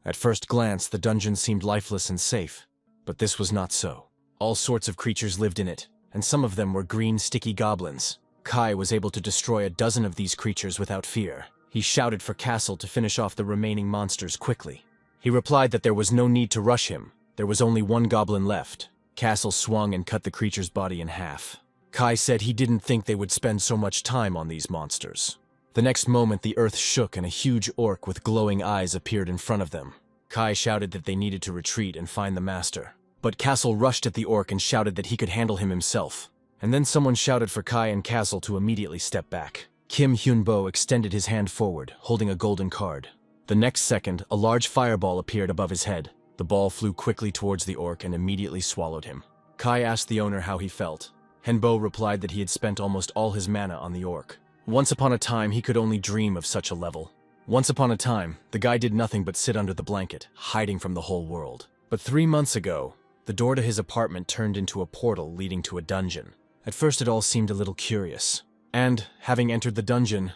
At first glance, the dungeon seemed lifeless and safe, but this was not so. All sorts of creatures lived in it, and some of them were green, sticky goblins. Kai was able to destroy a dozen of these creatures without fear. He shouted for Castle to finish off the remaining monsters quickly. He replied that there was no need to rush him. There was only one goblin left. Castle swung and cut the creature's body in half. Kai said he didn't think they would spend so much time on these monsters. The next moment, the earth shook and a huge orc with glowing eyes appeared in front of them. Kai shouted that they needed to retreat and find the master. But Castle rushed at the orc and shouted that he could handle him himself. And then someone shouted for Kai and Castle to immediately step back. Kim Hyun-bo extended his hand forward, holding a golden card. The next second, a large fireball appeared above his head. The ball flew quickly towards the orc and immediately swallowed him. Kai asked the owner how he felt. Hyun-bo replied that he had spent almost all his mana on the orc. Once upon a time, he could only dream of such a level. Once upon a time, the guy did nothing but sit under the blanket, hiding from the whole world. But 3 months ago, the door to his apartment turned into a portal leading to a dungeon. At first, it all seemed a little curious. And, having entered the dungeon,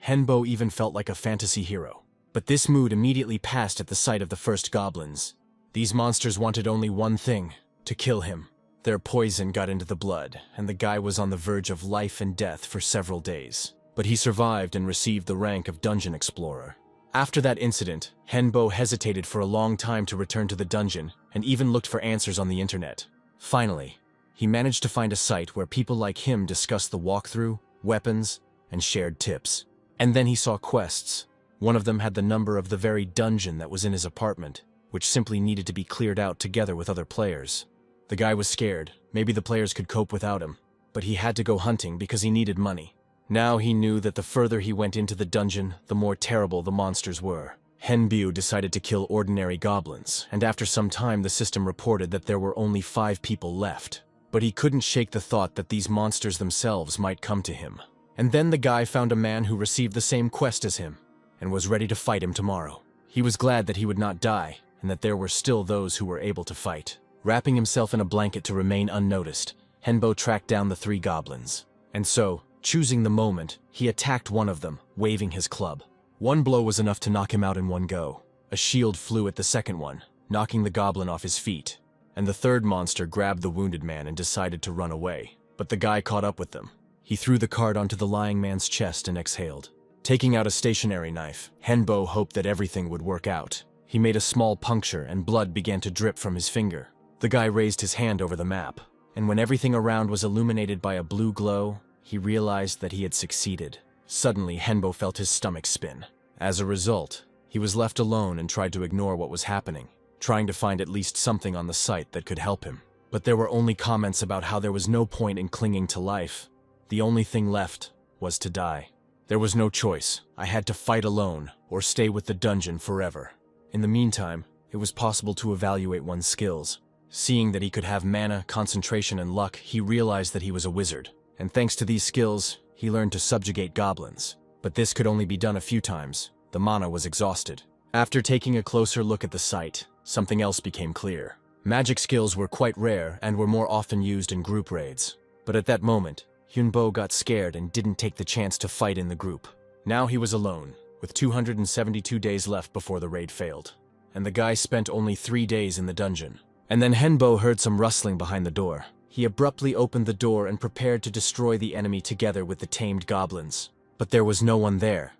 Hyun-bo even felt like a fantasy hero. But this mood immediately passed at the sight of the first goblins. These monsters wanted only one thing: to kill him. Their poison got into the blood, and the guy was on the verge of life and death for several days. But he survived and received the rank of Dungeon Explorer. After that incident, Hyun-bo hesitated for a long time to return to the dungeon, and even looked for answers on the internet. Finally, he managed to find a site where people like him discussed the walkthrough, weapons, and shared tips. And then he saw quests. One of them had the number of the very dungeon that was in his apartment, which simply needed to be cleared out together with other players. The guy was scared. Maybe the players could cope without him. But he had to go hunting because he needed money. Now he knew that the further he went into the dungeon, the more terrible the monsters were. Hyun-bo decided to kill ordinary goblins, and after some time the system reported that there were only 5 people left. But he couldn't shake the thought that these monsters themselves might come to him. And then the guy found a man who received the same quest as him, and was ready to fight him tomorrow. He was glad that he would not die, and that there were still those who were able to fight. Wrapping himself in a blanket to remain unnoticed, Hyun-bo tracked down the 3 goblins. And so, choosing the moment, he attacked one of them, waving his club. One blow was enough to knock him out in one go. A shield flew at the second one, knocking the goblin off his feet. And the third monster grabbed the wounded man and decided to run away. But the guy caught up with them. He threw the card onto the lying man's chest and exhaled. Taking out a stationary knife, Hyun-bo hoped that everything would work out. He made a small puncture and blood began to drip from his finger. The guy raised his hand over the map, and when everything around was illuminated by a blue glow, he realized that he had succeeded. Suddenly, Hyun-bo felt his stomach spin. As a result, he was left alone and tried to ignore what was happening, trying to find at least something on the site that could help him. But there were only comments about how there was no point in clinging to life. The only thing left was to die. There was no choice. I had to fight alone, or stay with the dungeon forever. In the meantime, it was possible to evaluate one's skills. Seeing that he could have mana, concentration, and luck, he realized that he was a wizard. And thanks to these skills, he learned to subjugate goblins. But this could only be done a few times. The mana was exhausted. After taking a closer look at the site, something else became clear. Magic skills were quite rare and were more often used in group raids. But at that moment, Hyun-bo got scared and didn't take the chance to fight in the group. Now he was alone, with 272 days left before the raid failed. And the guy spent only 3 days in the dungeon. And then Hyun-bo heard some rustling behind the door. He abruptly opened the door and prepared to destroy the enemy together with the tamed goblins. But there was no one there.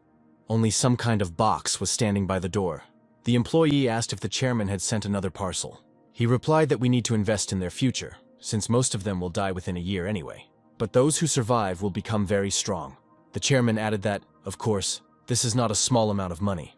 Only some kind of box was standing by the door. The employee asked if the chairman had sent another parcel. He replied that we need to invest in their future, since most of them will die within a year anyway. But those who survive will become very strong. The chairman added that, of course, this is not a small amount of money.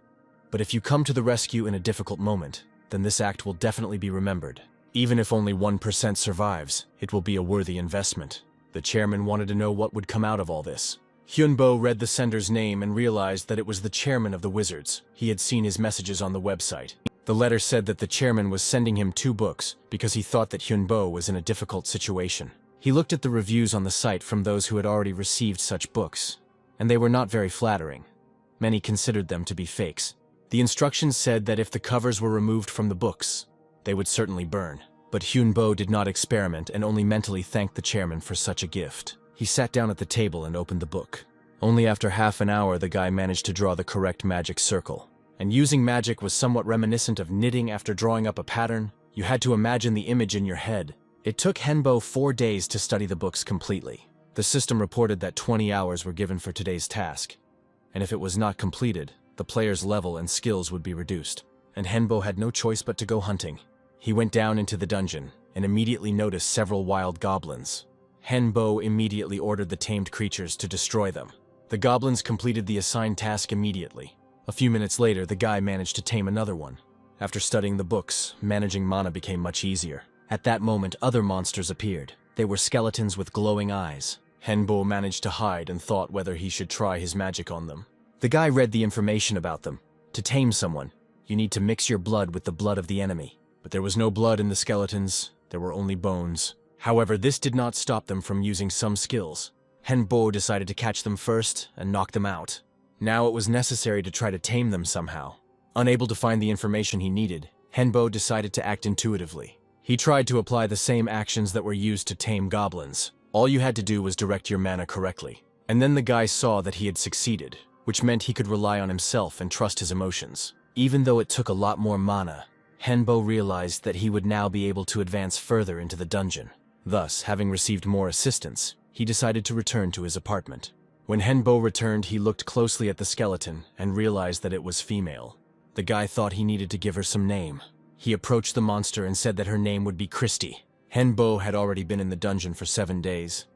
But if you come to the rescue in a difficult moment, then this act will definitely be remembered. Even if only 1% survives, it will be a worthy investment. The chairman wanted to know what would come out of all this. Hyun-bo read the sender's name and realized that it was the chairman of the Wizards. He had seen his messages on the website. The letter said that the chairman was sending him 2 books because he thought that Hyun-bo was in a difficult situation. He looked at the reviews on the site from those who had already received such books, and they were not very flattering. Many considered them to be fakes. The instructions said that if the covers were removed from the books, they would certainly burn. But Hyun-bo did not experiment and only mentally thanked the chairman for such a gift. He sat down at the table and opened the book. Only after half an hour the guy managed to draw the correct magic circle. and using magic was somewhat reminiscent of knitting after drawing up a pattern. You had to imagine the image in your head. It took Henbo 4 days to study the books completely. The system reported that 20 hours were given for today's task, and if it was not completed, the player's level and skills would be reduced. And Henbo had no choice but to go hunting. He went down into the dungeon and immediately noticed several wild goblins. Henbo immediately ordered the tamed creatures to destroy them. The goblins completed the assigned task immediately. A few minutes later, the guy managed to tame another one. After studying the books, managing mana became much easier. At that moment, other monsters appeared. They were skeletons with glowing eyes. Henbo managed to hide and thought whether he should try his magic on them. The guy read the information about them. To tame someone, you need to mix your blood with the blood of the enemy. But there was no blood in the skeletons, there were only bones. However, this did not stop them from using some skills. Henbo decided to catch them first and knock them out. Now it was necessary to try to tame them somehow. Unable to find the information he needed, Henbo decided to act intuitively. He tried to apply the same actions that were used to tame goblins. All you had to do was direct your mana correctly. And then the guy saw that he had succeeded, which meant he could rely on himself and trust his emotions. Even though it took a lot more mana, Henbo realized that he would now be able to advance further into the dungeon. Thus, having received more assistance, he decided to return to his apartment. When Henbo returned, he looked closely at the skeleton and realized that it was female. The guy thought he needed to give her some name. He approached the monster and said that her name would be Christy. Henbo had already been in the dungeon for 7 days,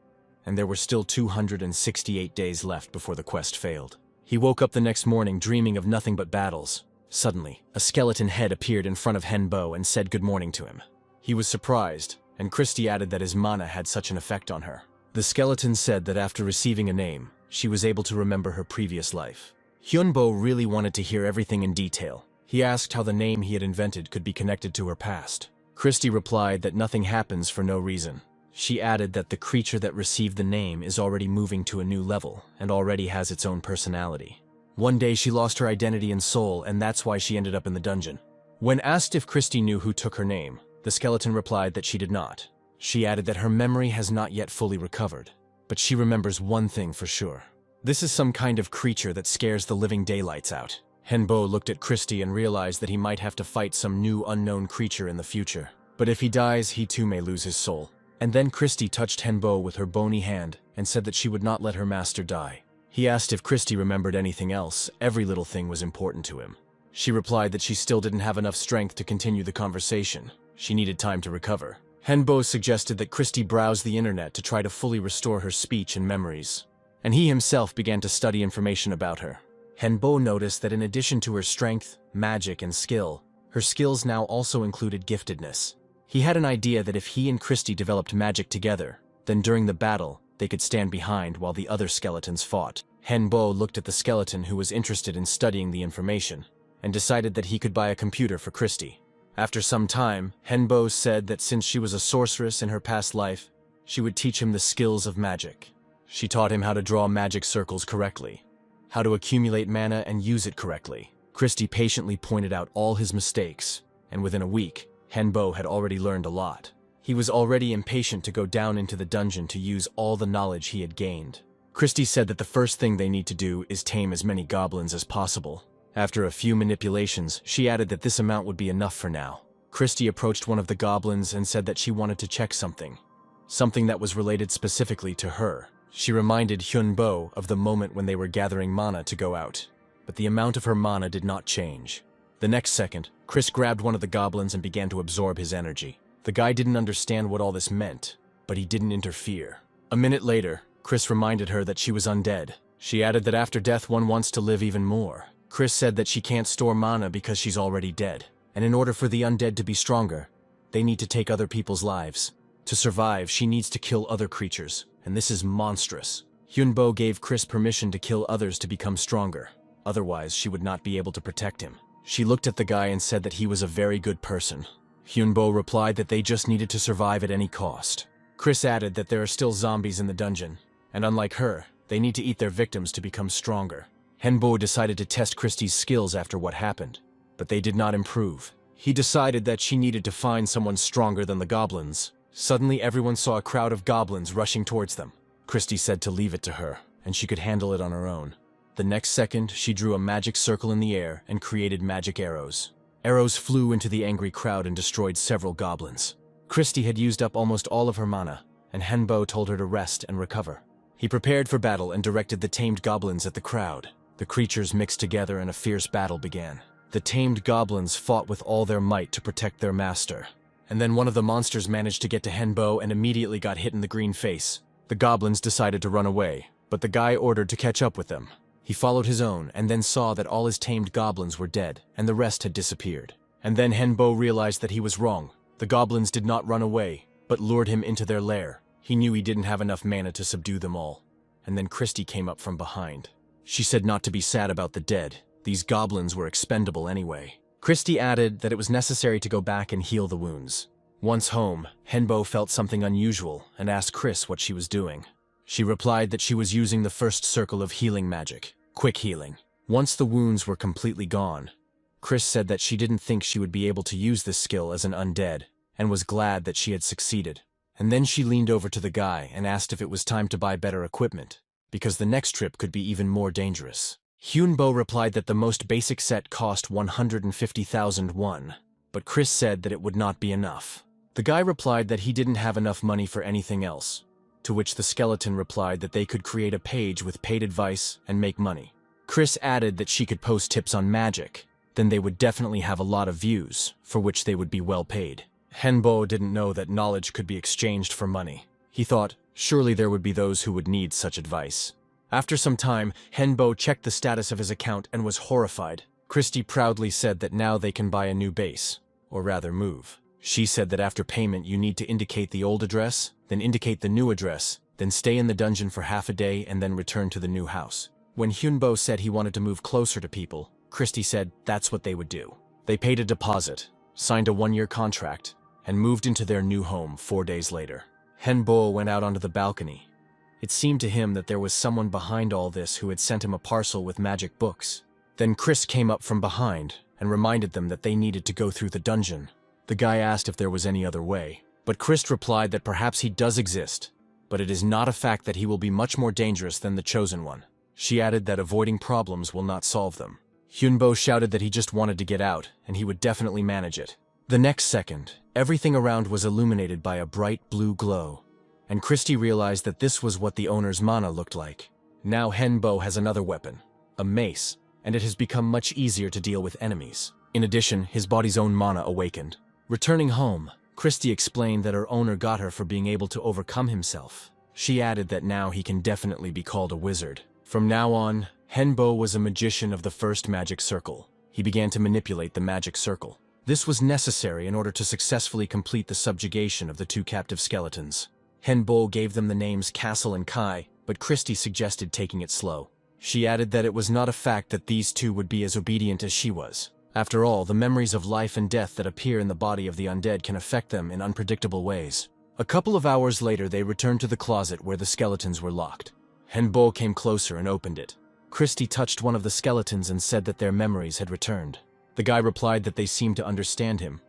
and there were still 268 days left before the quest failed. He woke up the next morning dreaming of nothing but battles. Suddenly, a skeleton head appeared in front of Henbo and said good morning to him. He was surprised, and Christy added that his mana had such an effect on her. The skeleton said that after receiving a name, she was able to remember her previous life. Hyunbo really wanted to hear everything in detail. He asked how the name he had invented could be connected to her past. Christy replied that nothing happens for no reason. She added that the creature that received the name is already moving to a new level and already has its own personality. One day she lost her identity and soul, and that's why she ended up in the dungeon. When asked if Christy knew who took her name, the skeleton replied that she did not. She added that her memory has not yet fully recovered, but she remembers one thing for sure. This is some kind of creature that scares the living daylights out. Henbo looked at Christy and realized that he might have to fight some new unknown creature in the future. But if he dies, he too may lose his soul. And then Christy touched Henbo with her bony hand and said that she would not let her master die. He asked if Christy remembered anything else. Every little thing was important to him. She replied that she still didn't have enough strength to continue the conversation. She needed time to recover. Henbo suggested that Christy browse the internet to try to fully restore her speech and memories. And he himself began to study information about her. Henbo noticed that in addition to her strength, magic, and skill, her skills now also included giftedness. He had an idea that if he and Christy developed magic together, then during the battle, they could stand behind while the other skeletons fought. Henbo looked at the skeleton who was interested in studying the information, and decided that he could buy a computer for Christy. After some time, Henbo said that since she was a sorceress in her past life, she would teach him the skills of magic. She taught him how to draw magic circles correctly, how to accumulate mana and use it correctly. Christy patiently pointed out all his mistakes, and within a week, Henbo had already learned a lot. He was already impatient to go down into the dungeon to use all the knowledge he had gained. Christy said that the first thing they need to do is tame as many goblins as possible. After a few manipulations, she added that this amount would be enough for now. Christy approached one of the goblins and said that she wanted to check something that was related specifically to her. She reminded Hyunbo of the moment when they were gathering mana to go out, but the amount of her mana did not change. The next second, Chris grabbed one of the goblins and began to absorb his energy. The guy didn't understand what all this meant, but he didn't interfere. A minute later, Chris reminded her that she was undead. She added that after death one wants to live even more. Chris said that she can't store mana because she's already dead, and in order for the undead to be stronger, they need to take other people's lives. To survive, she needs to kill other creatures, and this is monstrous. Hyunbo gave Chris permission to kill others to become stronger. Otherwise, she would not be able to protect him. She looked at the guy and said that he was a very good person. Hyunbo replied that they just needed to survive at any cost. Chris added that there are still zombies in the dungeon, and unlike her, they need to eat their victims to become stronger. Henbo decided to test Christy's skills after what happened, but they did not improve. He decided that she needed to find someone stronger than the goblins. Suddenly, everyone saw a crowd of goblins rushing towards them. Christy said to leave it to her, and she could handle it on her own. The next second, she drew a magic circle in the air and created magic arrows. Arrows flew into the angry crowd and destroyed several goblins. Christy had used up almost all of her mana, and Henbo told her to rest and recover. He prepared for battle and directed the tamed goblins at the crowd. The creatures mixed together and a fierce battle began. The tamed goblins fought with all their might to protect their master. And then one of the monsters managed to get to Henbo and immediately got hit in the green face. The goblins decided to run away, but the guy ordered to catch up with them. He followed his own and then saw that all his tamed goblins were dead and the rest had disappeared. And then Henbo realized that he was wrong. The goblins did not run away, but lured him into their lair. He knew he didn't have enough mana to subdue them all. And then Christy came up from behind. She said not to be sad about the dead. These goblins were expendable anyway. Christy added that it was necessary to go back and heal the wounds. Once home, Henbo felt something unusual and asked Chris what she was doing. She replied that she was using the first circle of healing magic, quick healing. Once the wounds were completely gone, Chris said that she didn't think she would be able to use this skill as an undead, and was glad that she had succeeded. And then she leaned over to the guy and asked if it was time to buy better equipment, because the next trip could be even more dangerous. Hyunbo replied that the most basic set cost 150,000 won, but Chris said that it would not be enough. The guy replied that he didn't have enough money for anything else, to which the skeleton replied that they could create a page with paid advice and make money. Chris added that she could post tips on magic, then they would definitely have a lot of views, for which they would be well paid. Henbo didn't know that knowledge could be exchanged for money. He thought, surely there would be those who would need such advice. After some time, Henbo checked the status of his account and was horrified. Christy proudly said that now they can buy a new base, or rather move. She said that after payment you need to indicate the old address, then indicate the new address, then stay in the dungeon for half a day and then return to the new house. When Hyunbo said he wanted to move closer to people, Christy said that's what they would do. They paid a deposit, signed a 1-year contract, and moved into their new home 4 days later. Henbo went out onto the balcony. It seemed to him that there was someone behind all this who had sent him a parcel with magic books. Then Chris came up from behind and reminded them that they needed to go through the dungeon. The guy asked if there was any other way, but Chris replied that perhaps he does exist, but it is not a fact that he will be much more dangerous than the chosen one. She added that avoiding problems will not solve them. Hyunbo shouted that he just wanted to get out, and he would definitely manage it. The next second, everything around was illuminated by a bright blue glow, and Christy realized that this was what the owner's mana looked like. Now Henbo has another weapon, a mace, and it has become much easier to deal with enemies. In addition, his body's own mana awakened. Returning home, Christy explained that her owner got her for being able to overcome himself. She added that now he can definitely be called a wizard. From now on, Henbo was a magician of the first magic circle. He began to manipulate the magic circle. This was necessary in order to successfully complete the subjugation of the 2 captive skeletons. Henbo gave them the names Castle and Kai, but Christy suggested taking it slow. She added that it was not a fact that these 2 would be as obedient as she was. After all, the memories of life and death that appear in the body of the undead can affect them in unpredictable ways. A couple of hours later, they returned to the closet where the skeletons were locked. Henbo came closer and opened it. Christy touched one of the skeletons and said that their memories had returned. The guy replied that they seemed to understand him,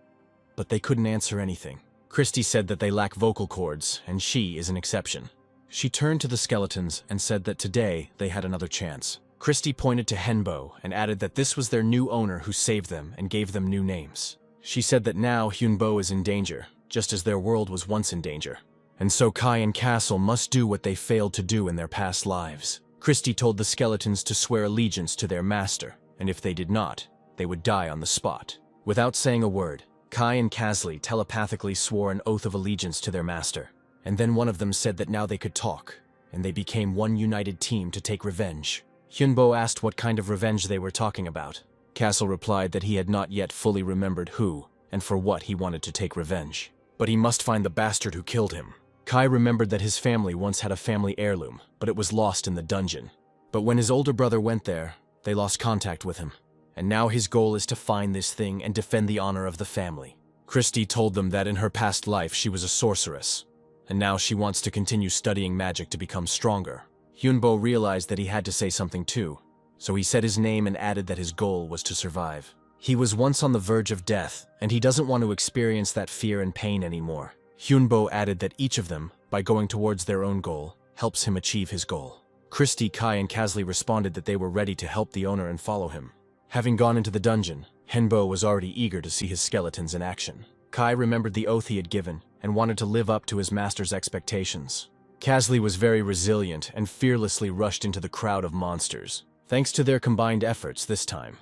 but they couldn't answer anything. Christy said that they lack vocal cords, and she is an exception. She turned to the skeletons and said that today they had another chance. Christy pointed to Henbo and added that this was their new owner who saved them and gave them new names. She said that now Hyunbo is in danger, just as their world was once in danger. And so Kai and Castle must do what they failed to do in their past lives. Christy told the skeletons to swear allegiance to their master, and if they did not, they would die on the spot. Without saying a word, Kai and Casly telepathically swore an oath of allegiance to their master. And then one of them said that now they could talk, and they became one united team to take revenge. Hyunbo asked what kind of revenge they were talking about. Castle replied that he had not yet fully remembered who and for what he wanted to take revenge. But he must find the bastard who killed him. Kai remembered that his family once had a family heirloom, but it was lost in the dungeon. But when his older brother went there, they lost contact with him. And now his goal is to find this thing and defend the honor of the family. Christy told them that in her past life she was a sorceress, and now she wants to continue studying magic to become stronger. Hyunbo realized that he had to say something too, so he said his name and added that his goal was to survive. He was once on the verge of death, and he doesn't want to experience that fear and pain anymore. Hyunbo added that each of them, by going towards their own goal, helps him achieve his goal. Christy, Kai, and Kazli responded that they were ready to help the owner and follow him. Having gone into the dungeon, Henbo was already eager to see his skeletons in action. Kai remembered the oath he had given and wanted to live up to his master's expectations. Kazli was very resilient and fearlessly rushed into the crowd of monsters. Thanks to their combined efforts this time,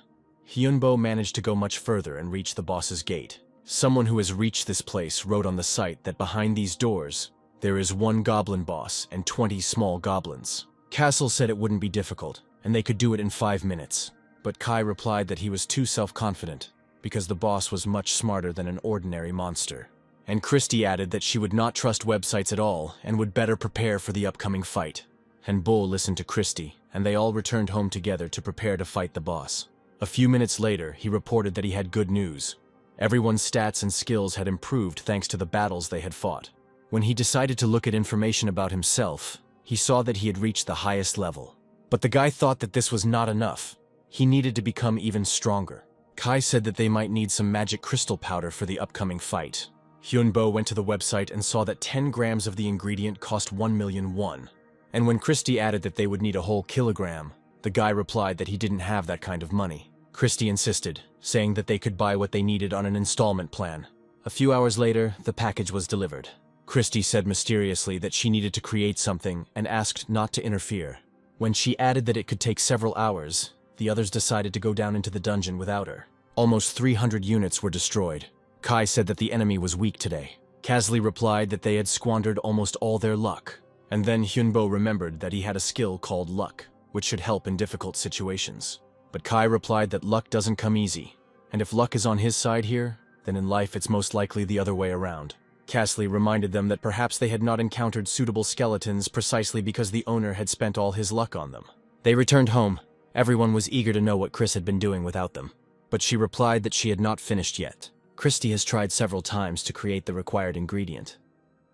Hyunbo managed to go much further and reach the boss's gate. Someone who has reached this place wrote on the site that behind these doors, there is one goblin boss and 20 small goblins. Castle said it wouldn't be difficult, and they could do it in 5 minutes. But Kai replied that he was too self-confident, because the boss was much smarter than an ordinary monster. And Christy added that she would not trust websites at all and would better prepare for the upcoming fight. And Bo listened to Christy, and they all returned home together to prepare to fight the boss. A few minutes later, he reported that he had good news. Everyone's stats and skills had improved thanks to the battles they had fought. When he decided to look at information about himself, he saw that he had reached the highest level. But the guy thought that this was not enough. He needed to become even stronger. Kai said that they might need some magic crystal powder for the upcoming fight. Hyunbo went to the website and saw that 10 grams of the ingredient cost 1 million won. And when Christy added that they would need a whole kilogram, the guy replied that he didn't have that kind of money. Christy insisted, saying that they could buy what they needed on an installment plan. A few hours later, the package was delivered. Christy said mysteriously that she needed to create something and asked not to interfere. When she added that it could take several hours, the others decided to go down into the dungeon without her. Almost 300 units were destroyed. Kai said that the enemy was weak today. Kazli replied that they had squandered almost all their luck. And then Hyunbo remembered that he had a skill called luck, which should help in difficult situations. But Kai replied that luck doesn't come easy, and if luck is on his side here, then in life it's most likely the other way around. Kazli reminded them that perhaps they had not encountered suitable skeletons precisely because the owner had spent all his luck on them. They returned home. Everyone was eager to know what Chris had been doing without them. But she replied that she had not finished yet. Christy has tried several times to create the required ingredient,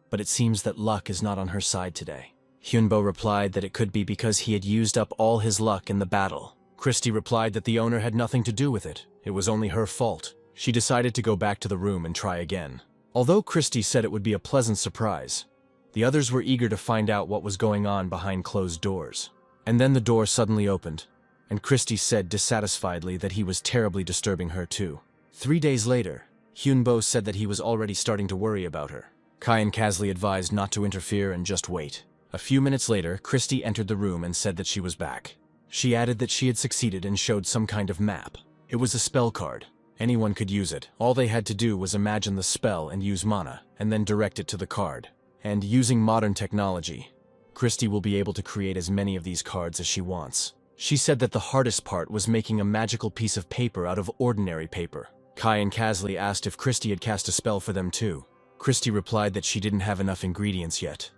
but it seems that luck is not on her side today. Hyunbo replied that it could be because he had used up all his luck in the battle. Christy replied that the owner had nothing to do with it. It was only her fault. She decided to go back to the room and try again. Although Christy said it would be a pleasant surprise, the others were eager to find out what was going on behind closed doors. And then the door suddenly opened, and Christy said dissatisfiedly that he was terribly disturbing her too. 3 days later, Hyunbo said that he was already starting to worry about her. Kai and Kazli advised not to interfere and just wait. A few minutes later, Christy entered the room and said that she was back. She added that she had succeeded and showed some kind of map. It was a spell card. Anyone could use it. All they had to do was imagine the spell and use mana, and then direct it to the card. And using modern technology, Christy will be able to create as many of these cards as she wants. She said that the hardest part was making a magical piece of paper out of ordinary paper. Kai and Kazli asked if Christy had cast a spell for them too. Christy replied that she didn't have enough ingredients yet,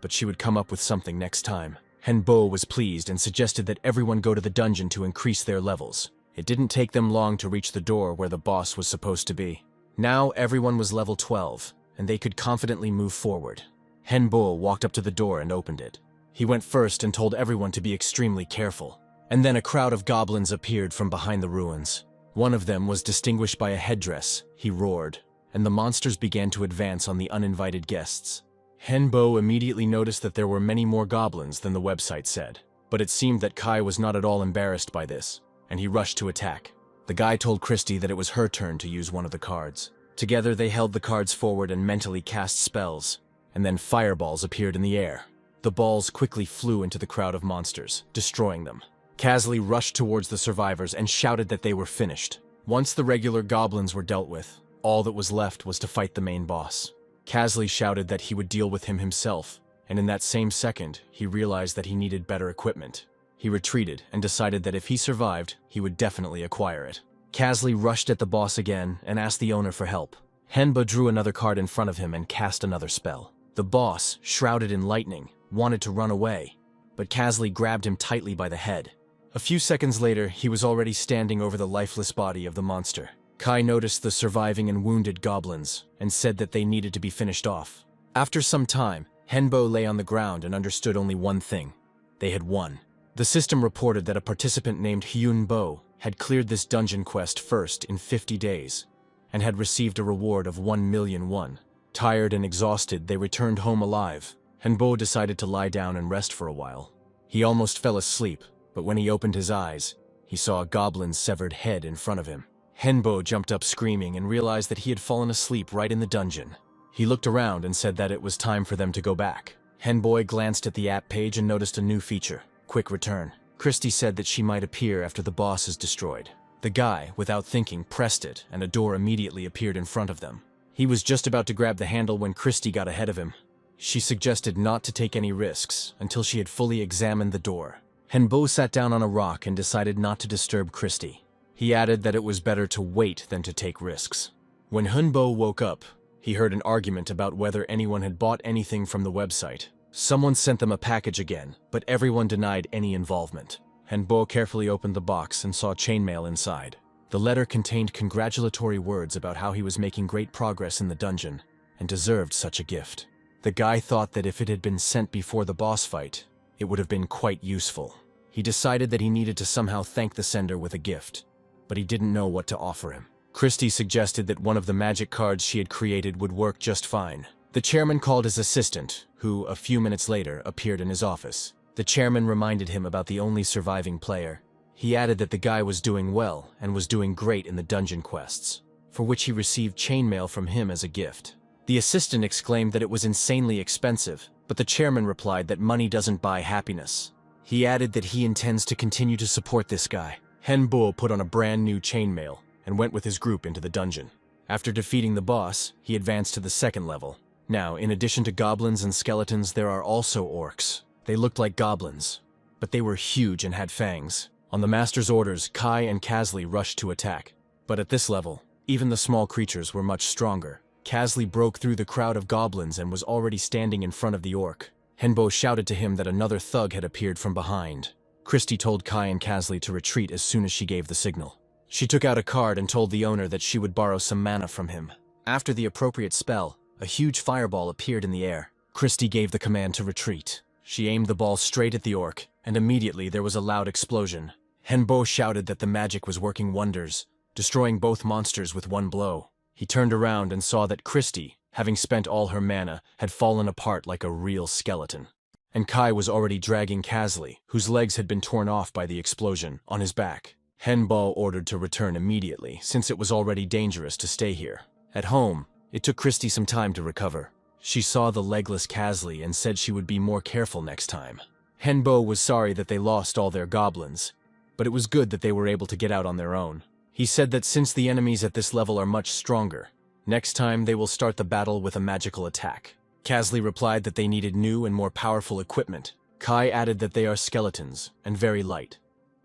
but she would come up with something next time. Henbo was pleased and suggested that everyone go to the dungeon to increase their levels. It didn't take them long to reach the door where the boss was supposed to be. Now everyone was level 12, and they could confidently move forward. Henbo walked up to the door and opened it. He went first and told everyone to be extremely careful. And then a crowd of goblins appeared from behind the ruins. One of them was distinguished by a headdress. He roared, and the monsters began to advance on the uninvited guests. Henbo immediately noticed that there were many more goblins than the website said. But it seemed that Kai was not at all embarrassed by this, and he rushed to attack. The guy told Christy that it was her turn to use one of the cards. Together they held the cards forward and mentally cast spells, and then fireballs appeared in the air. The balls quickly flew into the crowd of monsters, destroying them. Kazli rushed towards the survivors and shouted that they were finished. Once the regular goblins were dealt with, all that was left was to fight the main boss. Kazli shouted that he would deal with him himself, and in that same second, he realized that he needed better equipment. He retreated and decided that if he survived, he would definitely acquire it. Kazli rushed at the boss again and asked the owner for help. Henba drew another card in front of him and cast another spell. The boss, shrouded in lightning, wanted to run away, but Kazli grabbed him tightly by the head. A few seconds later, he was already standing over the lifeless body of the monster. Kai noticed the surviving and wounded goblins and said that they needed to be finished off. After some time, Henbo lay on the ground and understood only one thing. They had won. The system reported that a participant named Hyun Bo had cleared this dungeon quest first in 50 days and had received a reward of 1 million won. Tired and exhausted, they returned home alive. Henbo decided to lie down and rest for a while. He almost fell asleep, but when he opened his eyes, he saw a goblin's severed head in front of him. Henbo jumped up screaming and realized that he had fallen asleep right in the dungeon. He looked around and said that it was time for them to go back. Henboy glanced at the app page and noticed a new feature, Quick Return. Christy said that she might appear after the boss is destroyed. The guy, without thinking, pressed it, and a door immediately appeared in front of them. He was just about to grab the handle when Christy got ahead of him. She suggested not to take any risks until she had fully examined the door. Henbo sat down on a rock and decided not to disturb Christy. He added that it was better to wait than to take risks. When Henbo woke up, he heard an argument about whether anyone had bought anything from the website. Someone sent them a package again, but everyone denied any involvement. Henbo carefully opened the box and saw chainmail inside. The letter contained congratulatory words about how he was making great progress in the dungeon and deserved such a gift. The guy thought that if it had been sent before the boss fight, it would have been quite useful. He decided that he needed to somehow thank the sender with a gift, but he didn't know what to offer him. Christy suggested that one of the magic cards she had created would work just fine. The chairman called his assistant, who, a few minutes later, appeared in his office. The chairman reminded him about the only surviving player. He added that the guy was doing well and was doing great in the dungeon quests, for which he received chainmail from him as a gift. The assistant exclaimed that it was insanely expensive, but the chairman replied that money doesn't buy happiness. He added that he intends to continue to support this guy. Henbo put on a brand new chainmail and went with his group into the dungeon. After defeating the boss, he advanced to the second level. Now, in addition to goblins and skeletons, there are also orcs. They looked like goblins, but they were huge and had fangs. On the master's orders, Kai and Kazli rushed to attack. But at this level, even the small creatures were much stronger. Kazli broke through the crowd of goblins and was already standing in front of the orc. Henbo shouted to him that another thug had appeared from behind. Christy told Kai and Kazli to retreat as soon as she gave the signal. She took out a card and told the owner that she would borrow some mana from him. After the appropriate spell, a huge fireball appeared in the air. Christy gave the command to retreat. She aimed the ball straight at the orc, and immediately there was a loud explosion. Henbo shouted that the magic was working wonders, destroying both monsters with one blow. He turned around and saw that Christy, having spent all her mana, had fallen apart like a real skeleton. And Kai was already dragging Kazli, whose legs had been torn off by the explosion, on his back. Henbo ordered to return immediately, since it was already dangerous to stay here. At home, it took Christy some time to recover. She saw the legless Kazli and said she would be more careful next time. Henbo was sorry that they lost all their goblins, but it was good that they were able to get out on their own. He said that since the enemies at this level are much stronger, next time they will start the battle with a magical attack. Kazli replied that they needed new and more powerful equipment. Kai added that they are skeletons and very light.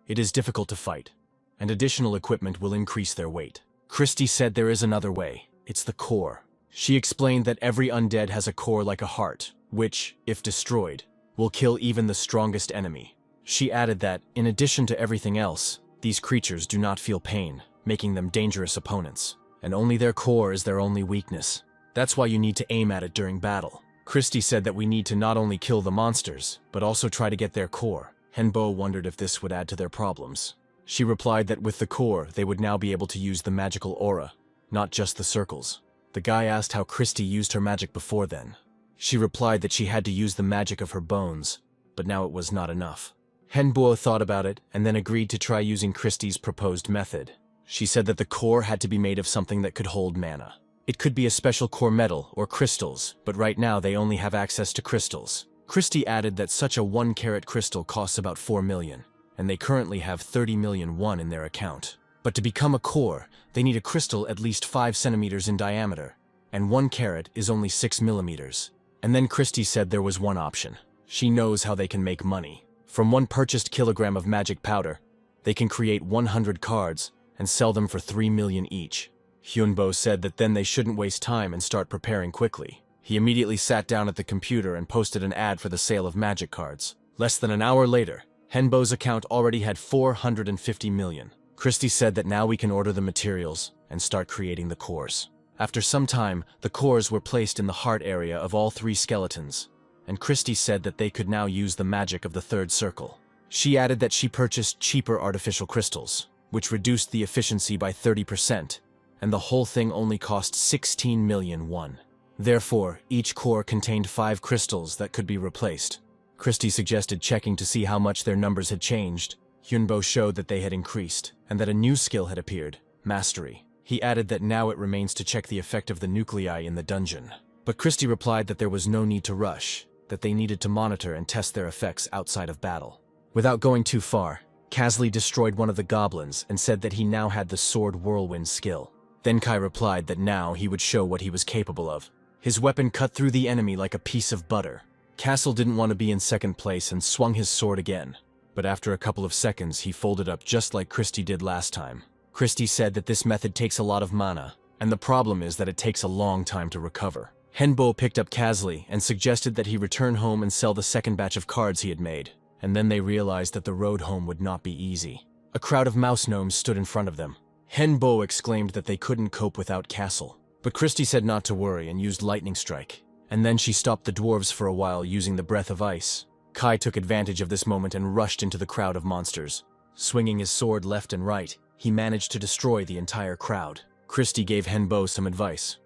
It is difficult to fight, and additional equipment will increase their weight. Christy said there is another way. It's the core. She explained that every undead has a core like a heart, which, if destroyed, will kill even the strongest enemy. She added that, in addition to everything else, these creatures do not feel pain, making them dangerous opponents, and only their core is their only weakness. That's why you need to aim at it during battle. Christy said that we need to not only kill the monsters, but also try to get their core. Henbo wondered if this would add to their problems. She replied that with the core, they would now be able to use the magical aura, not just the circles. The guy asked how Christy used her magic before then. She replied that she had to use the magic of her bones, but now it was not enough. Henbo thought about it and then agreed to try using Christy's proposed method. She said that the core had to be made of something that could hold mana. It could be a special core metal or crystals, but right now they only have access to crystals. Christy added that such a 1-carat crystal costs about 4 million, and they currently have 30 million won in their account. But to become a core, they need a crystal at least 5 centimeters in diameter, and 1 carat is only 6 millimeters. And then Christy said there was one option. She knows how they can make money. From one purchased kilogram of magic powder, they can create 100 cards and sell them for 3 million each. Hyunbo said that then they shouldn't waste time and start preparing quickly. He immediately sat down at the computer and posted an ad for the sale of magic cards. Less than an hour later, Henbo's account already had 450 million. Christy said that now we can order the materials and start creating the cores. After some time, the cores were placed in the heart area of all 3 skeletons, and Christy said that they could now use the magic of the 3rd circle. She added that she purchased cheaper artificial crystals, which reduced the efficiency by 30%, and the whole thing only cost 16 million won. Therefore, each core contained 5 crystals that could be replaced. Christy suggested checking to see how much their numbers had changed. Hyunbo showed that they had increased, and that a new skill had appeared, Mastery. He added that now it remains to check the effect of the nuclei in the dungeon. But Christy replied that there was no need to rush, that they needed to monitor and test their effects outside of battle. Without going too far, Casley destroyed one of the goblins and said that he now had the Sword Whirlwind skill. Then Kai replied that now he would show what he was capable of. His weapon cut through the enemy like a piece of butter. Castle didn't want to be in second place and swung his sword again. But after a couple of seconds, he folded up just like Christy did last time. Christy said that this method takes a lot of mana, and the problem is that it takes a long time to recover. Henbo picked up Casley and suggested that he return home and sell the second batch of cards he had made, and then they realized that the road home would not be easy. A crowd of mouse gnomes stood in front of them. Henbo exclaimed that they couldn't cope without Castle, but Christy said not to worry and used Lightning Strike. And then she stopped the dwarves for a while using the Breath of Ice. Kai took advantage of this moment and rushed into the crowd of monsters. Swinging his sword left and right, he managed to destroy the entire crowd. Christy gave Henbo some advice.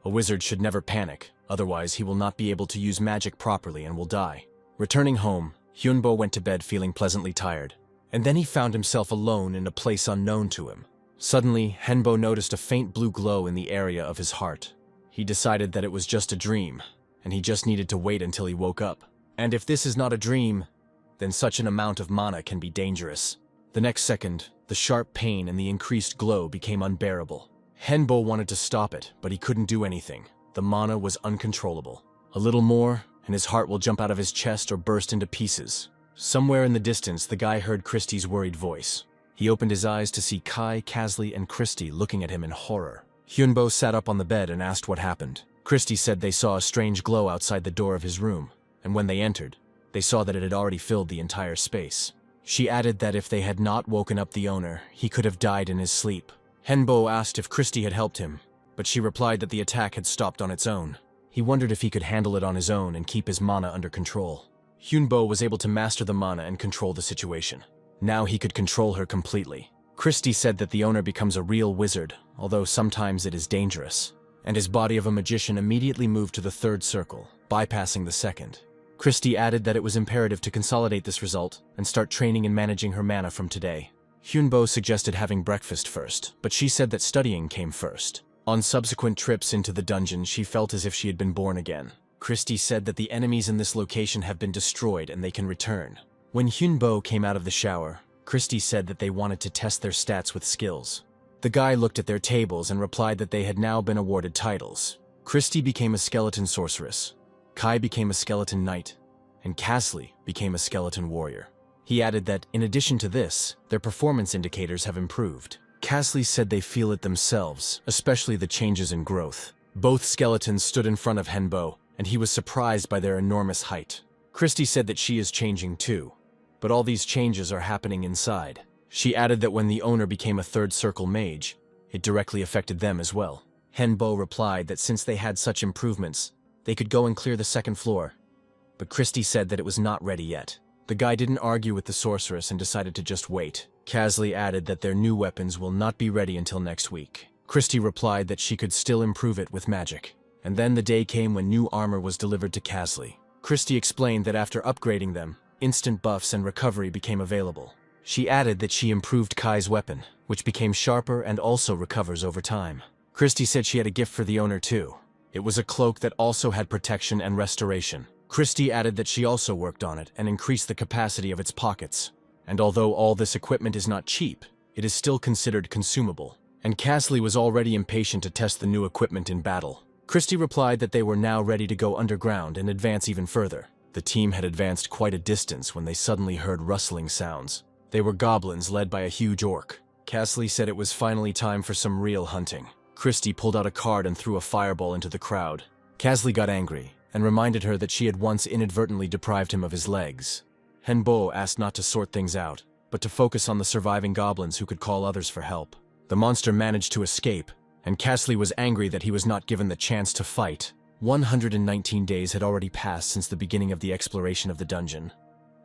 A wizard should never panic, otherwise he will not be able to use magic properly and will die. Returning home, Hyunbo went to bed feeling pleasantly tired. And then he found himself alone in a place unknown to him. Suddenly, Henbo noticed a faint blue glow in the area of his heart. He decided that it was just a dream, and he just needed to wait until he woke up. And if this is not a dream, then such an amount of mana can be dangerous. The next second, the sharp pain and the increased glow became unbearable. Henbo wanted to stop it, but he couldn't do anything. The mana was uncontrollable. A little more, and his heart will jump out of his chest or burst into pieces. Somewhere in the distance, the guy heard Christy's worried voice. He opened his eyes to see Kai, Casley, and Christy looking at him in horror. Hyunbo sat up on the bed and asked what happened. Christy said they saw a strange glow outside the door of his room, and when they entered, they saw that it had already filled the entire space. She added that if they had not woken up the owner, he could have died in his sleep. Henbo asked if Christy had helped him, but she replied that the attack had stopped on its own. He wondered if he could handle it on his own and keep his mana under control. Hyunbo was able to master the mana and control the situation. Now he could control her completely. Christy said that the owner becomes a real wizard, although sometimes it is dangerous, and his body of a magician immediately moved to the third circle, bypassing the second. Christy added that it was imperative to consolidate this result and start training and managing her mana from today. Hyunbo suggested having breakfast first, but she said that studying came first. On subsequent trips into the dungeon, she felt as if she had been born again. Christy said that the enemies in this location have been destroyed and they can return. When Hyunbo came out of the shower, Christy said that they wanted to test their stats with skills. The guy looked at their tables and replied that they had now been awarded titles. Christy became a skeleton sorceress, Kai became a skeleton knight, and Casley became a skeleton warrior. He added that, in addition to this, their performance indicators have improved. Casley said they feel it themselves, especially the changes in growth. Both skeletons stood in front of Henbo, and he was surprised by their enormous height. Christy said that she is changing too, but all these changes are happening inside. She added that when the owner became a third circle mage, it directly affected them as well. Henbo replied that since they had such improvements, they could go and clear the second floor, but Christy said that it was not ready yet. The guy didn't argue with the sorceress and decided to just wait. Casley added that their new weapons will not be ready until next week. Christy replied that she could still improve it with magic. And then the day came when new armor was delivered to Casley. Christy explained that after upgrading them, instant buffs and recovery became available. She added that she improved Kai's weapon, which became sharper and also recovers over time. Christy said she had a gift for the owner too. It was a cloak that also had protection and restoration. Christy added that she also worked on it and increased the capacity of its pockets. And although all this equipment is not cheap, it is still considered consumable. And Casley was already impatient to test the new equipment in battle. Christy replied that they were now ready to go underground and advance even further. The team had advanced quite a distance when they suddenly heard rustling sounds. They were goblins led by a huge orc. Casley said it was finally time for some real hunting. Christy pulled out a card and threw a fireball into the crowd. Casley got angry and reminded her that she had once inadvertently deprived him of his legs. Henbo asked not to sort things out, but to focus on the surviving goblins who could call others for help. The monster managed to escape, and Casley was angry that he was not given the chance to fight. 119 days had already passed since the beginning of the exploration of the dungeon,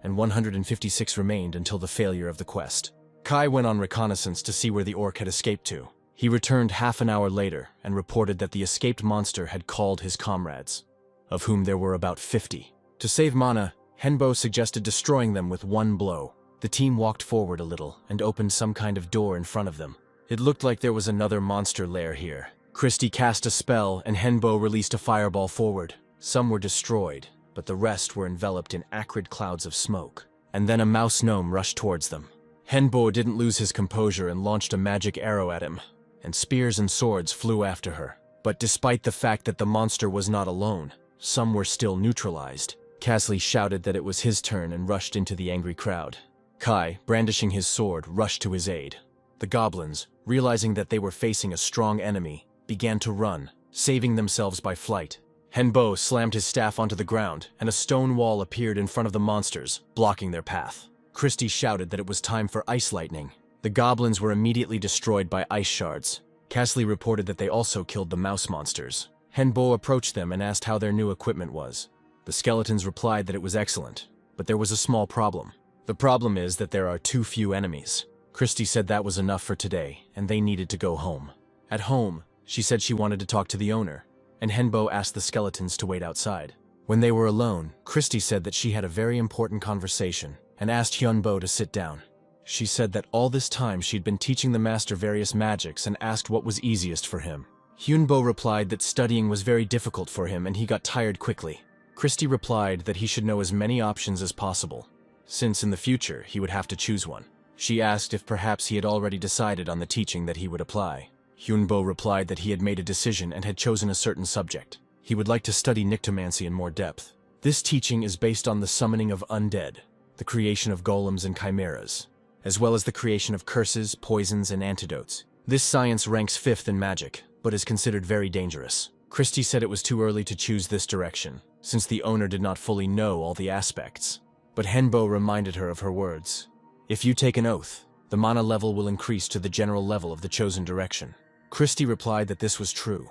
and 156 remained until the failure of the quest. Kai went on reconnaissance to see where the orc had escaped to. He returned half an hour later and reported that the escaped monster had called his comrades, of whom there were about 50. To save mana, Henbo suggested destroying them with one blow. The team walked forward a little and opened some kind of door in front of them. It looked like there was another monster lair here. Christie cast a spell and Henbo released a fireball forward. Some were destroyed, but the rest were enveloped in acrid clouds of smoke. And then a mouse gnome rushed towards them. Henbo didn't lose his composure and launched a magic arrow at him, and spears and swords flew after her. But despite the fact that the monster was not alone, some were still neutralized. Casley shouted that it was his turn and rushed into the angry crowd. Kai, brandishing his sword, rushed to his aid. The goblins, realizing that they were facing a strong enemy, began to run, saving themselves by flight. Henbo slammed his staff onto the ground, and a stone wall appeared in front of the monsters, blocking their path. Christie shouted that it was time for ice lightning. The goblins were immediately destroyed by ice shards. Casley reported that they also killed the mouse monsters. Henbo approached them and asked how their new equipment was. The skeletons replied that it was excellent, but there was a small problem. The problem is that there are too few enemies. Christie said that was enough for today, and they needed to go home. At home, she said she wanted to talk to the owner, and Henbo asked the skeletons to wait outside. When they were alone, Christie said that she had a very important conversation and asked Hyunbo to sit down. She said that all this time she'd been teaching the master various magics and asked what was easiest for him. Hyunbo replied that studying was very difficult for him and he got tired quickly. Christie replied that he should know as many options as possible, since in the future he would have to choose one. She asked if perhaps he had already decided on the teaching that he would apply. Hyunbo replied that he had made a decision and had chosen a certain subject. He would like to study Nictomancy in more depth. This teaching is based on the summoning of undead, the creation of golems and chimeras, as well as the creation of curses, poisons, and antidotes. This science ranks 5th in magic, but is considered very dangerous. Christie said it was too early to choose this direction, since the owner did not fully know all the aspects. But Henbo reminded her of her words. If you take an oath, the mana level will increase to the general level of the chosen direction. Christie replied that this was true,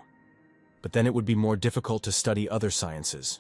but then it would be more difficult to study other sciences,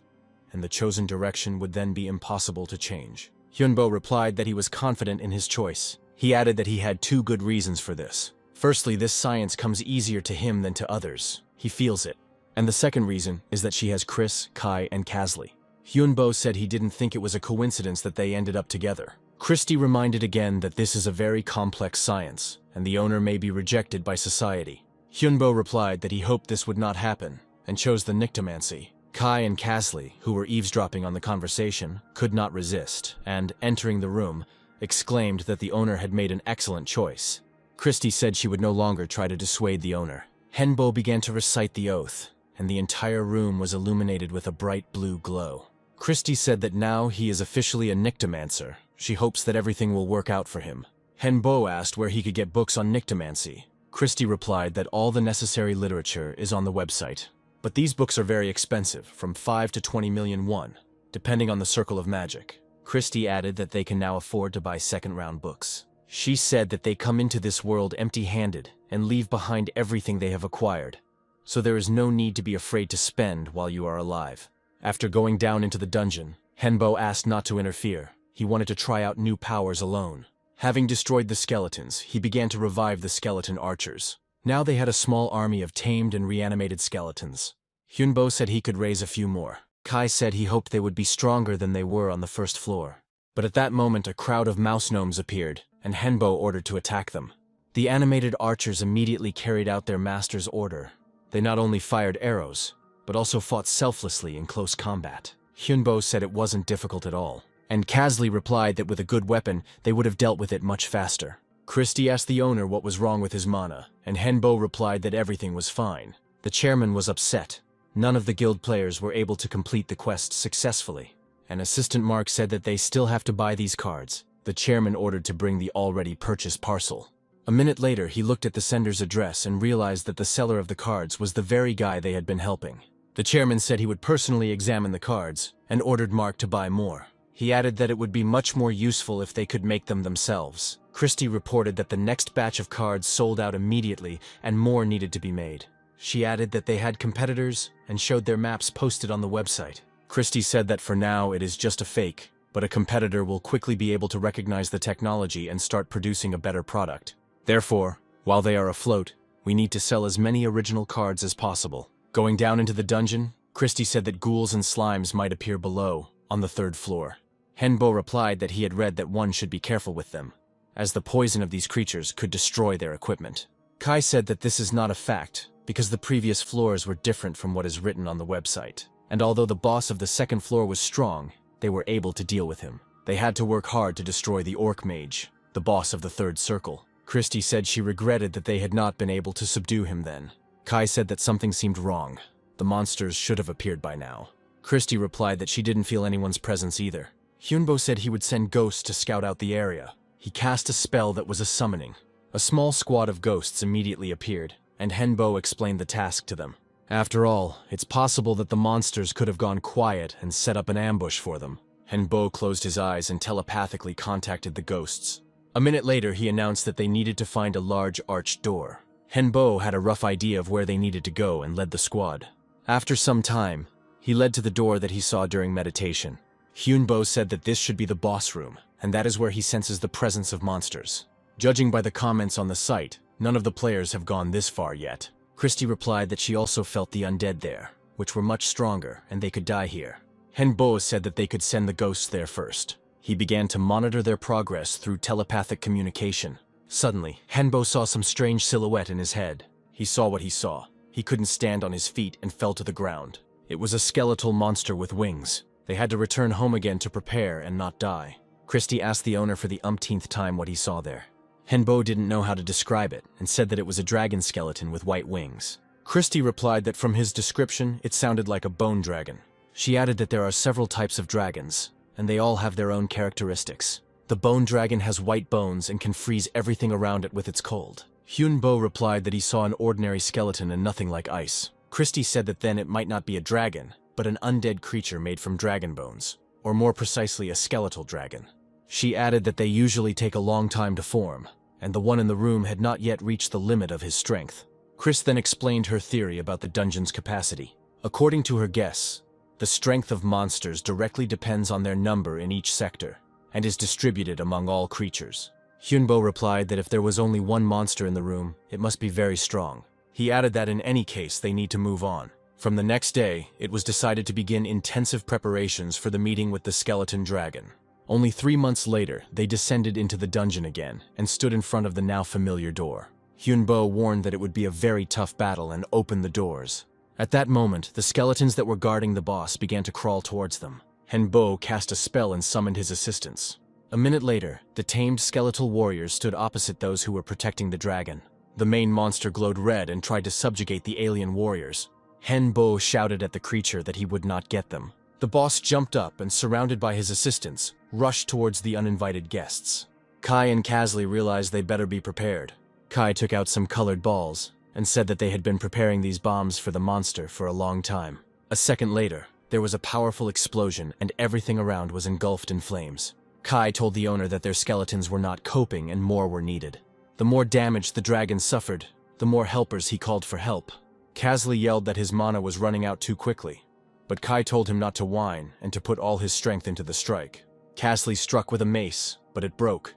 and the chosen direction would then be impossible to change. Hyunbo replied that he was confident in his choice. He added that he had 2 good reasons for this. Firstly, this science comes easier to him than to others. He feels it. And the second reason is that she has Chris, Kai, and Casley. Hyunbo said he didn't think it was a coincidence that they ended up together. Christie reminded again that this is a very complex science, and the owner may be rejected by society. Hyunbo replied that he hoped this would not happen, and chose the Nictomancy. Kai and Casley, who were eavesdropping on the conversation, could not resist, and, entering the room, exclaimed that the owner had made an excellent choice. Christie said she would no longer try to dissuade the owner. Henbo began to recite the oath, and the entire room was illuminated with a bright blue glow. Christie said that now he is officially a Nictomancer. She hopes that everything will work out for him. Henbo asked where he could get books on Nictomancy. Christie replied that all the necessary literature is on the website. But these books are very expensive, from 5 to 20 million won, depending on the circle of magic. Christie added that they can now afford to buy second-round books. She said that they come into this world empty-handed and leave behind everything they have acquired, so there is no need to be afraid to spend while you are alive. After going down into the dungeon, Henbo asked not to interfere. He wanted to try out new powers alone. Having destroyed the skeletons, he began to revive the skeleton archers. Now they had a small army of tamed and reanimated skeletons. Hyunbo said he could raise a few more. Kai said he hoped they would be stronger than they were on the first floor. But at that moment a crowd of mouse gnomes appeared, and Henbo ordered to attack them. The animated archers immediately carried out their master's order. They not only fired arrows, but also fought selflessly in close combat. Hyunbo said it wasn't difficult at all, and Casley replied that with a good weapon they would have dealt with it much faster. Christie asked the owner what was wrong with his mana, and Henbo replied that everything was fine. The chairman was upset. None of the guild players were able to complete the quest successfully, and Assistant Mark said that they still have to buy these cards. The chairman ordered to bring the already purchased parcel. A minute later, he looked at the sender's address and realized that the seller of the cards was the very guy they had been helping. The chairman said he would personally examine the cards and ordered Mark to buy more. He added that it would be much more useful if they could make them themselves. Christie reported that the next batch of cards sold out immediately and more needed to be made. She added that they had competitors and showed their maps posted on the website. Christie said that for now it is just a fake, but a competitor will quickly be able to recognize the technology and start producing a better product. Therefore, while they are afloat, we need to sell as many original cards as possible. Going down into the dungeon, Christie said that ghouls and slimes might appear below, on the 3rd floor. Henbo replied that he had read that one should be careful with them, as the poison of these creatures could destroy their equipment. Kai said that this is not a fact, because the previous floors were different from what is written on the website, and although the boss of the second floor was strong, they were able to deal with him. They had to work hard to destroy the Orc Mage, the boss of the third circle. Christy said she regretted that they had not been able to subdue him then. Kai said that something seemed wrong. The monsters should have appeared by now. Christy replied that she didn't feel anyone's presence either. Hyunbo said he would send ghosts to scout out the area. He cast a spell that was a summoning. A small squad of ghosts immediately appeared, and Henbo explained the task to them. After all, it's possible that the monsters could have gone quiet and set up an ambush for them. Henbo closed his eyes and telepathically contacted the ghosts. A minute later, he announced that they needed to find a large arched door. Henbo had a rough idea of where they needed to go and led the squad. After some time, he led to the door that he saw during meditation. Hyunbo said that this should be the boss room, and that is where he senses the presence of monsters. Judging by the comments on the site, none of the players have gone this far yet. Christy replied that she also felt the undead there, which were much stronger, and they could die here. Henbo said that they could send the ghosts there first. He began to monitor their progress through telepathic communication. Suddenly, Henbo saw some strange silhouette in his head. He saw what he saw. He couldn't stand on his feet and fell to the ground. It was a skeletal monster with wings. They had to return home again to prepare and not die. Christy asked the owner for the umpteenth time what he saw there. Henbo didn't know how to describe it and said that it was a dragon skeleton with white wings. Christy replied that from his description, it sounded like a bone dragon. She added that there are several types of dragons, and they all have their own characteristics. The bone dragon has white bones and can freeze everything around it with its cold. Hyunbo replied that he saw an ordinary skeleton and nothing like ice. Christy said that then it might not be a dragon, but an undead creature made from dragon bones, or more precisely a skeletal dragon. She added that they usually take a long time to form, and the one in the room had not yet reached the limit of his strength. Chris then explained her theory about the dungeon's capacity. According to her guess, the strength of monsters directly depends on their number in each sector, and is distributed among all creatures. Hyunbo replied that if there was only one monster in the room, it must be very strong. He added that in any case they need to move on. From the next day, it was decided to begin intensive preparations for the meeting with the skeleton dragon. Only 3 months later, they descended into the dungeon again and stood in front of the now familiar door. Hyunbo warned that it would be a very tough battle and opened the doors. At that moment, the skeletons that were guarding the boss began to crawl towards them. Henbo cast a spell and summoned his assistants. A minute later, the tamed skeletal warriors stood opposite those who were protecting the dragon. The main monster glowed red and tried to subjugate the alien warriors. Henbo shouted at the creature that he would not get them. The boss jumped up and, surrounded by his assistants, rushed towards the uninvited guests. Kai and Kasley realized they better be prepared. Kai took out some colored balls and said that they had been preparing these bombs for the monster for a long time. A second later, there was a powerful explosion and everything around was engulfed in flames. Kai told the owner that their skeletons were not coping and more were needed. The more damage the dragon suffered, the more helpers he called for help. Kasley yelled that his mana was running out too quickly, but Kai told him not to whine and to put all his strength into the strike. Kasley struck with a mace, but it broke,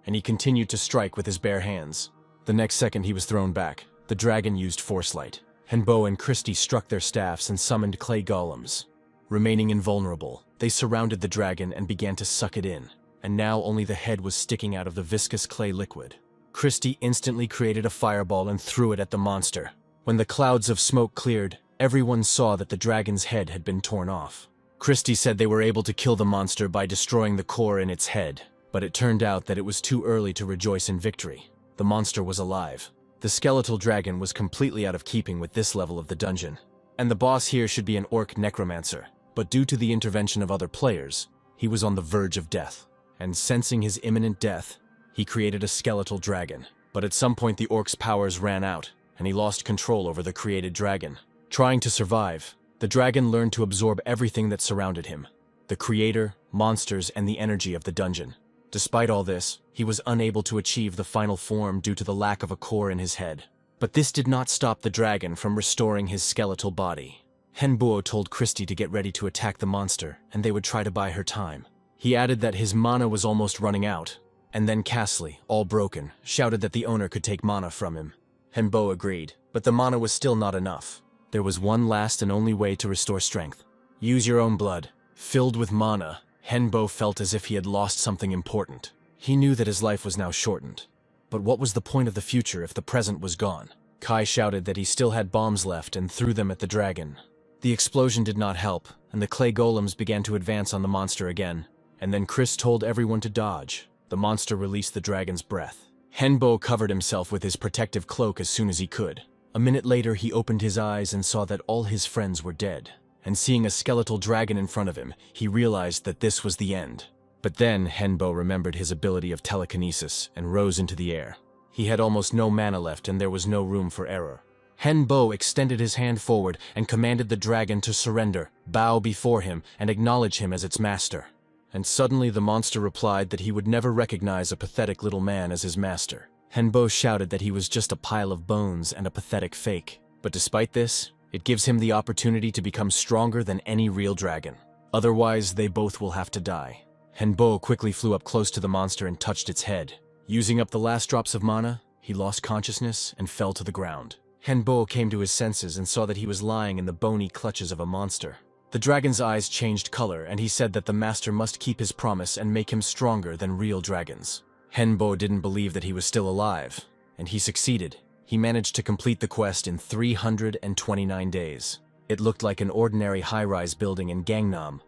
and he continued to strike with his bare hands. The next second he was thrown back. The dragon used Force Light. Henbo and Christy struck their staffs and summoned clay golems. Remaining invulnerable, they surrounded the dragon and began to suck it in, and now only the head was sticking out of the viscous clay liquid. Christy instantly created a fireball and threw it at the monster. When the clouds of smoke cleared, everyone saw that the dragon's head had been torn off. Christy said they were able to kill the monster by destroying the core in its head, but it turned out that it was too early to rejoice in victory. The monster was alive. The skeletal dragon was completely out of keeping with this level of the dungeon, and the boss here should be an orc necromancer, but due to the intervention of other players, he was on the verge of death. And sensing his imminent death, he created a skeletal dragon. But at some point the orc's powers ran out, and he lost control over the created dragon. Trying to survive, the dragon learned to absorb everything that surrounded him: the creator, monsters, and the energy of the dungeon. Despite all this, he was unable to achieve the final form due to the lack of a core in his head. But this did not stop the dragon from restoring his skeletal body. Henbo told Christy to get ready to attack the monster, and they would try to buy her time. He added that his mana was almost running out, and then Kasley, all broken, shouted that the owner could take mana from him. Henbo agreed, but the mana was still not enough. There was one last and only way to restore strength. Use your own blood. Filled with mana, Henbo felt as if he had lost something important. He knew that his life was now shortened. But what was the point of the future if the present was gone? Kai shouted that he still had bombs left and threw them at the dragon. The explosion did not help, and the clay golems began to advance on the monster again. And then Chris told everyone to dodge. The monster released the dragon's breath. Henbo covered himself with his protective cloak as soon as he could. A minute later, he opened his eyes and saw that all his friends were dead. And seeing a skeletal dragon in front of him, he realized that this was the end. But then Henbo remembered his ability of telekinesis and rose into the air. He had almost no mana left and there was no room for error. Henbo extended his hand forward and commanded the dragon to surrender, bow before him, and acknowledge him as its master. And suddenly the monster replied that he would never recognize a pathetic little man as his master. Henbo shouted that he was just a pile of bones and a pathetic fake. But despite this, it gives him the opportunity to become stronger than any real dragon. Otherwise, they both will have to die. Henbo quickly flew up close to the monster and touched its head. Using up the last drops of mana, he lost consciousness and fell to the ground. Henbo came to his senses and saw that he was lying in the bony clutches of a monster. The dragon's eyes changed color, and he said that the master must keep his promise and make him stronger than real dragons. Henbo didn't believe that he was still alive, and he succeeded. He managed to complete the quest in 329 days. It looked like an ordinary high-rise building in Gangnam,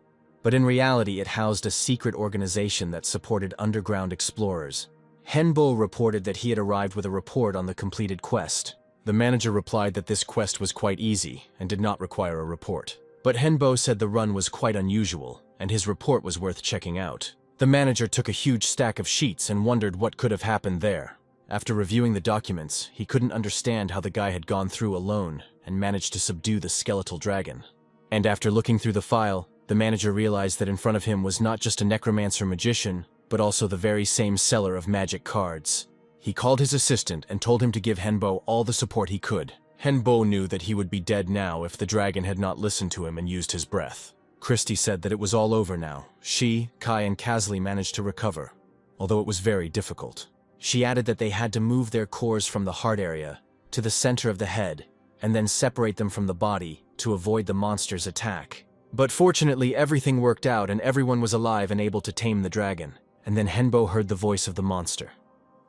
but in reality it housed a secret organization that supported underground explorers. Henbo reported that he had arrived with a report on the completed quest. The manager replied that this quest was quite easy and did not require a report. But Henbo said the run was quite unusual, and his report was worth checking out. The manager took a huge stack of sheets and wondered what could have happened there. After reviewing the documents, he couldn't understand how the guy had gone through alone and managed to subdue the skeletal dragon. And after looking through the file, the manager realized that in front of him was not just a necromancer magician, but also the very same seller of magic cards. He called his assistant and told him to give Henbo all the support he could. Henbo knew that he would be dead now if the dragon had not listened to him and used his breath. Christy said that it was all over now. She, Kai, and Kazli managed to recover, although it was very difficult. She added that they had to move their cores from the heart area to the center of the head, and then separate them from the body to avoid the monster's attack. But fortunately, everything worked out and everyone was alive and able to tame the dragon. And then Henbo heard the voice of the monster,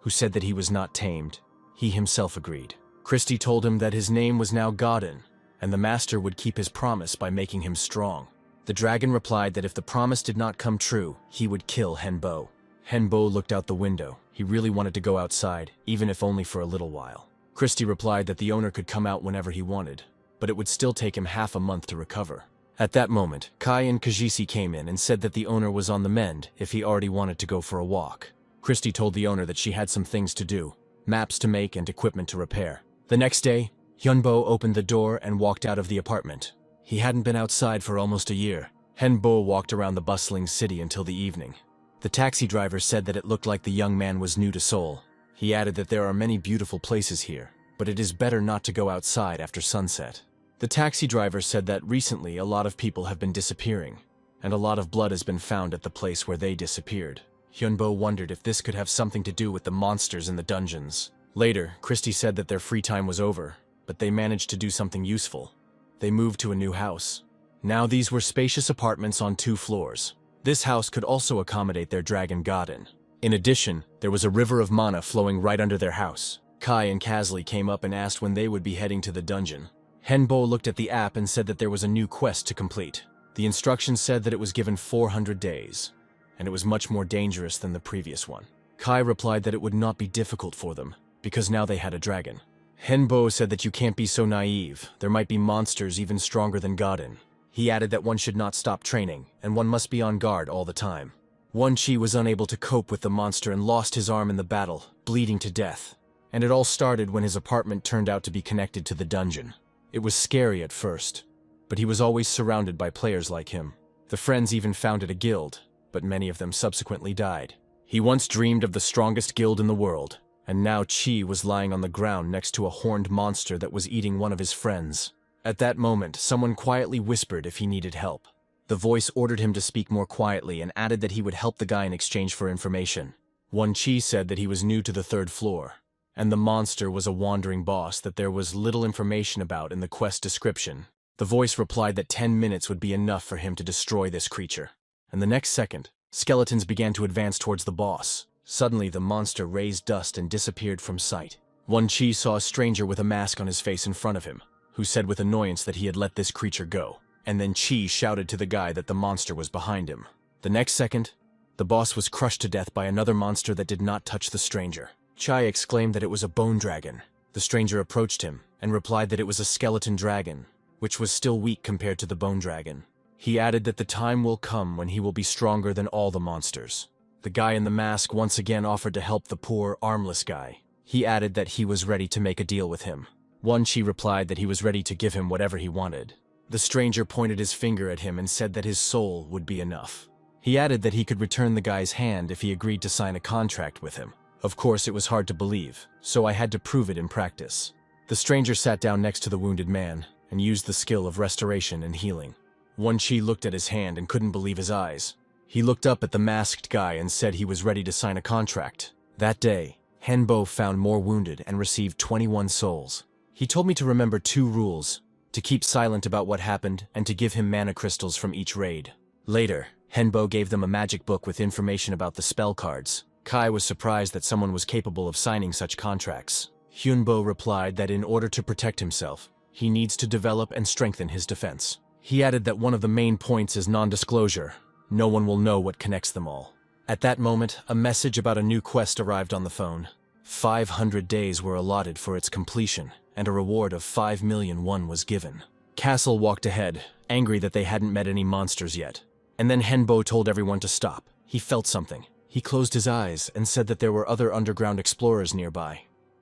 who said that he was not tamed. He himself agreed. Christy told him that his name was now Godin, and the master would keep his promise by making him strong. The dragon replied that if the promise did not come true, he would kill Henbo. Henbo looked out the window. He really wanted to go outside, even if only for a little while. Christy replied that the owner could come out whenever he wanted, but it would still take him half a month to recover. At that moment, Kai and Kajisi came in and said that the owner was on the mend if he already wanted to go for a walk. Christy told the owner that she had some things to do, maps to make and equipment to repair. The next day, Hyunbo opened the door and walked out of the apartment. He hadn't been outside for almost a year. Henbo walked around the bustling city until the evening. The taxi driver said that it looked like the young man was new to Seoul. He added that there are many beautiful places here, but it is better not to go outside after sunset. The taxi driver said that recently a lot of people have been disappearing, and a lot of blood has been found at the place where they disappeared. Hyunbo wondered if this could have something to do with the monsters in the dungeons. Later, Christy said that their free time was over, but they managed to do something useful. They moved to a new house. Now these were spacious apartments on 2 floors. This house could also accommodate their dragon Godin. In addition, there was a river of mana flowing right under their house. Kai and Kazli came up and asked when they would be heading to the dungeon. Henbo looked at the app and said that there was a new quest to complete. The instructions said that it was given 400 days, and it was much more dangerous than the previous one. Kai replied that it would not be difficult for them, because now they had a dragon. Henbo said that you can't be so naive. There might be monsters even stronger than Godin. He added that one should not stop training, and one must be on guard all the time. Wan Chi was unable to cope with the monster and lost his arm in the battle, bleeding to death. And it all started when his apartment turned out to be connected to the dungeon. It was scary at first, but he was always surrounded by players like him. The friends even founded a guild, but many of them subsequently died. He once dreamed of the strongest guild in the world, and now Chi was lying on the ground next to a horned monster that was eating one of his friends. At that moment, someone quietly whispered if he needed help. The voice ordered him to speak more quietly and added that he would help the guy in exchange for information. Wan Chi said that he was new to the 3rd floor, and the monster was a wandering boss that there was little information about in the quest description. The voice replied that 10 minutes would be enough for him to destroy this creature. and the next second, skeletons began to advance towards the boss. Suddenly, the monster raised dust and disappeared from sight. Wan Chi saw a stranger with a mask on his face in front of him, who said with annoyance that he had let this creature go. And then Chi shouted to the guy that the monster was behind him. The next second, the boss was crushed to death by another monster that did not touch the stranger. Chai exclaimed that it was a bone dragon. The stranger approached him and replied that it was a skeleton dragon, which was still weak compared to the bone dragon. He added that the time will come when he will be stronger than all the monsters. The guy in the mask once again offered to help the poor, armless guy. He added that he was ready to make a deal with him. Wan Chi replied that he was ready to give him whatever he wanted. The stranger pointed his finger at him and said that his soul would be enough. He added that he could return the guy's hand if he agreed to sign a contract with him. Of course, it was hard to believe, so I had to prove it in practice. The stranger sat down next to the wounded man and used the skill of restoration and healing. Wan Chi looked at his hand and couldn't believe his eyes. He looked up at the masked guy and said he was ready to sign a contract. That day, Henbo found more wounded and received 21 souls. He told me to remember 2 rules: to keep silent about what happened and to give him mana crystals from each raid. Later, Henbo gave them a magic book with information about the spell cards. Kai was surprised that someone was capable of signing such contracts. Hyunbo replied that in order to protect himself, he needs to develop and strengthen his defense. He added that one of the main points is non-disclosure. No one will know what connects them all. At that moment, a message about a new quest arrived on the phone. 500 days were allotted for its completion, and a reward of 5 million won was given. Castle walked ahead, angry that they hadn't met any monsters yet. And then Henbo told everyone to stop. He felt something. He closed his eyes and said that there were other underground explorers nearby.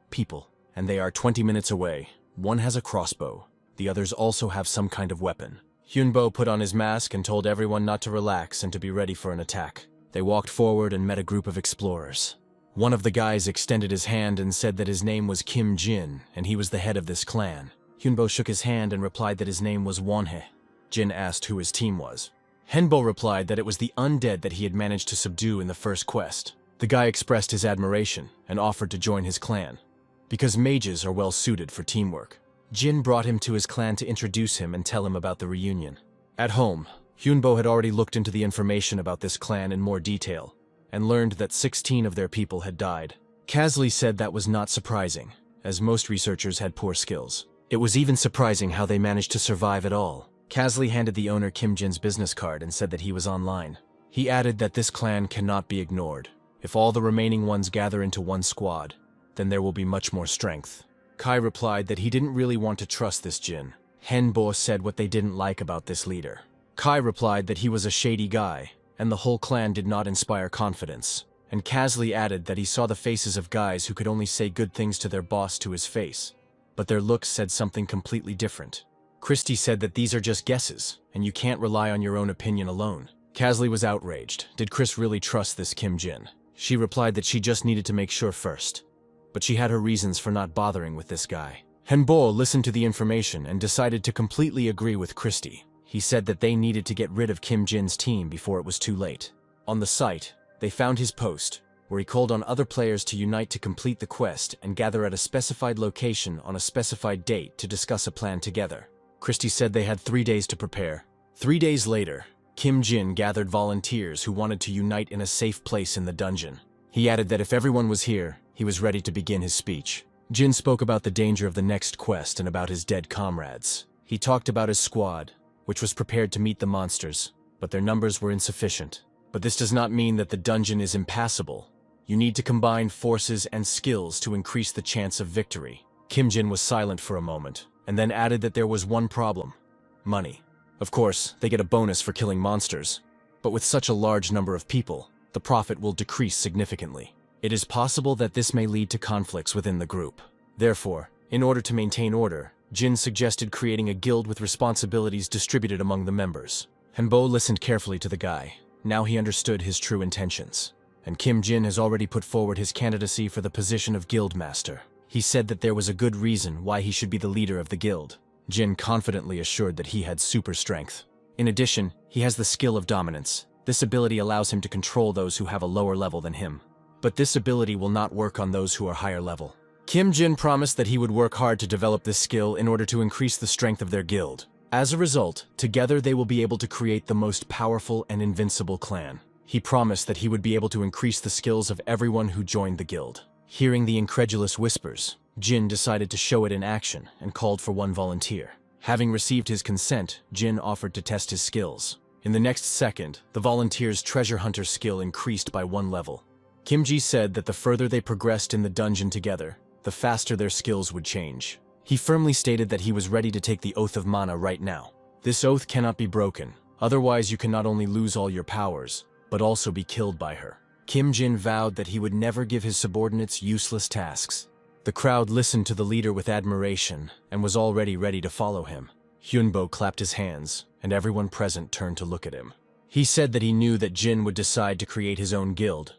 People. And they are 20 minutes away. One has a crossbow. The others also have some kind of weapon. Hyunbo put on his mask and told everyone not to relax and to be ready for an attack. They walked forward and met a group of explorers. One of the guys extended his hand and said that his name was Kim Jin, and he was the head of this clan. Hyunbo shook his hand and replied that his name was Wonhye. Jin asked who his team was. Henbo replied that it was the undead that he had managed to subdue in the first quest. The guy expressed his admiration and offered to join his clan, because mages are well suited for teamwork. Jin brought him to his clan to introduce him and tell him about the reunion. At home, Hyunbo had already looked into the information about this clan in more detail, and learned that 16 of their people had died. Kasley said that was not surprising, as most researchers had poor skills. It was even surprising how they managed to survive at all. Kasley handed the owner Kim Jin's business card and said that he was online. He added that this clan cannot be ignored. If all the remaining ones gather into one squad, then there will be much more strength. Kai replied that he didn't really want to trust this Jin. Henbo said what they didn't like about this leader. Kai replied that he was a shady guy, and the whole clan did not inspire confidence. And Kasley added that he saw the faces of guys who could only say good things to their boss to his face, but their looks said something completely different. Christie said that these are just guesses, and you can't rely on your own opinion alone. Kasley was outraged. Did Chris really trust this Kim Jin? She replied that she just needed to make sure first, but she had her reasons for not bothering with this guy. Henbo listened to the information and decided to completely agree with Christie. He said that they needed to get rid of Kim Jin's team before it was too late. On the site, they found his post, where he called on other players to unite to complete the quest and gather at a specified location on a specified date to discuss a plan together. Christie said they had 3 days to prepare. 3 days later, Kim Jin gathered volunteers who wanted to unite in a safe place in the dungeon. He added that if everyone was here, he was ready to begin his speech. Jin spoke about the danger of the next quest and about his dead comrades. He talked about his squad, which was prepared to meet the monsters, but their numbers were insufficient. But this does not mean that the dungeon is impassable. You need to combine forces and skills to increase the chance of victory. Kim Jin was silent for a moment, and then added that there was one problem: money. Of course, they get a bonus for killing monsters, but with such a large number of people, the profit will decrease significantly. It is possible that this may lead to conflicts within the group. Therefore, in order to maintain order, Jin suggested creating a guild with responsibilities distributed among the members. Henbo listened carefully to the guy. Now he understood his true intentions. And Kim Jin has already put forward his candidacy for the position of guild master. He said that there was a good reason why he should be the leader of the guild. Jin confidently assured that he had super strength. In addition, he has the skill of dominance. This ability allows him to control those who have a lower level than him. But this ability will not work on those who are higher level. Kim Jin promised that he would work hard to develop this skill in order to increase the strength of their guild. As a result, together they will be able to create the most powerful and invincible clan. He promised that he would be able to increase the skills of everyone who joined the guild. Hearing the incredulous whispers, Jin decided to show it in action and called for one volunteer. Having received his consent, Jin offered to test his skills. In the next second, the volunteer's treasure hunter skill increased by 1 level. Kimji said that the further they progressed in the dungeon together, the faster their skills would change. He firmly stated that he was ready to take the Oath of Mana right now. This oath cannot be broken, otherwise you can not only lose all your powers, but also be killed by her. Kim Jin vowed that he would never give his subordinates useless tasks. The crowd listened to the leader with admiration and was already ready to follow him. Hyunbo clapped his hands, and everyone present turned to look at him. He said that he knew that Jin would decide to create his own guild,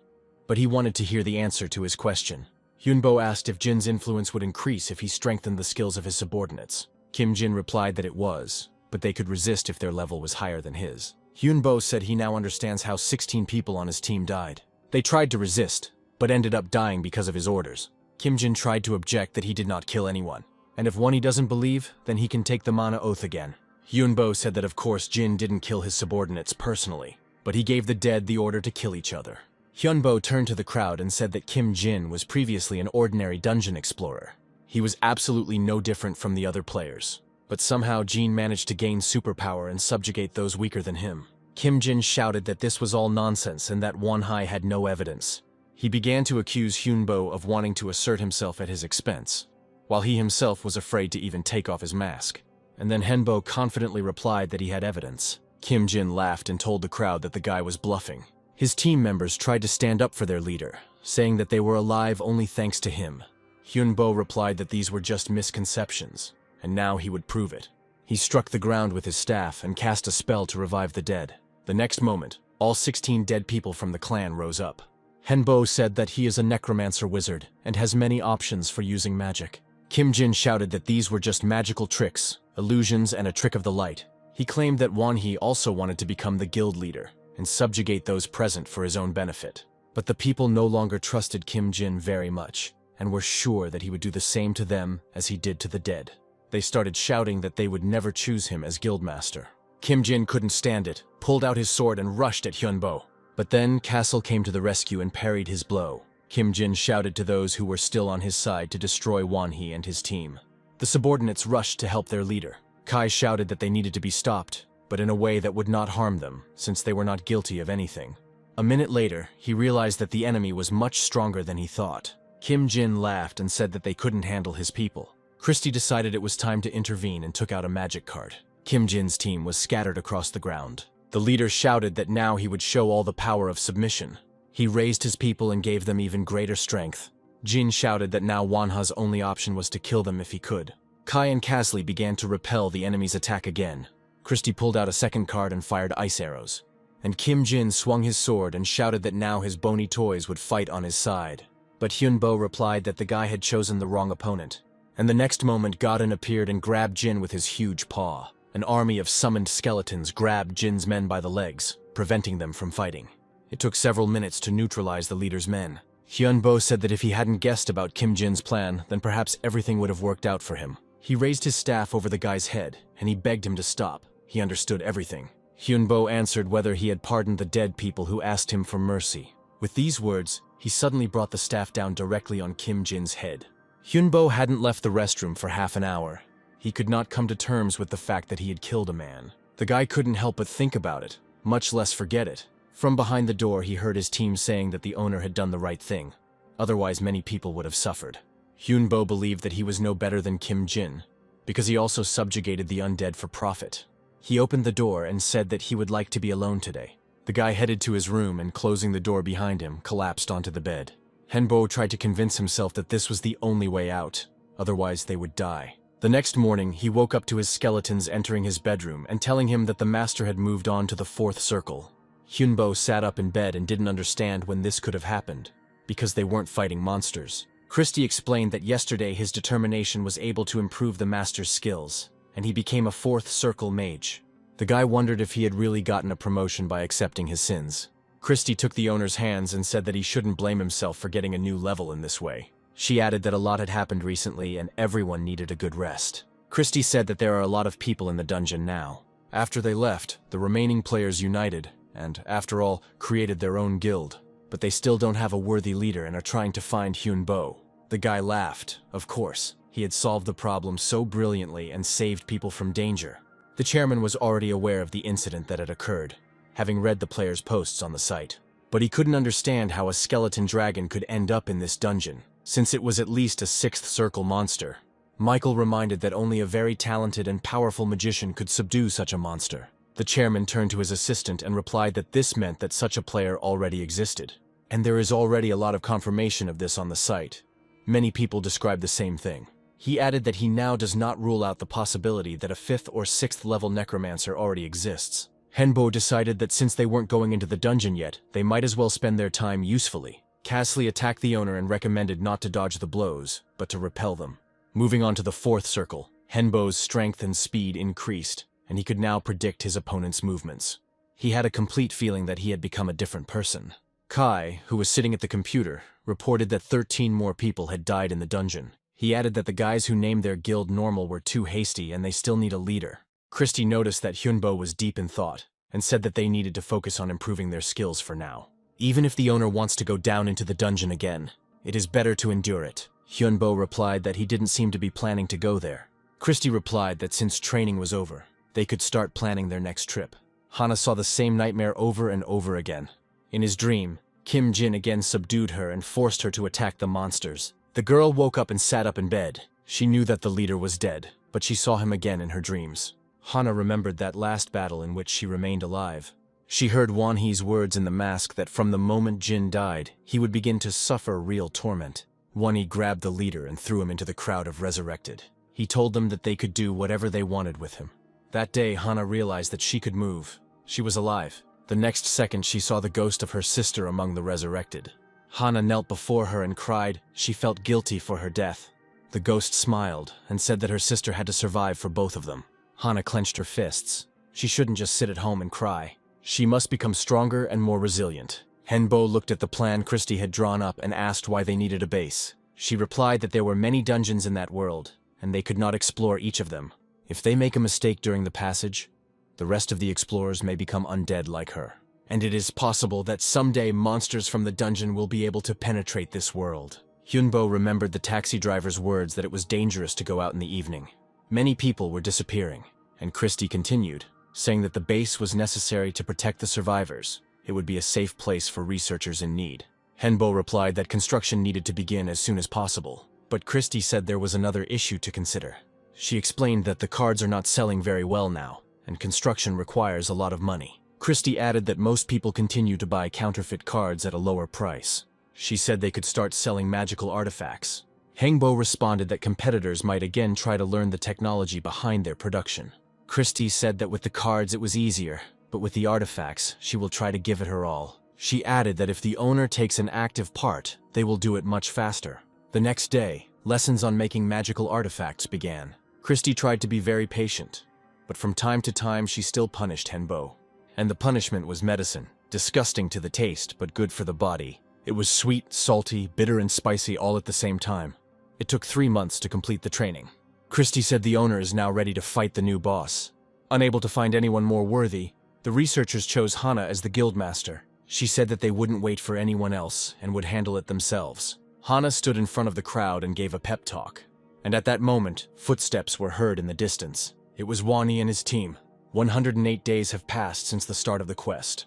but he wanted to hear the answer to his question. Hyunbo asked if Jin's influence would increase if he strengthened the skills of his subordinates. Kim Jin replied that it was, but they could resist if their level was higher than his. Hyunbo said he now understands how 16 people on his team died. They tried to resist, but ended up dying because of his orders. Kim Jin tried to object that he did not kill anyone, and if one he doesn't believe, then he can take the Mana Oath again. Hyunbo said that of course Jin didn't kill his subordinates personally, but he gave the dead the order to kill each other. Hyunbo turned to the crowd and said that Kim Jin was previously an ordinary dungeon explorer. He was absolutely no different from the other players, but somehow Jin managed to gain superpower and subjugate those weaker than him. Kim Jin shouted that this was all nonsense and that Wonhai had no evidence. He began to accuse Hyunbo of wanting to assert himself at his expense, while he himself was afraid to even take off his mask. And then Hyunbo confidently replied that he had evidence. Kim Jin laughed and told the crowd that the guy was bluffing. His team members tried to stand up for their leader, saying that they were alive only thanks to him. Hyunbo replied that these were just misconceptions, and now he would prove it. He struck the ground with his staff and cast a spell to revive the dead. The next moment, all 16 dead people from the clan rose up. Hyunbo said that he is a necromancer wizard and has many options for using magic. Kim Jin shouted that these were just magical tricks, illusions, and a trick of the light. He claimed that Wonhee also wanted to become the guild leader and subjugate those present for his own benefit. But the people no longer trusted Kim Jin very much and were sure that he would do the same to them as he did to the dead. They started shouting that they would never choose him as guildmaster. Kim Jin couldn't stand it, pulled out his sword and rushed at Hyunbo. But then Castle came to the rescue and parried his blow. Kim Jin shouted to those who were still on his side to destroy Wonhee and his team. The subordinates rushed to help their leader. Kai shouted that they needed to be stopped, but in a way that would not harm them, since they were not guilty of anything. A minute later, he realized that the enemy was much stronger than he thought. Kim Jin laughed and said that they couldn't handle his people. Christie decided it was time to intervene and took out a magic card. Kim Jin's team was scattered across the ground. The leader shouted that now he would show all the power of submission. He raised his people and gave them even greater strength. Jin shouted that now Wonha's only option was to kill them if he could. Kai and Casly began to repel the enemy's attack again. Christie pulled out a second card and fired ice arrows. And Kim Jin swung his sword and shouted that now his bony toys would fight on his side. But Hyunbo replied that the guy had chosen the wrong opponent. And the next moment Godin appeared and grabbed Jin with his huge paw. An army of summoned skeletons grabbed Jin's men by the legs, preventing them from fighting. It took several minutes to neutralize the leader's men. Hyunbo said that if he hadn't guessed about Kim Jin's plan, then perhaps everything would have worked out for him. He raised his staff over the guy's head, and he begged him to stop. He understood everything. Hyunbo answered whether he had pardoned the dead people who asked him for mercy. With these words, he suddenly brought the staff down directly on Kim Jin's head. Hyunbo hadn't left the restroom for half an hour. He could not come to terms with the fact that he had killed a man. The guy couldn't help but think about it, much less forget it. From behind the door, he heard his team saying that the owner had done the right thing. Otherwise, many people would have suffered. Hyunbo believed that he was no better than Kim Jin, because he also subjugated the undead for profit. He opened the door and said that he would like to be alone today. The guy headed to his room and, closing the door behind him, collapsed onto the bed. Hyunbo tried to convince himself that this was the only way out, otherwise they would die. The next morning, he woke up to his skeletons entering his bedroom and telling him that the master had moved on to the 4th circle. Hyunbo sat up in bed and didn't understand when this could have happened, because they weren't fighting monsters. Christie explained that yesterday his determination was able to improve the master's skills, and he became a 4th circle mage. The guy wondered if he had really gotten a promotion by accepting his sins. Christie took the owner's hands and said that he shouldn't blame himself for getting a new level in this way. She added that a lot had happened recently and everyone needed a good rest. Christie said that there are a lot of people in the dungeon now. After they left, the remaining players united and, after all, created their own guild. But they still don't have a worthy leader and are trying to find Hyunbo. The guy laughed. Of course, he had solved the problem so brilliantly and saved people from danger. The chairman was already aware of the incident that had occurred, having read the players' posts on the site. But he couldn't understand how a skeleton dragon could end up in this dungeon, since it was at least a sixth circle monster. Michael reminded that only a very talented and powerful magician could subdue such a monster. The chairman turned to his assistant and replied that this meant that such a player already existed. And there is already a lot of confirmation of this on the site. Many people describe the same thing. He added that he now does not rule out the possibility that a 5th or 6th level necromancer already exists. Henbo decided that since they weren't going into the dungeon yet, they might as well spend their time usefully. Casley attacked the owner and recommended not to dodge the blows, but to repel them. Moving on to the 4th circle, Henbo's strength and speed increased, and he could now predict his opponent's movements. He had a complete feeling that he had become a different person. Kai, who was sitting at the computer, reported that 13 more people had died in the dungeon. He added that the guys who named their guild normal were too hasty and they still need a leader. Christie noticed that Hyunbo was deep in thought, and said that they needed to focus on improving their skills for now. Even if the owner wants to go down into the dungeon again, it is better to endure it. Hyunbo replied that he didn't seem to be planning to go there. Christie replied that since training was over, they could start planning their next trip. Hana saw the same nightmare over and over again. In his dream, Kim Jin again subdued her and forced her to attack the monsters. The girl woke up and sat up in bed. She knew that the leader was dead, but she saw him again in her dreams. Hana remembered that last battle in which she remained alive. She heard Won-hee's words in the mask that from the moment Jin died, he would begin to suffer real torment. Won-hee grabbed the leader and threw him into the crowd of resurrected. He told them that they could do whatever they wanted with him. That day, Hana realized that she could move. She was alive. The next second, she saw the ghost of her sister among the resurrected. Hana knelt before her and cried. She felt guilty for her death. The ghost smiled and said that her sister had to survive for both of them. Hana clenched her fists. She shouldn't just sit at home and cry. She must become stronger and more resilient. Henbo looked at the plan Christie had drawn up and asked why they needed a base. She replied that there were many dungeons in that world, and they could not explore each of them. If they make a mistake during the passage, the rest of the explorers may become undead like her. And it is possible that someday monsters from the dungeon will be able to penetrate this world. Hyunbo remembered the taxi driver's words that it was dangerous to go out in the evening. Many people were disappearing, and Christie continued, saying that the base was necessary to protect the survivors. It would be a safe place for researchers in need. Henbo replied that construction needed to begin as soon as possible, but Christie said there was another issue to consider. She explained that the cards are not selling very well now, and construction requires a lot of money. Christie added that most people continue to buy counterfeit cards at a lower price. She said they could start selling magical artifacts. Hengbo responded that competitors might again try to learn the technology behind their production. Christie said that with the cards it was easier, but with the artifacts, she will try to give it her all. She added that if the owner takes an active part, they will do it much faster. The next day, lessons on making magical artifacts began. Christie tried to be very patient, but from time to time she still punished Henbo. And the punishment was medicine, disgusting to the taste, but good for the body. It was sweet, salty, bitter, and spicy all at the same time. It took 3 months to complete the training. Christie said the owner is now ready to fight the new boss. Unable to find anyone more worthy, the researchers chose Hana as the guildmaster. She said that they wouldn't wait for anyone else and would handle it themselves. Hana stood in front of the crowd and gave a pep talk. And at that moment, footsteps were heard in the distance. It was Won-hee and his team. 108 days have passed since the start of the quest.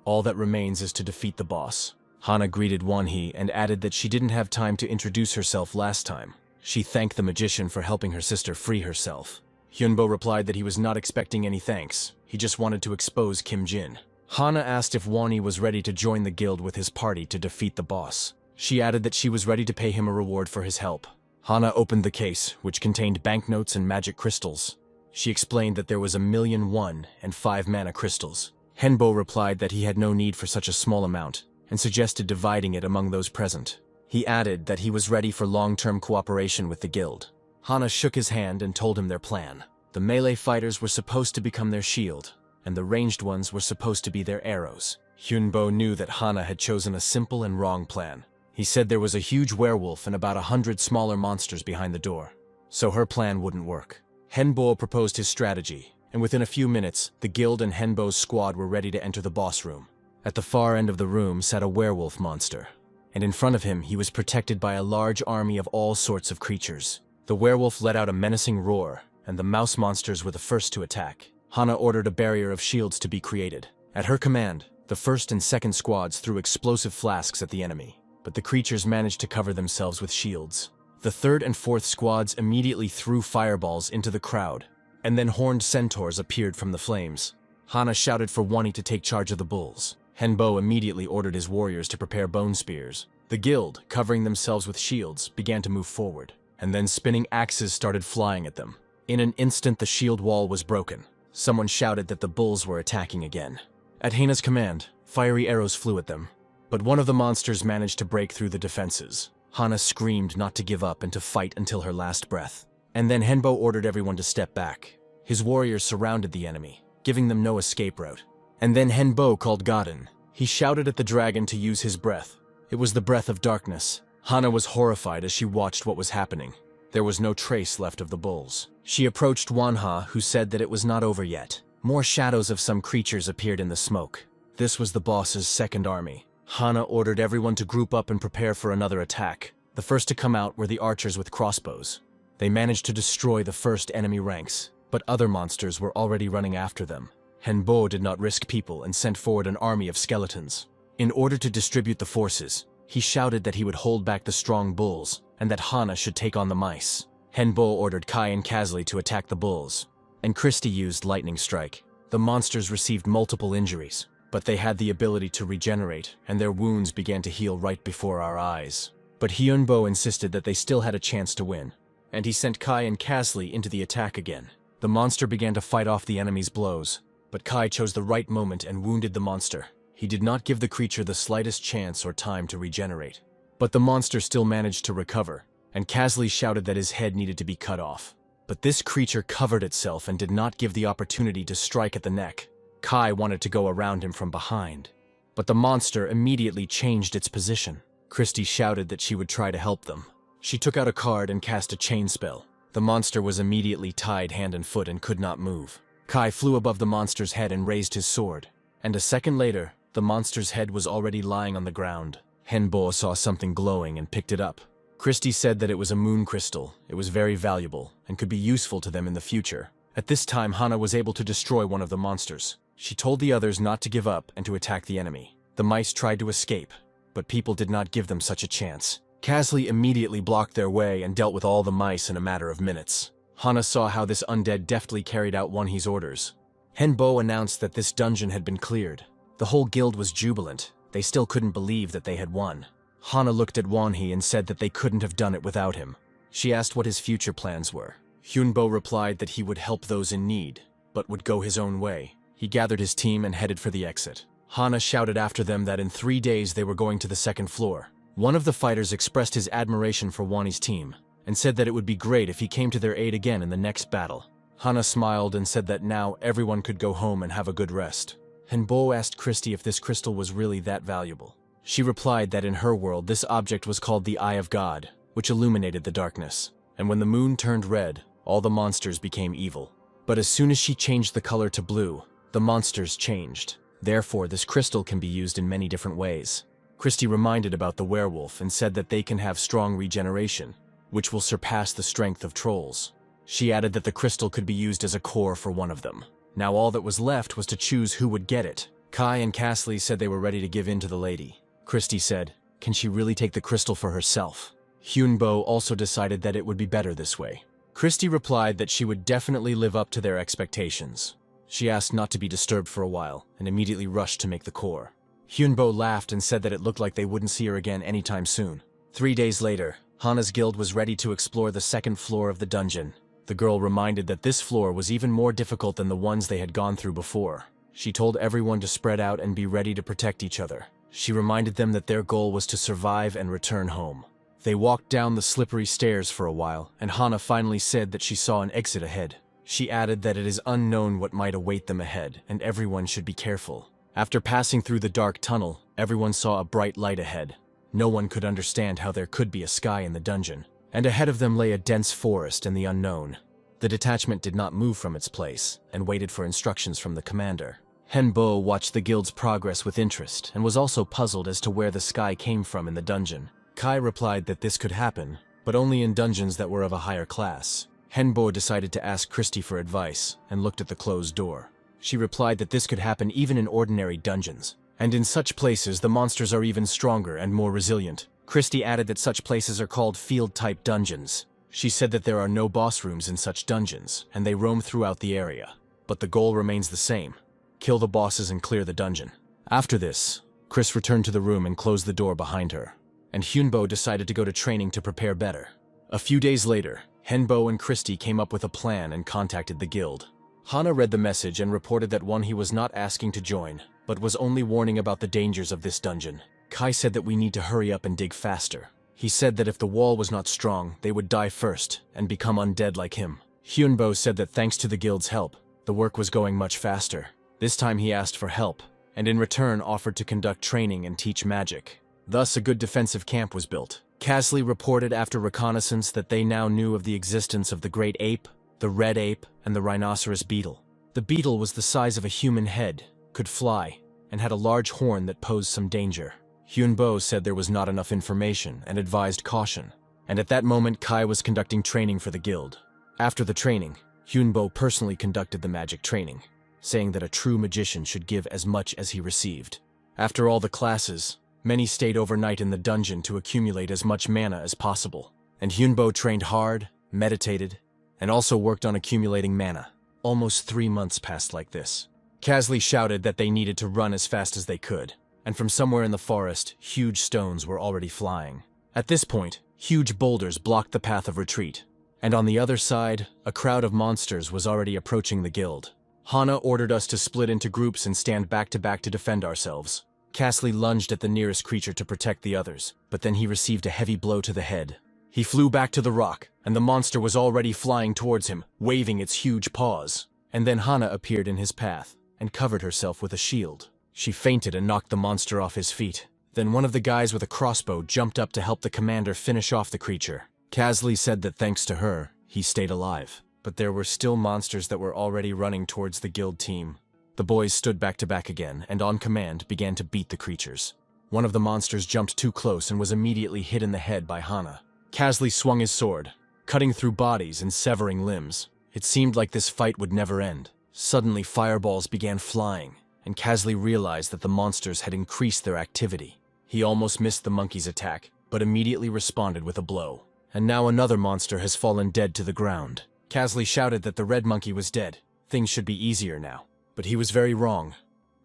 All that remains is to defeat the boss. Hana greeted Won-hee and added that she didn't have time to introduce herself last time. She thanked the magician for helping her sister free herself. Hyunbo replied that he was not expecting any thanks. He just wanted to expose Kim Jin. Hana asked if Won-hee was ready to join the guild with his party to defeat the boss. She added that she was ready to pay him a reward for his help. Hana opened the case, which contained banknotes and magic crystals. She explained that there was 1,000,000 won and 5 mana crystals. Henbo replied that he had no need for such a small amount, and suggested dividing it among those present. He added that he was ready for long-term cooperation with the guild. Hana shook his hand and told him their plan. The melee fighters were supposed to become their shield, and the ranged ones were supposed to be their arrows. Hyunbo knew that Hana had chosen a simple and wrong plan. He said there was a huge werewolf and about 100 smaller monsters behind the door, so her plan wouldn't work. Henbo proposed his strategy, and within a few minutes, the guild and Henbo's squad were ready to enter the boss room. At the far end of the room sat a werewolf monster, and in front of him he was protected by a large army of all sorts of creatures. The werewolf let out a menacing roar, and the mouse monsters were the first to attack. Hana ordered a barrier of shields to be created. At her command, the first and second squads threw explosive flasks at the enemy, but the creatures managed to cover themselves with shields. The third and fourth squads immediately threw fireballs into the crowd, and then horned centaurs appeared from the flames. Hana shouted for Wani to take charge of the bulls. Henbo immediately ordered his warriors to prepare bone spears. The guild, covering themselves with shields, began to move forward, and then spinning axes started flying at them. In an instant, the shield wall was broken. Someone shouted that the bulls were attacking again. At Hana's command, fiery arrows flew at them, but one of the monsters managed to break through the defenses. Hana screamed not to give up and to fight until her last breath. And then Henbo ordered everyone to step back. His warriors surrounded the enemy, giving them no escape route. And then Henbo called Godin. He shouted at the dragon to use his breath. It was the breath of darkness. Hana was horrified as she watched what was happening. There was no trace left of the bulls. She approached Wanha, who said that it was not over yet. More shadows of some creatures appeared in the smoke. This was the boss's second army. Hana ordered everyone to group up and prepare for another attack. The first to come out were the archers with crossbows. They managed to destroy the first enemy ranks, but other monsters were already running after them. Henbo did not risk people and sent forward an army of skeletons. In order to distribute the forces, he shouted that he would hold back the strong bulls and that Hana should take on the mice. Henbo ordered Kai and Kazli to attack the bulls, and Christy used lightning strike. The monsters received multiple injuries, but they had the ability to regenerate, and their wounds began to heal right before our eyes. But Hyunbo insisted that they still had a chance to win, and he sent Kai and Kazli into the attack again. The monster began to fight off the enemy's blows, but Kai chose the right moment and wounded the monster. He did not give the creature the slightest chance or time to regenerate. But the monster still managed to recover, and Kazli shouted that his head needed to be cut off. But this creature covered itself and did not give the opportunity to strike at the neck. Kai wanted to go around him from behind, but the monster immediately changed its position. Christy shouted that she would try to help them. She took out a card and cast a chain spell. The monster was immediately tied hand and foot and could not move. Kai flew above the monster's head and raised his sword, and a second later, the monster's head was already lying on the ground. Henbo saw something glowing and picked it up. Christy said that it was a moon crystal. It was very valuable and could be useful to them in the future. At this time, Hana was able to destroy one of the monsters. She told the others not to give up and to attack the enemy. The mice tried to escape, but people did not give them such a chance. Kazli immediately blocked their way and dealt with all the mice in a matter of minutes. Hana saw how this undead deftly carried out Wonhee's orders. Henbo announced that this dungeon had been cleared. The whole guild was jubilant. They still couldn't believe that they had won. Hana looked at Wonhee and said that they couldn't have done it without him. She asked what his future plans were. Hyunbo replied that he would help those in need, but would go his own way. He gathered his team and headed for the exit. Hana shouted after them that in 3 days they were going to the second floor. One of the fighters expressed his admiration for Wonhee's team, and said that it would be great if he came to their aid again in the next battle. Hana smiled and said that now everyone could go home and have a good rest. Henbo asked Christy if this crystal was really that valuable. She replied that in her world this object was called the Eye of God, which illuminated the darkness. And when the moon turned red, all the monsters became evil. But as soon as she changed the color to blue, the monsters changed. Therefore, this crystal can be used in many different ways. Christy reminded about the werewolf and said that they can have strong regeneration, which will surpass the strength of trolls. She added that the crystal could be used as a core for one of them. Now all that was left was to choose who would get it. Kai and Kazli said they were ready to give in to the lady. Christy said, can she really take the crystal for herself? Hyunbo also decided that it would be better this way. Christy replied that she would definitely live up to their expectations. She asked not to be disturbed for a while, and immediately rushed to make the core. Hyunbo laughed and said that it looked like they wouldn't see her again anytime soon. 3 days later, Hana's guild was ready to explore the second floor of the dungeon. The girl reminded that this floor was even more difficult than the ones they had gone through before. She told everyone to spread out and be ready to protect each other. She reminded them that their goal was to survive and return home. They walked down the slippery stairs for a while, and Hana finally said that she saw an exit ahead. She added that it is unknown what might await them ahead, and everyone should be careful. After passing through the dark tunnel, everyone saw a bright light ahead. No one could understand how there could be a sky in the dungeon, and ahead of them lay a dense forest and the unknown. The detachment did not move from its place and waited for instructions from the commander. Henbo watched the guild's progress with interest and was also puzzled as to where the sky came from in the dungeon. Kai replied that this could happen, but only in dungeons that were of a higher class. Henbo decided to ask Christy for advice and looked at the closed door. She replied that this could happen even in ordinary dungeons, and in such places the monsters are even stronger and more resilient. Christy added that such places are called field-type dungeons. She said that there are no boss rooms in such dungeons, and they roam throughout the area. But the goal remains the same: kill the bosses and clear the dungeon. After this, Chris returned to the room and closed the door behind her, and Hyunbo decided to go to training to prepare better. A few days later, Henbo and Christy came up with a plan and contacted the guild. Hana read the message and reported that he was not asking to join, but was only warning about the dangers of this dungeon. Kai said that we need to hurry up and dig faster. He said that if the wall was not strong, they would die first and become undead like him. Hyunbo said that thanks to the guild's help, the work was going much faster. This time he asked for help, and in return offered to conduct training and teach magic. Thus a good defensive camp was built. Casley reported after reconnaissance that they now knew of the existence of the great ape, the red ape, and the rhinoceros beetle. The beetle was the size of a human head, could fly, and had a large horn that posed some danger. Hyunbo said there was not enough information and advised caution, and at that moment Kai was conducting training for the guild. After the training, Hyunbo personally conducted the magic training, saying that a true magician should give as much as he received. After all the classes, many stayed overnight in the dungeon to accumulate as much mana as possible, and Hyunbo trained hard, meditated, and also worked on accumulating mana. Almost 3 months passed like this. Casley shouted that they needed to run as fast as they could, and from somewhere in the forest, huge stones were already flying. At this point, huge boulders blocked the path of retreat, and on the other side, a crowd of monsters was already approaching the guild. Hana ordered us to split into groups and stand back to defend ourselves. Casley lunged at the nearest creature to protect the others, but then he received a heavy blow to the head. He flew back to the rock, and the monster was already flying towards him, waving its huge paws. And then Hana appeared in his path and covered herself with a shield. She fainted and knocked the monster off his feet. Then one of the guys with a crossbow jumped up to help the commander finish off the creature. Casley said that thanks to her, he stayed alive. But there were still monsters that were already running towards the guild team. The boys stood back to back again, and on command began to beat the creatures. One of the monsters jumped too close and was immediately hit in the head by Hana. Casley swung his sword, cutting through bodies and severing limbs. It seemed like this fight would never end. Suddenly fireballs began flying, and Casley realized that the monsters had increased their activity. He almost missed the monkey's attack, but immediately responded with a blow. And now another monster has fallen dead to the ground. Casley shouted that the red monkey was dead. Things should be easier now. But he was very wrong.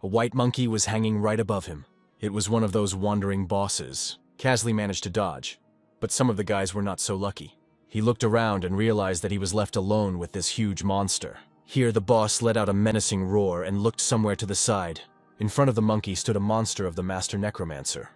A white monkey was hanging right above him. It was one of those wandering bosses. Casley managed to dodge, but some of the guys were not so lucky. He looked around and realized that he was left alone with this huge monster. Here the boss let out a menacing roar and looked somewhere to the side. In front of the monkey stood a monster of the master necromancer.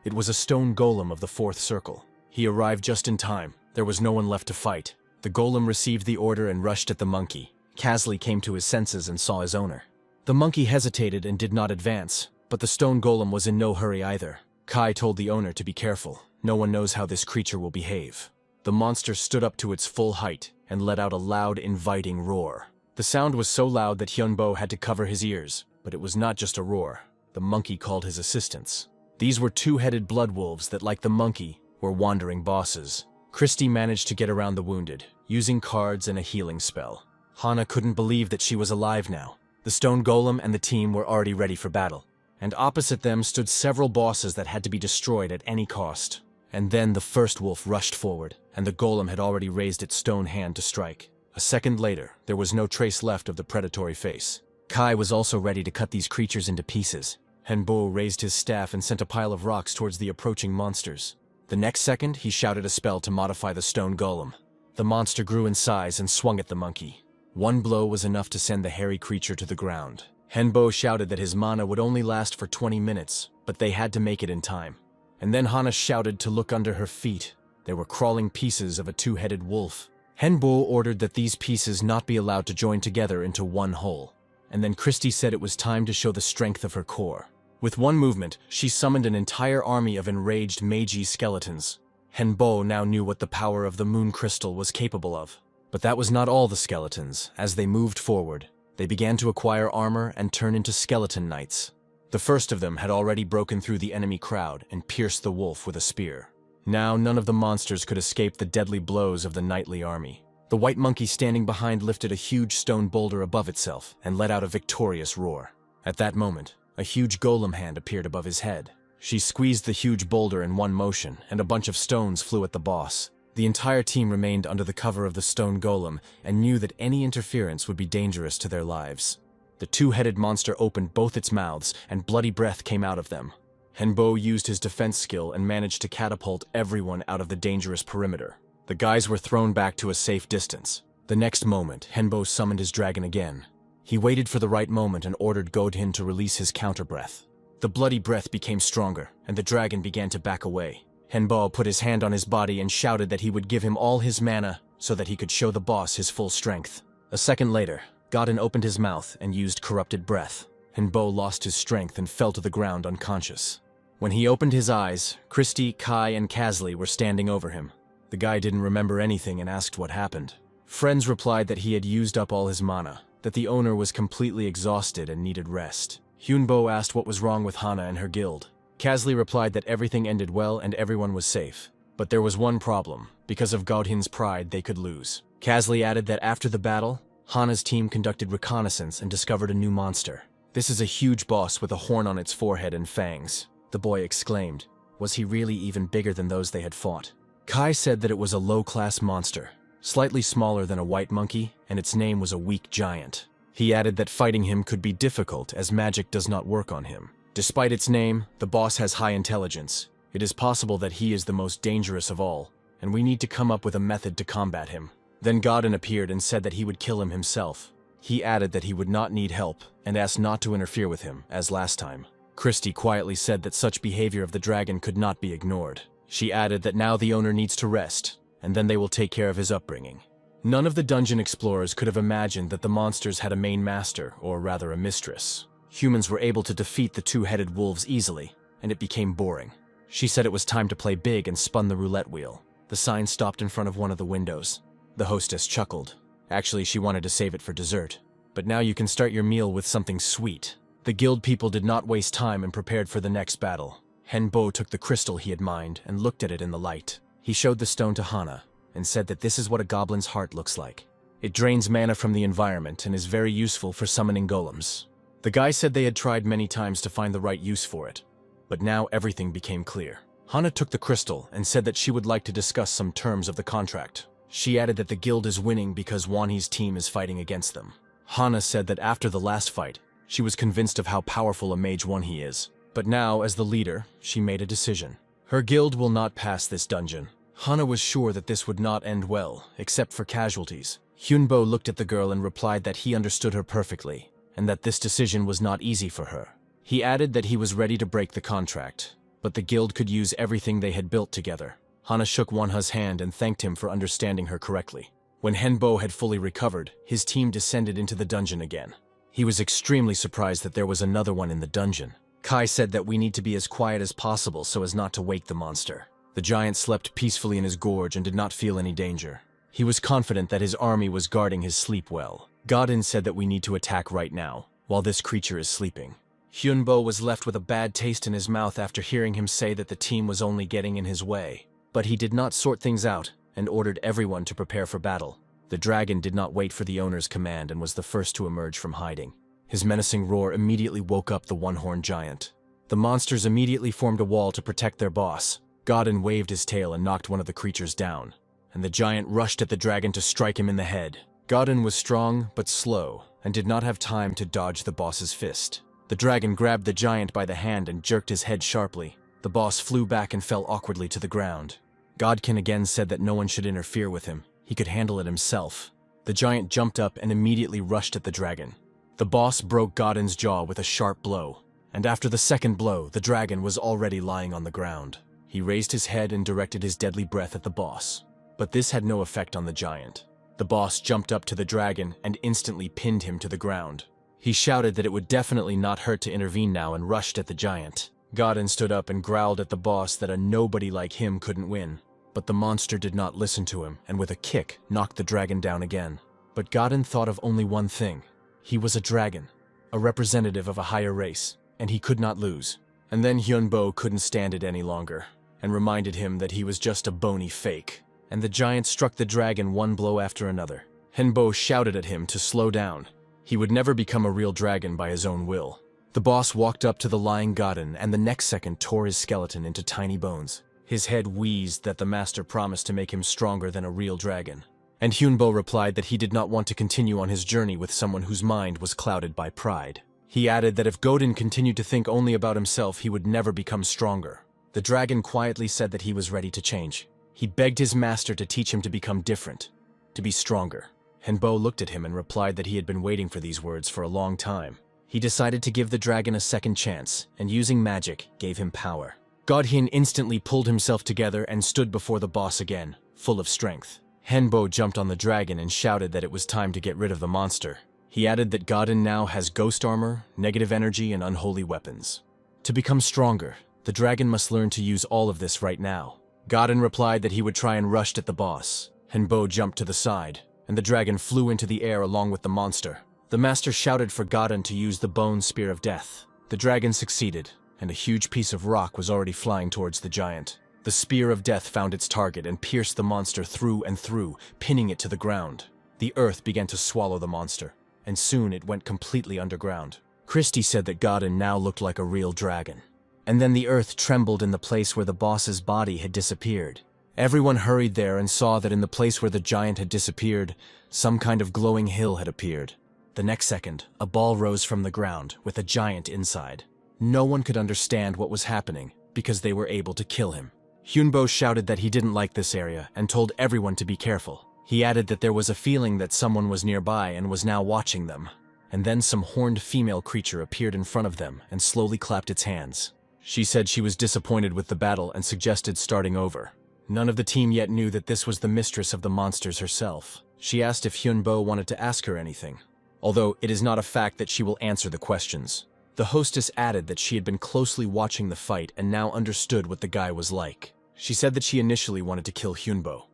It was a stone golem of the 4th circle. He arrived just in time. There was no one left to fight. The golem received the order and rushed at the monkey. Casley came to his senses and saw his owner. The monkey hesitated and did not advance, but the stone golem was in no hurry either. Kai told the owner to be careful. No one knows how this creature will behave. The monster stood up to its full height and let out a loud, inviting roar. The sound was so loud that Hyunbo had to cover his ears, but it was not just a roar. The monkey called his assistants. These were 2-headed blood wolves that, like the monkey, were wandering bosses. Christy managed to get around the wounded, using cards and a healing spell. Hana couldn't believe that she was alive now. The stone golem and the team were already ready for battle, and opposite them stood several bosses that had to be destroyed at any cost. And then the first wolf rushed forward, and the golem had already raised its stone hand to strike. A second later, there was no trace left of the predatory face. Kai was also ready to cut these creatures into pieces. Henbo raised his staff and sent a pile of rocks towards the approaching monsters. The next second, he shouted a spell to modify the stone golem. The monster grew in size and swung at the monkey. One blow was enough to send the hairy creature to the ground. Henbo shouted that his mana would only last for 20 minutes, but they had to make it in time. And then Hana shouted to look under her feet. There were crawling pieces of a 2-headed wolf. Henbo ordered that these pieces not be allowed to join together into one whole. And then Christy said it was time to show the strength of her core. With one movement, she summoned an entire army of enraged Meiji skeletons. Henbo now knew what the power of the moon crystal was capable of. But that was not all the skeletons. As they moved forward, they began to acquire armor and turn into skeleton knights. The first of them had already broken through the enemy crowd and pierced the wolf with a spear. Now none of the monsters could escape the deadly blows of the knightly army. The white monkey standing behind lifted a huge stone boulder above itself and let out a victorious roar. At that moment, a huge golem hand appeared above his head. She squeezed the huge boulder in one motion, and a bunch of stones flew at the boss. The entire team remained under the cover of the stone golem and knew that any interference would be dangerous to their lives. The two-headed monster opened both its mouths, and bloody breath came out of them. Henbo used his defense skill and managed to catapult everyone out of the dangerous perimeter. The guys were thrown back to a safe distance. The next moment, Henbo summoned his dragon again. He waited for the right moment and ordered Godhin to release his counter-breath. The bloody breath became stronger, and the dragon began to back away. Henbo put his hand on his body and shouted that he would give him all his mana so that he could show the boss his full strength. A second later, Godhin opened his mouth and used corrupted breath. Henbo lost his strength and fell to the ground unconscious. When he opened his eyes, Christy, Kai, and Kasley were standing over him. The guy didn't remember anything and asked what happened. Friends replied that he had used up all his mana, that the owner was completely exhausted and needed rest. Hyunbo asked what was wrong with Hana and her guild. Kasley replied that everything ended well and everyone was safe. But there was one problem. Because of Godhin's pride, they could lose. Kasley added that after the battle, Hana's team conducted reconnaissance and discovered a new monster. "This is a huge boss with a horn on its forehead and fangs," the boy exclaimed. Was he really even bigger than those they had fought? Kai said that it was a low-class monster, slightly smaller than a white monkey, and its name was a weak giant. He added that fighting him could be difficult as magic does not work on him. Despite its name, the boss has high intelligence. It is possible that he is the most dangerous of all, and we need to come up with a method to combat him. Then Godin appeared and said that he would kill him himself. He added that he would not need help and asked not to interfere with him, as last time. Christy quietly said that such behavior of the dragon could not be ignored. She added that now the owner needs to rest, and then they will take care of his upbringing. None of the dungeon explorers could have imagined that the monsters had a main master, or rather a mistress. Humans were able to defeat the two-headed wolves easily, and it became boring. She said it was time to play big and spun the roulette wheel. The sign stopped in front of one of the windows. The hostess chuckled. Actually, she wanted to save it for dessert. But now you can start your meal with something sweet. The guild people did not waste time and prepared for the next battle. Henbo took the crystal he had mined and looked at it in the light. He showed the stone to Hana and said that this is what a goblin's heart looks like. It drains mana from the environment and is very useful for summoning golems. The guy said they had tried many times to find the right use for it, but now everything became clear. Hana took the crystal and said that she would like to discuss some terms of the contract. She added that the guild is winning because Wanhee's team is fighting against them. Hana said that after the last fight, she was convinced of how powerful a mage Wanhee is. But now, as the leader, she made a decision. Her guild will not pass this dungeon. Hana was sure that this would not end well, except for casualties. Hyunbo looked at the girl and replied that he understood her perfectly, and that this decision was not easy for her. He added that he was ready to break the contract, but the guild could use everything they had built together. Hana shook Wanha's hand and thanked him for understanding her correctly. When Henbo had fully recovered, his team descended into the dungeon again. He was extremely surprised that there was another one in the dungeon. Kai said that we need to be as quiet as possible so as not to wake the monster. The giant slept peacefully in his gorge and did not feel any danger. He was confident that his army was guarding his sleep well. Godin said that we need to attack right now, while this creature is sleeping. Hyunbo was left with a bad taste in his mouth after hearing him say that the team was only getting in his way. But he did not sort things out and ordered everyone to prepare for battle. The dragon did not wait for the owner's command and was the first to emerge from hiding. His menacing roar immediately woke up the one-horned giant. The monsters immediately formed a wall to protect their boss. Godin waved his tail and knocked one of the creatures down, and the giant rushed at the dragon to strike him in the head. Godin was strong but slow and did not have time to dodge the boss's fist. The dragon grabbed the giant by the hand and jerked his head sharply. The boss flew back and fell awkwardly to the ground. Godkin again said that no one should interfere with him. He could handle it himself. The giant jumped up and immediately rushed at the dragon. The boss broke Godin's jaw with a sharp blow, and after the second blow, the dragon was already lying on the ground. He raised his head and directed his deadly breath at the boss, but this had no effect on the giant. The boss jumped up to the dragon and instantly pinned him to the ground. He shouted that it would definitely not hurt to intervene now and rushed at the giant. Godin stood up and growled at the boss that a nobody like him couldn't win. But the monster did not listen to him, and with a kick, knocked the dragon down again. But Godin thought of only one thing. He was a dragon, a representative of a higher race, and he could not lose. And then Hyunbo couldn't stand it any longer, and reminded him that he was just a bony fake. And the giant struck the dragon one blow after another. Hyunbo shouted at him to slow down. He would never become a real dragon by his own will. The boss walked up to the lying Godin, and the next second tore his skeleton into tiny bones. His head wheezed that the master promised to make him stronger than a real dragon. And Hyunbo replied that he did not want to continue on his journey with someone whose mind was clouded by pride. He added that if Godin continued to think only about himself, he would never become stronger. The dragon quietly said that he was ready to change. He begged his master to teach him to become different, to be stronger. Hyunbo looked at him and replied that he had been waiting for these words for a long time. He decided to give the dragon a second chance, and using magic, gave him power. Godhyun instantly pulled himself together and stood before the boss again, full of strength. Hyunbo jumped on the dragon and shouted that it was time to get rid of the monster. He added that Godin now has ghost armor, negative energy, and unholy weapons. To become stronger, the dragon must learn to use all of this right now. Godin replied that he would try and rush at the boss. Hyunbo jumped to the side, and the dragon flew into the air along with the monster. The master shouted for Godin to use the bone spear of death. The dragon succeeded, and a huge piece of rock was already flying towards the giant. The spear of death found its target and pierced the monster through and through, pinning it to the ground. The earth began to swallow the monster, and soon it went completely underground. Christie said that Godin now looked like a real dragon. And then the earth trembled in the place where the boss's body had disappeared. Everyone hurried there and saw that in the place where the giant had disappeared, some kind of glowing hill had appeared. The next second, a ball rose from the ground, with a giant inside. No one could understand what was happening, because they were able to kill him. Hyunbo shouted that he didn't like this area, and told everyone to be careful. He added that there was a feeling that someone was nearby and was now watching them. And then some horned female creature appeared in front of them and slowly clapped its hands. She said she was disappointed with the battle and suggested starting over. None of the team yet knew that this was the mistress of the monsters herself. She asked if Hyunbo wanted to ask her anything, although it is not a fact that she will answer the questions. The hostess added that she had been closely watching the fight and now understood what the guy was like. She said that she initially wanted to kill Hyunbo,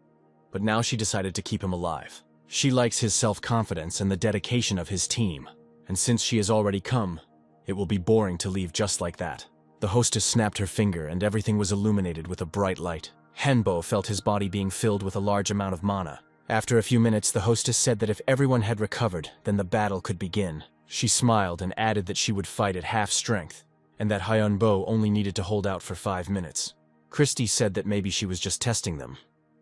but now she decided to keep him alive. She likes his self-confidence and the dedication of his team, and since she has already come, it will be boring to leave just like that. The hostess snapped her finger and everything was illuminated with a bright light. Hyunbo felt his body being filled with a large amount of mana. After a few minutes, the hostess said that if everyone had recovered, then the battle could begin. She smiled and added that she would fight at half strength, and that Hyunbo only needed to hold out for 5 minutes. Christie said that maybe she was just testing them,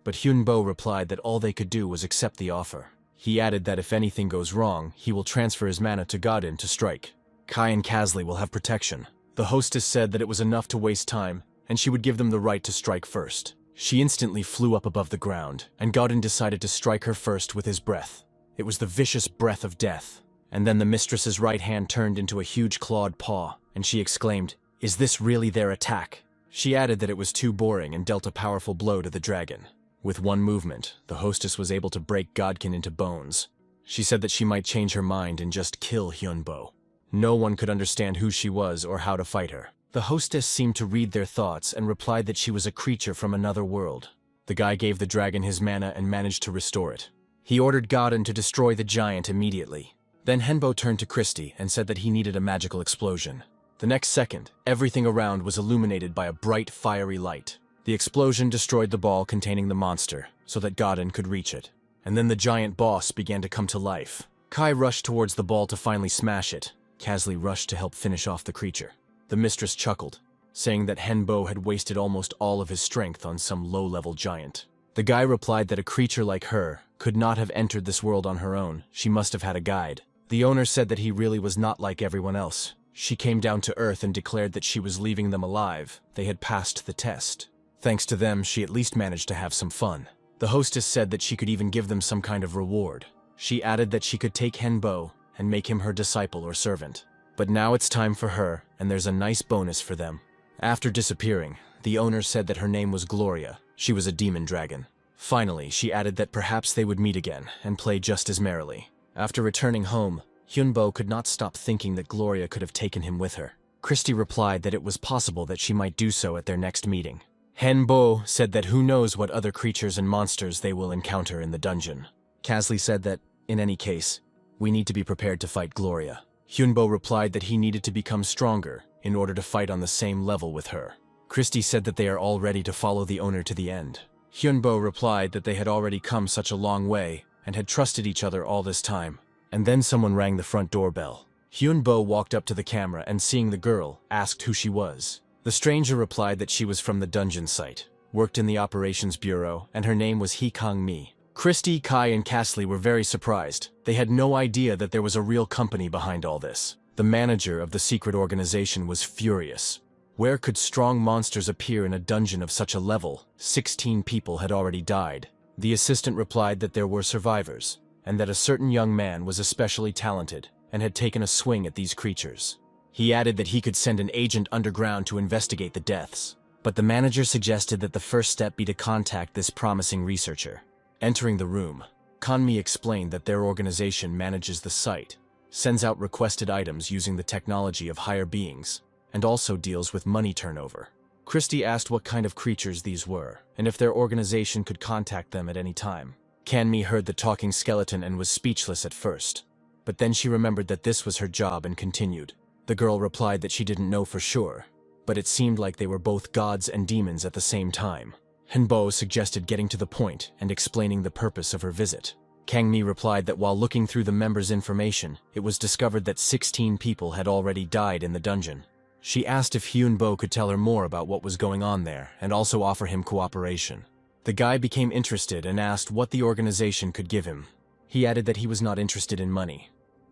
but Hyunbo replied that all they could do was accept the offer. He added that if anything goes wrong, he will transfer his mana to Godin to strike. Kai and Kasley will have protection. The hostess said that it was enough to waste time, and she would give them the right to strike first. She instantly flew up above the ground, and Godin decided to strike her first with his breath. It was the vicious breath of death. And then the mistress's right hand turned into a huge clawed paw, and she exclaimed, "Is this really their attack?" She added that it was too boring and dealt a powerful blow to the dragon. With one movement, the hostess was able to break Godkin into bones. She said that she might change her mind and just kill Hyunbo. No one could understand who she was or how to fight her. The hostess seemed to read their thoughts and replied that she was a creature from another world. The guy gave the dragon his mana and managed to restore it. He ordered Godin to destroy the giant immediately. Then Hyunbo turned to Christie and said that he needed a magical explosion. The next second, everything around was illuminated by a bright, fiery light. The explosion destroyed the ball containing the monster, so that Godin could reach it. And then the giant boss began to come to life. Kai rushed towards the ball to finally smash it. Kasley rushed to help finish off the creature. The mistress chuckled, saying that Hyunbo had wasted almost all of his strength on some low-level giant. The guy replied that a creature like her could not have entered this world on her own. She must have had a guide. The owner said that he really was not like everyone else. She came down to earth and declared that she was leaving them alive. They had passed the test. Thanks to them, she at least managed to have some fun. The hostess said that she could even give them some kind of reward. She added that she could take Hyunbo and make him her disciple or servant. But now it's time for her, and there's a nice bonus for them. After disappearing, the owner said that her name was Gloria. She was a demon dragon. Finally, she added that perhaps they would meet again and play just as merrily. After returning home, Hyunbo could not stop thinking that Gloria could have taken him with her. Christie replied that it was possible that she might do so at their next meeting. Henbo said that who knows what other creatures and monsters they will encounter in the dungeon. Casley said that, in any case, we need to be prepared to fight Gloria. Hyunbo replied that he needed to become stronger in order to fight on the same level with her. Christy said that they are all ready to follow the owner to the end. Hyunbo replied that they had already come such a long way and had trusted each other all this time. And then someone rang the front doorbell. Hyunbo walked up to the camera and, seeing the girl, asked who she was. The stranger replied that she was from the dungeon site, worked in the operations bureau, and her name was Hee Kang-mi. Christy, Kai, and Casley were very surprised. They had no idea that there was a real company behind all this. The manager of the secret organization was furious. Where could strong monsters appear in a dungeon of such a level? 16 people had already died. The assistant replied that there were survivors, and that a certain young man was especially talented and had taken a swing at these creatures. He added that he could send an agent underground to investigate the deaths, but the manager suggested that the first step be to contact this promising researcher. Entering the room, Kanmi explained that their organization manages the site, sends out requested items using the technology of higher beings, and also deals with money turnover. Christy asked what kind of creatures these were, and if their organization could contact them at any time. Kanmi heard the talking skeleton and was speechless at first, but then she remembered that this was her job and continued. The girl replied that she didn't know for sure, but it seemed like they were both gods and demons at the same time. Henbo suggested getting to the point and explaining the purpose of her visit. Kangmi replied that while looking through the members' information, it was discovered that 16 people had already died in the dungeon. She asked if Hyunbo could tell her more about what was going on there and also offer him cooperation. The guy became interested and asked what the organization could give him. He added that he was not interested in money.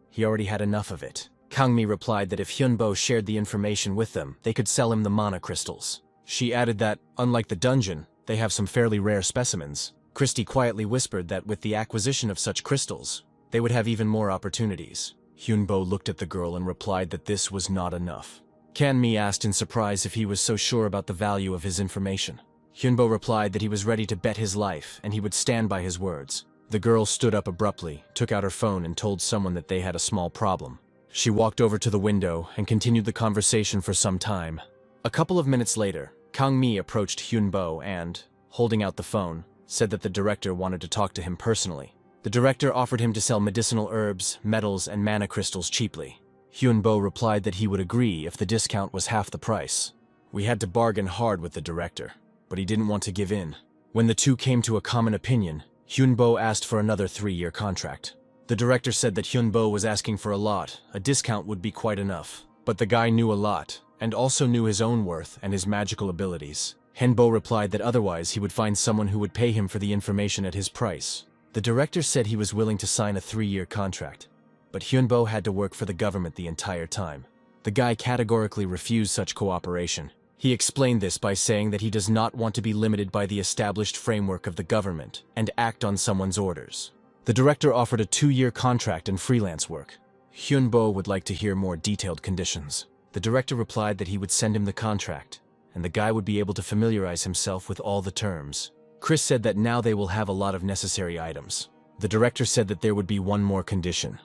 He already had enough of it. Kangmi replied that if Hyunbo shared the information with them, they could sell him the mana crystals. She added that, unlike the dungeon, they have some fairly rare specimens. Christy quietly whispered that with the acquisition of such crystals, they would have even more opportunities. Hyunbo looked at the girl and replied that this was not enough. Kanmi asked in surprise if he was so sure about the value of his information. Hyunbo replied that he was ready to bet his life and he would stand by his words. The girl stood up abruptly, took out her phone and told someone that they had a small problem. She walked over to the window and continued the conversation for some time. A couple of minutes later, Kang-mi approached Hyunbo and, holding out the phone, said that the director wanted to talk to him personally. The director offered him to sell medicinal herbs, metals, and mana crystals cheaply. Hyunbo replied that he would agree if the discount was half the price. We had to bargain hard with the director, but he didn't want to give in. When the two came to a common opinion, Hyunbo asked for another 3-year contract. The director said that Hyunbo was asking for a lot, a discount would be quite enough. But the guy knew a lot, and also knew his own worth and his magical abilities. Henbo replied that otherwise he would find someone who would pay him for the information at his price. The director said he was willing to sign a 3-year contract, but Hyunbo had to work for the government the entire time. The guy categorically refused such cooperation. He explained this by saying that he does not want to be limited by the established framework of the government and act on someone's orders. The director offered a 2-year contract and freelance work. Hyunbo would like to hear more detailed conditions. The director replied that he would send him the contract, and the guy would be able to familiarize himself with all the terms. Chris said that now they will have a lot of necessary items. The director said that there would be one more condition.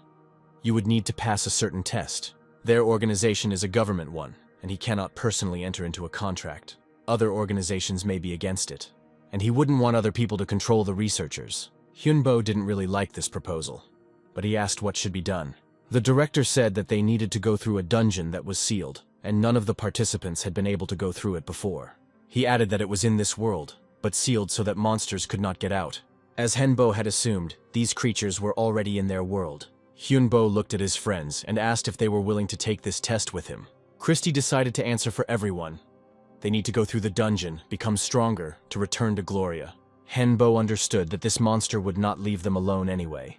You would need to pass a certain test. Their organization is a government one, and he cannot personally enter into a contract. Other organizations may be against it, and he wouldn't want other people to control the researchers. Hyunbo didn't really like this proposal, but he asked what should be done. The director said that they needed to go through a dungeon that was sealed, and none of the participants had been able to go through it before. He added that it was in this world, but sealed so that monsters could not get out. As Henbo had assumed, these creatures were already in their world. Hyunbo looked at his friends and asked if they were willing to take this test with him. Christy decided to answer for everyone. They need to go through the dungeon, become stronger, to return to Gloria. Henbo understood that this monster would not leave them alone anyway,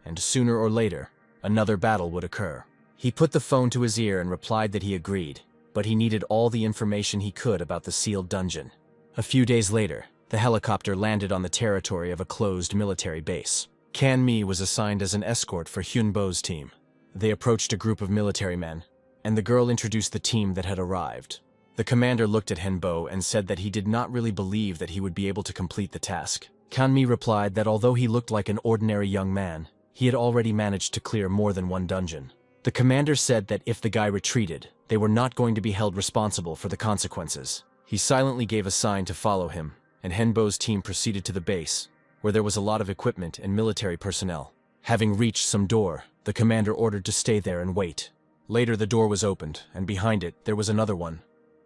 and sooner or later, another battle would occur. He put the phone to his ear and replied that he agreed, but he needed all the information he could about the sealed dungeon. A few days later, the helicopter landed on the territory of a closed military base. Kan-mi was assigned as an escort for Hyunbo's team. They approached a group of military men, and the girl introduced the team that had arrived. The commander looked at Henbo and said that he did not really believe that he would be able to complete the task. Kan-mi replied that although he looked like an ordinary young man, he had already managed to clear more than one dungeon. The commander said that if the guy retreated, they were not going to be held responsible for the consequences. He silently gave a sign to follow him, and Henbo's team proceeded to the base, where there was a lot of equipment and military personnel. Having reached some door, the commander ordered to stay there and wait. Later the door was opened, and behind it there was another one.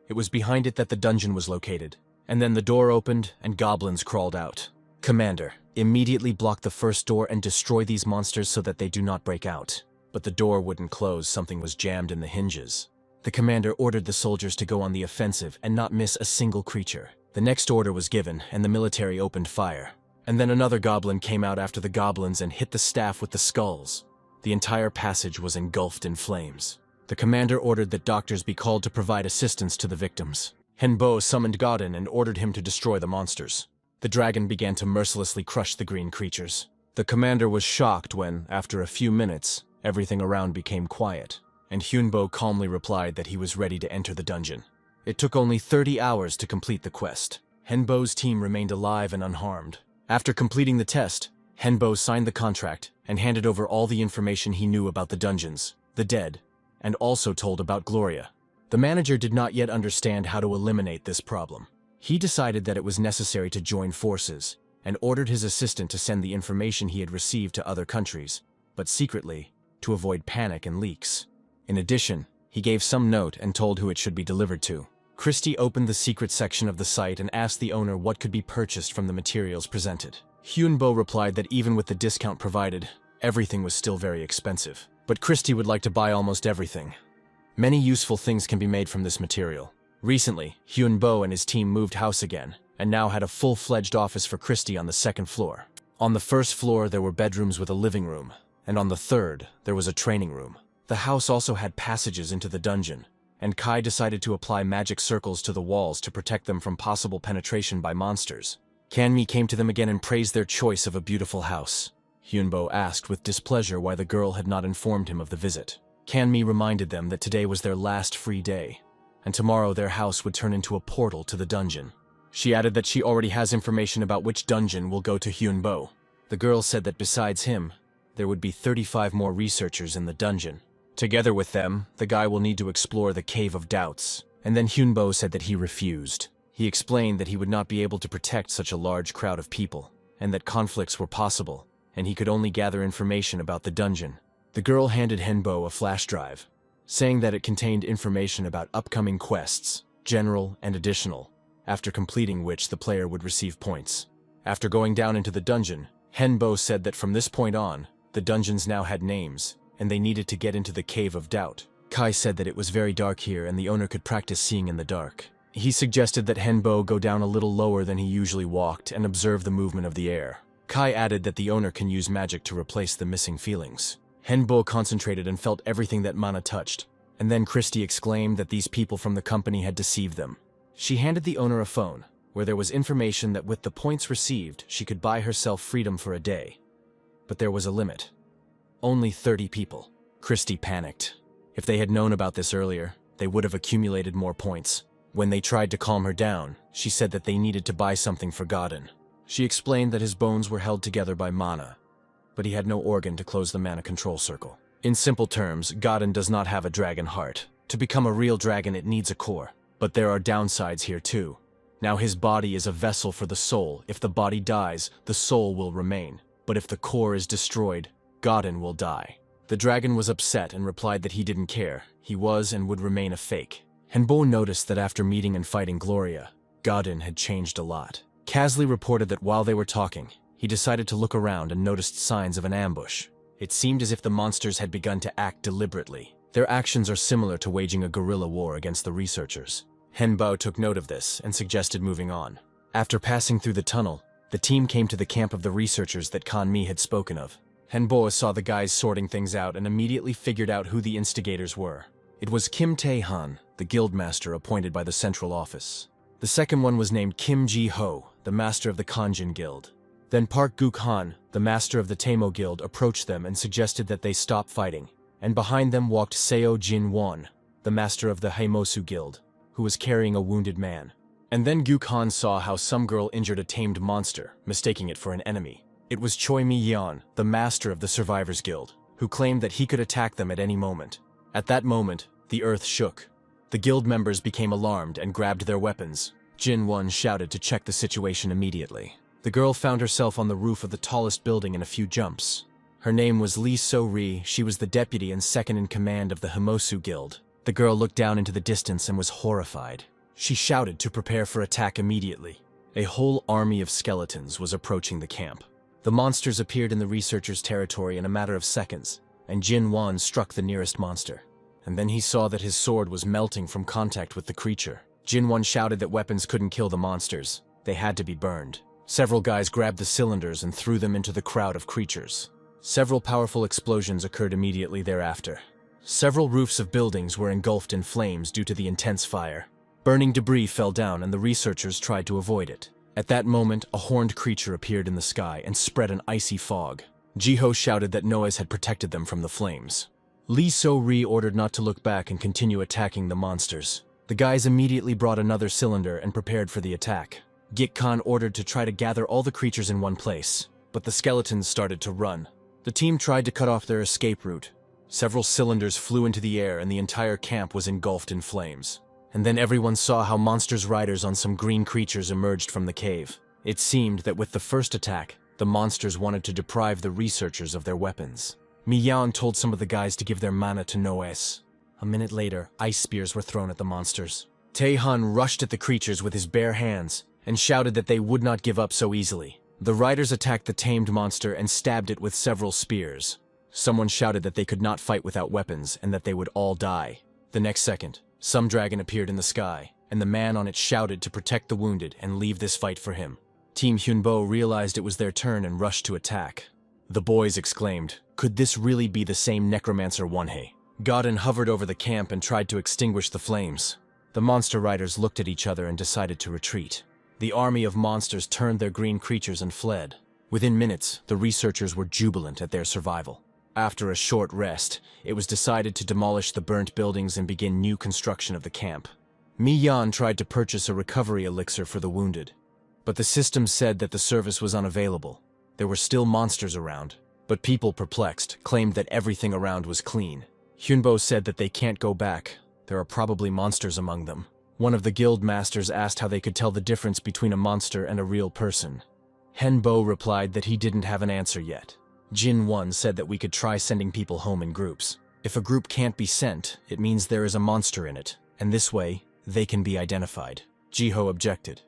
It was behind it that the dungeon was located. And then the door opened, and goblins crawled out. Commander, immediately block the first door and destroy these monsters so that they do not break out. But the door wouldn't close, something was jammed in the hinges. The commander ordered the soldiers to go on the offensive and not miss a single creature. The next order was given, and the military opened fire. And then another goblin came out after the goblins and hit the staff with the skulls. The entire passage was engulfed in flames. The commander ordered that doctors be called to provide assistance to the victims. Henbo summoned Godin and ordered him to destroy the monsters. The dragon began to mercilessly crush the green creatures. The commander was shocked when, after a few minutes, everything around became quiet, and Hyunbo calmly replied that he was ready to enter the dungeon. It took only 30 hours to complete the quest. Henbo's team remained alive and unharmed. After completing the test, Henbo signed the contract and handed over all the information he knew about the dungeons, the dead, and also told about Gloria. The manager did not yet understand how to eliminate this problem. He decided that it was necessary to join forces and ordered his assistant to send the information he had received to other countries, but secretly, to avoid panic and leaks. In addition, he gave some note and told who it should be delivered to. Christie opened the secret section of the site and asked the owner what could be purchased from the materials presented. Hyunbo replied that even with the discount provided, everything was still very expensive. But Christie would like to buy almost everything. Many useful things can be made from this material. Recently, Hyunbo and his team moved house again, and now had a full-fledged office for Christie on the second floor. On the first floor there were bedrooms with a living room, and on the third there was a training room. The house also had passages into the dungeon, and Kai decided to apply magic circles to the walls to protect them from possible penetration by monsters. Kanmi came to them again and praised their choice of a beautiful house. Hyunbo asked with displeasure why the girl had not informed him of the visit. Kanmi reminded them that today was their last free day, and tomorrow their house would turn into a portal to the dungeon. She added that she already has information about which dungeon will go to Hyunbo. The girl said that besides him, there would be 35 more researchers in the dungeon. Together with them, the guy will need to explore the Cave of Doubts, and then Hyunbo said that he refused. He explained that he would not be able to protect such a large crowd of people, and that conflicts were possible, and he could only gather information about the dungeon. The girl handed Henbo a flash drive, saying that it contained information about upcoming quests, general and additional, after completing which the player would receive points. After going down into the dungeon, Henbo said that from this point on, the dungeons now had names, and they needed to get into the Cave of Doubt. Kai said that it was very dark here and the owner could practice seeing in the dark. He suggested that Henbo go down a little lower than he usually walked and observe the movement of the air. Kai added that the owner can use magic to replace the missing feelings. Henbo concentrated and felt everything that Mana touched, and then Christie exclaimed that these people from the company had deceived them. She handed the owner a phone, where there was information that with the points received, she could buy herself freedom for a day. But there was a limit. Only 30 people. Christie panicked. If they had known about this earlier, they would have accumulated more points. When they tried to calm her down, she said that they needed to buy something for Godin. She explained that his bones were held together by mana, but he had no organ to close the mana control circle. In simple terms, Godin does not have a dragon heart. To become a real dragon, it needs a core. But there are downsides here too. Now his body is a vessel for the soul. If the body dies, the soul will remain. But if the core is destroyed, Godin will die. The dragon was upset and replied that he didn't care. He was and would remain a fake. Henbo noticed that after meeting and fighting Gloria, Godin had changed a lot. Kasley reported that while they were talking, he decided to look around and noticed signs of an ambush. It seemed as if the monsters had begun to act deliberately. Their actions are similar to waging a guerrilla war against the researchers. Henbo took note of this and suggested moving on. After passing through the tunnel, the team came to the camp of the researchers that Kanmi had spoken of. Henbo saw the guys sorting things out and immediately figured out who the instigators were. It was Kim Tae-han, the guildmaster appointed by the central office. The second one was named Kim Ji-ho, the master of the Kanjin Guild. Then Park Guk-han, the master of the Tamo Guild, approached them and suggested that they stop fighting, and behind them walked Seo Jin-won, the master of the Haimosu Guild, who was carrying a wounded man. And then Guk-han saw how some girl injured a tamed monster, mistaking it for an enemy. It was Choi Mi-yeon, the master of the Survivors Guild, who claimed that he could attack them at any moment. At that moment, the earth shook. The guild members became alarmed and grabbed their weapons. Jin-won shouted to check the situation immediately. The girl found herself on the roof of the tallest building in a few jumps. Her name was Lee So-ri. She was the deputy and second in command of the Himosu Guild. The girl looked down into the distance and was horrified. She shouted to prepare for attack immediately. A whole army of skeletons was approaching the camp. The monsters appeared in the researchers' territory in a matter of seconds, and Jin-won struck the nearest monster. And then he saw that his sword was melting from contact with the creature. Jin-won shouted that weapons couldn't kill the monsters. They had to be burned. Several guys grabbed the cylinders and threw them into the crowd of creatures. Several powerful explosions occurred immediately thereafter. Several roofs of buildings were engulfed in flames due to the intense fire. Burning debris fell down and the researchers tried to avoid it. At that moment, a horned creature appeared in the sky and spread an icy fog. Jiho shouted that noise had protected them from the flames. Lee So-ri ordered not to look back and continue attacking the monsters. The guys immediately brought another cylinder and prepared for the attack. Gik-kan ordered to try to gather all the creatures in one place, but the skeletons started to run. The team tried to cut off their escape route. Several cylinders flew into the air and the entire camp was engulfed in flames. And then everyone saw how monsters' riders on some green creatures emerged from the cave. It seemed that with the first attack, the monsters wanted to deprive the researchers of their weapons. Mi-yeon told some of the guys to give their mana to Noes. A minute later, ice spears were thrown at the monsters. Tae-hun rushed at the creatures with his bare hands and shouted that they would not give up so easily. The riders attacked the tamed monster and stabbed it with several spears. Someone shouted that they could not fight without weapons and that they would all die. The next second, some dragon appeared in the sky, and the man on it shouted to protect the wounded and leave this fight for him. Team Hyunbo realized it was their turn and rushed to attack. The boys exclaimed, "Could this really be the same necromancer Wonhei?" Godin hovered over the camp and tried to extinguish the flames. The monster riders looked at each other and decided to retreat. The army of monsters turned their green creatures and fled. Within minutes, the researchers were jubilant at their survival. After a short rest, it was decided to demolish the burnt buildings and begin new construction of the camp. Mi-yeon tried to purchase a recovery elixir for the wounded, but the system said that the service was unavailable. There were still monsters around, but people, perplexed, claimed that everything around was clean. Hyunbo said that they can't go back. There are probably monsters among them. One of the guild masters asked how they could tell the difference between a monster and a real person. Henbo replied that he didn't have an answer yet. Jin-won said that we could try sending people home in groups. If a group can't be sent, it means there is a monster in it, and this way, they can be identified. Jiho objected.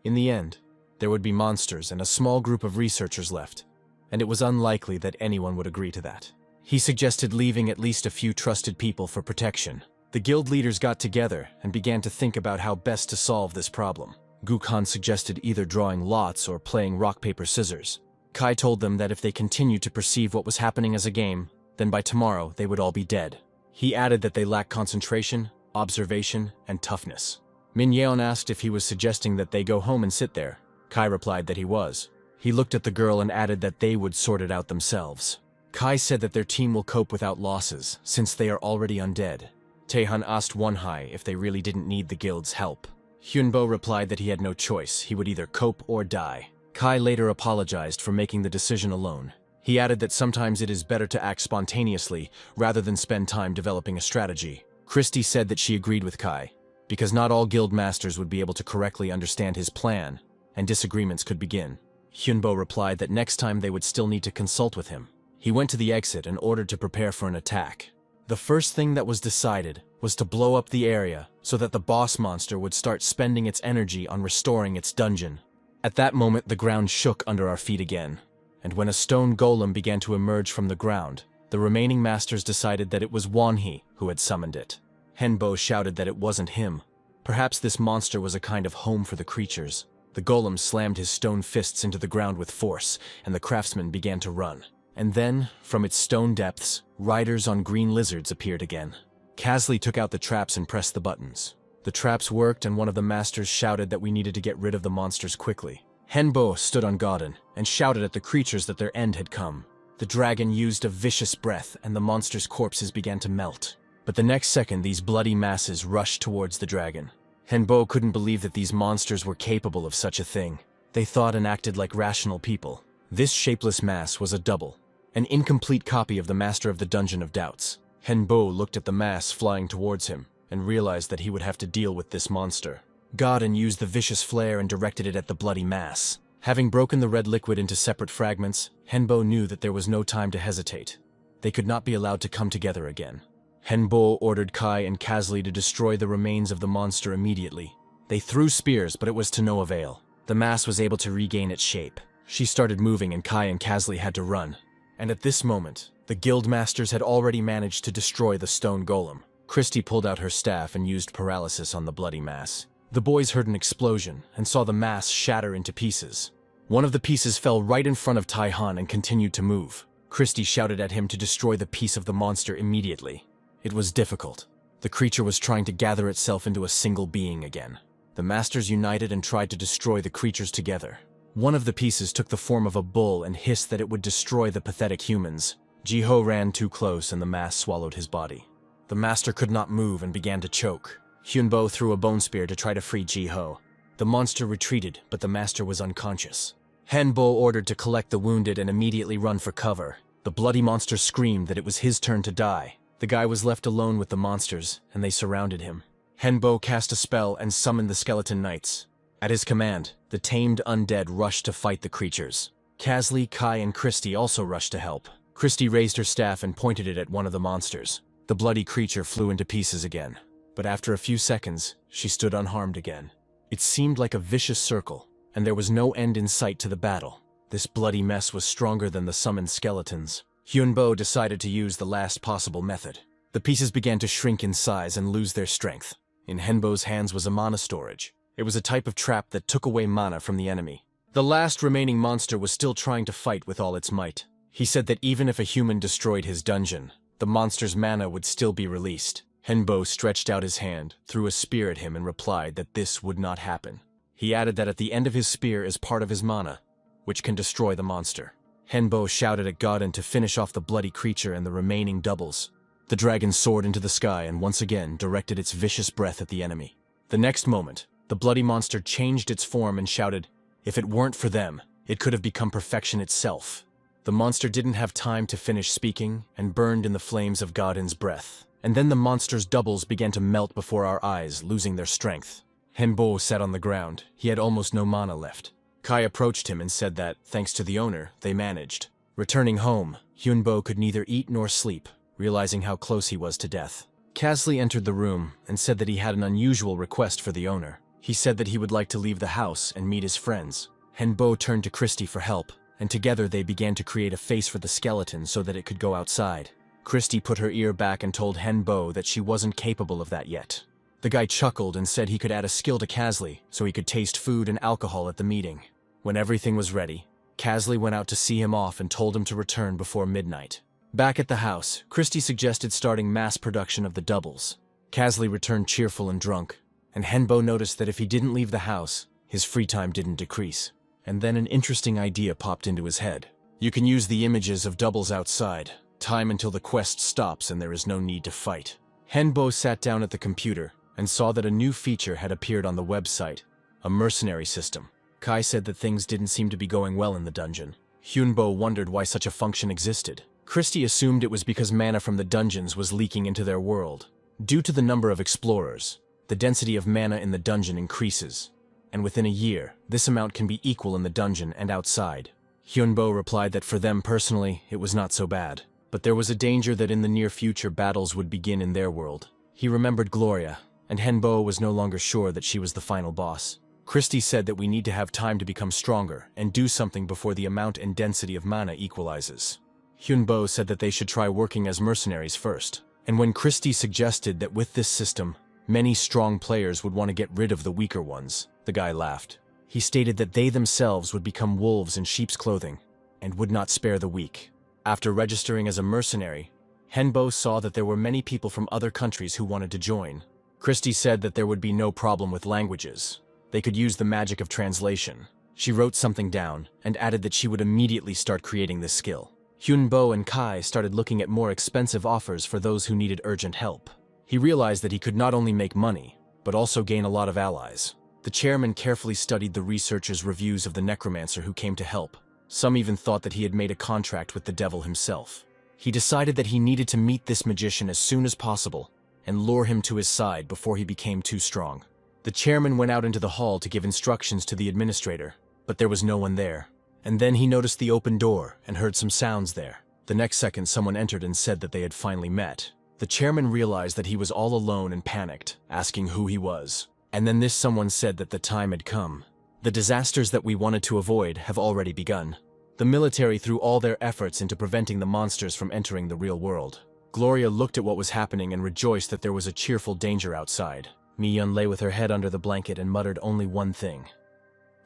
In the end, there would be monsters and a small group of researchers left, and it was unlikely that anyone would agree to that. He suggested leaving at least a few trusted people for protection. The guild leaders got together and began to think about how best to solve this problem. Guk-han suggested either drawing lots or playing rock, paper, scissors. Kai told them that if they continued to perceive what was happening as a game, then by tomorrow they would all be dead. He added that they lacked concentration, observation, and toughness. Min-yeon asked if he was suggesting that they go home and sit there. Kai replied that he was. He looked at the girl and added that they would sort it out themselves. Kai said that their team will cope without losses, since they are already undead. Tae-hun asked Wonhei if they really didn't need the guild's help. Hyunbo replied that he had no choice, he would either cope or die. Kai later apologized for making the decision alone. He added that sometimes it is better to act spontaneously rather than spend time developing a strategy. Christy said that she agreed with Kai, because not all guild masters would be able to correctly understand his plan, and disagreements could begin. Hyunbo replied that next time they would still need to consult with him. He went to the exit and ordered to prepare for an attack. The first thing that was decided was to blow up the area so that the boss monster would start spending its energy on restoring its dungeon. At that moment, the ground shook under our feet again, and when a stone golem began to emerge from the ground, the remaining masters decided that it was Wonhei who had summoned it. Henbo shouted that it wasn't him. Perhaps this monster was a kind of home for the creatures. The golem slammed his stone fists into the ground with force, and the craftsman began to run. And then, from its stone depths, riders on green lizards appeared again. Kasley took out the traps and pressed the buttons. The traps worked, and one of the masters shouted that we needed to get rid of the monsters quickly. Henbo stood on Godin and shouted at the creatures that their end had come. The dragon used a vicious breath, and the monsters' corpses began to melt. But the next second, these bloody masses rushed towards the dragon. Henbo couldn't believe that these monsters were capable of such a thing. They thought and acted like rational people. This shapeless mass was a double, an incomplete copy of the Master of the Dungeon of Doubts. Henbo looked at the mass flying towards him, and realized that he would have to deal with this monster. Godin used the vicious flare and directed it at the bloody mass. Having broken the red liquid into separate fragments, Henbo knew that there was no time to hesitate. They could not be allowed to come together again. Henbo ordered Kai and Kazli to destroy the remains of the monster immediately. They threw spears, but it was to no avail. The mass was able to regain its shape. She started moving and Kai and Kazli had to run. And at this moment, the guild masters had already managed to destroy the stone golem. Christy pulled out her staff and used paralysis on the bloody mass. The boys heard an explosion and saw the mass shatter into pieces. One of the pieces fell right in front of Tai-Han and continued to move. Christy shouted at him to destroy the piece of the monster immediately. It was difficult. The creature was trying to gather itself into a single being again. The masters united and tried to destroy the creatures together. One of the pieces took the form of a bull and hissed that it would destroy the pathetic humans. Jiho ran too close and the mass swallowed his body. The master could not move and began to choke. Hyunbo threw a bone spear to try to free Jiho. The monster retreated, but the master was unconscious. Henbo ordered to collect the wounded and immediately run for cover. The bloody monster screamed that it was his turn to die. The guy was left alone with the monsters, and they surrounded him. Henbo cast a spell and summoned the skeleton knights. At his command, the tamed undead rushed to fight the creatures. Kazli, Kai, and Christy also rushed to help. Christy raised her staff and pointed it at one of the monsters. The bloody creature flew into pieces again. But after a few seconds, she stood unharmed again. It seemed like a vicious circle, and there was no end in sight to the battle. This bloody mess was stronger than the summoned skeletons. Hyunbo decided to use the last possible method. The pieces began to shrink in size and lose their strength. In Henbo's hands was a mana storage. It was a type of trap that took away mana from the enemy. The last remaining monster was still trying to fight with all its might. He said that even if a human destroyed his dungeon, the monster's mana would still be released. Henbo stretched out his hand, threw a spear at him and replied that this would not happen. He added that at the end of his spear is part of his mana, which can destroy the monster. Henbo shouted at Godin to finish off the bloody creature and the remaining doubles. The dragon soared into the sky and once again directed its vicious breath at the enemy. The next moment, the bloody monster changed its form and shouted, "If it weren't for them, it could have become perfection itself." The monster didn't have time to finish speaking and burned in the flames of Godin's breath. And then the monster's doubles began to melt before our eyes, losing their strength. Henbo sat on the ground. He had almost no mana left. Kai approached him and said that, thanks to the owner, they managed. Returning home, Hyunbo could neither eat nor sleep, realizing how close he was to death. Kazli entered the room and said that he had an unusual request for the owner. He said that he would like to leave the house and meet his friends. Henbo turned to Christy for help, and together they began to create a face for the skeleton so that it could go outside. Christy put her ear back and told Henbo that she wasn't capable of that yet. The guy chuckled and said he could add a skill to Kazli so he could taste food and alcohol at the meeting. When everything was ready, Kazli went out to see him off and told him to return before midnight. Back at the house, Christy suggested starting mass production of the doubles. Kazli returned cheerful and drunk, and Henbo noticed that if he didn't leave the house, his free time didn't decrease. And then an interesting idea popped into his head. You can use the images of doubles outside. Time until the quest stops and there is no need to fight. Henbo sat down at the computer and saw that a new feature had appeared on the website, a mercenary system. Kai said that things didn't seem to be going well in the dungeon. Hyunbo wondered why such a function existed. Christy assumed it was because mana from the dungeons was leaking into their world. Due to the number of explorers, the density of mana in the dungeon increases, and within a year, this amount can be equal in the dungeon and outside. Hyunbo replied that for them personally, it was not so bad. But there was a danger that in the near future battles would begin in their world. He remembered Gloria, and Henbo was no longer sure that she was the final boss. Christy said that we need to have time to become stronger and do something before the amount and density of mana equalizes. Hyunbo said that they should try working as mercenaries first. And when Christy suggested that with this system, many strong players would want to get rid of the weaker ones, the guy laughed. He stated that they themselves would become wolves in sheep's clothing and would not spare the weak. After registering as a mercenary, Henbo saw that there were many people from other countries who wanted to join. Christy said that there would be no problem with languages. They could use the magic of translation. She wrote something down and added that she would immediately start creating this skill. Hyunbo and Kai started looking at more expensive offers for those who needed urgent help. He realized that he could not only make money, but also gain a lot of allies. The chairman carefully studied the researchers' reviews of the necromancer who came to help. Some even thought that he had made a contract with the devil himself. He decided that he needed to meet this magician as soon as possible and lure him to his side before he became too strong. The chairman went out into the hall to give instructions to the administrator, but there was no one there. And then he noticed the open door and heard some sounds there. The next second, someone entered and said that they had finally met. The chairman realized that he was all alone and panicked, asking who he was. And then this someone said that the time had come. The disasters that we wanted to avoid have already begun. The military threw all their efforts into preventing the monsters from entering the real world. Gloria looked at what was happening and rejoiced that there was a cheerful danger outside. Mi-yeon lay with her head under the blanket and muttered only one thing.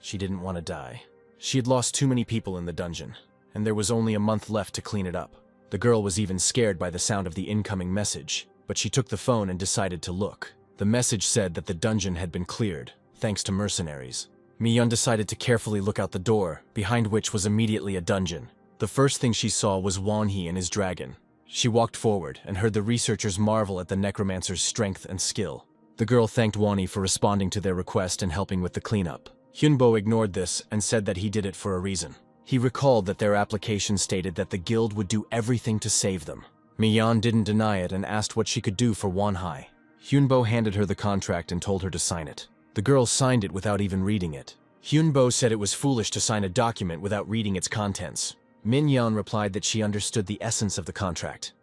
She didn't want to die. She had lost too many people in the dungeon, and there was only a month left to clean it up. The girl was even scared by the sound of the incoming message, but she took the phone and decided to look. The message said that the dungeon had been cleared, thanks to mercenaries. Mi-yeon decided to carefully look out the door, behind which was immediately a dungeon. The first thing she saw was Won-hee and his dragon. She walked forward and heard the researchers marvel at the necromancer's strength and skill. The girl thanked Won-hee for responding to their request and helping with the cleanup. Hyunbo ignored this and said that he did it for a reason. He recalled that their application stated that the guild would do everything to save them. Mi-yeon didn't deny it and asked what she could do for Won-hee. Hyunbo handed her the contract and told her to sign it. The girl signed it without even reading it. Hyunbo said it was foolish to sign a document without reading its contents. Min-yeon replied that she understood the essence of the contract.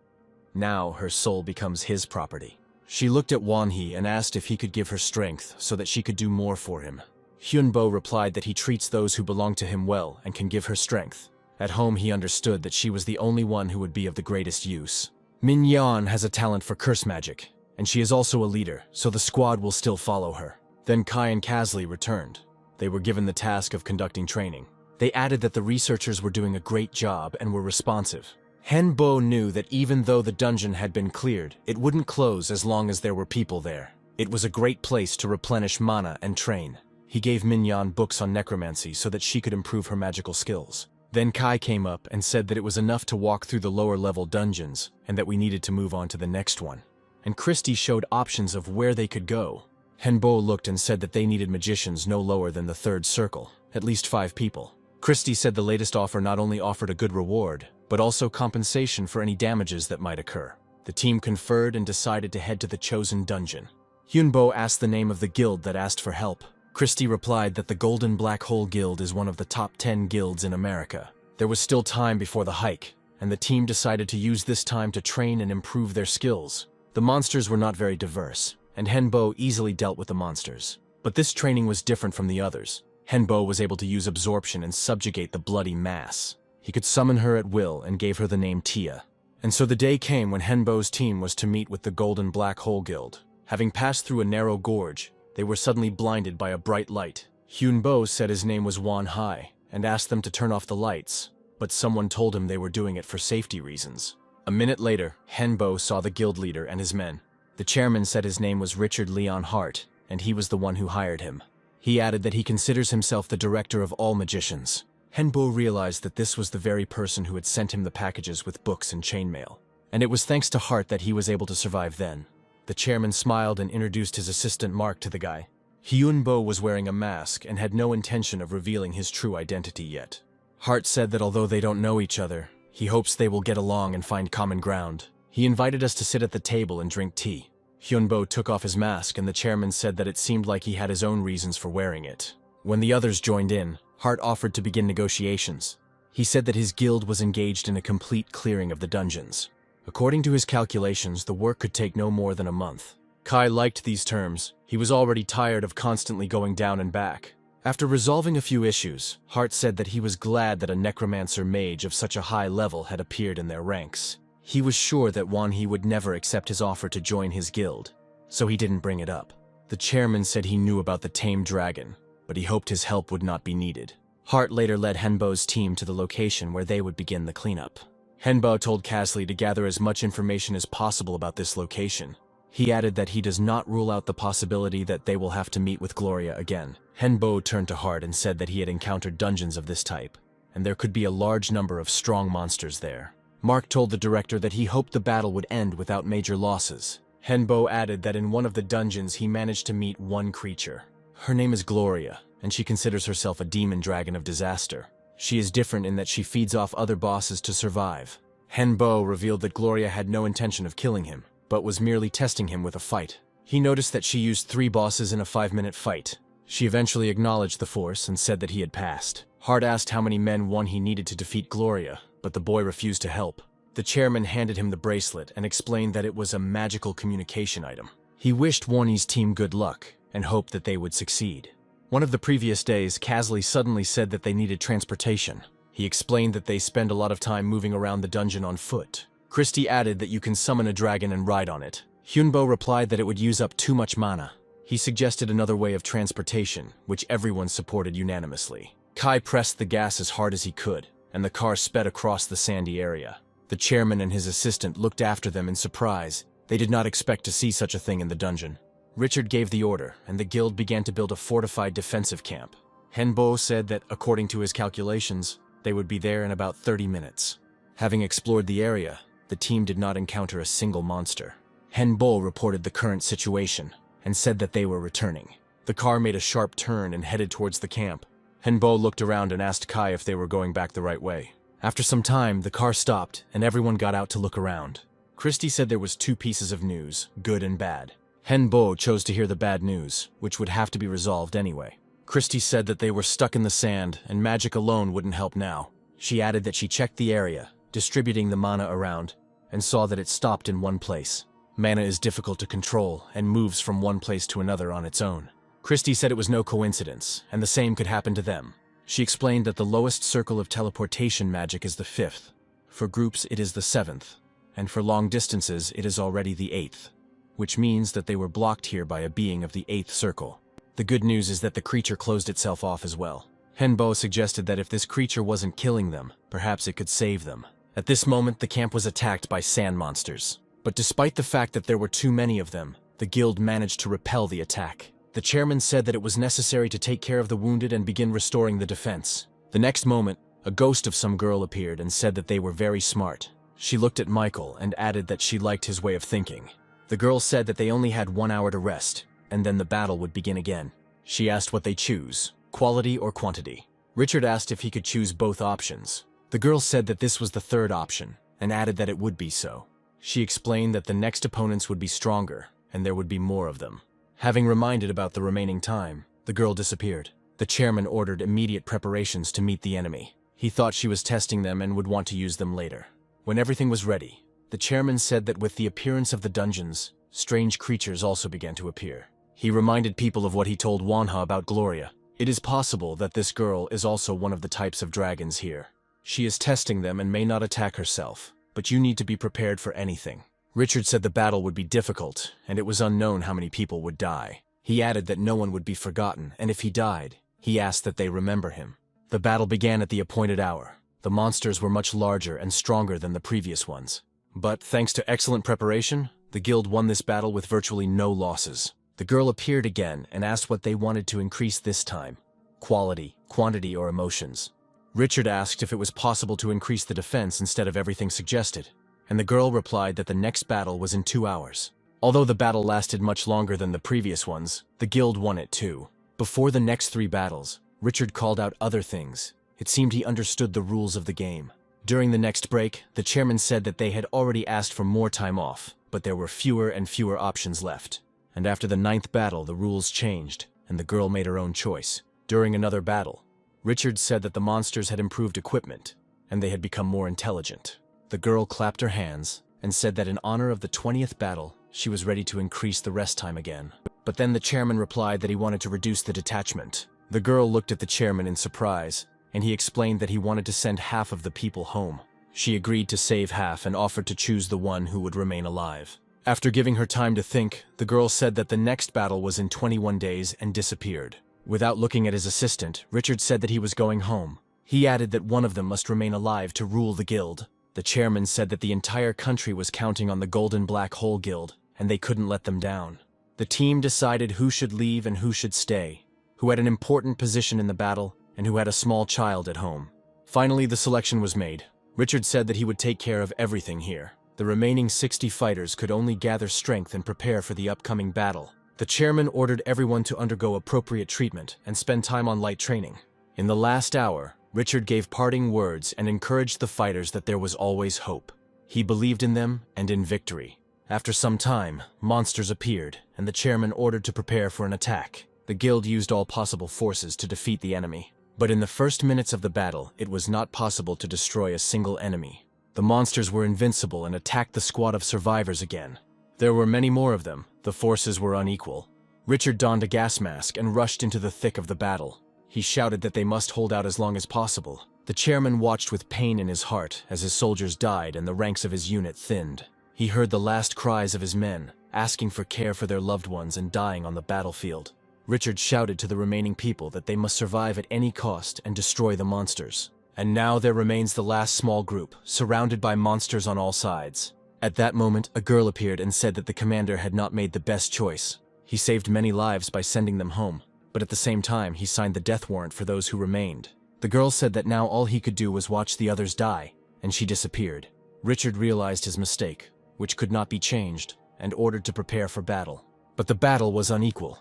Now her soul becomes his property. She looked at Won-hee and asked if he could give her strength so that she could do more for him. Hyunbo replied that he treats those who belong to him well and can give her strength. At home he understood that she was the only one who would be of the greatest use. Min-yeon has a talent for curse magic, and she is also a leader, so the squad will still follow her. Then Kai and Kazli returned. They were given the task of conducting training. They added that the researchers were doing a great job and were responsive. Henbo knew that even though the dungeon had been cleared, it wouldn't close as long as there were people there. It was a great place to replenish mana and train. He gave Min-yeon books on necromancy so that she could improve her magical skills. Then Kai came up and said that it was enough to walk through the lower-level dungeons and that we needed to move on to the next one. And Christie showed options of where they could go. Henbo looked and said that they needed magicians no lower than the third circle, at least 5 people. Christie said the latest offer not only offered a good reward, but also compensation for any damages that might occur. The team conferred and decided to head to the chosen dungeon. Hyunbo asked the name of the guild that asked for help. Christie replied that the Golden Black Hole Guild is one of the top 10 guilds in America. There was still time before the hike, and the team decided to use this time to train and improve their skills. The monsters were not very diverse, and Henbo easily dealt with the monsters. But this training was different from the others. Henbo was able to use absorption and subjugate the bloody mass. He could summon her at will and gave her the name Tia. And so the day came when Henbo's team was to meet with the Golden Black Hole Guild. Having passed through a narrow gorge, they were suddenly blinded by a bright light. Hyunbo said his name was Won-hee and asked them to turn off the lights, but someone told him they were doing it for safety reasons. A minute later, Henbo saw the guild leader and his men. The chairman said his name was Richard Leon Hart, and he was the one who hired him. He added that he considers himself the director of all magicians. Henbo realized that this was the very person who had sent him the packages with books and chainmail. And it was thanks to Hart that he was able to survive then. The chairman smiled and introduced his assistant Mark to the guy. Hyunbo was wearing a mask and had no intention of revealing his true identity yet. Hart said that although they don't know each other, he hopes they will get along and find common ground. He invited us to sit at the table and drink tea. Hyunbo took off his mask and the chairman said that it seemed like he had his own reasons for wearing it. When the others joined in, Hart offered to begin negotiations. He said that his guild was engaged in a complete clearing of the dungeons. According to his calculations, the work could take no more than a month. Kai liked these terms. He was already tired of constantly going down and back. After resolving a few issues, Hart said that he was glad that a necromancer mage of such a high level had appeared in their ranks. He was sure that Won-hee would never accept his offer to join his guild, so he didn't bring it up. The chairman said he knew about the tamed dragon, but he hoped his help would not be needed. Hart later led Henbo's team to the location where they would begin the cleanup. Henbo told Kazli to gather as much information as possible about this location. He added that he does not rule out the possibility that they will have to meet with Gloria again. Henbo turned to Hart and said that he had encountered dungeons of this type, and there could be a large number of strong monsters there. Mark told the director that he hoped the battle would end without major losses. Henbo added that in one of the dungeons he managed to meet one creature. Her name is Gloria, and she considers herself a demon dragon of disaster. She is different in that she feeds off other bosses to survive. Henbo revealed that Gloria had no intention of killing him, but was merely testing him with a fight. He noticed that she used 3 bosses in a 5-minute fight. She eventually acknowledged the force and said that he had passed. Hart asked how many men won he needed to defeat Gloria, but the boy refused to help. The chairman handed him the bracelet and explained that it was a magical communication item. He wished Warnie's team good luck and hoped that they would succeed. One of the previous days, Casley suddenly said that they needed transportation. He explained that they spend a lot of time moving around the dungeon on foot. Christie added that you can summon a dragon and ride on it. Hyunbo replied that it would use up too much mana. He suggested another way of transportation, which everyone supported unanimously. Kai pressed the gas as hard as he could, and the car sped across the sandy area. The chairman and his assistant looked after them in surprise. They did not expect to see such a thing in the dungeon. Richard gave the order, and the guild began to build a fortified defensive camp. Henbo said that, according to his calculations, they would be there in about 30 minutes. Having explored the area, the team did not encounter a single monster. Henbo reported the current situation and said that they were returning. The car made a sharp turn and headed towards the camp. Henbo looked around and asked Kai if they were going back the right way. After some time, the car stopped and everyone got out to look around. Christie said there was 2 pieces of news, good and bad. Henbo chose to hear the bad news, which would have to be resolved anyway. Christie said that they were stuck in the sand and magic alone wouldn't help now. She added that she checked the area, distributing the mana around, and saw that it stopped in one place. Mana is difficult to control and moves from one place to another on its own. Christie said it was no coincidence, and the same could happen to them. She explained that the lowest circle of teleportation magic is the 5th. For groups, it is the 7th, and for long distances, it is already the 8th, which means that they were blocked here by a being of the 8th circle. The good news is that the creature closed itself off as well. Henbo suggested that if this creature wasn't killing them, perhaps it could save them. At this moment, the camp was attacked by sand monsters. But despite the fact that there were too many of them, the guild managed to repel the attack. The chairman said that it was necessary to take care of the wounded and begin restoring the defense. The next moment, a ghost of some girl appeared and said that they were very smart. She looked at Michael and added that she liked his way of thinking. The girl said that they only had 1 hour to rest, and then the battle would begin again. She asked what they choose, quality or quantity. Richard asked if he could choose both options. The girl said that this was the 3rd option, and added that it would be so. She explained that the next opponents would be stronger, and there would be more of them. Having reminded about the remaining time, the girl disappeared. The chairman ordered immediate preparations to meet the enemy. He thought she was testing them and would want to use them later. When everything was ready, the chairman said that with the appearance of the dungeons, strange creatures also began to appear. He reminded people of what he told Wanha about Gloria. It is possible that this girl is also one of the types of dragons here. She is testing them and may not attack herself, but you need to be prepared for anything. Richard said the battle would be difficult, and it was unknown how many people would die. He added that no one would be forgotten, and if he died, he asked that they remember him. The battle began at the appointed hour. The monsters were much larger and stronger than the previous ones. But thanks to excellent preparation, the guild won this battle with virtually no losses. The girl appeared again and asked what they wanted to increase this time. Quality, quantity, or emotions. Richard asked if it was possible to increase the defense instead of everything suggested, and the girl replied that the next battle was in 2 hours. Although the battle lasted much longer than the previous ones, the guild won it too. Before the next 3 battles, Richard called out other things. It seemed he understood the rules of the game. During the next break, the chairman said that they had already asked for more time off, but there were fewer and fewer options left. And after the 9th battle, the rules changed, and the girl made her own choice. During another battle, Richard said that the monsters had improved equipment, and they had become more intelligent. The girl clapped her hands and said that in honor of the 20th battle, she was ready to increase the rest time again. But then the chairman replied that he wanted to reduce the detachment. The girl looked at the chairman in surprise, and he explained that he wanted to send half of the people home. She agreed to save half and offered to choose the one who would remain alive. After giving her time to think, the girl said that the next battle was in 21 days and disappeared. Without looking at his assistant, Richard said that he was going home. He added that one of them must remain alive to rule the guild. The chairman said that the entire country was counting on the Golden Black Hole Guild, and they couldn't let them down. The team decided who should leave and who should stay, who had an important position in the battle, and who had a small child at home. Finally, the selection was made. Richard said that he would take care of everything here. The remaining 60 fighters could only gather strength and prepare for the upcoming battle. The chairman ordered everyone to undergo appropriate treatment and spend time on light training. In the last hour, Richard gave parting words and encouraged the fighters that there was always hope. He believed in them and in victory. After some time, monsters appeared, and the chairman ordered to prepare for an attack. The guild used all possible forces to defeat the enemy. But in the first minutes of the battle, it was not possible to destroy a single enemy. The monsters were invincible and attacked the squad of survivors again. There were many more of them. The forces were unequal. Richard donned a gas mask and rushed into the thick of the battle. He shouted that they must hold out as long as possible. The chairman watched with pain in his heart as his soldiers died and the ranks of his unit thinned. He heard the last cries of his men, asking for care for their loved ones and dying on the battlefield. Richard shouted to the remaining people that they must survive at any cost and destroy the monsters. And now there remains the last small group, surrounded by monsters on all sides. At that moment, a girl appeared and said that the commander had not made the best choice. He saved many lives by sending them home, but at the same time he signed the death warrant for those who remained. The girl said that now all he could do was watch the others die, and she disappeared. Richard realized his mistake, which could not be changed, and ordered to prepare for battle. But the battle was unequal.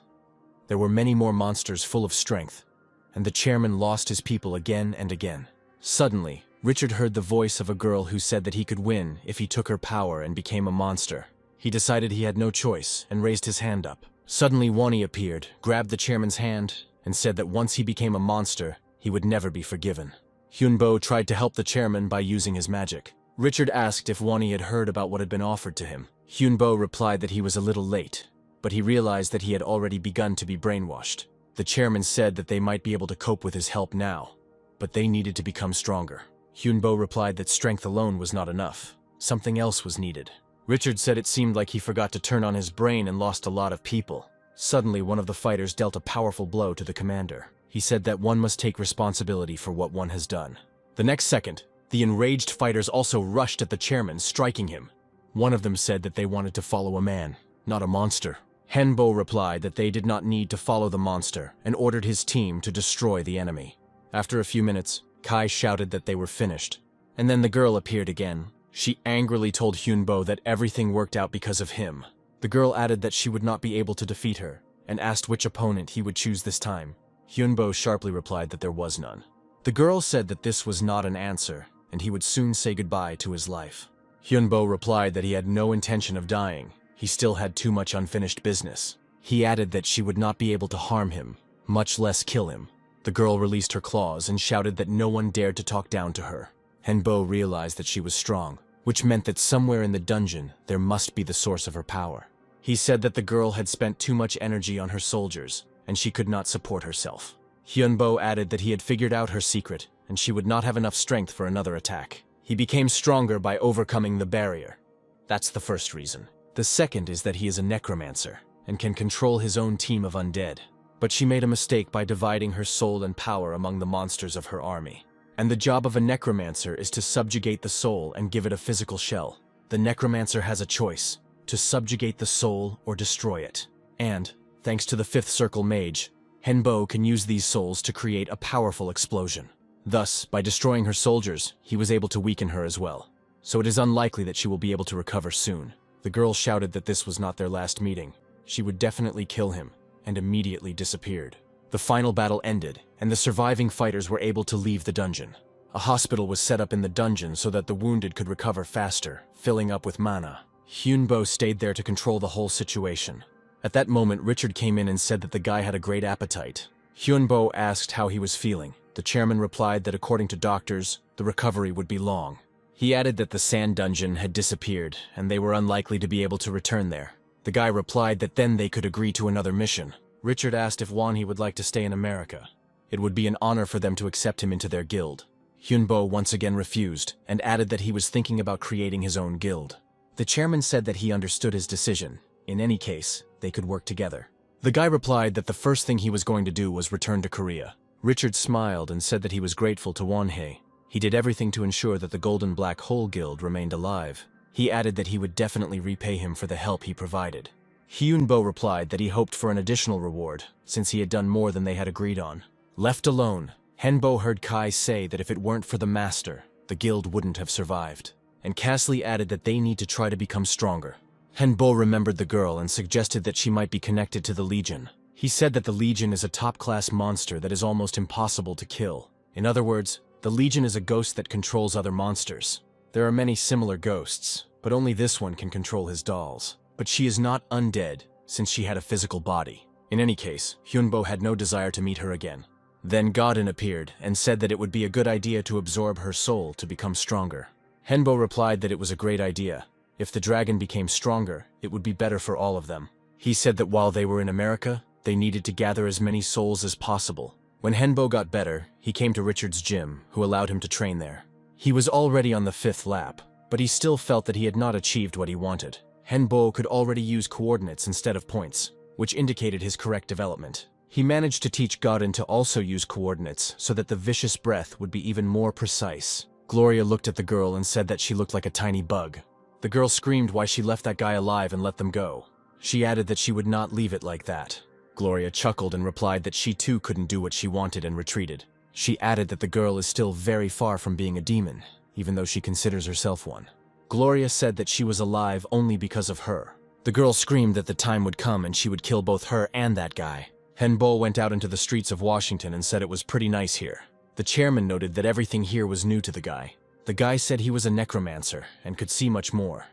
There were many more monsters full of strength, and the chairman lost his people again and again. Suddenly, Richard heard the voice of a girl who said that he could win if he took her power and became a monster. He decided he had no choice and raised his hand up. Suddenly Wani appeared, grabbed the chairman's hand, and said that once he became a monster, he would never be forgiven. Hyunbo tried to help the chairman by using his magic. Richard asked if Wani had heard about what had been offered to him. Hyunbo replied that he was a little late, but he realized that he had already begun to be brainwashed. The chairman said that they might be able to cope with his help now, but they needed to become stronger. Hyunbo replied that strength alone was not enough. Something else was needed. Richard said it seemed like he forgot to turn on his brain and lost a lot of people. Suddenly, one of the fighters dealt a powerful blow to the commander. He said that one must take responsibility for what one has done. The next second, the enraged fighters also rushed at the chairman, striking him. One of them said that they wanted to follow a man, not a monster. Henbo replied that they did not need to follow the monster and ordered his team to destroy the enemy. After a few minutes, Kai shouted that they were finished. And then the girl appeared again. She angrily told Hyunbo that everything worked out because of him. The girl added that she would not be able to defeat her, and asked which opponent he would choose this time. Hyunbo sharply replied that there was none. The girl said that this was not an answer, and he would soon say goodbye to his life. Hyunbo replied that he had no intention of dying. He still had too much unfinished business. He added that she would not be able to harm him, much less kill him. The girl released her claws and shouted that no one dared to talk down to her. Henbo realized that she was strong, which meant that somewhere in the dungeon there must be the source of her power. He said that the girl had spent too much energy on her soldiers, and she could not support herself. Hyunbo added that he had figured out her secret, and she would not have enough strength for another attack. He became stronger by overcoming the barrier. That's the first reason. The second is that he is a necromancer, and can control his own team of undead. But she made a mistake by dividing her soul and power among the monsters of her army. And the job of a necromancer is to subjugate the soul and give it a physical shell. The necromancer has a choice, to subjugate the soul or destroy it. And, thanks to the fifth circle mage, Henbo can use these souls to create a powerful explosion. Thus, by destroying her soldiers, he was able to weaken her as well. So it is unlikely that she will be able to recover soon. The girl shouted that this was not their last meeting. She would definitely kill him, and immediately disappeared. The final battle ended, and the surviving fighters were able to leave the dungeon. A hospital was set up in the dungeon so that the wounded could recover faster, filling up with mana. Hyunbo stayed there to control the whole situation. At that moment, Richard came in and said that the guy had a great appetite. Hyunbo asked how he was feeling. The chairman replied that according to doctors, the recovery would be long. He added that the sand dungeon had disappeared, and they were unlikely to be able to return there. The guy replied that then they could agree to another mission. Richard asked if Wanhee would like to stay in America. It would be an honor for them to accept him into their guild. Hyunbo once again refused, and added that he was thinking about creating his own guild. The chairman said that he understood his decision. In any case, they could work together. The guy replied that the first thing he was going to do was return to Korea. Richard smiled and said that he was grateful to Wanhee. He did everything to ensure that the Golden Black Hole Guild remained alive. He added that he would definitely repay him for the help he provided. Hyunbo replied that he hoped for an additional reward, since he had done more than they had agreed on. Left alone, Henbo heard Kai say that if it weren't for the master, the guild wouldn't have survived. And Casley added that they need to try to become stronger. Henbo remembered the girl and suggested that she might be connected to the Legion. He said that the Legion is a top-class monster that is almost impossible to kill. In other words, the Legion is a ghost that controls other monsters. There are many similar ghosts, but only this one can control his dolls. But she is not undead, since she had a physical body. In any case, Hyunbo had no desire to meet her again. Then Godin appeared and said that it would be a good idea to absorb her soul to become stronger. Henbo replied that it was a great idea. If the dragon became stronger, it would be better for all of them. He said that while they were in America, they needed to gather as many souls as possible. When Henbo got better, he came to Richard's gym, who allowed him to train there. He was already on the 5th lap, but he still felt that he had not achieved what he wanted. Henbo could already use coordinates instead of points, which indicated his correct development. He managed to teach Godin to also use coordinates so that the vicious breath would be even more precise. Gloria looked at the girl and said that she looked like a tiny bug. The girl screamed why she left that guy alive and let them go. She added that she would not leave it like that. Gloria chuckled and replied that she too couldn't do what she wanted and retreated. She added that the girl is still very far from being a demon, even though she considers herself one. Gloria said that she was alive only because of her. The girl screamed that the time would come and she would kill both her and that guy. Henbo went out into the streets of Washington and said it was pretty nice here. The chairman noted that everything here was new to the guy. The guy said he was a necromancer and could see much more.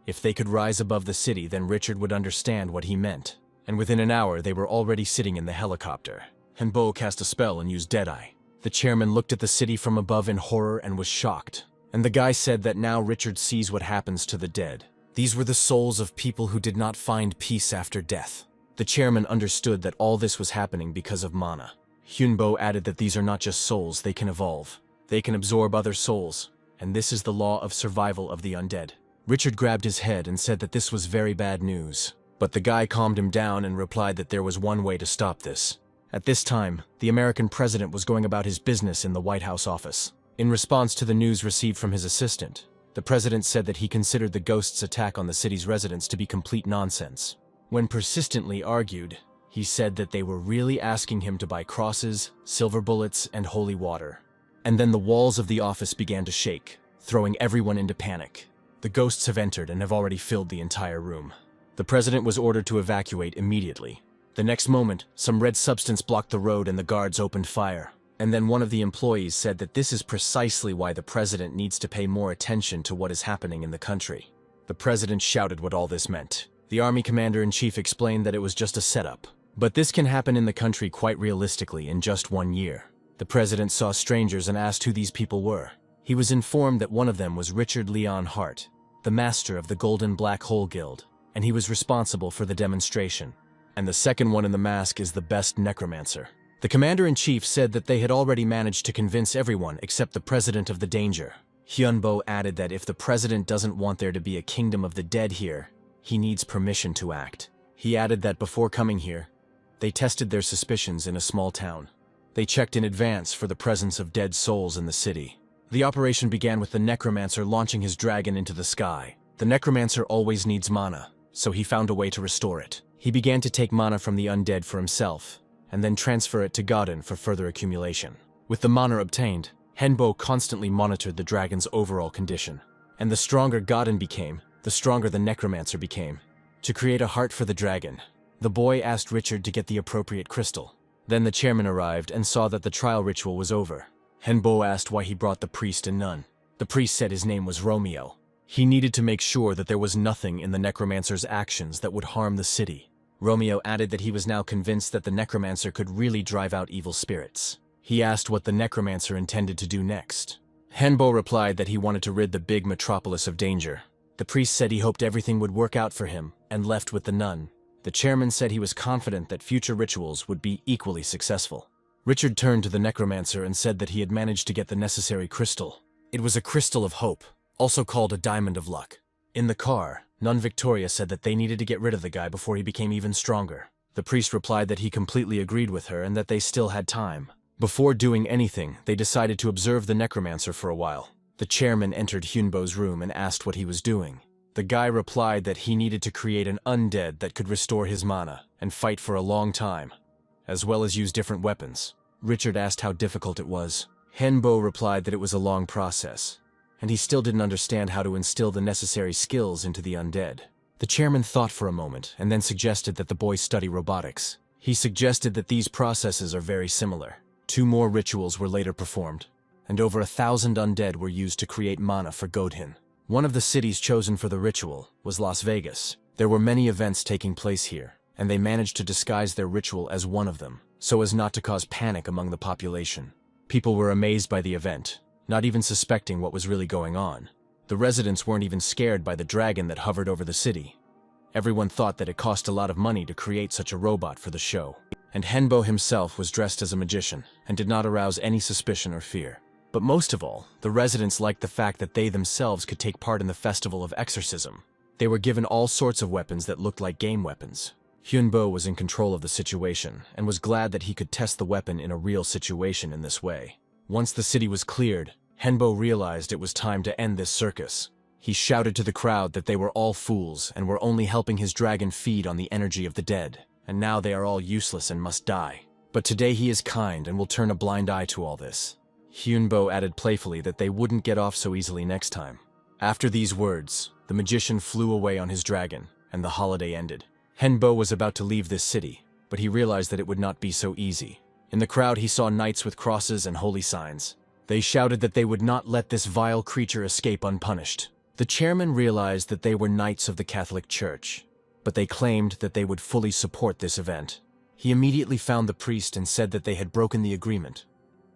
If they could rise above the city, then Richard would understand what he meant. And within an hour, they were already sitting in the helicopter. Henbo cast a spell and used Deadeye. The chairman looked at the city from above in horror and was shocked. And the guy said that now Richard sees what happens to the dead. These were the souls of people who did not find peace after death. The chairman understood that all this was happening because of mana. Hyunbo added that these are not just souls, they can evolve. They can absorb other souls, and this is the law of survival of the undead. Richard grabbed his head and said that this was very bad news. But the guy calmed him down and replied that there was one way to stop this. At this time, the American president was going about his business in the White House office. In response to the news received from his assistant, the president said that he considered the ghost's attack on the city's residents to be complete nonsense. When persistently argued, he said that they were really asking him to buy crosses, silver bullets, and holy water. And then the walls of the office began to shake, throwing everyone into panic. The ghosts have entered and have already filled the entire room. The president was ordered to evacuate immediately. The next moment, some red substance blocked the road and the guards opened fire. And then one of the employees said that this is precisely why the president needs to pay more attention to what is happening in the country. The president shouted what all this meant. The army commander-in-chief explained that it was just a setup. But this can happen in the country quite realistically in just 1 year. The president saw strangers and asked who these people were. He was informed that one of them was Richard Leon Hart, the master of the Golden Black Hole Guild, and he was responsible for the demonstration. And the second one in the mask is the best necromancer. The commander-in-chief said that they had already managed to convince everyone except the president of the danger. Hyunbo added that if the president doesn't want there to be a kingdom of the dead here, he needs permission to act. He added that before coming here, they tested their suspicions in a small town. They checked in advance for the presence of dead souls in the city. The operation began with the necromancer launching his dragon into the sky. The necromancer always needs mana, so he found a way to restore it. He began to take mana from the undead for himself, and then transfer it to Godin for further accumulation. With the mana obtained, Henbo constantly monitored the dragon's overall condition. And the stronger Godin became, the stronger the necromancer became. To create a heart for the dragon, the boy asked Richard to get the appropriate crystal. Then the chairman arrived and saw that the trial ritual was over. Henbo asked why he brought the priest and nun. The priest said his name was Romeo. He needed to make sure that there was nothing in the necromancer's actions that would harm the city. Romeo added that he was now convinced that the necromancer could really drive out evil spirits. He asked what the necromancer intended to do next. Henbo replied that he wanted to rid the big metropolis of danger. The priest said he hoped everything would work out for him, and left with the nun. The chairman said he was confident that future rituals would be equally successful. Richard turned to the necromancer and said that he had managed to get the necessary crystal. It was a crystal of hope, also called a diamond of luck. In the car, Nun Victoria said that they needed to get rid of the guy before he became even stronger. The priest replied that he completely agreed with her and that they still had time. Before doing anything, they decided to observe the necromancer for a while. The chairman entered Hyunbo's room and asked what he was doing. The guy replied that he needed to create an undead that could restore his mana and fight for a long time, as well as use different weapons. Richard asked how difficult it was. Henbo replied that it was a long process, and he still didn't understand how to instill the necessary skills into the undead. The chairman thought for a moment and then suggested that the boys study robotics. He suggested that these processes are very similar. 2 more rituals were later performed, and over 1,000 undead were used to create mana for Godhin. One of the cities chosen for the ritual was Las Vegas. There were many events taking place here, and they managed to disguise their ritual as one of them, so as not to cause panic among the population. People were amazed by the event, not even suspecting what was really going on. The residents weren't even scared by the dragon that hovered over the city. Everyone thought that it cost a lot of money to create such a robot for the show. And Henbo himself was dressed as a magician and did not arouse any suspicion or fear. But most of all, the residents liked the fact that they themselves could take part in the festival of exorcism. They were given all sorts of weapons that looked like game weapons. Hyunbo was in control of the situation and was glad that he could test the weapon in a real situation in this way. Once the city was cleared, Henbo realized it was time to end this circus. He shouted to the crowd that they were all fools and were only helping his dragon feed on the energy of the dead, and now they are all useless and must die. But today he is kind and will turn a blind eye to all this. Hyunbo added playfully that they wouldn't get off so easily next time. After these words, the magician flew away on his dragon, and the holiday ended. Henbo was about to leave this city, but he realized that it would not be so easy. In the crowd he saw knights with crosses and holy signs. They shouted that they would not let this vile creature escape unpunished. The chairman realized that they were knights of the Catholic Church, but they claimed that they would fully support this event. He immediately found the priest and said that they had broken the agreement.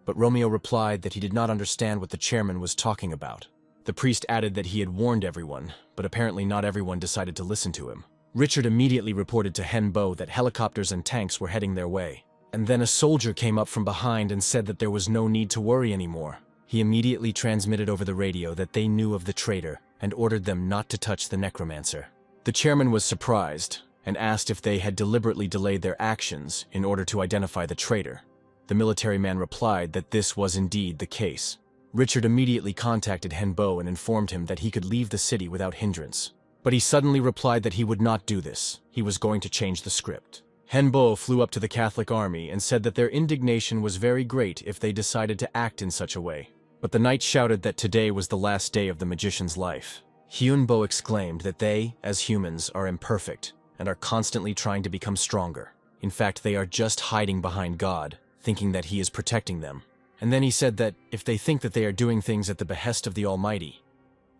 But Romeo replied that he did not understand what the chairman was talking about. The priest added that he had warned everyone, but apparently not everyone decided to listen to him. Richard immediately reported to Henbo that helicopters and tanks were heading their way. And then a soldier came up from behind and said that there was no need to worry anymore. He immediately transmitted over the radio that they knew of the traitor and ordered them not to touch the necromancer. The chairman was surprised and asked if they had deliberately delayed their actions in order to identify the traitor. The military man replied that this was indeed the case. Richard immediately contacted Henbo and informed him that he could leave the city without hindrance. But he suddenly replied that he would not do this. He was going to change the script. Henbo flew up to the Catholic army and said that their indignation was very great if they decided to act in such a way. But the knights shouted that today was the last day of the magician's life. Hyunbo exclaimed that they, as humans, are imperfect and are constantly trying to become stronger. In fact, they are just hiding behind God, thinking that he is protecting them. And then he said that if they think that they are doing things at the behest of the Almighty,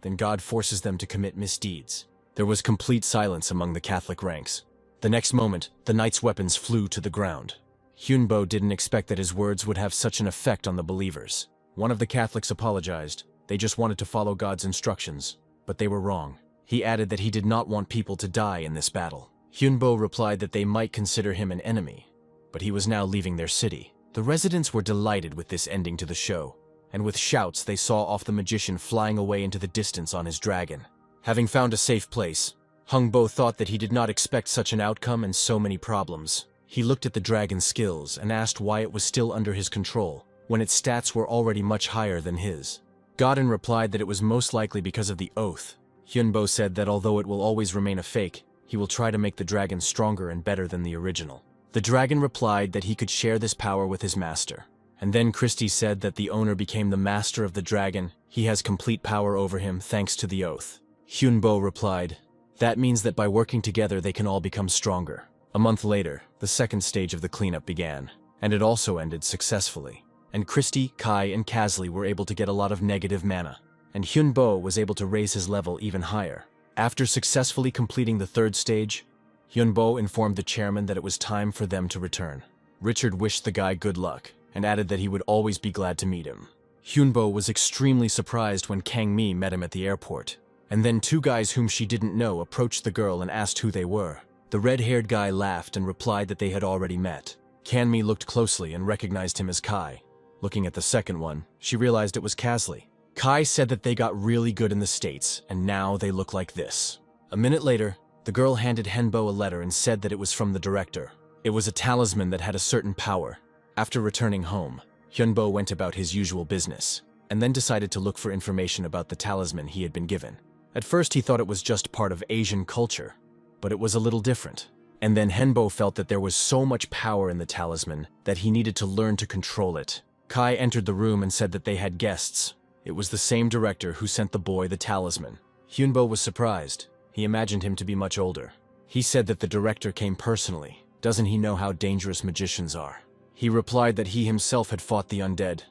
then God forces them to commit misdeeds. There was complete silence among the Catholic ranks. The next moment, the knights' weapons flew to the ground. Hyunbo didn't expect that his words would have such an effect on the believers. One of the Catholics apologized. They just wanted to follow God's instructions, but they were wrong. He added that he did not want people to die in this battle. Hyunbo replied that they might consider him an enemy, but he was now leaving their city. The residents were delighted with this ending to the show, and with shouts they saw off the magician flying away into the distance on his dragon. Having found a safe place, Hungbo thought that he did not expect such an outcome and so many problems. He looked at the dragon's skills and asked why it was still under his control, when its stats were already much higher than his. Godin replied that it was most likely because of the oath. Hyunbo said that although it will always remain a fake, he will try to make the dragon stronger and better than the original. The dragon replied that he could share this power with his master. And then Christie said that the owner became the master of the dragon. He has complete power over him thanks to the oath. Hyunbo replied, that means that by working together they can all become stronger. A month later, the second stage of the cleanup began, and it also ended successfully. And Christie, Kai, and Kasley were able to get a lot of negative mana, and Hyunbo was able to raise his level even higher. After successfully completing the third stage, Hyunbo informed the chairman that it was time for them to return. Richard wished the guy good luck, and added that he would always be glad to meet him. Hyunbo was extremely surprised when Kang Mi met him at the airport, and then two guys whom she didn't know approached the girl and asked who they were. The red-haired guy laughed and replied that they had already met. Kang Mi looked closely and recognized him as Kai. Looking at the second one, she realized it was Kasley. Kai said that they got really good in the States, and now they look like this. A minute later, the girl handed Henbo a letter and said that it was from the director. It was a talisman that had a certain power. After returning home, Hyunbo went about his usual business, and then decided to look for information about the talisman he had been given. At first he thought it was just part of Asian culture, but it was a little different. And then Henbo felt that there was so much power in the talisman that he needed to learn to control it. Kai entered the room and said that they had guests. It was the same director who sent the boy the talisman. Hyunbo was surprised. He imagined him to be much older. He said that the director came personally. Doesn't he know how dangerous magicians are? He replied that he himself had fought the undead.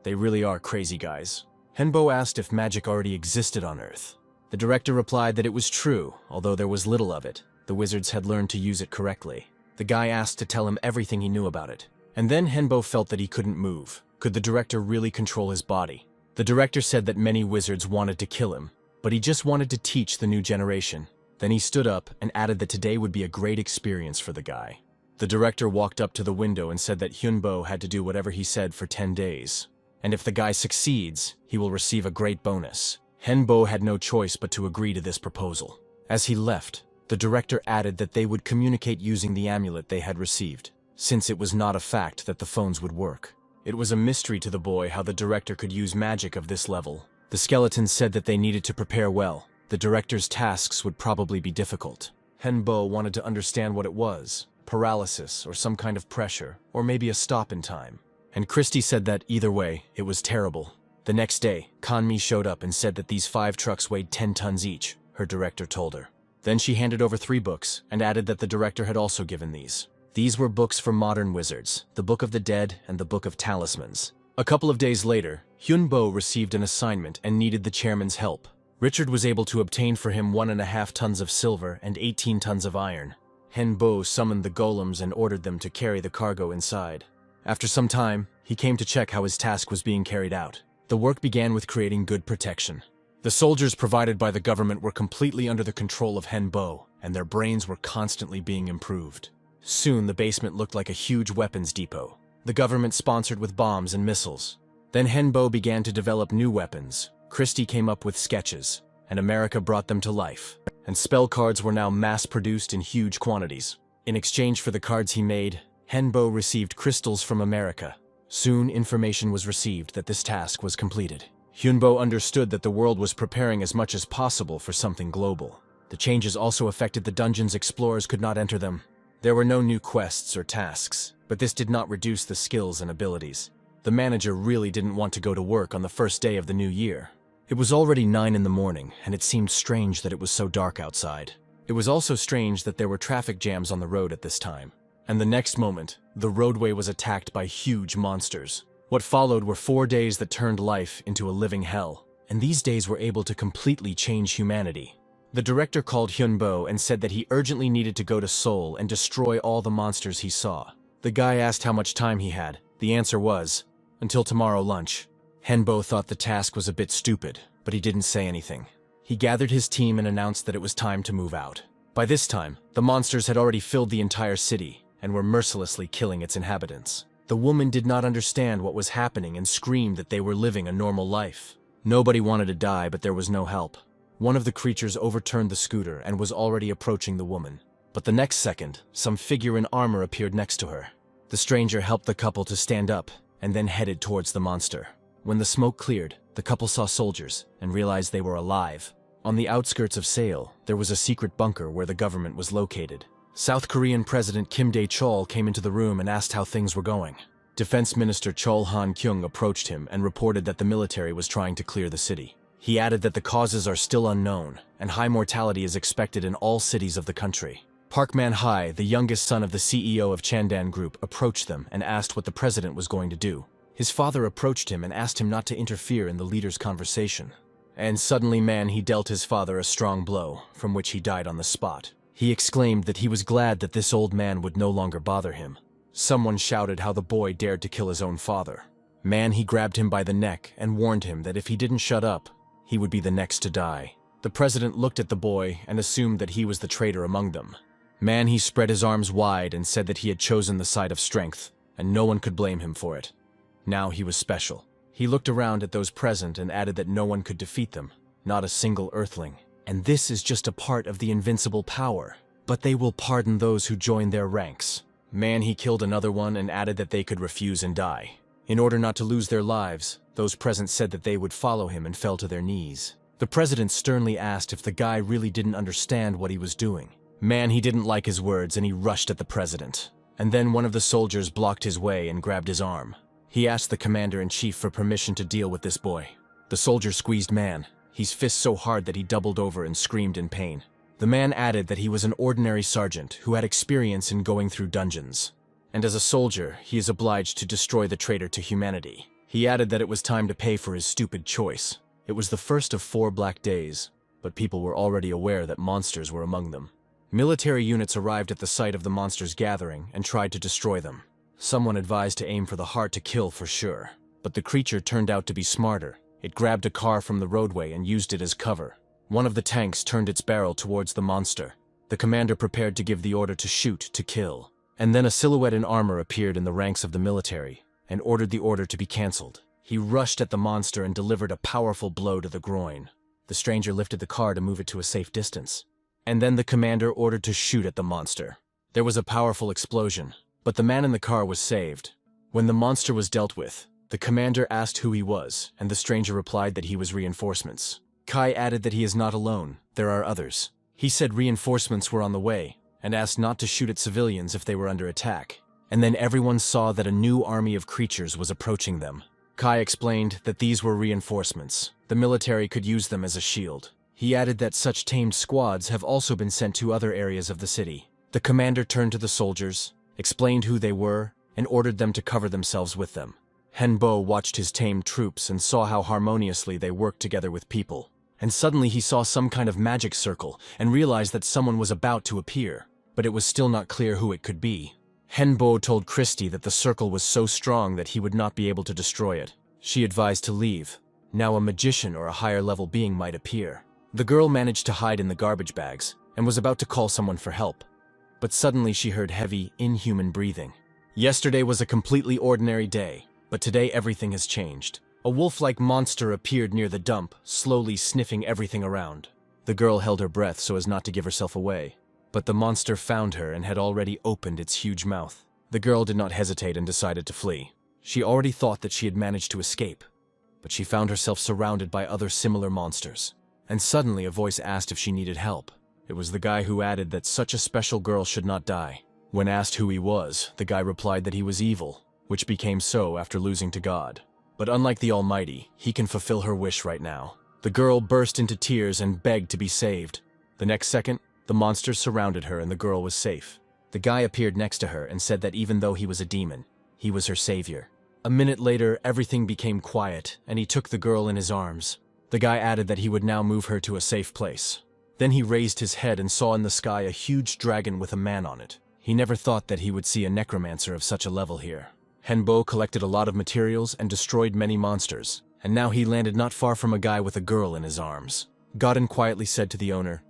They really are crazy guys. Henbo asked if magic already existed on Earth. The director replied that it was true, although there was little of it. The wizards had learned to use it correctly. The guy asked to tell him everything he knew about it. And then Henbo felt that he couldn't move. Could the director really control his body? The director said that many wizards wanted to kill him, but he just wanted to teach the new generation. Then he stood up and added that today would be a great experience for the guy. The director walked up to the window and said that Hyunbo had to do whatever he said for 10 days. And if the guy succeeds, he will receive a great bonus. Henbo had no choice but to agree to this proposal. As he left, the director added that they would communicate using the amulet they had received, since it was not a fact that the phones would work. It was a mystery to the boy how the director could use magic of this level. The skeletons said that they needed to prepare well. The director's tasks would probably be difficult. Henbo wanted to understand what it was, paralysis or some kind of pressure, or maybe a stop in time. And Christy said that either way, it was terrible. The next day, Kanmi showed up and said that these 5 trucks weighed 10 tons each, her director told her. Then she handed over 3 books and added that the director had also given these. These were books for modern wizards, the Book of the Dead and the Book of Talismans. A couple of days later, Hyunbo received an assignment and needed the chairman's help. Richard was able to obtain for him 1.5 tons of silver and 18 tons of iron. Henbo summoned the golems and ordered them to carry the cargo inside. After some time, he came to check how his task was being carried out. The work began with creating good protection. The soldiers provided by the government were completely under the control of Henbo, and their brains were constantly being improved. Soon the basement looked like a huge weapons depot. The government sponsored with bombs and missiles. Then Henbo began to develop new weapons. Christie came up with sketches, and America brought them to life. And spell cards were now mass-produced in huge quantities. In exchange for the cards he made, Henbo received crystals from America. Soon information was received that this task was completed. Hyunbo understood that the world was preparing as much as possible for something global. The changes also affected the dungeons. Explorers could not enter them. There were no new quests or tasks, but this did not reduce the skills and abilities. The manager really didn't want to go to work on the first day of the new year. It was already 9 in the morning, and it seemed strange that it was so dark outside. It was also strange that there were traffic jams on the road at this time. And the next moment, the roadway was attacked by huge monsters. What followed were 4 days that turned life into a living hell, and these days were able to completely change humanity. The director called Hyunbo and said that he urgently needed to go to Seoul and destroy all the monsters he saw. The guy asked how much time he had. The answer was, until tomorrow lunch. Henbo thought the task was a bit stupid, but he didn't say anything. He gathered his team and announced that it was time to move out. By this time, the monsters had already filled the entire city and were mercilessly killing its inhabitants. The woman did not understand what was happening and screamed that they were living a normal life. Nobody wanted to die, but there was no help. One of the creatures overturned the scooter and was already approaching the woman. But the next second, some figure in armor appeared next to her. The stranger helped the couple to stand up and then headed towards the monster. When the smoke cleared, the couple saw soldiers and realized they were alive. On the outskirts of Seoul, there was a secret bunker where the government was located. South Korean President Kim Dae-chol came into the room and asked how things were going. Defense Minister Chol Han-kyung approached him and reported that the military was trying to clear the city. He added that the causes are still unknown, and high mortality is expected in all cities of the country. Park Man-hae, the youngest son of the CEO of Chandan Group, approached them and asked what the president was going to do. His father approached him and asked him not to interfere in the leader's conversation. And suddenly he dealt his father a strong blow, from which he died on the spot. He exclaimed that he was glad that this old man would no longer bother him. Someone shouted how the boy dared to kill his own father. He grabbed him by the neck and warned him that if he didn't shut up, he would be the next to die. The president looked at the boy and assumed that he was the traitor among them. He spread his arms wide and said that he had chosen the side of strength, and no one could blame him for it. Now he was special. He looked around at those present and added that no one could defeat them, not a single earthling. And this is just a part of the invincible power. But they will pardon those who join their ranks. He killed another one and added that they could refuse and die. In order not to lose their lives, those present said that they would follow him and fell to their knees. The president sternly asked if the guy really didn't understand what he was doing. He didn't like his words and he rushed at the president. And then one of the soldiers blocked his way and grabbed his arm. He asked the commander-in-chief for permission to deal with this boy. The soldier squeezed his fist so hard that he doubled over and screamed in pain. The man added that he was an ordinary sergeant who had experience in going through dungeons. And as a soldier, he is obliged to destroy the traitor to humanity. He added that it was time to pay for his stupid choice. It was the first of 4 black days, but people were already aware that monsters were among them. Military units arrived at the site of the monsters' gathering and tried to destroy them. Someone advised to aim for the heart to kill for sure, but the creature turned out to be smarter. It grabbed a car from the roadway and used it as cover. One of the tanks turned its barrel towards the monster. The commander prepared to give the order to shoot to kill. And then a silhouette in armor appeared in the ranks of the military and ordered the order to be cancelled. He rushed at the monster and delivered a powerful blow to the groin. The stranger lifted the car to move it to a safe distance. And then the commander ordered to shoot at the monster. There was a powerful explosion, but the man in the car was saved. When the monster was dealt with, the commander asked who he was, and the stranger replied that he was reinforcements. Kai added that he is not alone, there are others. He said reinforcements were on the way, and asked not to shoot at civilians if they were under attack. And then everyone saw that a new army of creatures was approaching them. Kai explained that these were reinforcements. The military could use them as a shield. He added that such tamed squads have also been sent to other areas of the city. The commander turned to the soldiers, explained who they were, and ordered them to cover themselves with them. Henbo watched his tamed troops and saw how harmoniously they worked together with people. And suddenly he saw some kind of magic circle and realized that someone was about to appear, but it was still not clear who it could be. Henbo told Christy that the circle was so strong that he would not be able to destroy it. She advised to leave. Now a magician or a higher level being might appear. The girl managed to hide in the garbage bags and was about to call someone for help. But suddenly she heard heavy, inhuman breathing. Yesterday was a completely ordinary day, but today everything has changed. A wolf-like monster appeared near the dump, slowly sniffing everything around. The girl held her breath so as not to give herself away. But the monster found her and had already opened its huge mouth. The girl did not hesitate and decided to flee. She already thought that she had managed to escape, but she found herself surrounded by other similar monsters. And suddenly a voice asked if she needed help. It was the guy who added that such a special girl should not die. When asked who he was, the guy replied that he was evil, which became so after losing to God. But unlike the Almighty, he can fulfill her wish right now. The girl burst into tears and begged to be saved. The next second, the monsters surrounded her and the girl was safe. The guy appeared next to her and said that even though he was a demon, he was her savior. A minute later, everything became quiet and he took the girl in his arms. The guy added that he would now move her to a safe place. Then he raised his head and saw in the sky a huge dragon with a man on it. He never thought that he would see a necromancer of such a level here. Henbo collected a lot of materials and destroyed many monsters, and now he landed not far from a guy with a girl in his arms. Godin quietly said to the owner,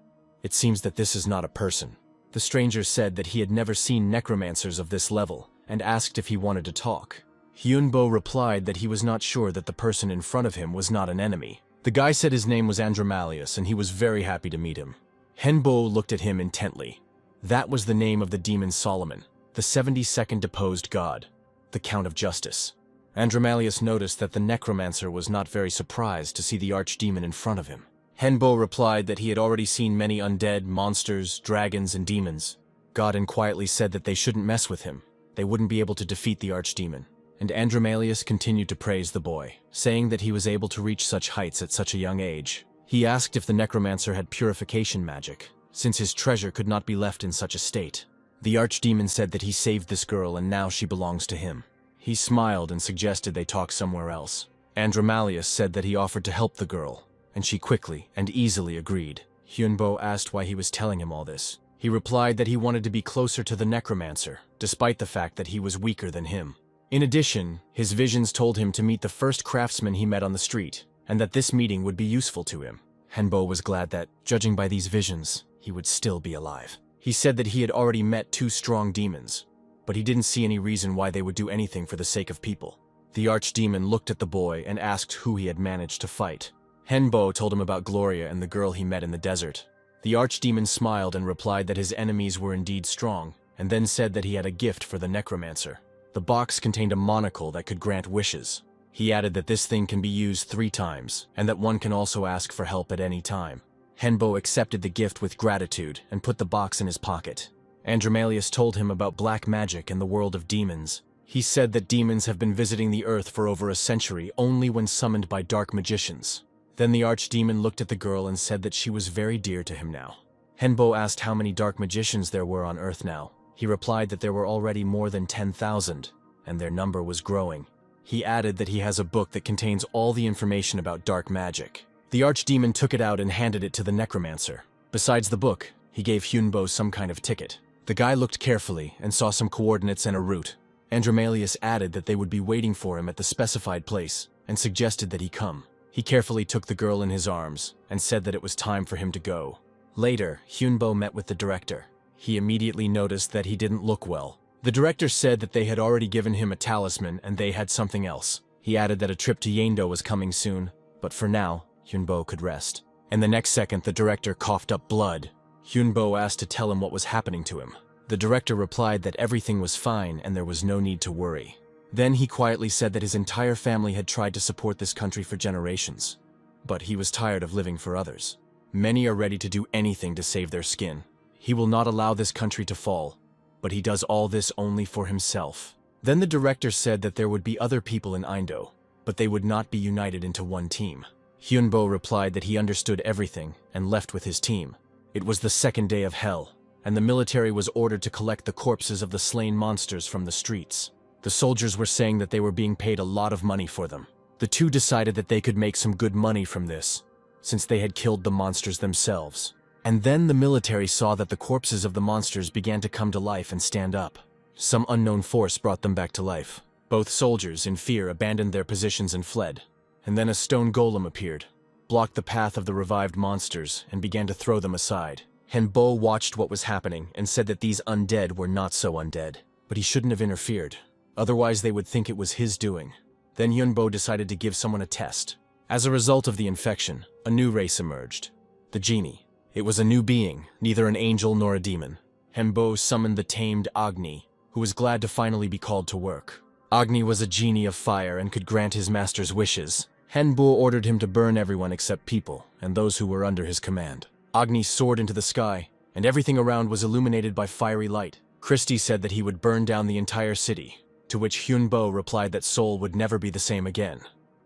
"It seems that this is not a person." The stranger said that he had never seen necromancers of this level, and asked if he wanted to talk. Hyunbo replied that he was not sure that the person in front of him was not an enemy. The guy said his name was Andromalius, and he was very happy to meet him. Henbo looked at him intently. That was the name of the demon Solomon, the 72nd deposed god, the Count of Justice. Andromalius noticed that the necromancer was not very surprised to see the archdemon in front of him. Henbo replied that he had already seen many undead, monsters, dragons, and demons. Godin quietly said that they shouldn't mess with him. They wouldn't be able to defeat the archdemon. And Andromalius continued to praise the boy, saying that he was able to reach such heights at such a young age. He asked if the necromancer had purification magic, since his treasure could not be left in such a state. The archdemon said that he saved this girl and now she belongs to him. He smiled and suggested they talk somewhere else. Andromalius said that he offered to help the girl, and she quickly and easily agreed. Hyunbo asked why he was telling him all this. He replied that he wanted to be closer to the necromancer, despite the fact that he was weaker than him. In addition, his visions told him to meet the first craftsman he met on the street, and that this meeting would be useful to him. Henbo was glad that, judging by these visions, he would still be alive. He said that he had already met 2 strong demons, but he didn't see any reason why they would do anything for the sake of people. The archdemon looked at the boy and asked who he had managed to fight. Henbo told him about Gloria and the girl he met in the desert. The archdemon smiled and replied that his enemies were indeed strong, and then said that he had a gift for the necromancer. The box contained a monocle that could grant wishes. He added that this thing can be used 3 times, and that one can also ask for help at any time. Henbo accepted the gift with gratitude and put the box in his pocket. Andromalius told him about black magic and the world of demons. He said that demons have been visiting the earth for over a century only when summoned by dark magicians. Then the archdemon looked at the girl and said that she was very dear to him now. Henbo asked how many dark magicians there were on Earth now. He replied that there were already more than 10,000, and their number was growing. He added that he has a book that contains all the information about dark magic. The archdemon took it out and handed it to the necromancer. Besides the book, he gave Hyunbo some kind of ticket. The guy looked carefully and saw some coordinates and a route. Andromalius added that they would be waiting for him at the specified place and suggested that he come. He carefully took the girl in his arms and said that it was time for him to go. Later, Hyunbo met with the director. He immediately noticed that he didn't look well. The director said that they had already given him a talisman and they had something else. He added that a trip to Yendo was coming soon, but for now, Hyunbo could rest. And the next second, the director coughed up blood. Hyunbo asked to tell him what was happening to him. The director replied that everything was fine and there was no need to worry. Then he quietly said that his entire family had tried to support this country for generations. But he was tired of living for others. Many are ready to do anything to save their skin. He will not allow this country to fall, but he does all this only for himself. Then the director said that there would be other people in Indo, but they would not be united into one team. Hyunbo replied that he understood everything and left with his team. It was the second day of hell, and the military was ordered to collect the corpses of the slain monsters from the streets. The soldiers were saying that they were being paid a lot of money for them. The two decided that they could make some good money from this, since they had killed the monsters themselves. And then the military saw that the corpses of the monsters began to come to life and stand up. Some unknown force brought them back to life. Both soldiers, in fear, abandoned their positions and fled. And then a stone golem appeared, blocked the path of the revived monsters, and began to throw them aside. Hyunbo watched what was happening and said that these undead were not so undead, but he shouldn't have interfered. Otherwise they would think it was his doing. Then Hyunbo decided to give someone a test. As a result of the infection, a new race emerged. The genie. It was a new being, neither an angel nor a demon. Hyunbo summoned the tamed Agni, who was glad to finally be called to work. Agni was a genie of fire and could grant his master's wishes. Hyunbo ordered him to burn everyone except people and those who were under his command. Agni soared into the sky, and everything around was illuminated by fiery light. Christie said that he would burn down the entire city, to which Hyunbo replied that Seoul would never be the same again.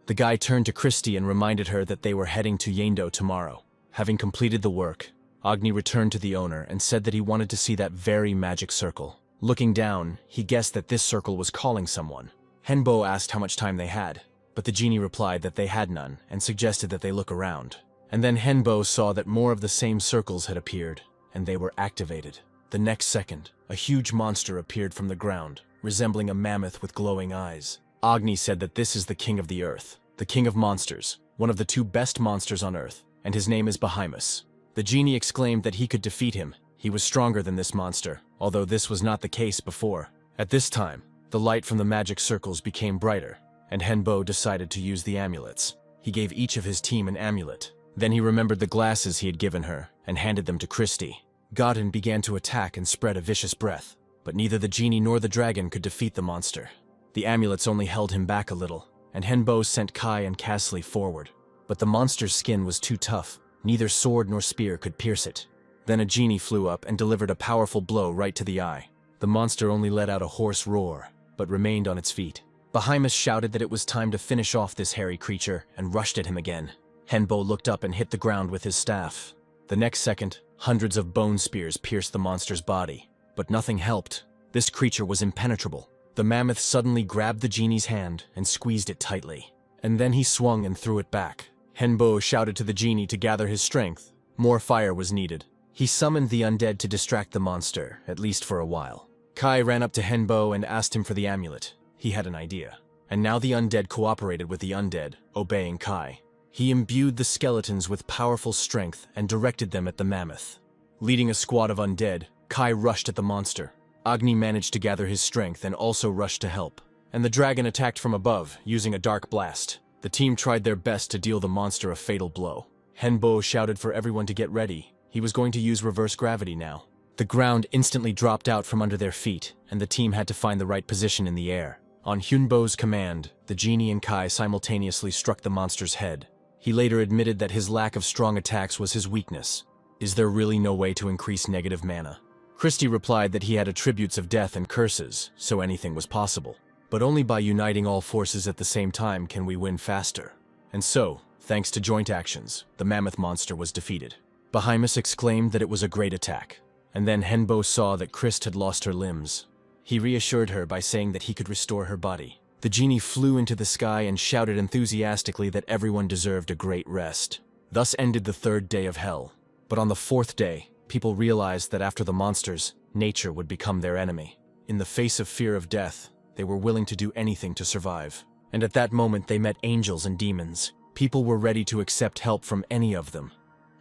The guy turned to Christie and reminded her that they were heading to Yendo tomorrow. Having completed the work, Agni returned to the owner and said that he wanted to see that very magic circle. Looking down, he guessed that this circle was calling someone. Hyunbo asked how much time they had, but the genie replied that they had none and suggested that they look around. And then Hyunbo saw that more of the same circles had appeared, and they were activated. The next second, a huge monster appeared from the ground, resembling a mammoth with glowing eyes. Agni said that this is the king of the earth, the king of monsters, one of the two best monsters on earth, and his name is Behemoth. The genie exclaimed that he could defeat him. He was stronger than this monster, although this was not the case before. At this time, the light from the magic circles became brighter, and Hyunbo decided to use the amulets. He gave each of his team an amulet. Then he remembered the glasses he had given her and handed them to Christie. Godin began to attack and spread a vicious breath, but neither the genie nor the dragon could defeat the monster. The amulets only held him back a little, and Hyunbo sent Kai and Castley forward. But the monster's skin was too tough. Neither sword nor spear could pierce it. Then a genie flew up and delivered a powerful blow right to the eye. The monster only let out a hoarse roar, but remained on its feet. Behemoth shouted that it was time to finish off this hairy creature and rushed at him again. Hyunbo looked up and hit the ground with his staff. The next second, hundreds of bone spears pierced the monster's body, but nothing helped. This creature was impenetrable. The mammoth suddenly grabbed the genie's hand and squeezed it tightly, and then he swung and threw it back. Hyunbo shouted to the genie to gather his strength. More fire was needed. He summoned the undead to distract the monster, at least for a while. Kai ran up to Hyunbo and asked him for the amulet. He had an idea. And now the undead cooperated with the undead, obeying Kai. He imbued the skeletons with powerful strength and directed them at the mammoth. Leading a squad of undead, Kai rushed at the monster. Agni managed to gather his strength and also rushed to help. And the dragon attacked from above, using a dark blast. The team tried their best to deal the monster a fatal blow. Hyunbo shouted for everyone to get ready. He was going to use reverse gravity now. The ground instantly dropped out from under their feet, and the team had to find the right position in the air. On Hyunbo's command, the genie and Kai simultaneously struck the monster's head. He later admitted that his lack of strong attacks was his weakness. Is there really no way to increase negative mana? Christie replied that he had attributes of death and curses, so anything was possible. But only by uniting all forces at the same time can we win faster. And so, thanks to joint actions, the mammoth monster was defeated. Behemoth exclaimed that it was a great attack. And then Hyunbo saw that Christ had lost her limbs. He reassured her by saying that he could restore her body. The genie flew into the sky and shouted enthusiastically that everyone deserved a great rest. Thus ended the third day of hell. But on the fourth day, people realized that after the monsters, nature would become their enemy. In the face of fear of death, they were willing to do anything to survive. And at that moment they met angels and demons. People were ready to accept help from any of them,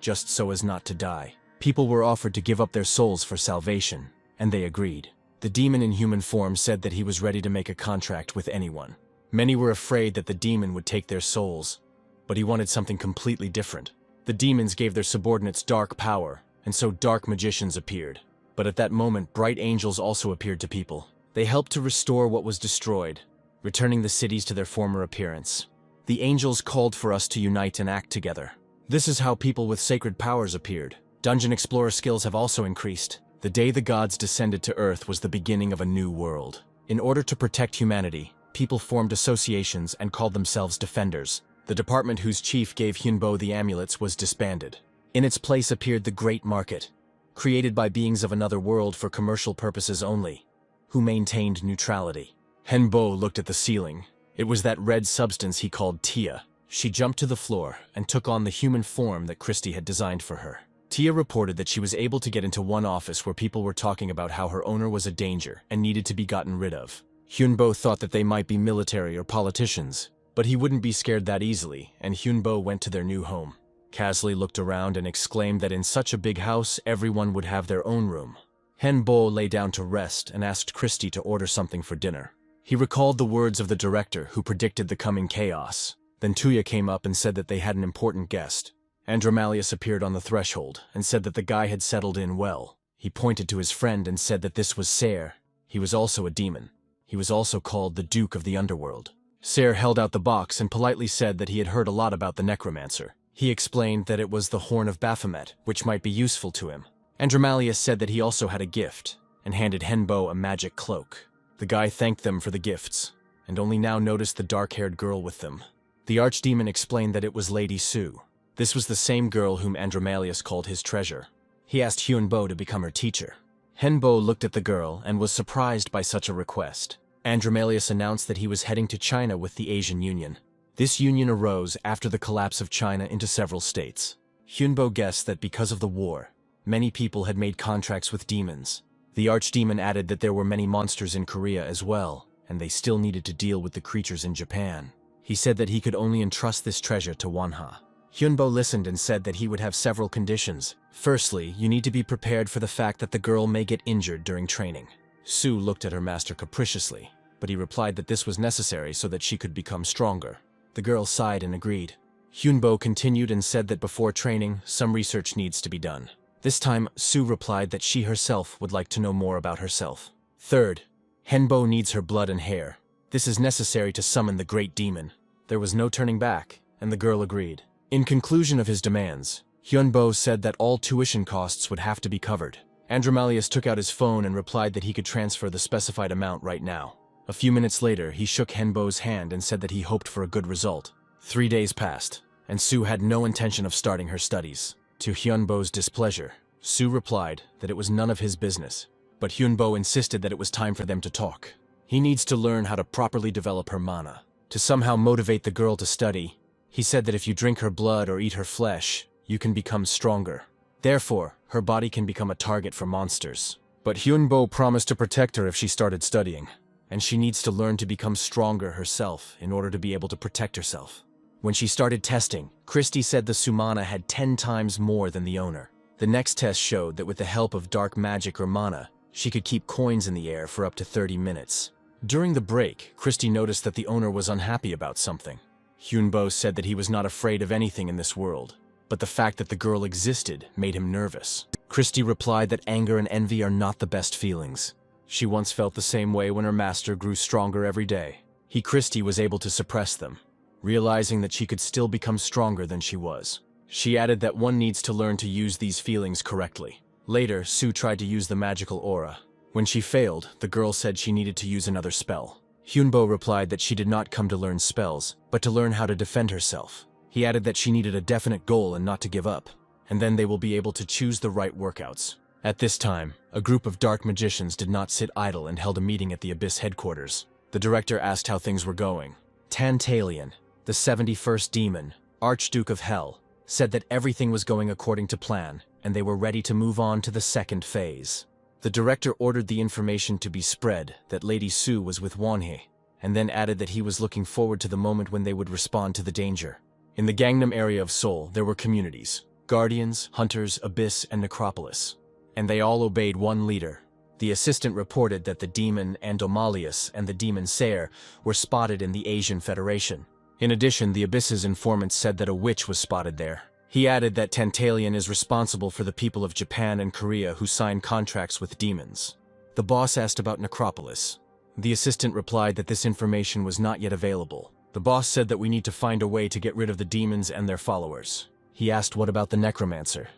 just so as not to die. People were offered to give up their souls for salvation, and they agreed. The demon in human form said that he was ready to make a contract with anyone. Many were afraid that the demon would take their souls, but he wanted something completely different. The demons gave their subordinates dark power, and so dark magicians appeared. But at that moment, bright angels also appeared to people. They helped to restore what was destroyed, returning the cities to their former appearance. The angels called for us to unite and act together. This is how people with sacred powers appeared. Dungeon explorer skills have also increased. The day the gods descended to Earth was the beginning of a new world. In order to protect humanity, people formed associations and called themselves defenders. The department whose chief gave Hyunbo the amulets was disbanded. In its place appeared the Great Market, created by beings of another world for commercial purposes only, who maintained neutrality. Hyunbo looked at the ceiling. It was that red substance he called Tia. She jumped to the floor and took on the human form that Christie had designed for her. Tia reported that she was able to get into one office where people were talking about how her owner was a danger and needed to be gotten rid of. Hyunbo thought that they might be military or politicians, but he wouldn't be scared that easily, and Hyunbo went to their new home. Casley looked around and exclaimed that in such a big house, everyone would have their own room. Hyunbo lay down to rest and asked Christie to order something for dinner. He recalled the words of the director who predicted the coming chaos. Then Tuya came up and said that they had an important guest. Andromalius appeared on the threshold and said that the guy had settled in well. He pointed to his friend and said that this was Ser. He was also a demon. He was also called the Duke of the Underworld. Ser held out the box and politely said that he had heard a lot about the necromancer. He explained that it was the Horn of Baphomet, which might be useful to him. Andromalius said that he also had a gift, and handed Hyunbo a magic cloak. The guy thanked them for the gifts, and only now noticed the dark-haired girl with them. The archdemon explained that it was Lady Sue. This was the same girl whom Andromalius called his treasure. He asked Hyunbo to become her teacher. Hyunbo looked at the girl and was surprised by such a request. Andromalius announced that he was heading to China with the Asian Union. This union arose after the collapse of China into several states. Hyunbo guessed that because of the war, many people had made contracts with demons. The archdemon added that there were many monsters in Korea as well, and they still needed to deal with the creatures in Japan. He said that he could only entrust this treasure to Wanha. Hyunbo listened and said that he would have several conditions. Firstly, you need to be prepared for the fact that the girl may get injured during training. Sue looked at her master capriciously, but he replied that this was necessary so that she could become stronger. The girl sighed and agreed. Hyunbo continued and said that before training, some research needs to be done. This time, Sue replied that she herself would like to know more about herself. Third, Hyunbo needs her blood and hair. This is necessary to summon the great demon. There was no turning back, and the girl agreed. In conclusion of his demands, Hyunbo said that all tuition costs would have to be covered. Andromalius took out his phone and replied that he could transfer the specified amount right now. A few minutes later, he shook Hyunbo's hand and said that he hoped for a good result. 3 days passed, and Sue had no intention of starting her studies. To Hyunbo's displeasure, Sue replied that it was none of his business, but Hyunbo insisted that it was time for them to talk. He needs to learn how to properly develop her mana. To somehow motivate the girl to study, he said that if you drink her blood or eat her flesh, you can become stronger. Therefore, her body can become a target for monsters. But Hyunbo promised to protect her if she started studying, and she needs to learn to become stronger herself in order to be able to protect herself. When she started testing, Christie said the Sumana had 10 times more than the owner. The next test showed that with the help of dark magic or mana, she could keep coins in the air for up to 30 minutes. During the break, Christie noticed that the owner was unhappy about something. Hyunbo said that he was not afraid of anything in this world, but the fact that the girl existed made him nervous. Christie replied that anger and envy are not the best feelings. She once felt the same way when her master grew stronger every day. Christie was able to suppress them, realizing that she could still become stronger than she was. She added that one needs to learn to use these feelings correctly. Later, Sue tried to use the magical aura. When she failed, the girl said she needed to use another spell. Hyunbo replied that she did not come to learn spells, but to learn how to defend herself. He added that she needed a definite goal and not to give up, and then they will be able to choose the right workouts. At this time, a group of dark magicians did not sit idle and held a meeting at the Abyss headquarters. The director asked how things were going. Tantalion, the 71st demon, Archduke of Hell, said that everything was going according to plan, and they were ready to move on to the second phase. The director ordered the information to be spread that Lady Su was with Wonhee, and then added that he was looking forward to the moment when they would respond to the danger. In the Gangnam area of Seoul, there were communities: Guardians, Hunters, Abyss, and Necropolis. And they all obeyed one leader. The assistant reported that the demon Andomalius and the demon Sayer were spotted in the Asian Federation. In addition, the Abyss's informant said that a witch was spotted there. He added that Tantalion is responsible for the people of Japan and Korea who sign contracts with demons. The boss asked about Necropolis. The assistant replied that this information was not yet available. The boss said that we need to find a way to get rid of the demons and their followers. He asked what about the necromancer.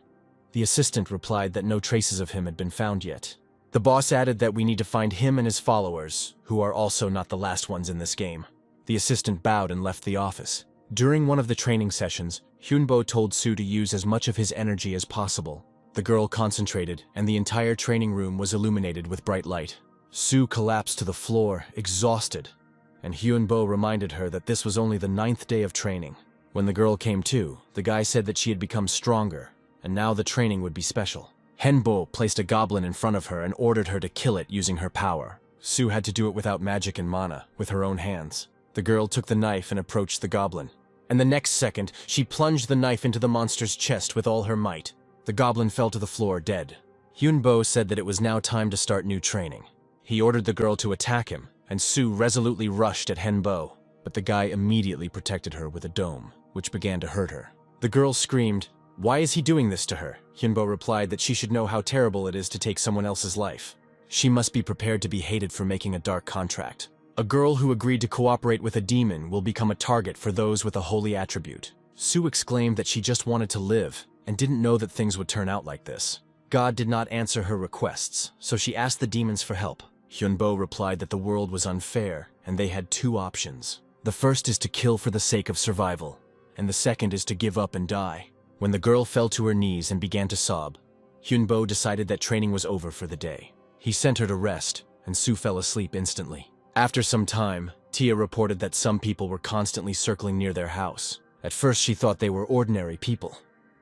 The assistant replied that no traces of him had been found yet. The boss added that we need to find him and his followers, who are also not the last ones in this game. The assistant bowed and left the office. During one of the training sessions, Hyunbo told Su to use as much of his energy as possible. The girl concentrated, and the entire training room was illuminated with bright light. Su collapsed to the floor, exhausted, and Hyunbo reminded her that this was only the 9th day of training. When the girl came to, the guy said that she had become stronger, and now the training would be special. Henbo placed a goblin in front of her and ordered her to kill it using her power. Su had to do it without magic and mana, with her own hands. The girl took the knife and approached the goblin. And the next second, she plunged the knife into the monster's chest with all her might. The goblin fell to the floor dead. Hyunbo said that it was now time to start new training. He ordered the girl to attack him, and Su resolutely rushed at Henbo, but the guy immediately protected her with a dome, which began to hurt her. The girl screamed, "Why is he doing this to her?" Hyunbo replied that she should know how terrible it is to take someone else's life. She must be prepared to be hated for making a dark contract. A girl who agreed to cooperate with a demon will become a target for those with a holy attribute. Su exclaimed that she just wanted to live, and didn't know that things would turn out like this. God did not answer her requests, so she asked the demons for help. Hyunbo replied that the world was unfair, and they had two options. The first is to kill for the sake of survival, and the second is to give up and die. When the girl fell to her knees and began to sob, Hyunbo decided that training was over for the day. He sent her to rest, and Su fell asleep instantly. After some time, Tia reported that some people were constantly circling near their house. At first she thought they were ordinary people,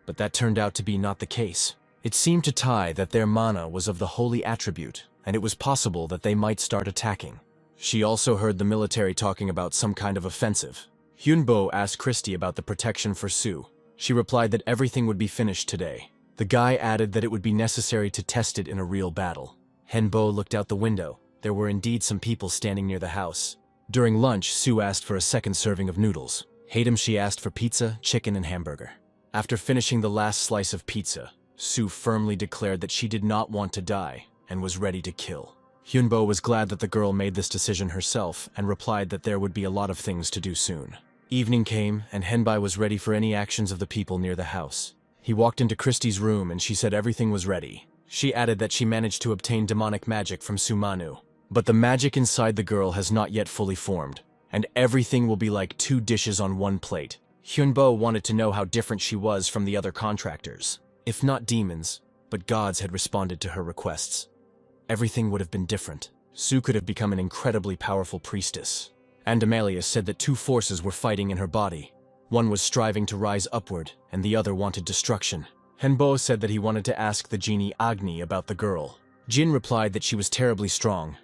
but that turned out to be not the case. It seemed to Tai that their mana was of the holy attribute, and it was possible that they might start attacking. She also heard the military talking about some kind of offensive. Hyunbo asked Christy about the protection for Su. She replied that everything would be finished today. The guy added that it would be necessary to test it in a real battle. Henbo looked out the window. There were indeed some people standing near the house. During lunch, Su asked for a second serving of noodles. Hatem she asked for pizza, chicken, and hamburger. After finishing the last slice of pizza, Su firmly declared that she did not want to die and was ready to kill. Hyunbo was glad that the girl made this decision herself and replied that there would be a lot of things to do soon. Evening came, and Henbai was ready for any actions of the people near the house. He walked into Christie's room and she said everything was ready. She added that she managed to obtain demonic magic from Sumanu. But the magic inside the girl has not yet fully formed, and everything will be like 2 dishes on 1 plate. Hyunbo wanted to know how different she was from the other contractors. If not demons, but gods had responded to her requests. Everything would have been different. Su could have become an incredibly powerful priestess. Andamalius said that 2 forces were fighting in her body. One was striving to rise upward, and the other wanted destruction. Henbo said that he wanted to ask the genie Agni about the girl. Jin replied that she was terribly strong.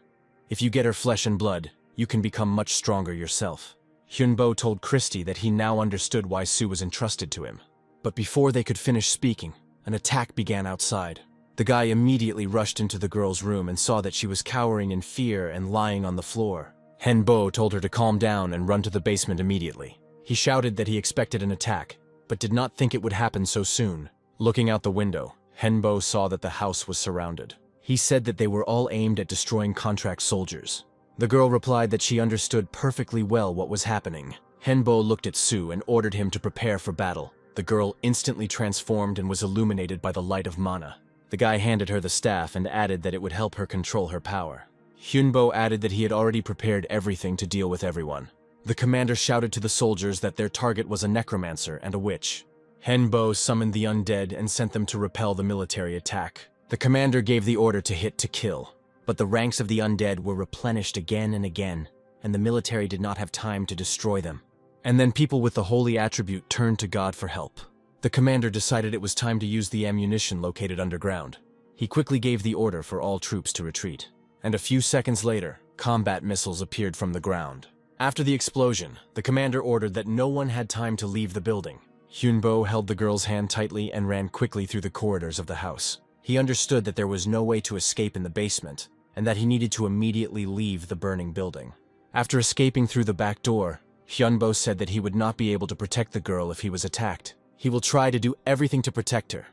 If you get her flesh and blood, you can become much stronger yourself. Hyunbo told Christy that he now understood why Su was entrusted to him. But before they could finish speaking, an attack began outside. The guy immediately rushed into the girl's room and saw that she was cowering in fear and lying on the floor. Henbo told her to calm down and run to the basement immediately. He shouted that he expected an attack, but did not think it would happen so soon. Looking out the window, Henbo saw that the house was surrounded. He said that they were all aimed at destroying contract soldiers. The girl replied that she understood perfectly well what was happening. Henbo looked at Su and ordered him to prepare for battle. The girl instantly transformed and was illuminated by the light of mana. The guy handed her the staff and added that it would help her control her power. Hyunbo added that he had already prepared everything to deal with everyone. The commander shouted to the soldiers that their target was a necromancer and a witch. Henbo summoned the undead and sent them to repel the military attack. The commander gave the order to hit to kill, but the ranks of the undead were replenished again and again, and the military did not have time to destroy them. And then people with the holy attribute turned to God for help. The commander decided it was time to use the ammunition located underground. He quickly gave the order for all troops to retreat. And a few seconds later, combat missiles appeared from the ground. After the explosion, the commander ordered that no one had time to leave the building. Hyunbo held the girl's hand tightly and ran quickly through the corridors of the house. He understood that there was no way to escape in the basement, and that he needed to immediately leave the burning building. After escaping through the back door, Hyunbo said that he would not be able to protect the girl if he was attacked. He will try to do everything to protect her,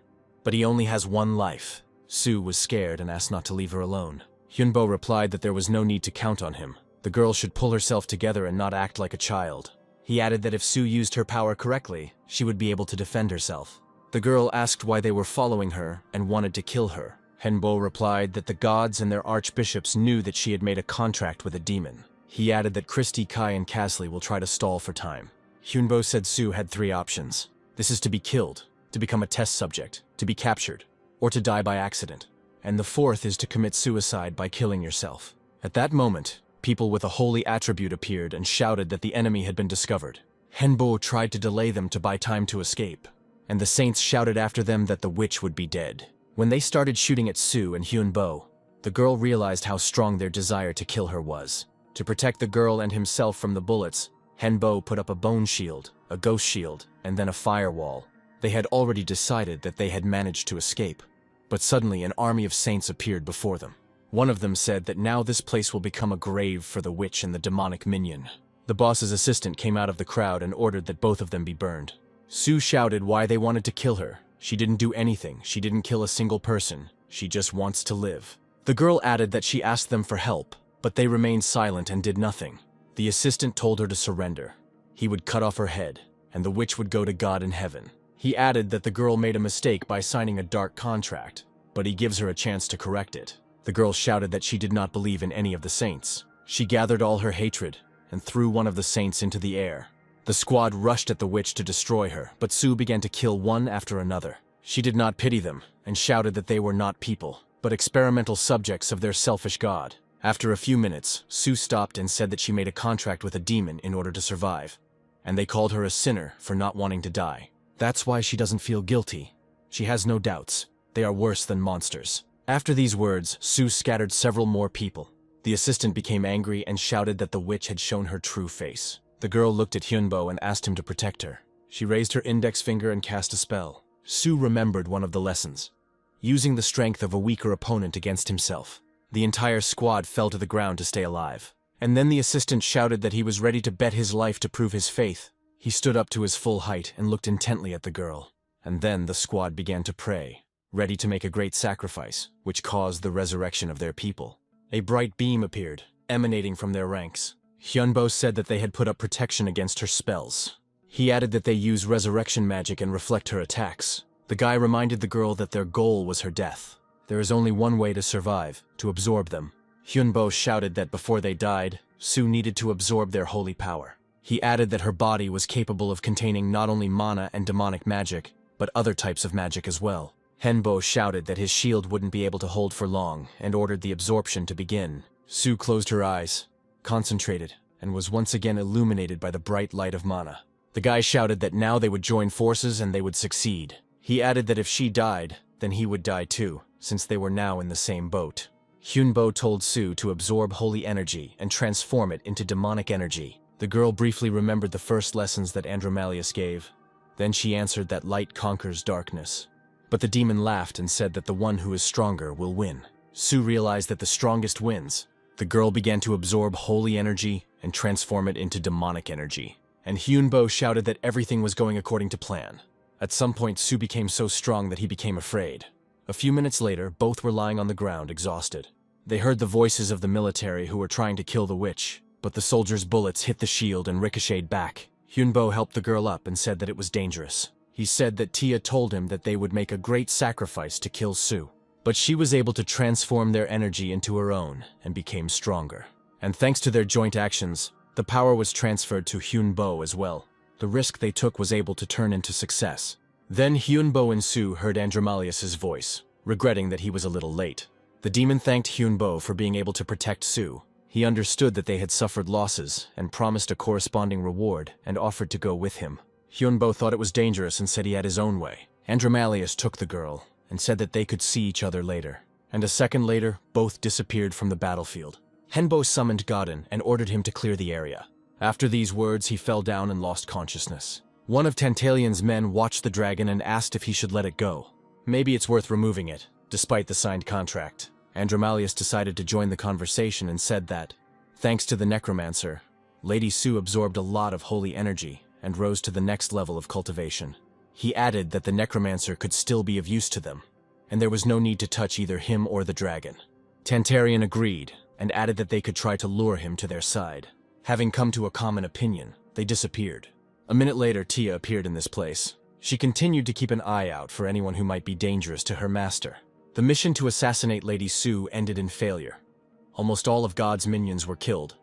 but he only has one life. Sue was scared and asked not to leave her alone. Hyunbo replied that there was no need to count on him. The girl should pull herself together and not act like a child. He added that if Sue used her power correctly, she would be able to defend herself. The girl asked why they were following her and wanted to kill her. Hyunbo replied that the gods and their archbishops knew that she had made a contract with a demon. He added that Christy, Kai, and Casley will try to stall for time. Hyunbo said Sue had 3 options. This is to be killed, to become a test subject, to be captured, or to die by accident. And the 4th is to commit suicide by killing yourself. At that moment, people with a holy attribute appeared and shouted that the enemy had been discovered. Hyunbo tried to delay them to buy time to escape, and the saints shouted after them that the witch would be dead. When they started shooting at Sue and Hyunbo, the girl realized how strong their desire to kill her was. To protect the girl and himself from the bullets, Hyunbo put up a bone shield, a ghost shield, and then a firewall. They had already decided that they had managed to escape, but suddenly an army of saints appeared before them. One of them said that now this place will become a grave for the witch and the demonic minion. The boss's assistant came out of the crowd and ordered that both of them be burned. Sue shouted why they wanted to kill her. She didn't do anything. She didn't kill a single person. She just wants to live. The girl added that she asked them for help, but they remained silent and did nothing. The assistant told her to surrender. He would cut off her head, and the witch would go to God in heaven. He added that the girl made a mistake by signing a dark contract, but he gives her a chance to correct it. The girl shouted that she did not believe in any of the saints. She gathered all her hatred and threw one of the saints into the air. The squad rushed at the witch to destroy her, but Sue began to kill one after another. She did not pity them and shouted that they were not people, but experimental subjects of their selfish god. After a few minutes, Sue stopped and said that she made a contract with a demon in order to survive, and they called her a sinner for not wanting to die. That's why she doesn't feel guilty. She has no doubts. They are worse than monsters. After these words, Sue scattered several more people. The assistant became angry and shouted that the witch had shown her true face. The girl looked at Hyunbo and asked him to protect her. She raised her index finger and cast a spell. Sue remembered one of the lessons, using the strength of a weaker opponent against himself. The entire squad fell to the ground to stay alive. And then the assistant shouted that he was ready to bet his life to prove his faith. He stood up to his full height and looked intently at the girl. And then the squad began to pray, ready to make a great sacrifice, which caused the resurrection of their people. A bright beam appeared, emanating from their ranks. Hyunbo said that they had put up protection against her spells. He added that they use resurrection magic and reflect her attacks. The guy reminded the girl that their goal was her death. There is only one way to survive, to absorb them. Hyunbo shouted that before they died, Sue needed to absorb their holy power. He added that her body was capable of containing not only mana and demonic magic, but other types of magic as well. Hyunbo shouted that his shield wouldn't be able to hold for long and ordered the absorption to begin. Sue closed her eyes, concentrated, and was once again illuminated by the bright light of mana. The guy shouted that now they would join forces and they would succeed. He added that if she died, then he would die too, since they were now in the same boat. Hyunbo told Sue to absorb holy energy and transform it into demonic energy. The girl briefly remembered the first lessons that Andromalius gave. Then she answered that light conquers darkness. But the demon laughed and said that the one who is stronger will win. Sue realized that the strongest wins. The girl began to absorb holy energy and transform it into demonic energy. And Hyunbo shouted that everything was going according to plan. At some point, Sue became so strong that he became afraid. A few minutes later, both were lying on the ground, exhausted. They heard the voices of the military who were trying to kill the witch, but the soldiers' bullets hit the shield and ricocheted back. Hyunbo helped the girl up and said that it was dangerous. He said that Tia told him that they would make a great sacrifice to kill Sue. But she was able to transform their energy into her own and became stronger. And thanks to their joint actions, the power was transferred to Hyunbo as well. The risk they took was able to turn into success. Then Hyunbo and Sue heard Andromalius's voice, regretting that he was a little late. The demon thanked Hyunbo for being able to protect Sue. He understood that they had suffered losses and promised a corresponding reward and offered to go with him. Hyunbo thought it was dangerous and said he had his own way. Andromalius took the girl and said that they could see each other later. And a second later, both disappeared from the battlefield. Henbo summoned Godin and ordered him to clear the area. After these words, he fell down and lost consciousness. One of Tantalion's men watched the dragon and asked if he should let it go. Maybe it's worth removing it, despite the signed contract. Andromalius decided to join the conversation and said that, thanks to the necromancer, Lady Su absorbed a lot of holy energy and rose to the next level of cultivation. He added that the necromancer could still be of use to them, and there was no need to touch either him or the dragon. Tantarian agreed, and added that they could try to lure him to their side. Having come to a common opinion, they disappeared. A minute later, Tia appeared in this place. She continued to keep an eye out for anyone who might be dangerous to her master. The mission to assassinate Lady Su ended in failure. Almost all of God's minions were killed.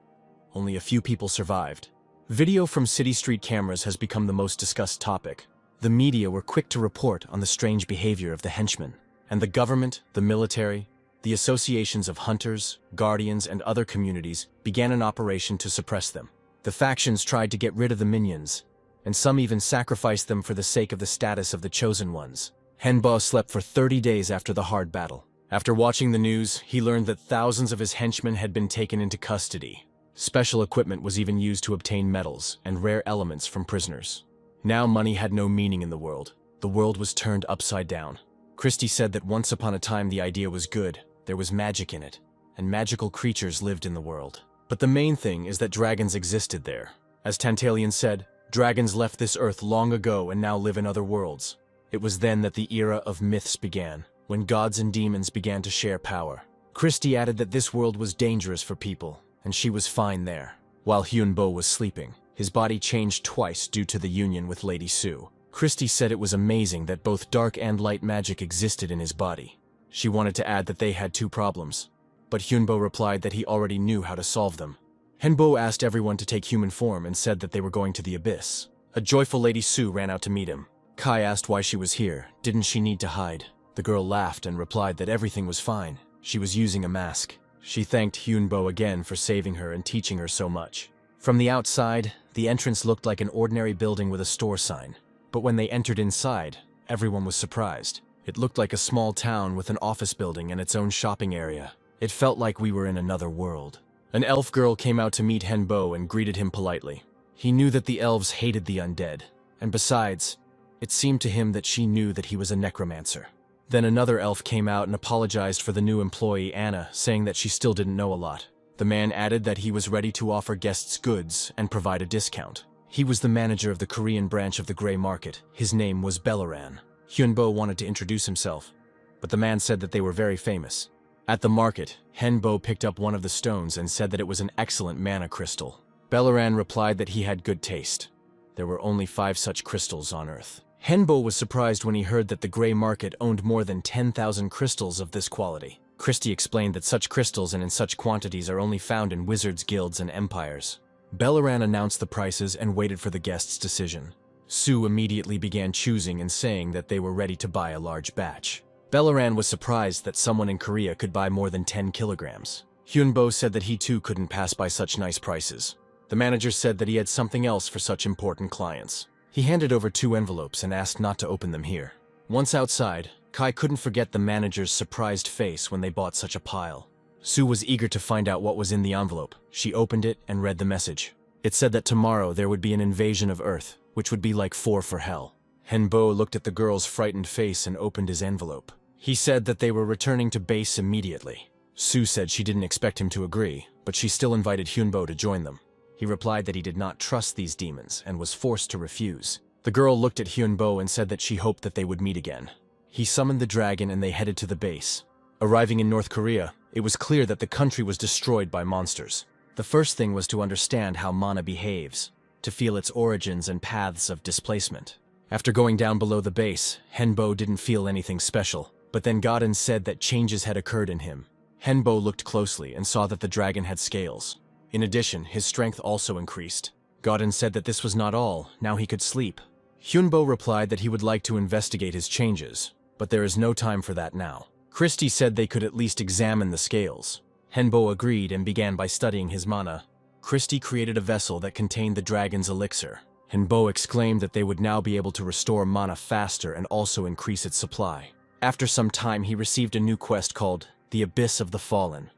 Only a few people survived. Video from city street cameras has become the most discussed topic. The media were quick to report on the strange behavior of the henchmen, and the government, the military, the associations of hunters, guardians, and other communities began an operation to suppress them. The factions tried to get rid of the minions, and some even sacrificed them for the sake of the status of the chosen ones. Henbo slept for 30 days after the hard battle. After watching the news, he learned that thousands of his henchmen had been taken into custody. Special equipment was even used to obtain metals and rare elements from prisoners. Now money had no meaning in the world. The world was turned upside down. Christie said that once upon a time the idea was good, there was magic in it, and magical creatures lived in the world. But the main thing is that dragons existed there. As Tantalian said, dragons left this earth long ago and now live in other worlds. It was then that the era of myths began, when gods and demons began to share power. Christie added that this world was dangerous for people, and she was fine there. While Hyunbo was sleeping, his body changed twice due to the union with Lady Su. Christie said it was amazing that both dark and light magic existed in his body. She wanted to add that they had two problems, but Hyunbo replied that he already knew how to solve them. Henbo asked everyone to take human form and said that they were going to the abyss. A joyful Lady Su ran out to meet him. Kai asked why she was here. Didn't she need to hide? The girl laughed and replied that everything was fine. She was using a mask. She thanked Hyunbo again for saving her and teaching her so much. From the outside, the entrance looked like an ordinary building with a store sign. But when they entered inside, everyone was surprised. It looked like a small town with an office building and its own shopping area. It felt like we were in another world. An elf girl came out to meet Henbo and greeted him politely. He knew that the elves hated the undead, and besides, it seemed to him that she knew that he was a necromancer. Then another elf came out and apologized for the new employee, Anna, saying that she still didn't know a lot. The man added that he was ready to offer guests goods and provide a discount. He was the manager of the Korean branch of the Grey Market. His name was Bellaran. Hyunbo wanted to introduce himself, but the man said that they were very famous. At the market, Henbo picked up one of the stones and said that it was an excellent mana crystal. Bellaran replied that he had good taste. There were only 5 such crystals on Earth. Henbo was surprised when he heard that the Grey Market owned more than 10,000 crystals of this quality. Christie explained that such crystals and in such quantities are only found in wizards' guilds and empires. Bellaran announced the prices and waited for the guest's decision. Su immediately began choosing and saying that they were ready to buy a large batch. Bellaran was surprised that someone in Korea could buy more than 10 kilograms. Hyunbo said that he too couldn't pass by such nice prices. The manager said that he had something else for such important clients. He handed over 2 envelopes and asked not to open them here. Once outside, Kai couldn't forget the manager's surprised face when they bought such a pile. Su was eager to find out what was in the envelope. She opened it and read the message. It said that tomorrow there would be an invasion of Earth, which would be like 4 for hell. Henbo looked at the girl's frightened face and opened his envelope. He said that they were returning to base immediately. Su said she didn't expect him to agree, but she still invited Hyunbo to join them. He replied that he did not trust these demons and was forced to refuse. The girl looked at Hyunbo and said that she hoped that they would meet again. He summoned the dragon and they headed to the base. Arriving in North Korea, it was clear that the country was destroyed by monsters. The first thing was to understand how mana behaves, to feel its origins and paths of displacement. After going down below the base, Henbo didn't feel anything special, but then Godin said that changes had occurred in him. Henbo looked closely and saw that the dragon had scales. In addition, his strength also increased. Godin said that this was not all, now he could sleep. Hyunbo replied that he would like to investigate his changes, but there is no time for that now. Christie said they could at least examine the scales. Henbo agreed and began by studying his mana. Christie created a vessel that contained the dragon's elixir. Henbo exclaimed that they would now be able to restore mana faster and also increase its supply. After some time, he received a new quest called The Abyss of the Fallen,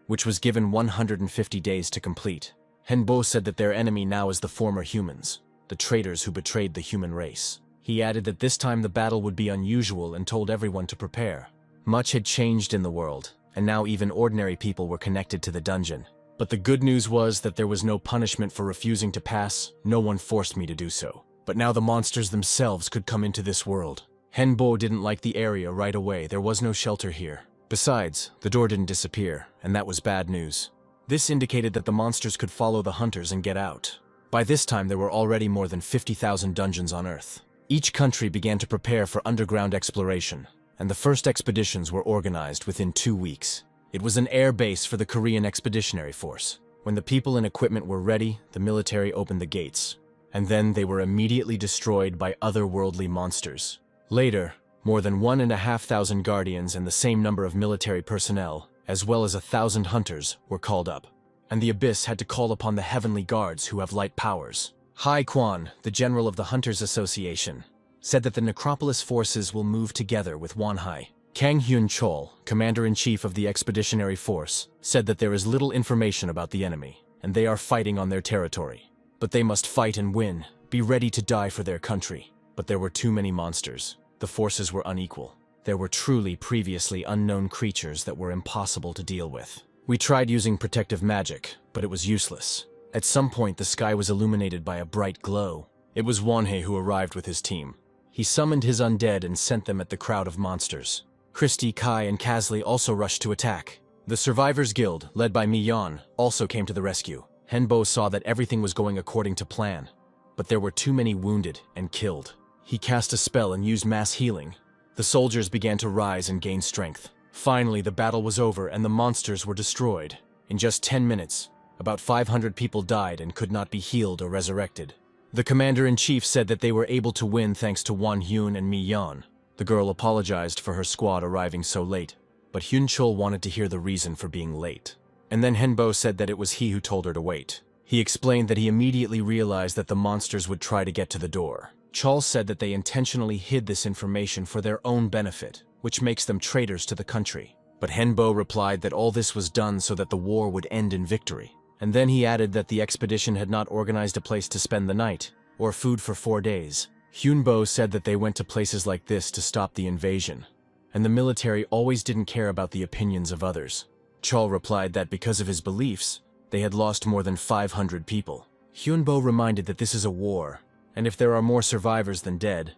which was given 150 days to complete. Henbo said that their enemy now is the former humans, the traitors who betrayed the human race. He added that this time the battle would be unusual and told everyone to prepare. Much had changed in the world, and now even ordinary people were connected to the dungeon. But the good news was that there was no punishment for refusing to pass. No one forced me to do so. But now the monsters themselves could come into this world. Henbo didn't like the area right away. There was no shelter here. Besides, the door didn't disappear, and that was bad news. This indicated that the monsters could follow the hunters and get out. By this time, there were already more than 50,000 dungeons on Earth. Each country began to prepare for underground exploration, and the first expeditions were organized within 2 weeks. It was an air base for the Korean Expeditionary Force. When the people and equipment were ready, the military opened the gates, and then they were immediately destroyed by otherworldly monsters. Later, more than 1,500 guardians and the same number of military personnel, as well as 1,000 hunters, were called up, and the Abyss had to call upon the heavenly guards who have light powers. Hai Quan, the general of the Hunters Association, said that the Necropolis forces will move together with Wanhai. Kang Hyun Chol, commander-in-chief of the Expeditionary Force, said that there is little information about the enemy, and they are fighting on their territory. But they must fight and win, be ready to die for their country. But there were too many monsters. The forces were unequal. There were truly previously unknown creatures that were impossible to deal with. We tried using protective magic, but it was useless. At some point, the sky was illuminated by a bright glow. It was Wanhei who arrived with his team. He summoned his undead and sent them at the crowd of monsters. Christy, Kai, and Kasley also rushed to attack. The Survivors Guild, led by Mi Yan, also came to the rescue. Henbo saw that everything was going according to plan, but there were too many wounded and killed. He cast a spell and used mass healing. The soldiers began to rise and gain strength. Finally, the battle was over and the monsters were destroyed. In just 10 minutes, about 500 people died and could not be healed or resurrected. The commander-in-chief said that they were able to win thanks to Wan Hyun and Mi Yan. The girl apologized for her squad arriving so late, but Hyun Chol wanted to hear the reason for being late. And then Henbo said that it was he who told her to wait. He explained that he immediately realized that the monsters would try to get to the door. Chol said that they intentionally hid this information for their own benefit, which makes them traitors to the country. But Henbo replied that all this was done so that the war would end in victory. And then he added that the expedition had not organized a place to spend the night, or food for 4 days. Hyunbo said that they went to places like this to stop the invasion, and the military always didn't care about the opinions of others. Chol replied that because of his beliefs, they had lost more than 500 people. Hyunbo reminded that this is a war, and if there are more survivors than dead,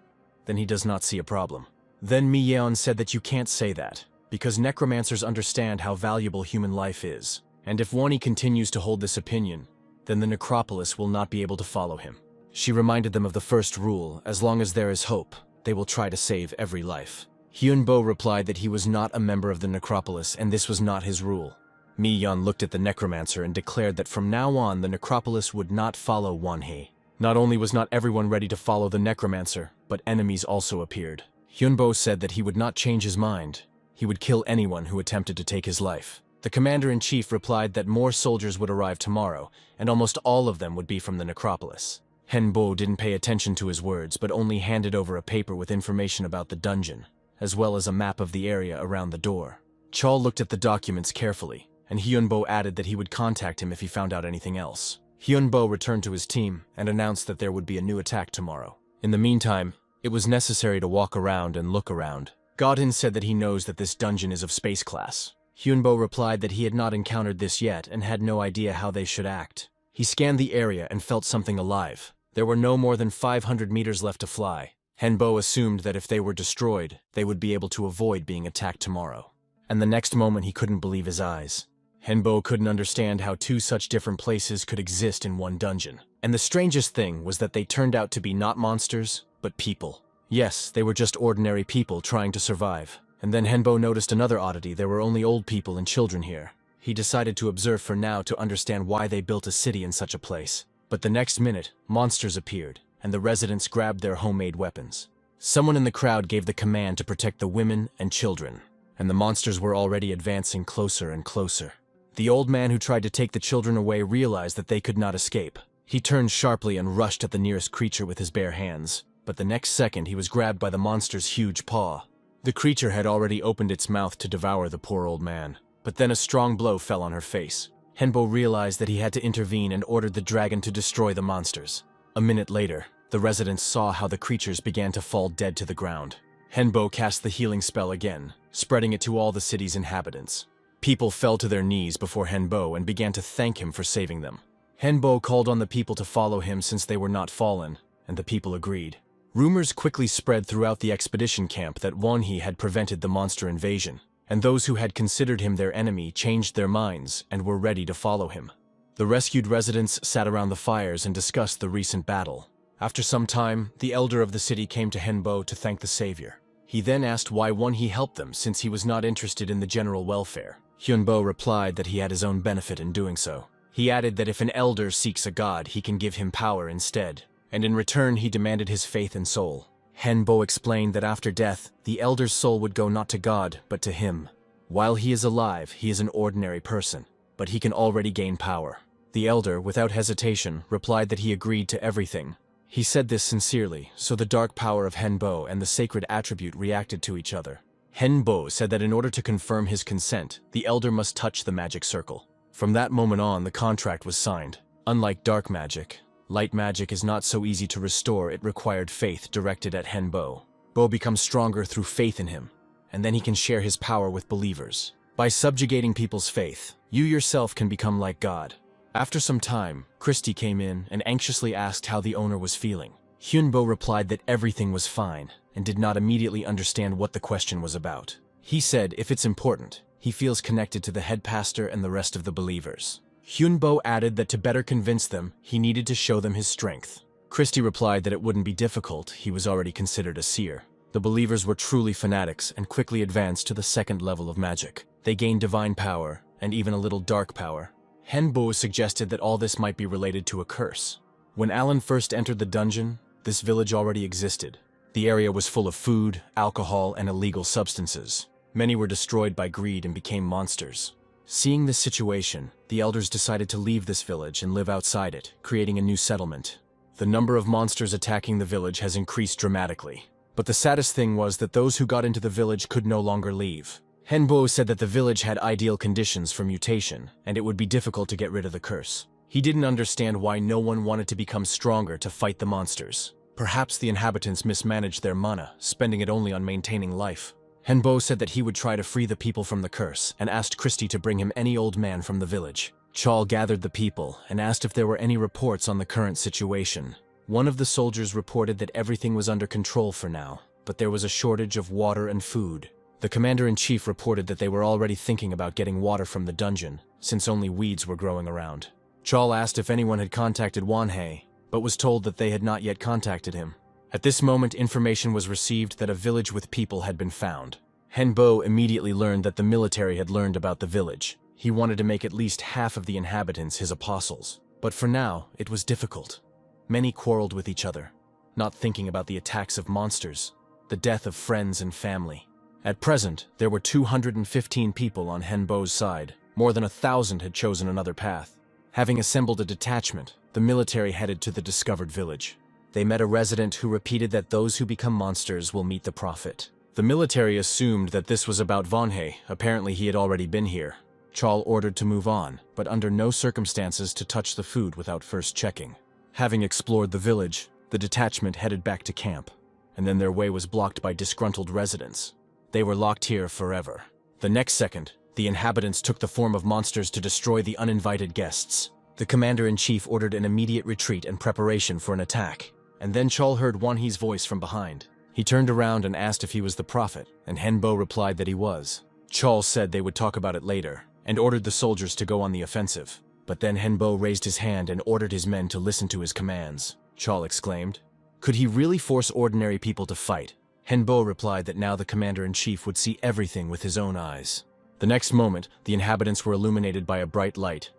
then he does not see a problem. Then Mi Yeon said that you can't say that, because necromancers understand how valuable human life is, and if Wani continues to hold this opinion, then the necropolis will not be able to follow him. She reminded them of the first rule: as long as there is hope, they will try to save every life. Hyunbo replied that he was not a member of the necropolis and this was not his rule. Mi Yeon looked at the necromancer and declared that from now on the necropolis would not follow Wanhei. Not only was not everyone ready to follow the necromancer, but enemies also appeared. Hyunbo said that he would not change his mind. He would kill anyone who attempted to take his life. The commander-in-chief replied that more soldiers would arrive tomorrow, and almost all of them would be from the necropolis. Henbo didn't pay attention to his words, but only handed over a paper with information about the dungeon, as well as a map of the area around the door. Chol looked at the documents carefully, and Hyunbo added that he would contact him if he found out anything else. Hyunbo returned to his team and announced that there would be a new attack tomorrow. In the meantime, it was necessary to walk around and look around. Godin said that he knows that this dungeon is of space class. Hyunbo replied that he had not encountered this yet and had no idea how they should act. He scanned the area and felt something alive. There were no more than 500 meters left to fly. Henbo assumed that if they were destroyed, they would be able to avoid being attacked tomorrow. And the next moment he couldn't believe his eyes. Henbo couldn't understand how two such different places could exist in one dungeon. And the strangest thing was that they turned out to be not monsters, but people. Yes, they were just ordinary people trying to survive. And then Henbo noticed another oddity: there were only old people and children here. He decided to observe for now to understand why they built a city in such a place. But the next minute, monsters appeared, and the residents grabbed their homemade weapons. Someone in the crowd gave the command to protect the women and children, and the monsters were already advancing closer and closer. The old man who tried to take the children away realized that they could not escape. He turned sharply and rushed at the nearest creature with his bare hands, but the next second he was grabbed by the monster's huge paw. The creature had already opened its mouth to devour the poor old man, but then a strong blow fell on her face. Henbo realized that he had to intervene and ordered the dragon to destroy the monsters. A minute later, the residents saw how the creatures began to fall dead to the ground. Henbo cast the healing spell again, spreading it to all the city's inhabitants. People fell to their knees before Henbo and began to thank him for saving them. Henbo called on the people to follow him since they were not fallen, and the people agreed. Rumors quickly spread throughout the expedition camp that Wonhee had prevented the monster invasion, and those who had considered him their enemy changed their minds and were ready to follow him. The rescued residents sat around the fires and discussed the recent battle. After some time, the elder of the city came to Henbo to thank the savior. He then asked why Wonhee helped them since he was not interested in the general welfare. Hyunbo replied that he had his own benefit in doing so. He added that if an elder seeks a god, he can give him power instead, and in return he demanded his faith and soul. Henbo explained that after death, the elder's soul would go not to God, but to him. While he is alive, he is an ordinary person, but he can already gain power. The elder, without hesitation, replied that he agreed to everything. He said this sincerely, so the dark power of Henbo and the sacred attribute reacted to each other. Henbo said that in order to confirm his consent, the elder must touch the magic circle. From that moment on, the contract was signed. Unlike dark magic, light magic is not so easy to restore. It required faith directed at Henbo. Bo becomes stronger through faith in him, and then he can share his power with believers. By subjugating people's faith, you yourself can become like God. After some time, Christy came in and anxiously asked how the owner was feeling. Hyunbo replied that everything was fine and did not immediately understand what the question was about. He said if it's important, he feels connected to the head pastor and the rest of the believers. Hyunbo added that to better convince them, he needed to show them his strength. Christy replied that it wouldn't be difficult, he was already considered a seer. The believers were truly fanatics and quickly advanced to the second level of magic. They gained divine power and even a little dark power. Henbo suggested that all this might be related to a curse. When Alan first entered the dungeon, this village already existed. The area was full of food, alcohol, and illegal substances. Many were destroyed by greed and became monsters. Seeing this situation, the elders decided to leave this village and live outside it, creating a new settlement. The number of monsters attacking the village has increased dramatically. But the saddest thing was that those who got into the village could no longer leave. Henbo said that the village had ideal conditions for mutation, and it would be difficult to get rid of the curse. He didn't understand why no one wanted to become stronger to fight the monsters. Perhaps the inhabitants mismanaged their mana, spending it only on maintaining life. Henbo said that he would try to free the people from the curse, and asked Christy to bring him any old man from the village. Chal gathered the people, and asked if there were any reports on the current situation. One of the soldiers reported that everything was under control for now, but there was a shortage of water and food. The commander-in-chief reported that they were already thinking about getting water from the dungeon, since only weeds were growing around. Chal asked if anyone had contacted Wonhee, but was told that they had not yet contacted him. At this moment, information was received that a village with people had been found. Henbo immediately learned that the military had learned about the village. He wanted to make at least half of the inhabitants his apostles. But for now, it was difficult. Many quarreled with each other, not thinking about the attacks of monsters, the death of friends and family. At present, there were 215 people on Henbo's side. More than 1,000 had chosen another path. Having assembled a detachment, the military headed to the discovered village. They met a resident who repeated that those who become monsters will meet the prophet. The military assumed that this was about Wonhee. Apparently he had already been here. Chal ordered to move on, but under no circumstances to touch the food without first checking. Having explored the village, the detachment headed back to camp, and then their way was blocked by disgruntled residents. They were locked here forever. The next second, the inhabitants took the form of monsters to destroy the uninvited guests. The commander-in-chief ordered an immediate retreat and preparation for an attack, and then Chal heard Wonhee's voice from behind. He turned around and asked if he was the prophet, and Henbo replied that he was. Chal said they would talk about it later, and ordered the soldiers to go on the offensive. But then Henbo raised his hand and ordered his men to listen to his commands. Chal exclaimed. Could he really force ordinary people to fight? Henbo replied that now the commander-in-chief would see everything with his own eyes. The next moment, the inhabitants were illuminated by a bright light.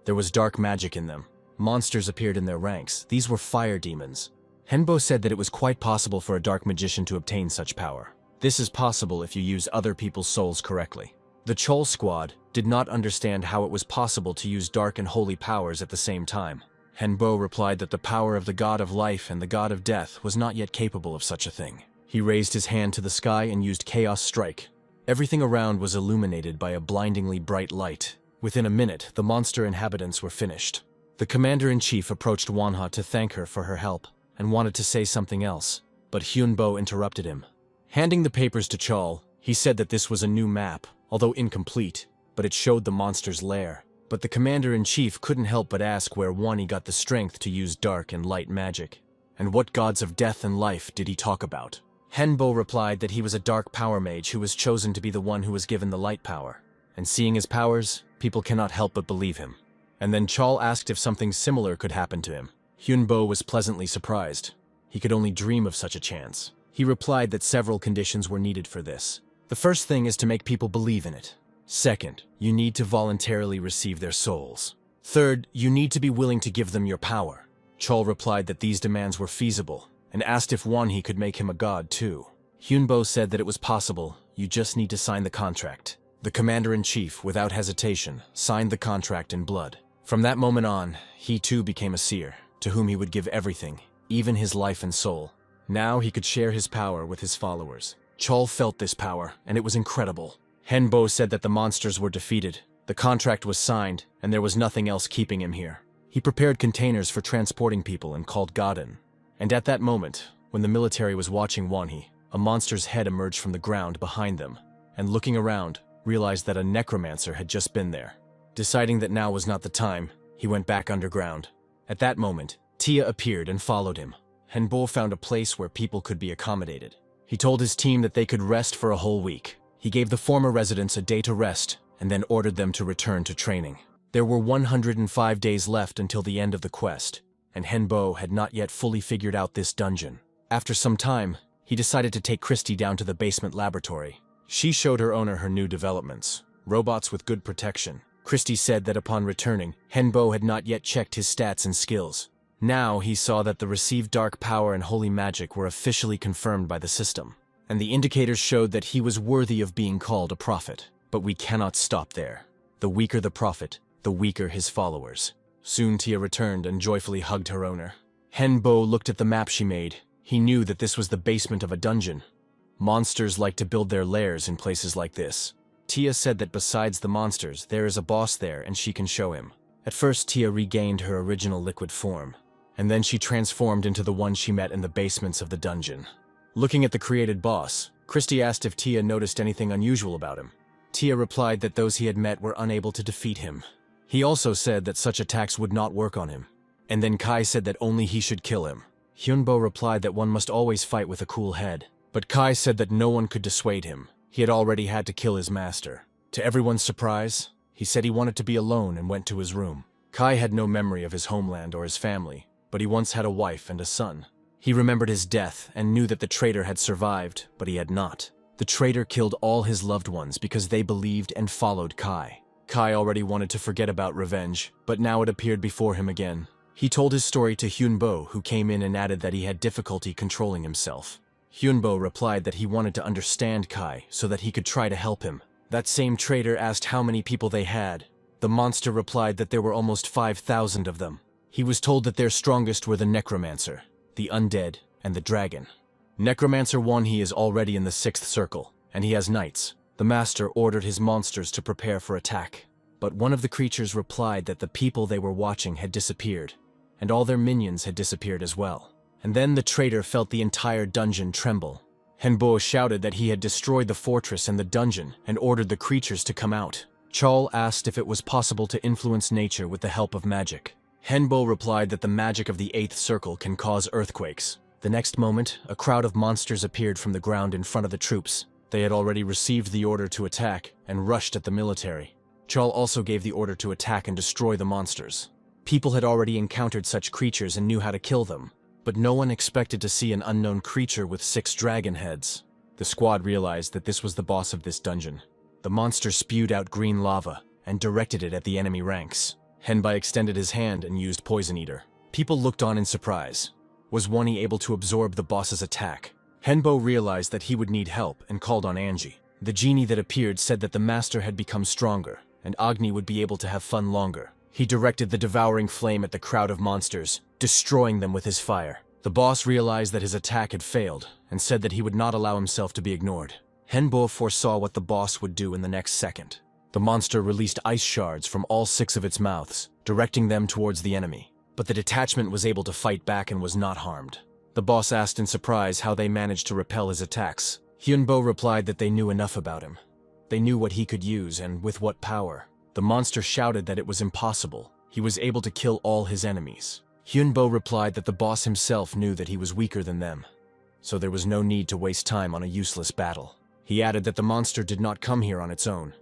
There was dark magic in them. Monsters appeared in their ranks. These were fire demons. Henbo said that it was quite possible for a dark magician to obtain such power. This is possible if you use other people's souls correctly. The Chol squad did not understand how it was possible to use dark and holy powers at the same time. Henbo replied that the power of the god of life and the god of death was not yet capable of such a thing. He raised his hand to the sky and used Chaos Strike. Everything around was illuminated by a blindingly bright light. Within a minute, the monster inhabitants were finished. The commander-in-chief approached Wanha to thank her for her help and wanted to say something else, but Hyunbo interrupted him. Handing the papers to Chol, he said that this was a new map, although incomplete, but it showed the monster's lair. But the commander-in-chief couldn't help but ask where Wani got the strength to use dark and light magic. And what gods of death and life did he talk about? Henbo replied that he was a dark power mage who was chosen to be the one who was given the light power. And seeing his powers, people cannot help but believe him. And then Chol asked if something similar could happen to him. Hyunbo was pleasantly surprised. He could only dream of such a chance. He replied that several conditions were needed for this. The first thing is to make people believe in it. Second, you need to voluntarily receive their souls. Third, you need to be willing to give them your power. Chol replied that these demands were feasible, and asked if Wanhee could make him a god too. Hyunbo said that it was possible, you just need to sign the contract. The commander-in-chief, without hesitation, signed the contract in blood. From that moment on, he too became a seer, to whom he would give everything, even his life and soul. Now he could share his power with his followers. Chol felt this power, and it was incredible. Henbo said that the monsters were defeated, the contract was signed, and there was nothing else keeping him here. He prepared containers for transporting people and called Godin. And at that moment, when the military was watching Wanhee, a monster's head emerged from the ground behind them, and looking around, realized that a necromancer had just been there. Deciding that now was not the time, he went back underground. At that moment, Tia appeared and followed him. Henbo found a place where people could be accommodated. He told his team that they could rest for a whole week. He gave the former residents a day to rest, and then ordered them to return to training. There were 105 days left until the end of the quest, and Henbo had not yet fully figured out this dungeon. After some time, he decided to take Christy down to the basement laboratory. She showed her owner her new developments, robots with good protection. Christy said that upon returning, Henbo had not yet checked his stats and skills. Now he saw that the received dark power and holy magic were officially confirmed by the system, and the indicators showed that he was worthy of being called a prophet. But we cannot stop there. The weaker the prophet, the weaker his followers. Soon Tia returned and joyfully hugged her owner. Henbo looked at the map she made. He knew that this was the basement of a dungeon. Monsters like to build their lairs in places like this. Tia said that besides the monsters, there is a boss there and she can show him. At first, Tia regained her original liquid form, and then she transformed into the one she met in the basements of the dungeon. Looking at the created boss, Christy asked if Tia noticed anything unusual about him. Tia replied that those he had met were unable to defeat him. He also said that such attacks would not work on him. And then Kai said that only he should kill him. Hyunbo replied that one must always fight with a cool head. But Kai said that no one could dissuade him. He had already had to kill his master. To everyone's surprise, he said he wanted to be alone and went to his room. Kai had no memory of his homeland or his family, but he once had a wife and a son. He remembered his death and knew that the traitor had survived, but he had not. The traitor killed all his loved ones because they believed and followed Kai. Kai already wanted to forget about revenge, but now it appeared before him again. He told his story to Hyunbo, who came in and added that he had difficulty controlling himself. Hyunbo replied that he wanted to understand Kai so that he could try to help him. That same traitor asked how many people they had. The monster replied that there were almost 5,000 of them. He was told that their strongest were the necromancer, the undead, and the dragon. Necromancer Wanhee is already in the 6th circle, and he has knights. The master ordered his monsters to prepare for attack. But one of the creatures replied that the people they were watching had disappeared, and all their minions had disappeared as well. And then the traitor felt the entire dungeon tremble. Henbo shouted that he had destroyed the fortress and the dungeon and ordered the creatures to come out. Chol asked if it was possible to influence nature with the help of magic. Henbo replied that the magic of the 8th circle can cause earthquakes. The next moment, a crowd of monsters appeared from the ground in front of the troops. They had already received the order to attack and rushed at the military. Chol also gave the order to attack and destroy the monsters. People had already encountered such creatures and knew how to kill them, but no one expected to see an unknown creature with 6 dragon heads. The squad realized that this was the boss of this dungeon. The monster spewed out green lava and directed it at the enemy ranks. Henbai extended his hand and used Poison Eater. People looked on in surprise. Was Wani able to absorb the boss's attack? Henbo realized that he would need help and called on Angie. The genie that appeared said that the master had become stronger, and Agni would be able to have fun longer. He directed the devouring flame at the crowd of monsters, destroying them with his fire. The boss realized that his attack had failed and said that he would not allow himself to be ignored. Henbo foresaw what the boss would do in the next second. The monster released ice shards from all 6 of its mouths, directing them towards the enemy. But the detachment was able to fight back and was not harmed. The boss asked in surprise how they managed to repel his attacks. Hyunbo replied that they knew enough about him. They knew what he could use and with what power. The monster shouted that it was impossible. He was able to kill all his enemies. Hyunbo replied that the boss himself knew that he was weaker than them, so there was no need to waste time on a useless battle. He added that the monster did not come here on its own.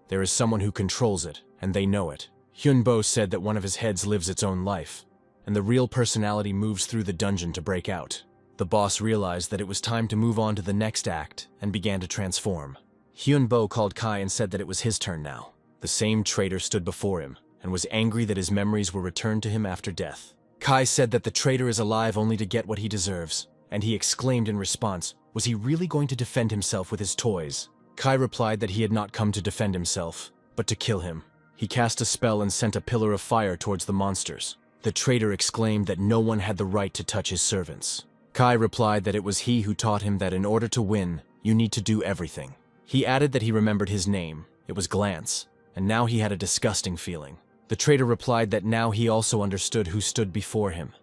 There is someone who controls it, and they know it. Hyunbo said that one of his heads lives its own life, and the real personality moves through the dungeon to break out. The boss realized that it was time to move on to the next act and began to transform. Hyunbo called Kai and said that it was his turn now. The same traitor stood before him and was angry that his memories were returned to him after death. Kai said that the traitor is alive only to get what he deserves, and he exclaimed in response, was he really going to defend himself with his toys? Kai replied that he had not come to defend himself, but to kill him. He cast a spell and sent a pillar of fire towards the monsters. The traitor exclaimed that no one had the right to touch his servants. Kai replied that it was he who taught him that in order to win, you need to do everything. He added that he remembered his name. It was Glance, and now he had a disgusting feeling. The traitor replied that now he also understood who stood before him.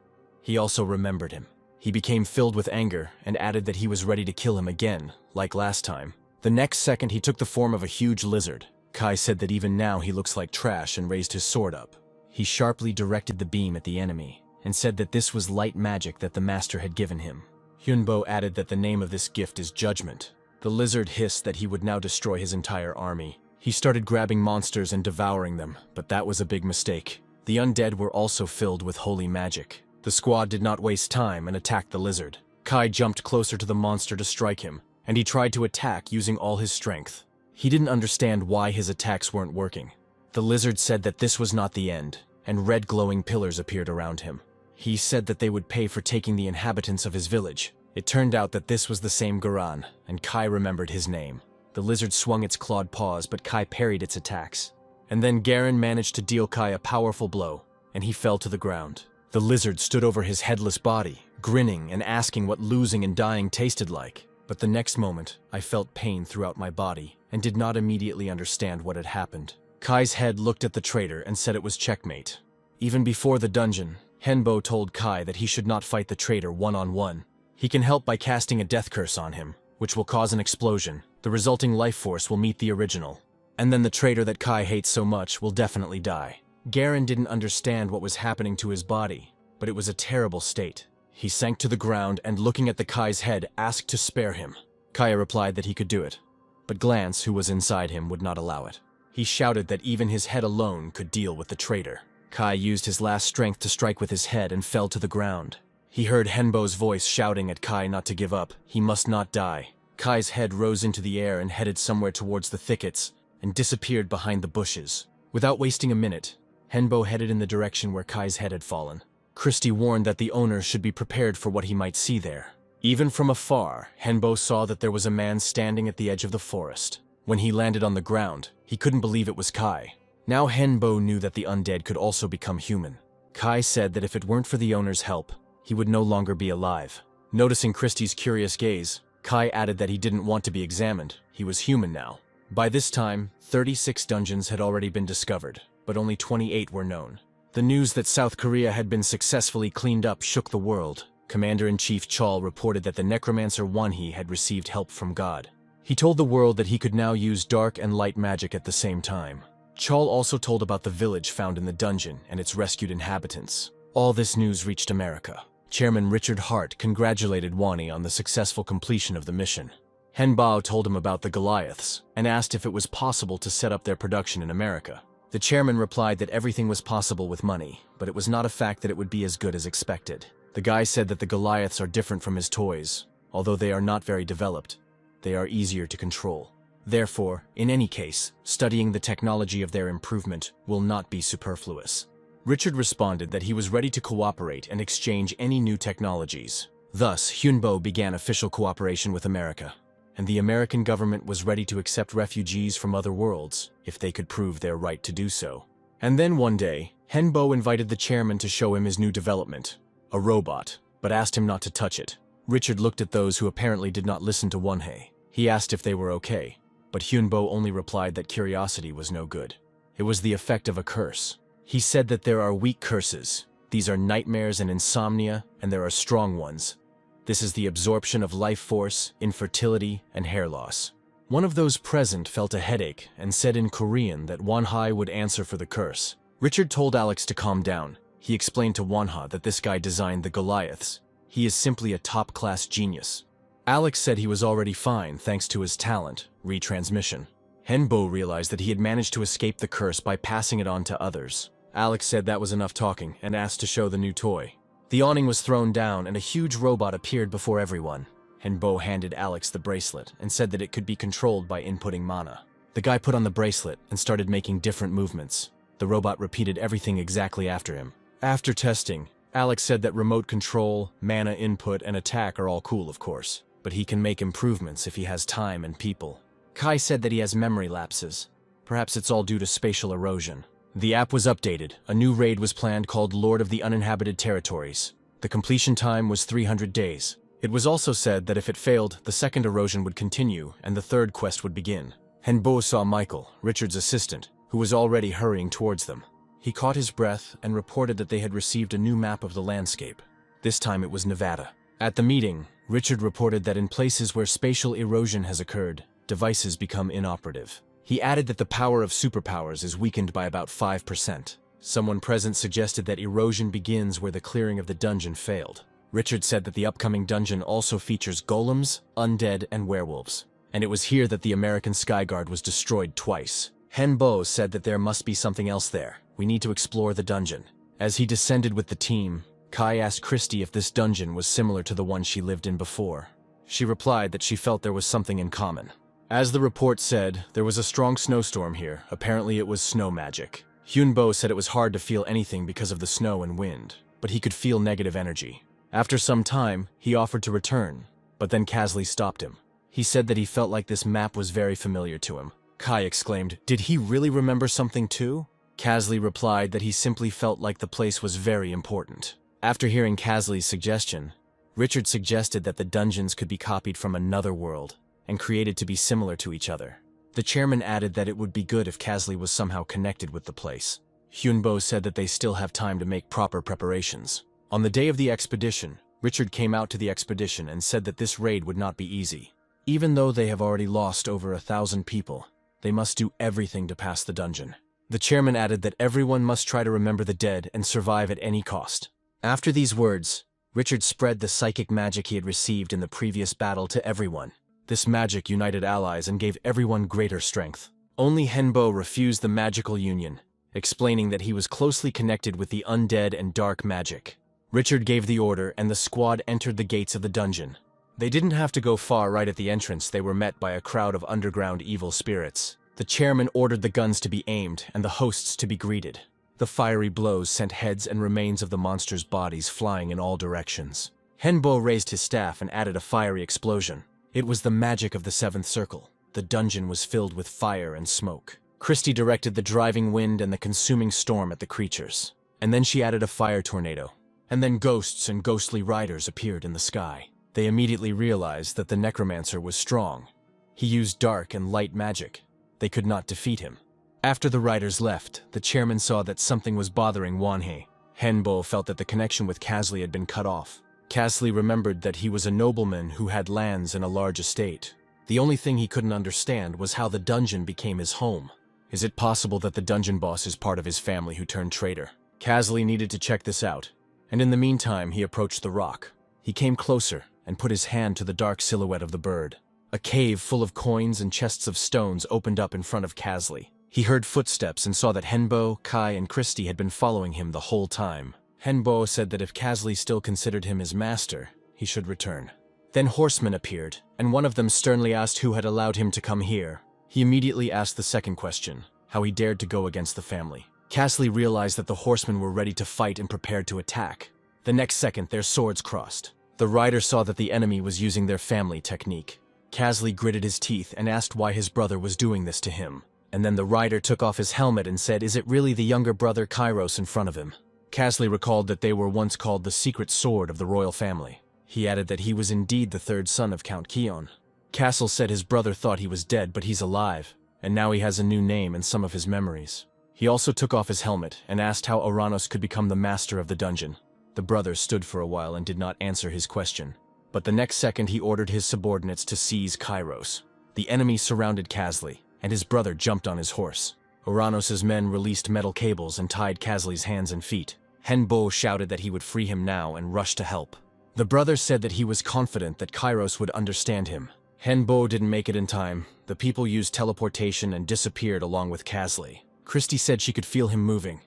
He also remembered him. He became filled with anger and added that he was ready to kill him again, like last time. The next second he took the form of a huge lizard. Kai said that even now he looks like trash and raised his sword up. He sharply directed the beam at the enemy and said that this was light magic that the master had given him. Hyunbo added that the name of this gift is Judgment. The lizard hissed that he would now destroy his entire army. He started grabbing monsters and devouring them, but that was a big mistake. The undead were also filled with holy magic. The squad did not waste time and attacked the lizard. Kai jumped closer to the monster to strike him, and he tried to attack using all his strength. He didn't understand why his attacks weren't working. The lizard said that this was not the end, and red glowing pillars appeared around him. He said that they would pay for taking the inhabitants of his village. It turned out that this was the same Garan, and Kai remembered his name. The lizard swung its clawed paws, but Kai parried its attacks. And then Garen managed to deal Kai a powerful blow, and he fell to the ground. The lizard stood over his headless body, grinning and asking what losing and dying tasted like. But the next moment, I felt pain throughout my body, and did not immediately understand what had happened. Kai's head looked at the traitor and said it was checkmate. Even before the dungeon, Henbo told Kai that he should not fight the traitor one-on-one. He can help by casting a death curse on him, which will cause an explosion. The resulting life force will meet the original. And then the traitor that Kai hates so much will definitely die. Garen didn't understand what was happening to his body, but it was a terrible state. He sank to the ground and looking at the Kai's head asked to spare him. Kai replied that he could do it, but Glance, who was inside him, would not allow it. He shouted that even his head alone could deal with the traitor. Kai used his last strength to strike with his head and fell to the ground. He heard Henbo's voice shouting at Kai not to give up. He must not die. Kai's head rose into the air and headed somewhere towards the thickets and disappeared behind the bushes. Without wasting a minute, Henbo headed in the direction where Kai's head had fallen. Christie warned that the owners should be prepared for what he might see there. Even from afar, Henbo saw that there was a man standing at the edge of the forest. When he landed on the ground, he couldn't believe it was Kai. Now Henbo knew that the undead could also become human. Kai said that if it weren't for the owner's help, he would no longer be alive. Noticing Christie's curious gaze, Kai added that he didn't want to be examined. He was human now. By this time, 36 dungeons had already been discovered, but only 28 were known. The news that South Korea had been successfully cleaned up shook the world. Commander-in-Chief Chol reported that the necromancer Wonhee had received help from God. He told the world that he could now use dark and light magic at the same time. Chol also told about the village found in the dungeon and its rescued inhabitants. All this news reached America. Chairman Richard Hart congratulated Wonhee on the successful completion of the mission. Henbao told him about the Goliaths and asked if it was possible to set up their production in America. The chairman replied that everything was possible with money, but it was not a fact that it would be as good as expected. The guy said that the Goliaths are different from his toys. Although they are not very developed, they are easier to control. Therefore, in any case, studying the technology of their improvement will not be superfluous. Richard responded that he was ready to cooperate and exchange any new technologies. Thus, Hyunbo began official cooperation with America, and the American government was ready to accept refugees from other worlds if they could prove their right to do so. And then one day, Henbo invited the chairman to show him his new development, a robot, but asked him not to touch it. Richard looked at those who apparently did not listen to Wonhei. He asked if they were okay, but Hyunbo only replied that curiosity was no good. It was the effect of a curse. He said that there are weak curses. These are nightmares and insomnia, and there are strong ones. This is the absorption of life force, infertility, and hair loss. One of those present felt a headache and said in Korean that Wonhei would answer for the curse. Richard told Alex to calm down. He explained to Wonha that this guy designed the Goliaths. He is simply a top-class genius. Alex said he was already fine thanks to his talent, retransmission. Henbo realized that he had managed to escape the curse by passing it on to others. Alex said that was enough talking and asked to show the new toy. The awning was thrown down and a huge robot appeared before everyone. Henbo handed Alex the bracelet and said that it could be controlled by inputting mana. The guy put on the bracelet and started making different movements. The robot repeated everything exactly after him. After testing, Alex said that remote control, mana input, and attack are all cool, of course, but he can make improvements if he has time and people. Kai said that he has memory lapses. Perhaps it's all due to spatial erosion. The app was updated. A new raid was planned called Lord of the Uninhabited Territories. The completion time was 300 days. It was also said that if it failed, the second erosion would continue and the third quest would begin. Henbo saw Michael, Richard's assistant, who was already hurrying towards them. He caught his breath and reported that they had received a new map of the landscape. This time it was Nevada. At the meeting, Richard reported that in places where spatial erosion has occurred, devices become inoperative. He added that the power of superpowers is weakened by about 5%. Someone present suggested that erosion begins where the clearing of the dungeon failed. Richard said that the upcoming dungeon also features golems, undead, and werewolves. And it was here that the American Skyguard was destroyed twice. Henbo said that there must be something else there. We need to explore the dungeon. As he descended with the team, Kai asked Christy if this dungeon was similar to the one she lived in before. She replied that she felt there was something in common. As the report said, there was a strong snowstorm here. Apparently it was snow magic. Hyunbo said it was hard to feel anything because of the snow and wind, but he could feel negative energy. After some time, he offered to return, but then Kasley stopped him. He said that he felt like this map was very familiar to him. Kai exclaimed, "Did he really remember something too?" Kasley replied that he simply felt like the place was very important. After hearing Kasley's suggestion, Richard suggested that the dungeons could be copied from another world and created to be similar to each other. The chairman added that it would be good if Kasley was somehow connected with the place. Hyunbo said that they still have time to make proper preparations. On the day of the expedition, Richard came out to the expedition and said that this raid would not be easy. Even though they have already lost over 1,000 people, they must do everything to pass the dungeon. The chairman added that everyone must try to remember the dead and survive at any cost. After these words, Richard spread the psychic magic he had received in the previous battle to everyone. This magic united allies and gave everyone greater strength. Only Henbo refused the magical union, explaining that he was closely connected with the undead and dark magic. Richard gave the order and the squad entered the gates of the dungeon. They didn't have to go far. Right at the entrance, they were met by a crowd of underground evil spirits. The chairman ordered the guns to be aimed and the hosts to be greeted. The fiery blows sent heads and remains of the monsters' bodies flying in all directions. Henbo raised his staff and added a fiery explosion. It was the magic of the seventh circle. The dungeon was filled with fire and smoke. Christy directed the driving wind and the consuming storm at the creatures. And then she added a fire tornado. And then ghosts and ghostly riders appeared in the sky. They immediately realized that the necromancer was strong. He used dark and light magic. They could not defeat him. After the riders left, the chairman saw that something was bothering Wonhei. Henbo felt that the connection with Kasley had been cut off. Kasley remembered that he was a nobleman who had lands and a large estate. The only thing he couldn't understand was how the dungeon became his home. Is it possible that the dungeon boss is part of his family who turned traitor? Kasley needed to check this out, and in the meantime he approached the rock. He came closer and put his hand to the dark silhouette of the bird. A cave full of coins and chests of stones opened up in front of Kasley. He heard footsteps and saw that Henbo, Kai, and Christy had been following him the whole time. Henbo said that if Kasley still considered him his master, he should return. Then horsemen appeared, and one of them sternly asked who had allowed him to come here. He immediately asked the second question, how he dared to go against the family. Kasley realized that the horsemen were ready to fight and prepared to attack. The next second, their swords crossed. The rider saw that the enemy was using their family technique. Kasley gritted his teeth and asked why his brother was doing this to him. And then the rider took off his helmet and said, "Is it really the younger brother Kairos in front of him?" Casley recalled that they were once called the secret sword of the royal family. He added that he was indeed the third son of Count Keon. Castle said his brother thought he was dead, but he's alive, and now he has a new name and some of his memories. He also took off his helmet and asked how Oranos could become the master of the dungeon. The brother stood for a while and did not answer his question. But the next second he ordered his subordinates to seize Kairos. The enemy surrounded Casley, and his brother jumped on his horse. Oranos' men released metal cables and tied Casley's hands and feet. Henbo shouted that he would free him now and rushed to help. The brother said that he was confident that Kairos would understand him. Henbo didn't make it in time. The people used teleportation and disappeared along with Casley. Christy said she could feel him moving,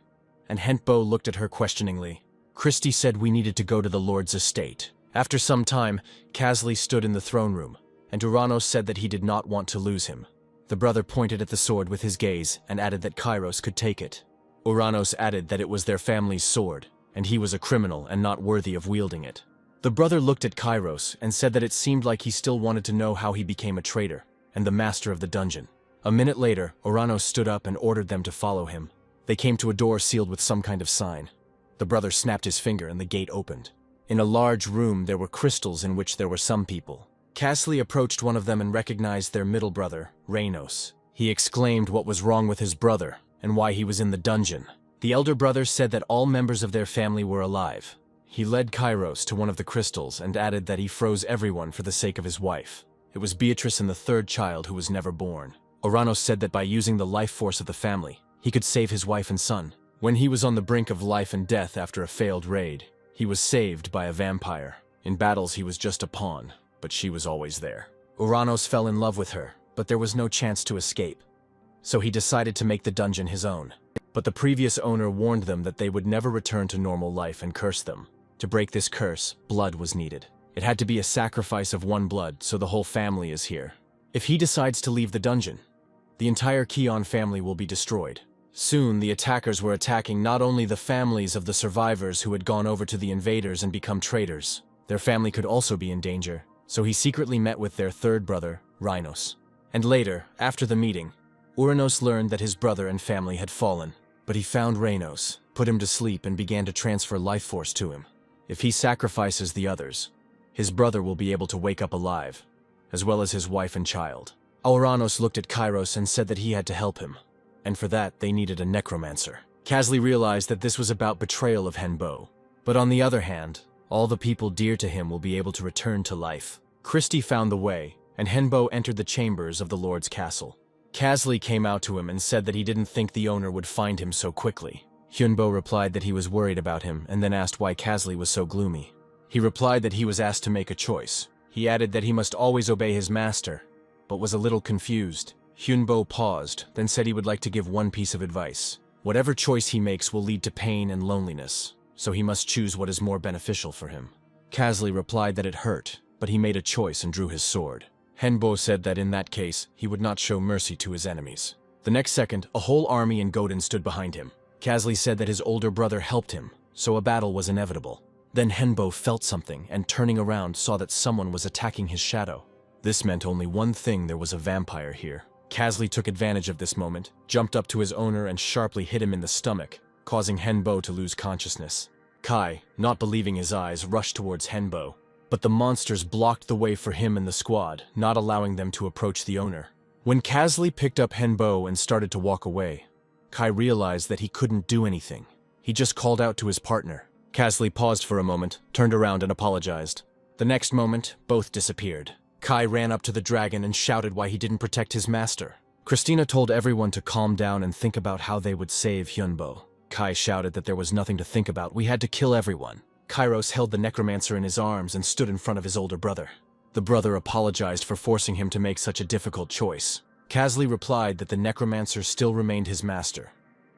and Henbo looked at her questioningly. Christy said we needed to go to the Lord's estate. After some time, Casley stood in the throne room, and Oranos said that he did not want to lose him. The brother pointed at the sword with his gaze and added that Kairos could take it. Oranos added that it was their family's sword, and he was a criminal and not worthy of wielding it. The brother looked at Kairos and said that it seemed like he still wanted to know how he became a traitor and the master of the dungeon. A minute later, Oranos stood up and ordered them to follow him. They came to a door sealed with some kind of sign. The brother snapped his finger and the gate opened. In a large room there were crystals in which there were some people. Casley approached one of them and recognized their middle brother, Reynos. He exclaimed what was wrong with his brother and why he was in the dungeon. The elder brother said that all members of their family were alive. He led Kairos to one of the crystals and added that he froze everyone for the sake of his wife. It was Beatrice and the third child who was never born. Oranos said that by using the life force of the family, he could save his wife and son. When he was on the brink of life and death after a failed raid, he was saved by a vampire. In battles he was just a pawn, but she was always there. Oranos fell in love with her, but there was no chance to escape. So he decided to make the dungeon his own. But the previous owner warned them that they would never return to normal life and cursed them. To break this curse, blood was needed. It had to be a sacrifice of one blood, so the whole family is here. If he decides to leave the dungeon, the entire Keon family will be destroyed. Soon, the attackers were attacking not only the families of the survivors who had gone over to the invaders and become traitors. Their family could also be in danger, so he secretly met with their third brother, Rhinos. And later, after the meeting, Uranos learned that his brother and family had fallen. But he found Reynos, put him to sleep, and began to transfer life force to him. If he sacrifices the others, his brother will be able to wake up alive, as well as his wife and child. Auranos looked at Kairos and said that he had to help him, and for that they needed a necromancer. Casley realized that this was about betrayal of Henbo. But on the other hand, all the people dear to him will be able to return to life. Christy found the way, and Henbo entered the chambers of the Lord's castle. Casley came out to him and said that he didn't think the owner would find him so quickly. Hyunbo replied that he was worried about him and then asked why Casley was so gloomy. He replied that he was asked to make a choice. He added that he must always obey his master, but was a little confused. Hyunbo paused, then said he would like to give one piece of advice. Whatever choice he makes will lead to pain and loneliness, so he must choose what is more beneficial for him. Casley replied that it hurt, but he made a choice and drew his sword. Henbo said that in that case, he would not show mercy to his enemies. The next second, a whole army in Godin stood behind him. Casley said that his older brother helped him, so a battle was inevitable. Then Henbo felt something and turning around saw that someone was attacking his shadow. This meant only one thing: there was a vampire here. Casley took advantage of this moment, jumped up to his owner and sharply hit him in the stomach, causing Henbo to lose consciousness. Kai, not believing his eyes, rushed towards Henbo, but the monsters blocked the way for him and the squad, not allowing them to approach the owner. When Casley picked up Henbo and started to walk away, Kai realized that he couldn't do anything. He just called out to his partner. Casley paused for a moment, turned around and apologized. The next moment, both disappeared. Kai ran up to the dragon and shouted why he didn't protect his master. Christina told everyone to calm down and think about how they would save Hyunbo. Kai shouted that there was nothing to think about. We had to kill everyone. Kairos held the necromancer in his arms and stood in front of his older brother. The brother apologized for forcing him to make such a difficult choice. Casley replied that the necromancer still remained his master.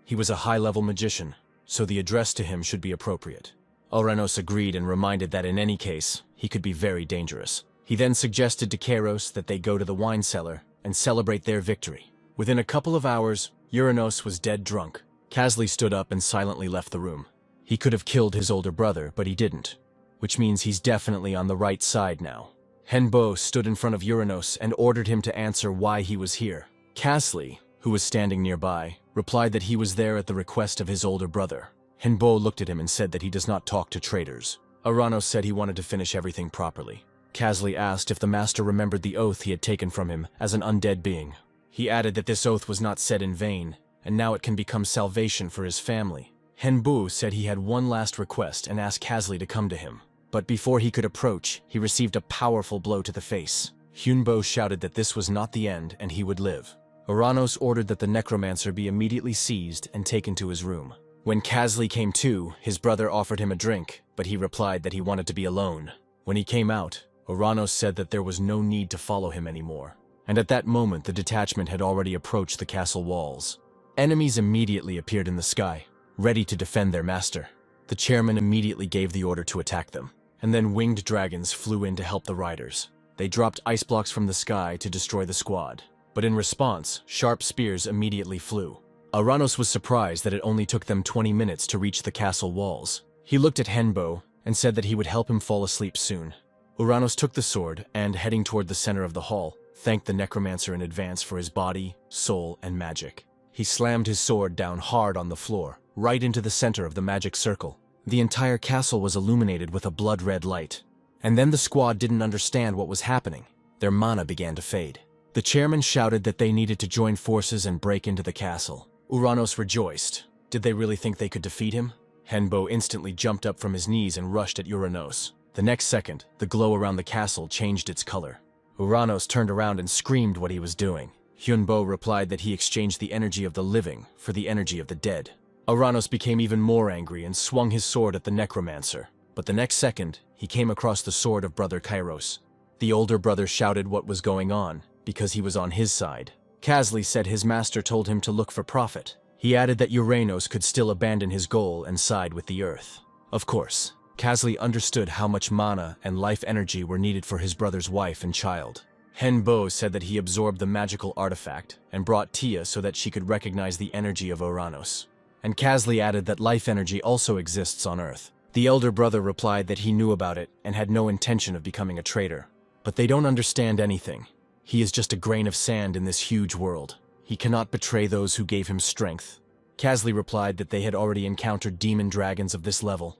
He was a high-level magician, so the address to him should be appropriate. Auranos agreed and reminded that in any case, he could be very dangerous. He then suggested to Kairos that they go to the wine cellar and celebrate their victory. Within a couple of hours, Uranos was dead drunk. Casley stood up and silently left the room. He could have killed his older brother, but he didn't, which means he's definitely on the right side now. Henbo stood in front of Uranos and ordered him to answer why he was here. Casley, who was standing nearby, replied that he was there at the request of his older brother. Henbo looked at him and said that he does not talk to traitors. Uranos said he wanted to finish everything properly. Kazli asked if the master remembered the oath he had taken from him as an undead being. He added that this oath was not said in vain, and now it can become salvation for his family. Henbu said he had one last request and asked Kazli to come to him. But before he could approach, he received a powerful blow to the face. Hyunbo shouted that this was not the end and he would live. Uranos ordered that the necromancer be immediately seized and taken to his room. When Kazli came to, his brother offered him a drink, but he replied that he wanted to be alone. When he came out, Uranos said that there was no need to follow him anymore. And at that moment, the detachment had already approached the castle walls. Enemies immediately appeared in the sky, ready to defend their master. The chairman immediately gave the order to attack them, and then winged dragons flew in to help the riders. They dropped ice blocks from the sky to destroy the squad, but in response, sharp spears immediately flew. Uranos was surprised that it only took them 20 minutes to reach the castle walls. He looked at Henbo and said that he would help him fall asleep soon. Uranos took the sword and, heading toward the center of the hall, thanked the necromancer in advance for his body, soul, and magic. He slammed his sword down hard on the floor, right into the center of the magic circle. The entire castle was illuminated with a blood-red light. And then the squad didn't understand what was happening. Their mana began to fade. The chairman shouted that they needed to join forces and break into the castle. Uranos rejoiced. Did they really think they could defeat him? Henbo instantly jumped up from his knees and rushed at Uranos. The next second, the glow around the castle changed its color. Uranos turned around and screamed what he was doing. Hyunbo replied that he exchanged the energy of the living for the energy of the dead. Uranos became even more angry and swung his sword at the necromancer. But the next second, he came across the sword of Brother Kairos. The older brother shouted what was going on, because he was on his side. Kazli said his master told him to look for profit. He added that Uranos could still abandon his goal and side with the earth. Of course, Kazli understood how much mana and life energy were needed for his brother's wife and child. Henbo said that he absorbed the magical artifact and brought Tia so that she could recognize the energy of Uranos. And Kazli added that life energy also exists on Earth. The elder brother replied that he knew about it and had no intention of becoming a traitor. But they don't understand anything. He is just a grain of sand in this huge world. He cannot betray those who gave him strength. Kazli replied that they had already encountered demon dragons of this level.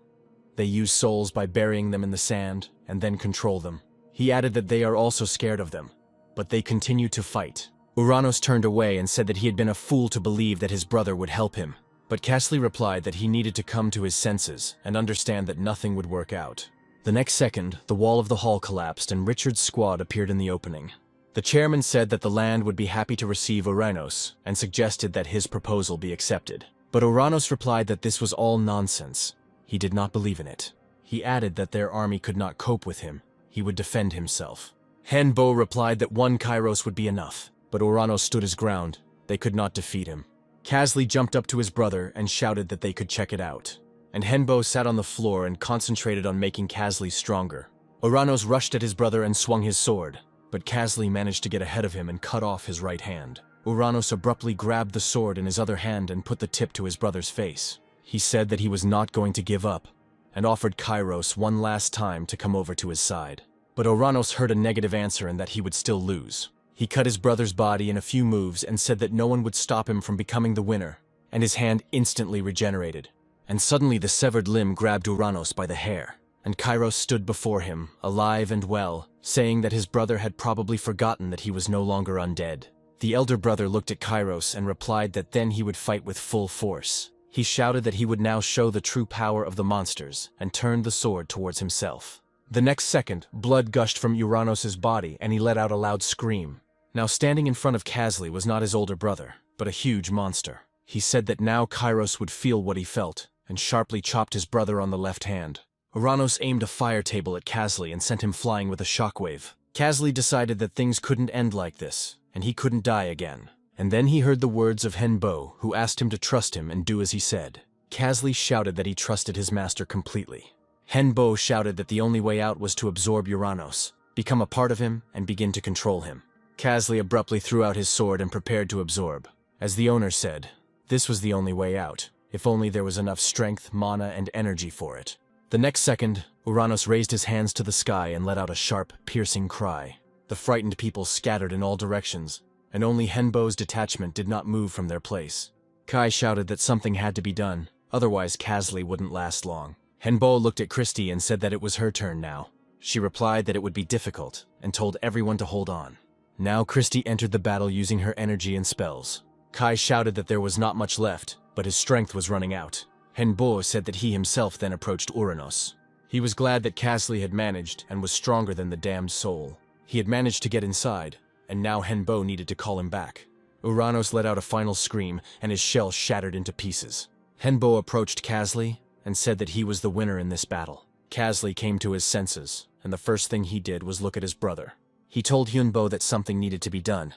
They use souls by burying them in the sand and then control them. He added that they are also scared of them, but they continue to fight. Uranos turned away and said that he had been a fool to believe that his brother would help him. But Kazli replied that he needed to come to his senses and understand that nothing would work out. The next second, the wall of the hall collapsed and Richard's squad appeared in the opening. The chairman said that the land would be happy to receive Uranos and suggested that his proposal be accepted. But Uranos replied that this was all nonsense. He did not believe in it. He added that their army could not cope with him. He would defend himself. Henbo replied that one Kairos would be enough, but Uranos stood his ground. They could not defeat him. Kazli jumped up to his brother and shouted that they could check it out. And Henbo sat on the floor and concentrated on making Kazli stronger. Uranos rushed at his brother and swung his sword, but Kazli managed to get ahead of him and cut off his right hand. Uranos abruptly grabbed the sword in his other hand and put the tip to his brother's face. He said that he was not going to give up, and offered Kairos one last time to come over to his side. But Uranos heard a negative answer and that he would still lose. He cut his brother's body in a few moves and said that no one would stop him from becoming the winner, and his hand instantly regenerated. And suddenly the severed limb grabbed Uranos by the hair, and Kairos stood before him, alive and well, saying that his brother had probably forgotten that he was no longer undead. The elder brother looked at Kairos and replied that then he would fight with full force. He shouted that he would now show the true power of the monsters and turned the sword towards himself. The next second, blood gushed from Uranos' body and he let out a loud scream. Now standing in front of Kazli was not his older brother, but a huge monster. He said that now Kairos would feel what he felt and sharply chopped his brother on the left hand. Uranos aimed a fire table at Kazli and sent him flying with a shockwave. Kazli decided that things couldn't end like this, and he couldn't die again. And then he heard the words of Henbo, who asked him to trust him and do as he said. Kazli shouted that he trusted his master completely. Henbo shouted that the only way out was to absorb Uranos, become a part of him, and begin to control him. Kazli abruptly threw out his sword and prepared to absorb. As the owner said, this was the only way out, if only there was enough strength, mana, and energy for it. The next second, Uranos raised his hands to the sky and let out a sharp, piercing cry. The frightened people scattered in all directions, and only Henbo's detachment did not move from their place. Kai shouted that something had to be done, otherwise Casley wouldn't last long. Henbo looked at Christy and said that it was her turn now. She replied that it would be difficult, and told everyone to hold on. Now Christy entered the battle using her energy and spells. Kai shouted that there was not much left, but his strength was running out. Henbo said that he himself then approached Uranos. He was glad that Casley had managed and was stronger than the damned soul. He had managed to get inside, and now Henbo needed to call him back. Uranos let out a final scream, and his shell shattered into pieces. Henbo approached Casley and said that he was the winner in this battle. Casley came to his senses, and the first thing he did was look at his brother. He told Hyunbo that something needed to be done,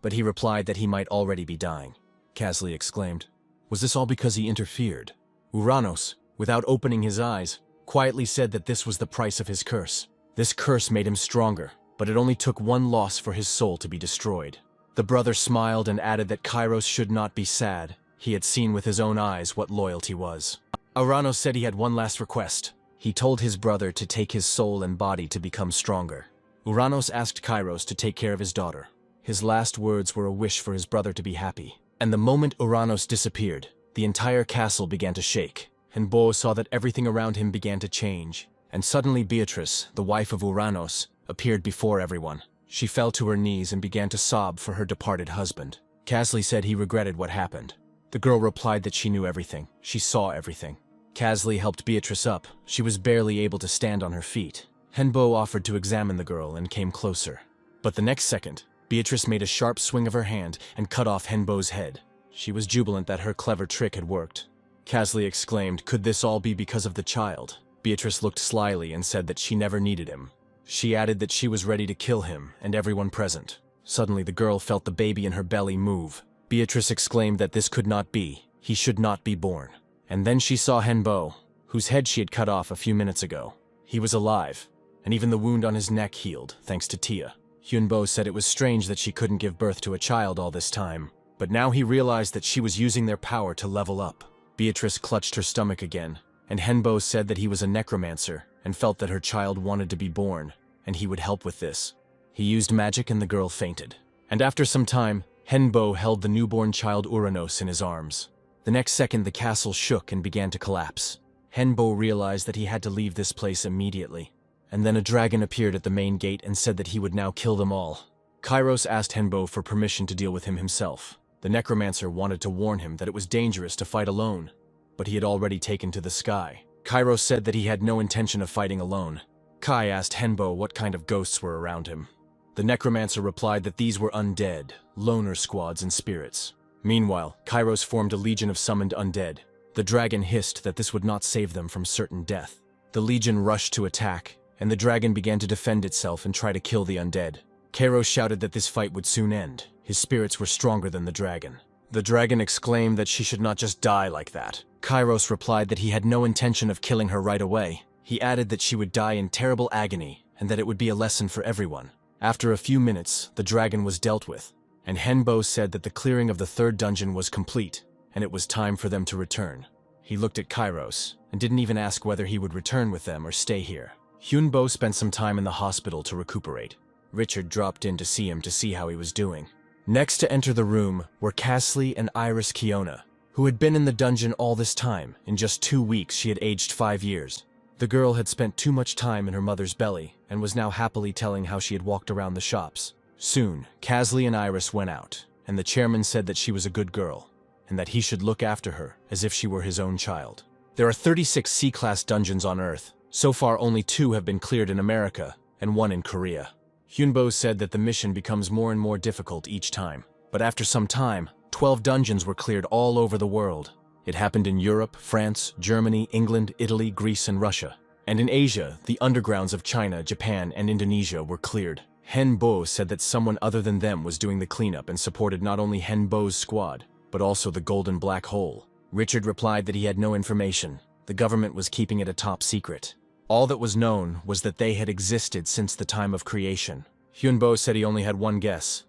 but he replied that he might already be dying. Casley exclaimed, "Was this all because he interfered?" Uranos, without opening his eyes, quietly said that this was the price of his curse. This curse made him stronger, but it only took one loss for his soul to be destroyed. The brother smiled and added that Kairos should not be sad. He had seen with his own eyes what loyalty was. Uranos said he had one last request. He told his brother to take his soul and body to become stronger. Uranos asked Kairos to take care of his daughter. His last words were a wish for his brother to be happy. And the moment Uranos disappeared, the entire castle began to shake. And Bo saw that everything around him began to change. And suddenly Beatrice, the wife of Uranos, appeared before everyone. She fell to her knees and began to sob for her departed husband. Casley said he regretted what happened. The girl replied that she knew everything. She saw everything. Casley helped Beatrice up. She was barely able to stand on her feet. Henbo offered to examine the girl and came closer. But the next second, Beatrice made a sharp swing of her hand and cut off Henbo's head. She was jubilant that her clever trick had worked. Casley exclaimed, "Could this all be because of the child?" Beatrice looked slyly and said that she never needed him. She added that she was ready to kill him and everyone present. Suddenly the girl felt the baby in her belly move. Beatrice exclaimed that this could not be. He should not be born. And then she saw Henbo, whose head she had cut off a few minutes ago. He was alive, and even the wound on his neck healed, thanks to Tia. Hyunbo said it was strange that she couldn't give birth to a child all this time, but now he realized that she was using their power to level up. Beatrice clutched her stomach again, and Henbo said that he was a necromancer and felt that her child wanted to be born, and he would help with this. He used magic and the girl fainted. And after some time, Henbo held the newborn child Uranos in his arms. The next second, the castle shook and began to collapse. Henbo realized that he had to leave this place immediately. And then a dragon appeared at the main gate and said that he would now kill them all. Kairos asked Henbo for permission to deal with him himself. The necromancer wanted to warn him that it was dangerous to fight alone, but he had already taken to the sky. Kairos said that he had no intention of fighting alone. Kai asked Henbo what kind of ghosts were around him. The necromancer replied that these were undead, loner squads and spirits. Meanwhile, Kairos formed a legion of summoned undead. The dragon hissed that this would not save them from certain death. The legion rushed to attack, and the dragon began to defend itself and try to kill the undead. Kairos shouted that this fight would soon end. His spirits were stronger than the dragon. The dragon exclaimed that she should not just die like that. Kairos replied that he had no intention of killing her right away. He added that she would die in terrible agony, and that it would be a lesson for everyone. After a few minutes, the dragon was dealt with, and Henbo said that the clearing of the third dungeon was complete, and it was time for them to return. He looked at Kairos, and didn't even ask whether he would return with them or stay here. Hyunbo spent some time in the hospital to recuperate. Richard dropped in to see him to see how he was doing. Next to enter the room were Casley and Iris Kiona, who had been in the dungeon all this time. In just 2 weeks, she had aged 5 years. The girl had spent too much time in her mother's belly, and was now happily telling how she had walked around the shops. Soon, Casley and Iris went out, and the chairman said that she was a good girl, and that he should look after her as if she were his own child. There are 36 C-class dungeons on Earth. So far, only 2 have been cleared in America, and 1 in Korea. Hyunbo said that the mission becomes more and more difficult each time, but after some time, 12 dungeons were cleared all over the world. It happened in Europe, France, Germany, England, Italy, Greece, and Russia. And in Asia, the undergrounds of China, Japan, and Indonesia were cleared. Henbo said that someone other than them was doing the cleanup and supported not only Henbo's squad, but also the Golden Black Hole. Richard replied that he had no information. The government was keeping it a top secret. All that was known was that they had existed since the time of creation. Hyunbo said he only had one guess.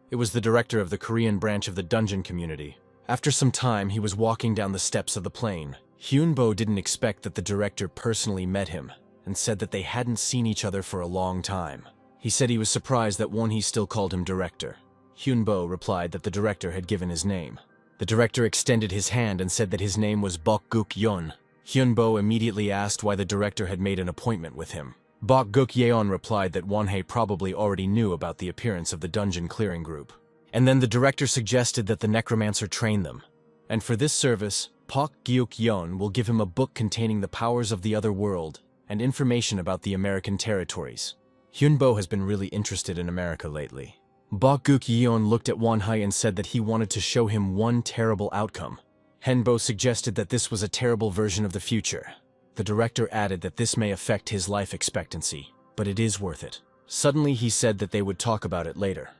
It was the director of the Korean branch of the dungeon community. After some time, he was walking down the steps of the plane. Hyunbo didn't expect that the director personally met him, and said that they hadn't seen each other for a long time. He said he was surprised that Wonhee still called him director. Hyunbo replied that the director had given his name. The director extended his hand and said that his name was Bokguk Yeon. Hyunbo immediately asked why the director had made an appointment with him. Bokguk Yeon replied that Wonhye probably already knew about the appearance of the dungeon clearing group. And then the director suggested that the necromancer train them. And for this service, Bokguk Yeon will give him a book containing the powers of the other world and information about the American territories. Hyunbo has been really interested in America lately. Bokguk Yeon looked at Wonhye and said that he wanted to show him one terrible outcome. Hyunbo suggested that this was a terrible version of the future. The director added that this may affect his life expectancy, but it is worth it. Suddenly he said that they would talk about it later.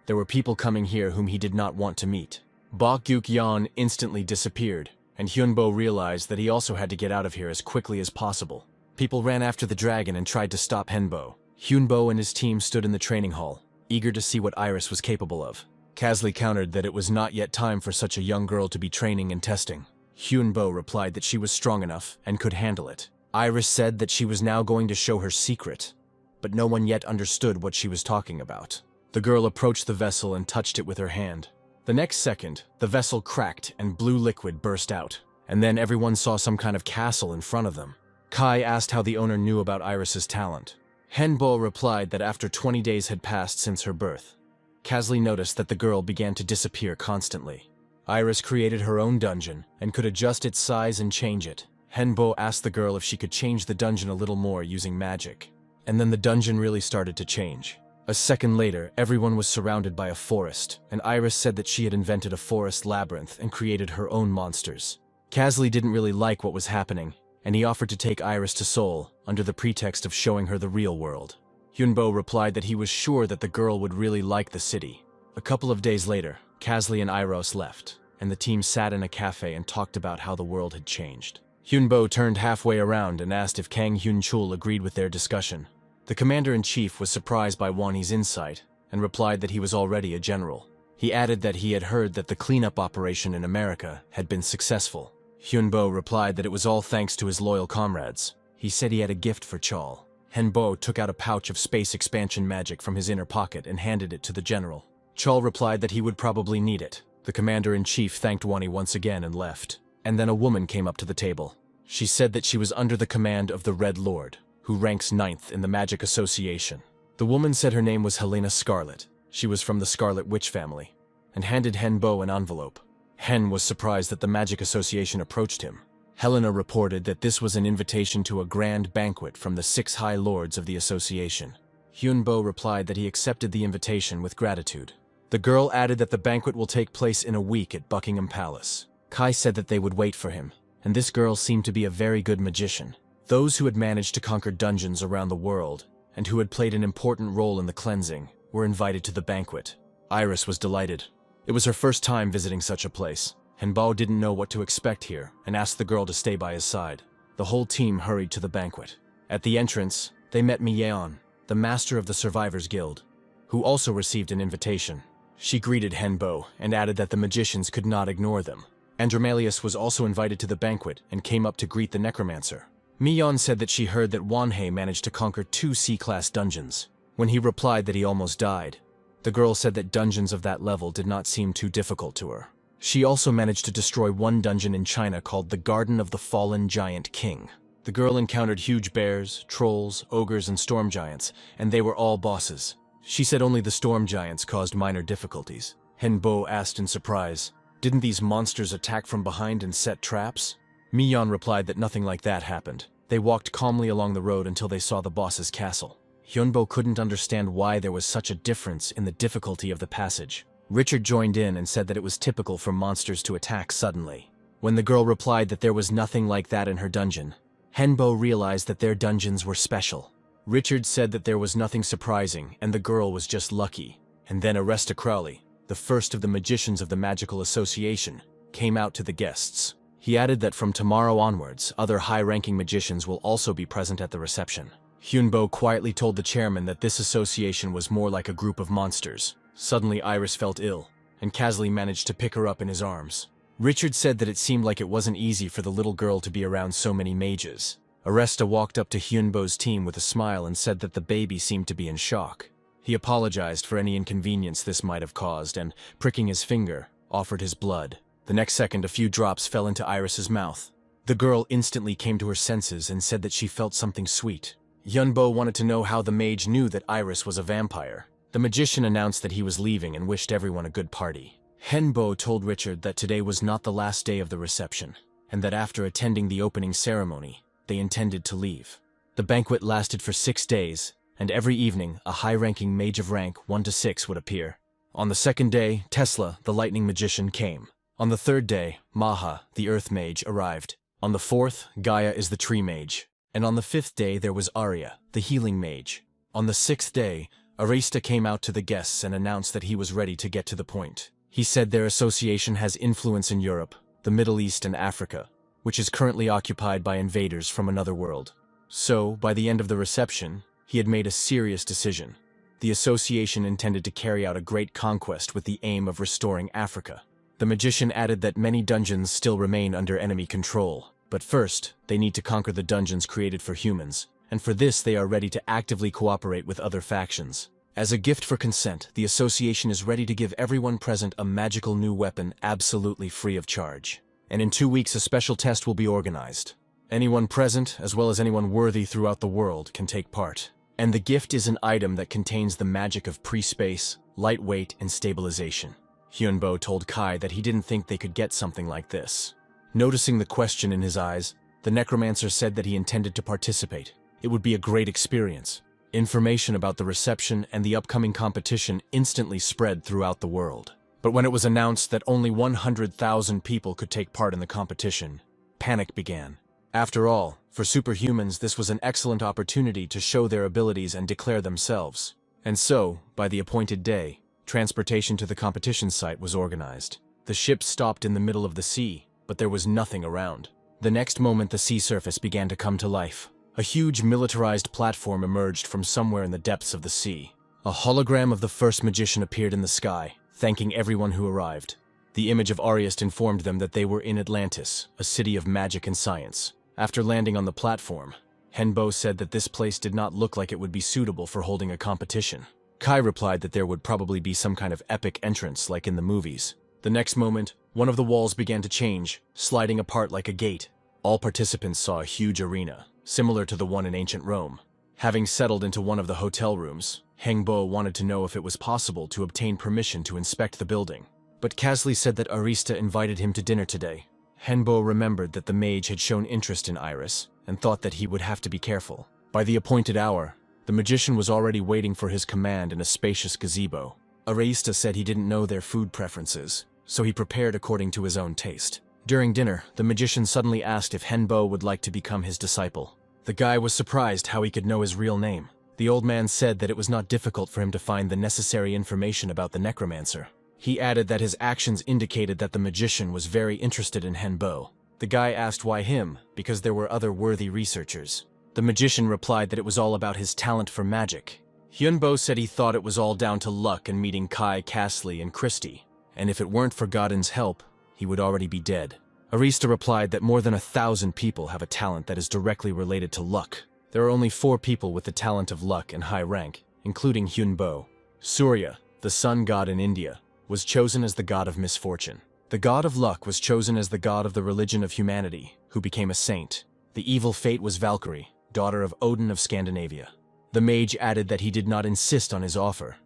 There were people coming here whom he did not want to meet. Bokguk Yeon instantly disappeared, and Hyunbo realized that he also had to get out of here as quickly as possible. People ran after the dragon and tried to stop Hyunbo. Hyunbo and his team stood in the training hall, eager to see what Iris was capable of. Kasley countered that it was not yet time for such a young girl to be training and testing. Hyunbo replied that she was strong enough and could handle it. Iris said that she was now going to show her secret, but no one yet understood what she was talking about. The girl approached the vessel and touched it with her hand. The next second, the vessel cracked and blue liquid burst out, and then everyone saw some kind of castle in front of them. Kai asked how the owner knew about Iris's talent. Hyunbo replied that after 20 days had passed since her birth, Kasley noticed that the girl began to disappear constantly. Iris created her own dungeon and could adjust its size and change it. Hyunbo asked the girl if she could change the dungeon a little more using magic. And then the dungeon really started to change. A second later, everyone was surrounded by a forest, and Iris said that she had invented a forest labyrinth and created her own monsters. Kasley didn't really like what was happening, and he offered to take Iris to Seoul under the pretext of showing her the real world. Hyunbo replied that he was sure that the girl would really like the city. A couple of days later, Kasley and Iros left, and the team sat in a cafe and talked about how the world had changed. Hyunbo turned halfway around and asked if Kang Hyun-chul agreed with their discussion. The commander-in-chief was surprised by Wonhye's insight and replied that he was already a general. He added that he had heard that the cleanup operation in America had been successful. Hyunbo replied that it was all thanks to his loyal comrades. He said he had a gift for Chol. Hyunbo took out a pouch of space expansion magic from his inner pocket and handed it to the general. Chol replied that he would probably need it. The commander-in-chief thanked Wonhye once again and left. And then a woman came up to the table. She said that she was under the command of the Red Lord, who ranks 9th in the Magic Association. The woman said her name was Helena Scarlet. She was from the Scarlet Witch family, and handed Hyunbo an envelope. Hen was surprised that the Magic Association approached him. Helena reported that this was an invitation to a grand banquet from the 6 High Lords of the association. Hyunbo replied that he accepted the invitation with gratitude. The girl added that the banquet will take place in a week at Buckingham Palace. Kai said that they would wait for him, and this girl seemed to be a very good magician. Those who had managed to conquer dungeons around the world, and who had played an important role in the cleansing, were invited to the banquet. Iris was delighted. It was her first time visiting such a place, and Bao didn't know what to expect here and asked the girl to stay by his side. The whole team hurried to the banquet. At the entrance, they met Mi Yeon, the master of the Survivors Guild, who also received an invitation. She greeted Hyunbo and added that the magicians could not ignore them. Andromalius was also invited to the banquet and came up to greet the necromancer. Mi Yeon said that she heard that Wonhye managed to conquer 2 C-class dungeons. When he replied that he almost died, the girl said that dungeons of that level did not seem too difficult to her. She also managed to destroy one dungeon in China called the Garden of the Fallen Giant King. The girl encountered huge bears, trolls, ogres, and storm giants, and they were all bosses. She said only the storm giants caused minor difficulties. Hyunbo asked in surprise, "Didn't these monsters attack from behind and set traps?" Mi Yeon replied that nothing like that happened. They walked calmly along the road until they saw the boss's castle. Hyunbo couldn't understand why there was such a difference in the difficulty of the passage. Richard joined in and said that it was typical for monsters to attack suddenly. When the girl replied that there was nothing like that in her dungeon, Hyunbo realized that their dungeons were special. Richard said that there was nothing surprising and the girl was just lucky. And then Aresta Crowley, the first of the magicians of the Magical Association, came out to the guests. He added that from tomorrow onwards, other high-ranking magicians will also be present at the reception. Hyunbo quietly told the chairman that this association was more like a group of monsters. Suddenly Iris felt ill, and Kasley managed to pick her up in his arms. Richard said that it seemed like it wasn't easy for the little girl to be around so many mages. Aresta walked up to Hyunbo's team with a smile and said that the baby seemed to be in shock. He apologized for any inconvenience this might have caused and, pricking his finger, offered his blood. The next second, a few drops fell into Iris's mouth. The girl instantly came to her senses and said that she felt something sweet. Hyunbo wanted to know how the mage knew that Iris was a vampire. The magician announced that he was leaving and wished everyone a good party. Hyunbo told Richard that today was not the last day of the reception, and that after attending the opening ceremony, they intended to leave. The banquet lasted for 6 days, and every evening a high-ranking mage of rank 1 to 6 would appear. On the second day, Tesla, the lightning magician, came. On the third day, Maha, the earth mage, arrived. On the fourth, Gaia is the tree mage. And on the fifth day there was Arya, the healing mage. On the sixth day, Arista came out to the guests and announced that he was ready to get to the point. He said their association has influence in Europe, the Middle East and Africa, which is currently occupied by invaders from another world. So, by the end of the reception, he had made a serious decision. The association intended to carry out a great conquest with the aim of restoring Africa. The magician added that many dungeons still remain under enemy control, but first, they need to conquer the dungeons created for humans, and for this they are ready to actively cooperate with other factions. As a gift for consent, the association is ready to give everyone present a magical new weapon absolutely free of charge. And in 2 weeks a special test will be organized. Anyone present, as well as anyone worthy throughout the world, can take part. And the gift is an item that contains the magic of pre-space, lightweight, and stabilization. Hyunbo told Kai that he didn't think they could get something like this. Noticing the question in his eyes, the necromancer said that he intended to participate. It would be a great experience. Information about the reception and the upcoming competition instantly spread throughout the world. But when it was announced that only 100,000 people could take part in the competition, panic began. After all, for superhumans this was an excellent opportunity to show their abilities and declare themselves. And so, by the appointed day, transportation to the competition site was organized. The ship stopped in the middle of the sea, but there was nothing around. The next moment the sea surface began to come to life. A huge militarized platform emerged from somewhere in the depths of the sea. A hologram of the first magician appeared in the sky, thanking everyone who arrived. The image of Ariast informed them that they were in Atlantis, a city of magic and science. After landing on the platform, Hyunbo said that this place did not look like it would be suitable for holding a competition. Kai replied that there would probably be some kind of epic entrance like in the movies. The next moment, one of the walls began to change, sliding apart like a gate. All participants saw a huge arena, similar to the one in ancient Rome. Having settled into one of the hotel rooms, Hyunbo wanted to know if it was possible to obtain permission to inspect the building. But Kasli said that Arista invited him to dinner today. Hyunbo remembered that the mage had shown interest in Iris, and thought that he would have to be careful. By the appointed hour, the magician was already waiting for his command in a spacious gazebo. Arista said he didn't know their food preferences, so he prepared according to his own taste. During dinner, the magician suddenly asked if Hyunbo would like to become his disciple. The guy was surprised how he could know his real name. The old man said that it was not difficult for him to find the necessary information about the necromancer. He added that his actions indicated that the magician was very interested in Hyunbo. The guy asked why him, because there were other worthy researchers. The magician replied that it was all about his talent for magic. Hyunbo said he thought it was all down to luck and meeting Kai, Kasli, and Christie, and if it weren't for Godin's help, he would already be dead. Arista replied that more than 1,000 people have a talent that is directly related to luck. There are only 4 people with the talent of luck and high rank, including Hyunbo. Surya, the sun god in India, was chosen as the god of misfortune. The god of luck was chosen as the god of the religion of humanity, who became a saint. The evil fate was Valkyrie, daughter of Odin of Scandinavia. The mage added that he did not insist on his offer,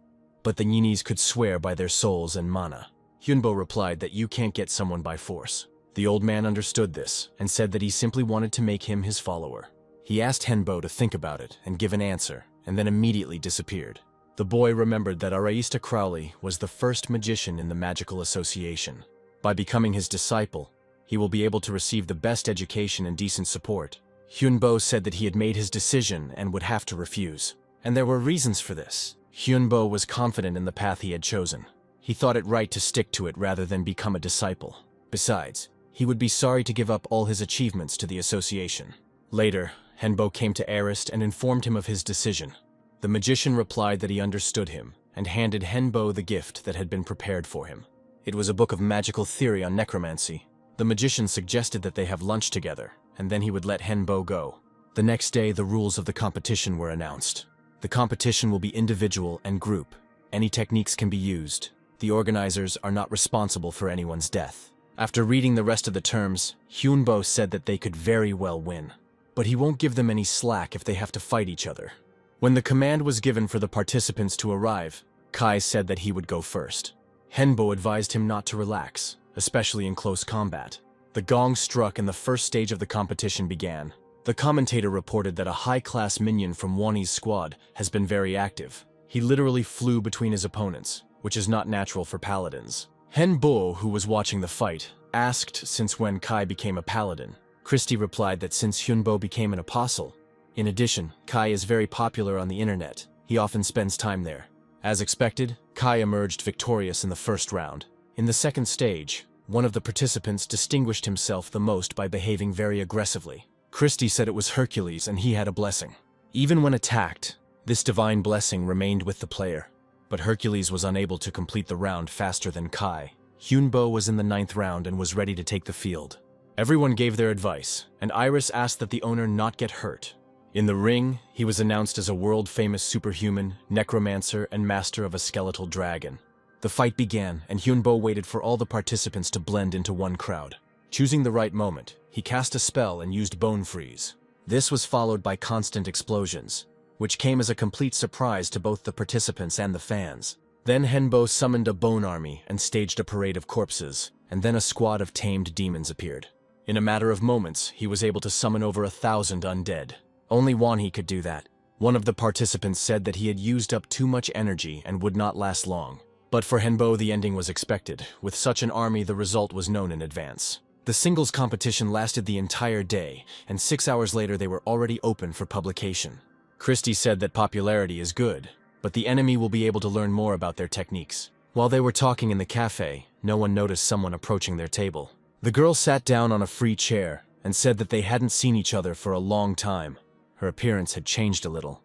but the Yinis could swear by their souls and mana. Hyunbo replied that you can't get someone by force. The old man understood this, and said that he simply wanted to make him his follower. He asked Hyunbo to think about it and give an answer, and then immediately disappeared. The boy remembered that Araista Crowley was the first magician in the magical association. By becoming his disciple, he will be able to receive the best education and decent support. Hyunbo said that he had made his decision and would have to refuse. And there were reasons for this. Hyunbo was confident in the path he had chosen. He thought it right to stick to it rather than become a disciple. Besides, he would be sorry to give up all his achievements to the association. Later, Hyunbo came to Arist and informed him of his decision. The magician replied that he understood him, and handed Hyunbo the gift that had been prepared for him. It was a book of magical theory on necromancy. The magician suggested that they have lunch together, and then he would let Hyunbo go. The next day, the rules of the competition were announced. The competition will be individual and group. Any techniques can be used. The organizers are not responsible for anyone's death. After reading the rest of the terms, Hyunbo said that they could very well win. But he won't give them any slack if they have to fight each other. When the command was given for the participants to arrive, Kai said that he would go first. Henbo advised him not to relax, especially in close combat. The gong struck and the first stage of the competition began. The commentator reported that a high-class minion from Wani's squad has been very active. He literally flew between his opponents, which is not natural for paladins. Henbo, who was watching the fight, asked since when Kai became a paladin. Christie replied that since Hyunbo became an apostle. In addition, Kai is very popular on the internet. He often spends time there. As expected, Kai emerged victorious in the first round. In the second stage, one of the participants distinguished himself the most by behaving very aggressively. Christie said it was Hercules and he had a blessing. Even when attacked, this divine blessing remained with the player. But Hercules was unable to complete the round faster than Kai. Hyunbo was in the 9th round and was ready to take the field. Everyone gave their advice, and Iris asked that the owner not get hurt. In the ring, he was announced as a world-famous superhuman, necromancer, and master of a skeletal dragon. The fight began, and Hyunbo waited for all the participants to blend into one crowd. Choosing the right moment, he cast a spell and used bone freeze. This was followed by constant explosions, which came as a complete surprise to both the participants and the fans. Then Henbo summoned a bone army and staged a parade of corpses, and then a squad of tamed demons appeared. In a matter of moments, he was able to summon over 1,000 undead. Only Wani could do that. One of the participants said that he had used up too much energy and would not last long. But for Henbo, the ending was expected. With such an army, the result was known in advance. The singles competition lasted the entire day, and 6 hours later they were already open for publication. Christie said that popularity is good, but the enemy will be able to learn more about their techniques. While they were talking in the cafe, no one noticed someone approaching their table. The girl sat down on a free chair and said that they hadn't seen each other for a long time. Her appearance had changed a little,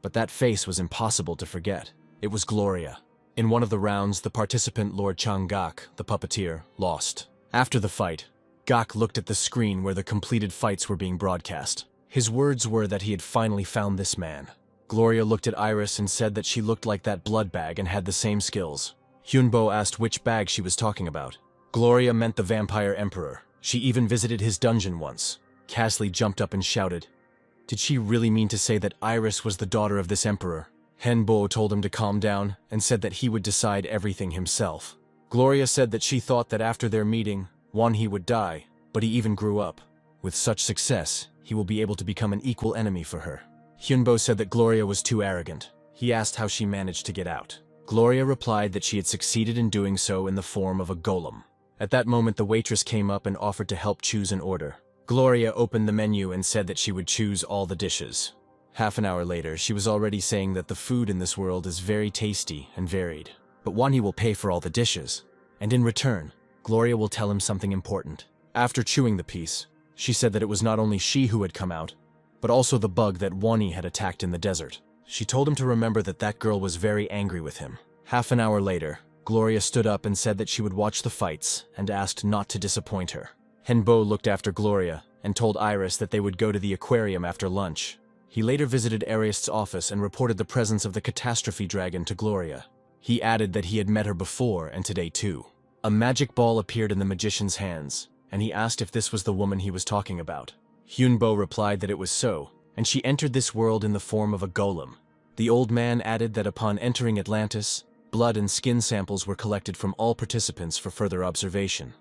but that face was impossible to forget. It was Gloria. In one of the rounds, the participant Lord Chang-gak, the puppeteer, lost. After the fight, Gak looked at the screen where the completed fights were being broadcast. His words were that he had finally found this man. Gloria looked at Iris and said that she looked like that blood bag and had the same skills. Hyunbo asked which bag she was talking about. Gloria meant the vampire emperor. She even visited his dungeon once. Casley jumped up and shouted, "Did she really mean to say that Iris was the daughter of this emperor?" Henbo told him to calm down and said that he would decide everything himself. Gloria said that she thought that after their meeting, Wonhee would die, but he even grew up. With such success, he will be able to become an equal enemy for her. Hyunbo said that Gloria was too arrogant. He asked how she managed to get out. Gloria replied that she had succeeded in doing so in the form of a golem. At that moment, the waitress came up and offered to help choose an order. Gloria opened the menu and said that she would choose all the dishes. Half an hour later, she was already saying that the food in this world is very tasty and varied. But Wonhee will pay for all the dishes, and in return, Gloria will tell him something important. After chewing the piece, she said that it was not only she who had come out, but also the bug that Wonhee had attacked in the desert. She told him to remember that that girl was very angry with him. Half an hour later, Gloria stood up and said that she would watch the fights and asked not to disappoint her. Henbo looked after Gloria and told Iris that they would go to the aquarium after lunch. He later visited Ariest's office and reported the presence of the catastrophe dragon to Gloria. He added that he had met her before and today too. A magic ball appeared in the magician's hands, and he asked if this was the woman he was talking about. Hyunbo replied that it was so, and she entered this world in the form of a golem. The old man added that upon entering Atlantis, blood and skin samples were collected from all participants for further observation.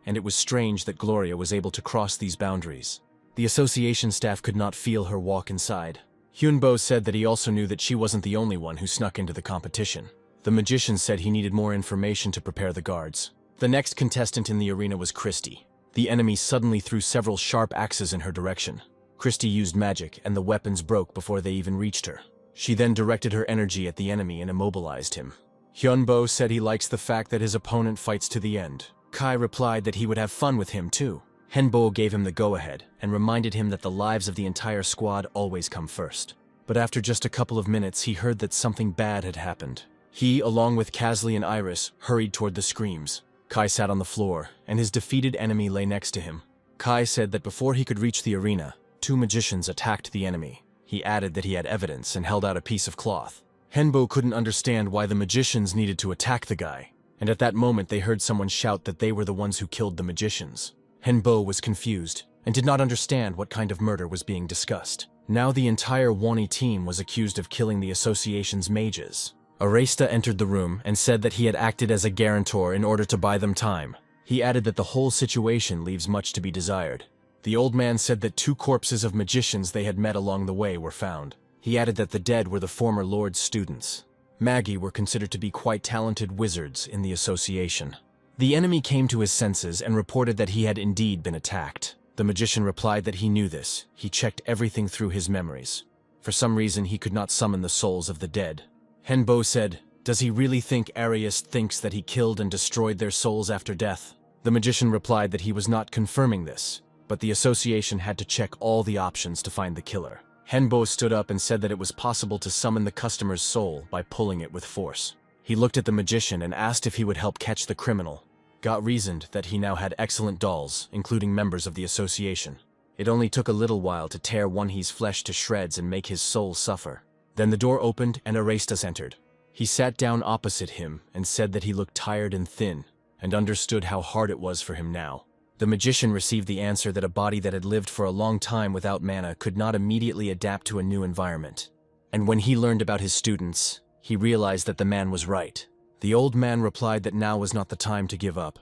And it was strange that Gloria was able to cross these boundaries. The association staff could not feel her walk inside. Hyunbo said that he also knew that she wasn't the only one who snuck into the competition. The magician said he needed more information to prepare the guards. The next contestant in the arena was Christie. The enemy suddenly threw several sharp axes in her direction. Christie used magic, and the weapons broke before they even reached her. She then directed her energy at the enemy and immobilized him. Hyunbo said he likes the fact that his opponent fights to the end. Kai replied that he would have fun with him too. Henbo gave him the go-ahead and reminded him that the lives of the entire squad always come first. But after just a couple of minutes, he heard that something bad had happened. He, along with Casley and Iris, hurried toward the screams. Kai sat on the floor, and his defeated enemy lay next to him. Kai said that before he could reach the arena, two magicians attacked the enemy. He added that he had evidence and held out a piece of cloth. Henbo couldn't understand why the magicians needed to attack the guy, and at that moment they heard someone shout that they were the ones who killed the magicians. Henbo was confused and did not understand what kind of murder was being discussed. Now the entire Wani team was accused of killing the association's mages. Aresta entered the room and said that he had acted as a guarantor in order to buy them time. He added that the whole situation leaves much to be desired. The old man said that 2 corpses of magicians they had met along the way were found. He added that the dead were the former Lord's students. Magi were considered to be quite talented wizards in the association. The enemy came to his senses and reported that he had indeed been attacked. The magician replied that he knew this. He checked everything through his memories. For some reason, he could not summon the souls of the dead. Henbo said, "Does he really think Arius thinks that he killed and destroyed their souls after death?" The magician replied that he was not confirming this, but the association had to check all the options to find the killer. Henbo stood up and said that it was possible to summon the customer's soul by pulling it with force. He looked at the magician and asked if he would help catch the criminal. Got reasoned that he now had excellent dolls, including members of the association. It only took a little while to tear Wonhee's flesh to shreds and make his soul suffer. Then the door opened and Arestas entered. He sat down opposite him and said that he looked tired and thin, and understood how hard it was for him now. The magician received the answer that a body that had lived for a long time without mana could not immediately adapt to a new environment. And when he learned about his students, he realized that the man was right. The old man replied that now was not the time to give up,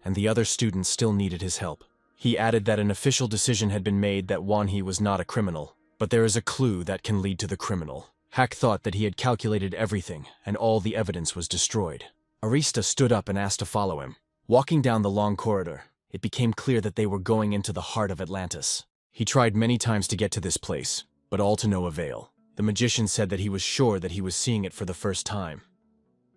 and the other students still needed his help. He added that an official decision had been made that Wonhee was not a criminal, but there is a clue that can lead to the criminal. Hack thought that he had calculated everything, and all the evidence was destroyed. Arista stood up and asked to follow him. Walking down the long corridor, it became clear that they were going into the heart of Atlantis. He tried many times to get to this place, but all to no avail. The magician said that he was sure that he was seeing it for the first time.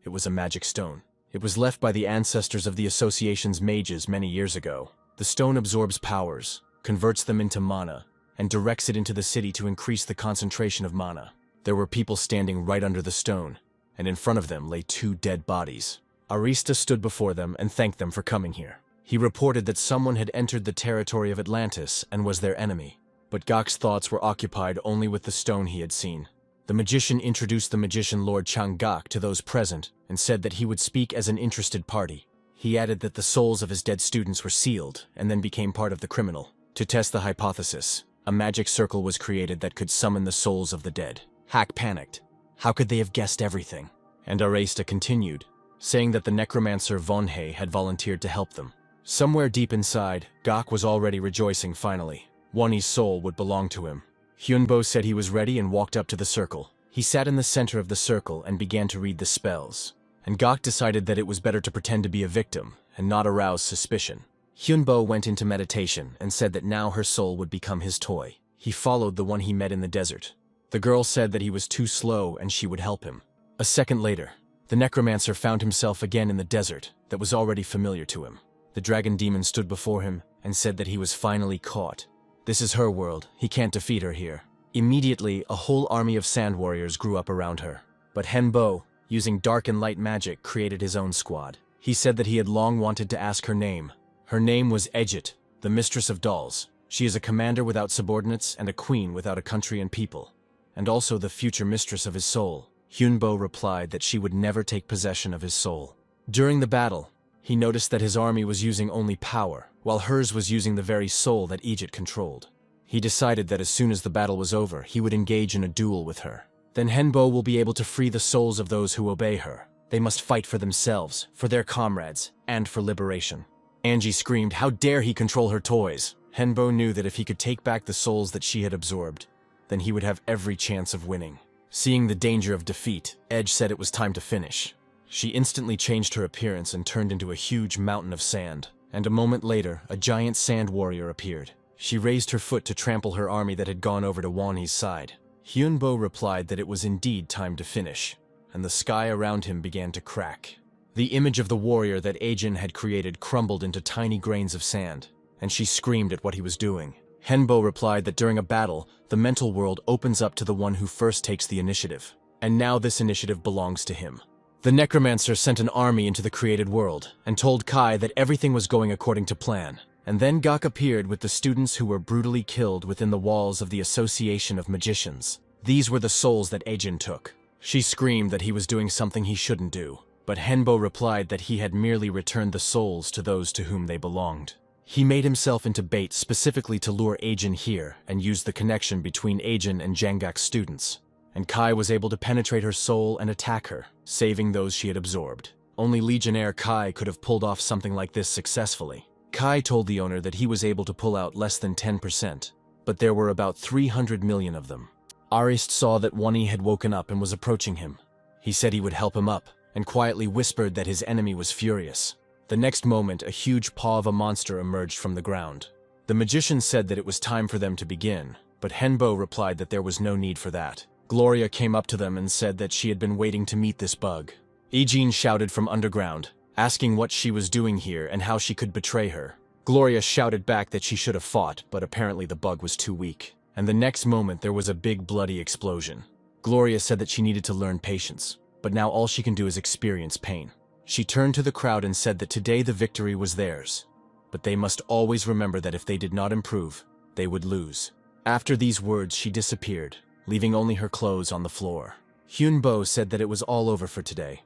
It was a magic stone. It was left by the ancestors of the association's mages many years ago. The stone absorbs powers, converts them into mana, and directs it into the city to increase the concentration of mana. There were people standing right under the stone, and in front of them lay 2 dead bodies. Arista stood before them and thanked them for coming here. He reported that someone had entered the territory of Atlantis and was their enemy, but Gok's thoughts were occupied only with the stone he had seen. The magician introduced the magician Lord Changgok to those present and said that he would speak as an interested party. He added that the souls of his dead students were sealed and then became part of the criminal. To test the hypothesis, a magic circle was created that could summon the souls of the dead. Hack panicked. How could they have guessed everything? And Aresta continued, saying that the necromancer Wonhee had volunteered to help them. Somewhere deep inside, Gok was already rejoicing finally. Wonhee's soul would belong to him. Hyunbo said he was ready and walked up to the circle. He sat in the center of the circle and began to read the spells. And Gok decided that it was better to pretend to be a victim and not arouse suspicion. Hyunbo went into meditation and said that now her soul would become his toy. He followed the one he met in the desert. The girl said that he was too slow and she would help him. A second later, the necromancer found himself again in the desert that was already familiar to him. The dragon demon stood before him and said that he was finally caught. This is her world. He can't defeat her here. Immediately, a whole army of sand warriors grew up around her. But Henbo, using dark and light magic, created his own squad. He said that he had long wanted to ask her name. Her name was Ejit, the mistress of dolls. She is a commander without subordinates and a queen without a country and people, and also the future mistress of his soul. Hyunbo replied that she would never take possession of his soul. During the battle, he noticed that his army was using only power, while hers was using the very soul that Ejit controlled. He decided that as soon as the battle was over, he would engage in a duel with her. Then Henbo will be able to free the souls of those who obey her. They must fight for themselves, for their comrades, and for liberation. Angie screamed, "How dare he control her toys?" Henbo knew that if he could take back the souls that she had absorbed, then he would have every chance of winning. Seeing the danger of defeat, Edge said it was time to finish. She instantly changed her appearance and turned into a huge mountain of sand. And a moment later, a giant sand warrior appeared. She raised her foot to trample her army that had gone over to Wonhee's side. Hyunbo replied that it was indeed time to finish, and the sky around him began to crack. The image of the warrior that Ajin had created crumbled into tiny grains of sand, and she screamed at what he was doing. Henbo replied that during a battle, the mental world opens up to the one who first takes the initiative, and now this initiative belongs to him. The necromancer sent an army into the created world, and told Kai that everything was going according to plan, And then Gok appeared with the students who were brutally killed within the walls of the Association of Magicians. These were the souls that Ajin took. She screamed that he was doing something he shouldn't do, but Henbo replied that he had merely returned the souls to those to whom they belonged. He made himself into bait specifically to lure Ajin here and used the connection between Ajin and Jangak's students. And Kai was able to penetrate her soul and attack her, saving those she had absorbed. Only Legionnaire Kai could have pulled off something like this successfully. Kai told the owner that he was able to pull out less than 10%, but there were about 300 million of them. Arist saw that Wani had woken up and was approaching him. He said he would help him up, and quietly whispered that his enemy was furious. The next moment, a huge paw of a monster emerged from the ground. The magician said that it was time for them to begin, but Henbo replied that there was no need for that. Gloria came up to them and said that she had been waiting to meet this bug. Ijin shouted from underground, asking what she was doing here and how she could betray her. Gloria shouted back that she should have fought, but apparently the bug was too weak. And the next moment there was a big bloody explosion. Gloria said that she needed to learn patience, but now all she can do is experience pain. She turned to the crowd and said that today the victory was theirs, but they must always remember that if they did not improve, they would lose. After these words she disappeared, leaving only her clothes on the floor. Hyunbo said that it was all over for today,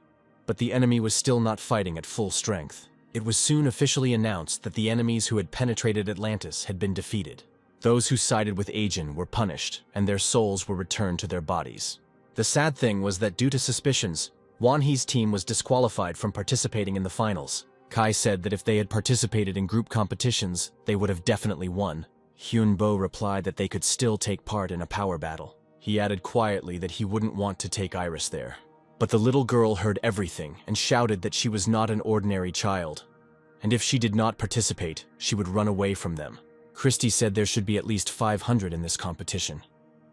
but the enemy was still not fighting at full strength. It was soon officially announced that the enemies who had penetrated Atlantis had been defeated. Those who sided with Ajin were punished, and their souls were returned to their bodies. The sad thing was that due to suspicions, Wanhee's team was disqualified from participating in the finals. Kai said that if they had participated in group competitions, they would have definitely won. Hyunbo replied that they could still take part in a power battle. He added quietly that he wouldn't want to take Iris there. But the little girl heard everything and shouted that she was not an ordinary child, and if she did not participate, she would run away from them. Christie said there should be at least 500 in this competition,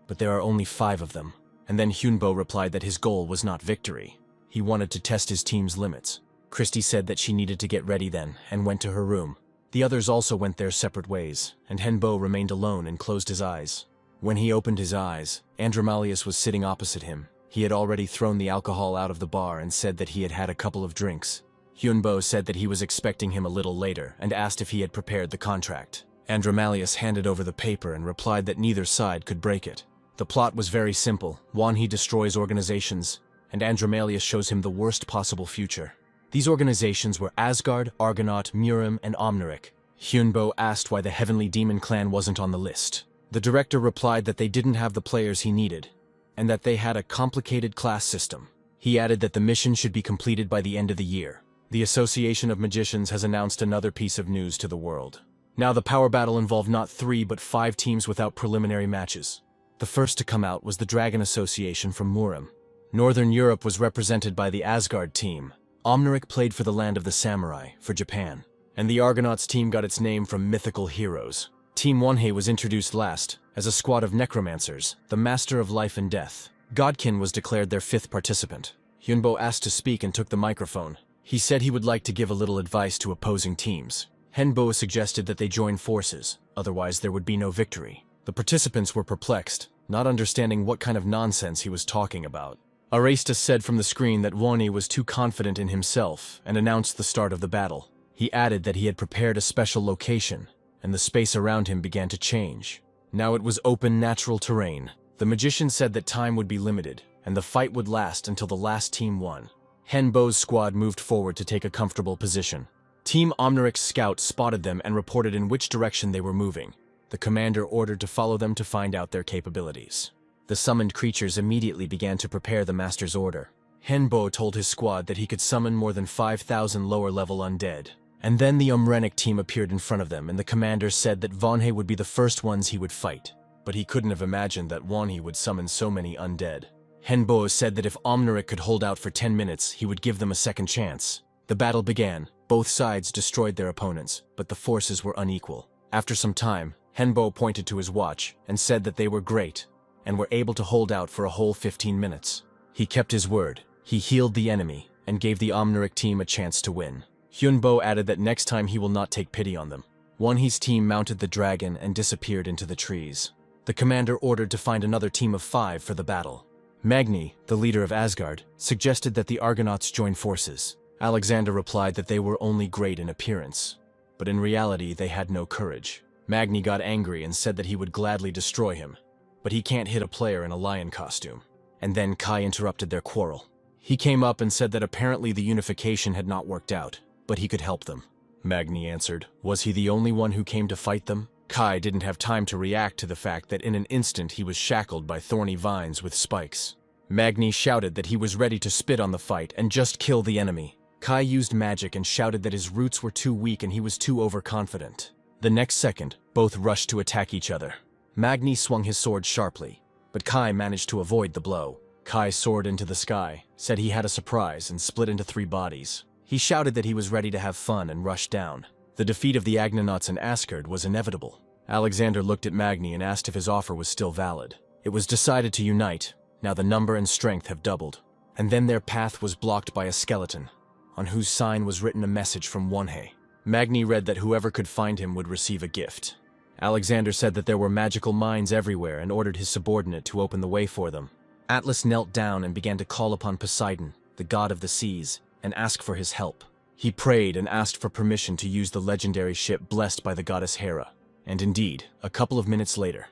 but there are only 5 of them. And then Hyunbo replied that his goal was not victory. He wanted to test his team's limits. Christie said that she needed to get ready then, and went to her room. The others also went their separate ways, and Henbo remained alone and closed his eyes. When he opened his eyes, Andromalius was sitting opposite him. He had already thrown the alcohol out of the bar and said that he had had a couple of drinks. Hyunbo said that he was expecting him a little later and asked if he had prepared the contract. Andromalius handed over the paper and replied that neither side could break it. The plot was very simple. Wanhee destroys organizations, and Andromalius shows him the worst possible future. These organizations were Asgard, Argonaut, Murim, and Omneric. Hyunbo asked why the Heavenly Demon Clan wasn't on the list. The director replied that they didn't have the players he needed, and that they had a complicated class system. He added that the mission should be completed by the end of the year. The Association of Magicians has announced another piece of news to the world. Now the power battle involved not 3 but 5 teams without preliminary matches. The first to come out was the Dragon Association from Murim. Northern Europe was represented by the Asgard team. Omneric played for the Land of the Samurai, for Japan. And the Argonauts team got its name from mythical heroes. Team Wanhee was introduced last, as a squad of necromancers, the master of life and death. Godkin was declared their 5th participant. Hyunbo asked to speak and took the microphone. He said he would like to give a little advice to opposing teams. Henbo suggested that they join forces, otherwise there would be no victory. The participants were perplexed, not understanding what kind of nonsense he was talking about. Arista said from the screen that Wanhee was too confident in himself and announced the start of the battle. He added that he had prepared a special location, and the space around him began to change. Now it was open, natural terrain. The magician said that time would be limited, and the fight would last until the last team won. Henbo's squad moved forward to take a comfortable position. Team Omneric's scout spotted them and reported in which direction they were moving. The commander ordered to follow them to find out their capabilities. The summoned creatures immediately began to prepare the master's order. Henbo told his squad that he could summon more than 5,000 lower-level undead. And then the Umrenic team appeared in front of them, and the commander said that Wanhee would be the first ones he would fight. But he couldn't have imagined that Wanhee would summon so many undead. Henbo said that if Omneric could hold out for 10 minutes, he would give them a second chance. The battle began. Both sides destroyed their opponents, but the forces were unequal. After some time, Henbo pointed to his watch and said that they were great and were able to hold out for a whole 15 minutes. He kept his word. He healed the enemy and gave the Omneric team a chance to win. Hyunbo added that next time he will not take pity on them. Wanhee's team mounted the dragon and disappeared into the trees. The commander ordered to find another team of 5 for the battle. Magni, the leader of Asgard, suggested that the Argonauts join forces. Alexander replied that they were only great in appearance. but in reality they had no courage. Magni got angry and said that he would gladly destroy him, but he can't hit a player in a lion costume. And then Kai interrupted their quarrel. He came up and said that apparently the unification had not worked out, but he could help them. Magni answered, was he the only one who came to fight them? Kai didn't have time to react to the fact that in an instant he was shackled by thorny vines with spikes. Magni shouted that he was ready to spit on the fight and just kill the enemy. Kai used magic and shouted that his roots were too weak and he was too overconfident. The next second, both rushed to attack each other. Magni swung his sword sharply, but Kai managed to avoid the blow. Kai soared into the sky, said he had a surprise, and split into 3 bodies. He shouted that he was ready to have fun and rushed down. The defeat of the Agnonauts and Asgard was inevitable. Alexander looked at Magni and asked if his offer was still valid. It was decided to unite. Now the number and strength have doubled. And then their path was blocked by a skeleton, on whose sign was written a message from Wonhei. Magni read that whoever could find him would receive a gift. Alexander said that there were magical mines everywhere and ordered his subordinate to open the way for them. Atlas knelt down and began to call upon Poseidon, the god of the seas, and ask for his help. He prayed and asked for permission to use the legendary ship blessed by the goddess Hera. And indeed, a couple of minutes later,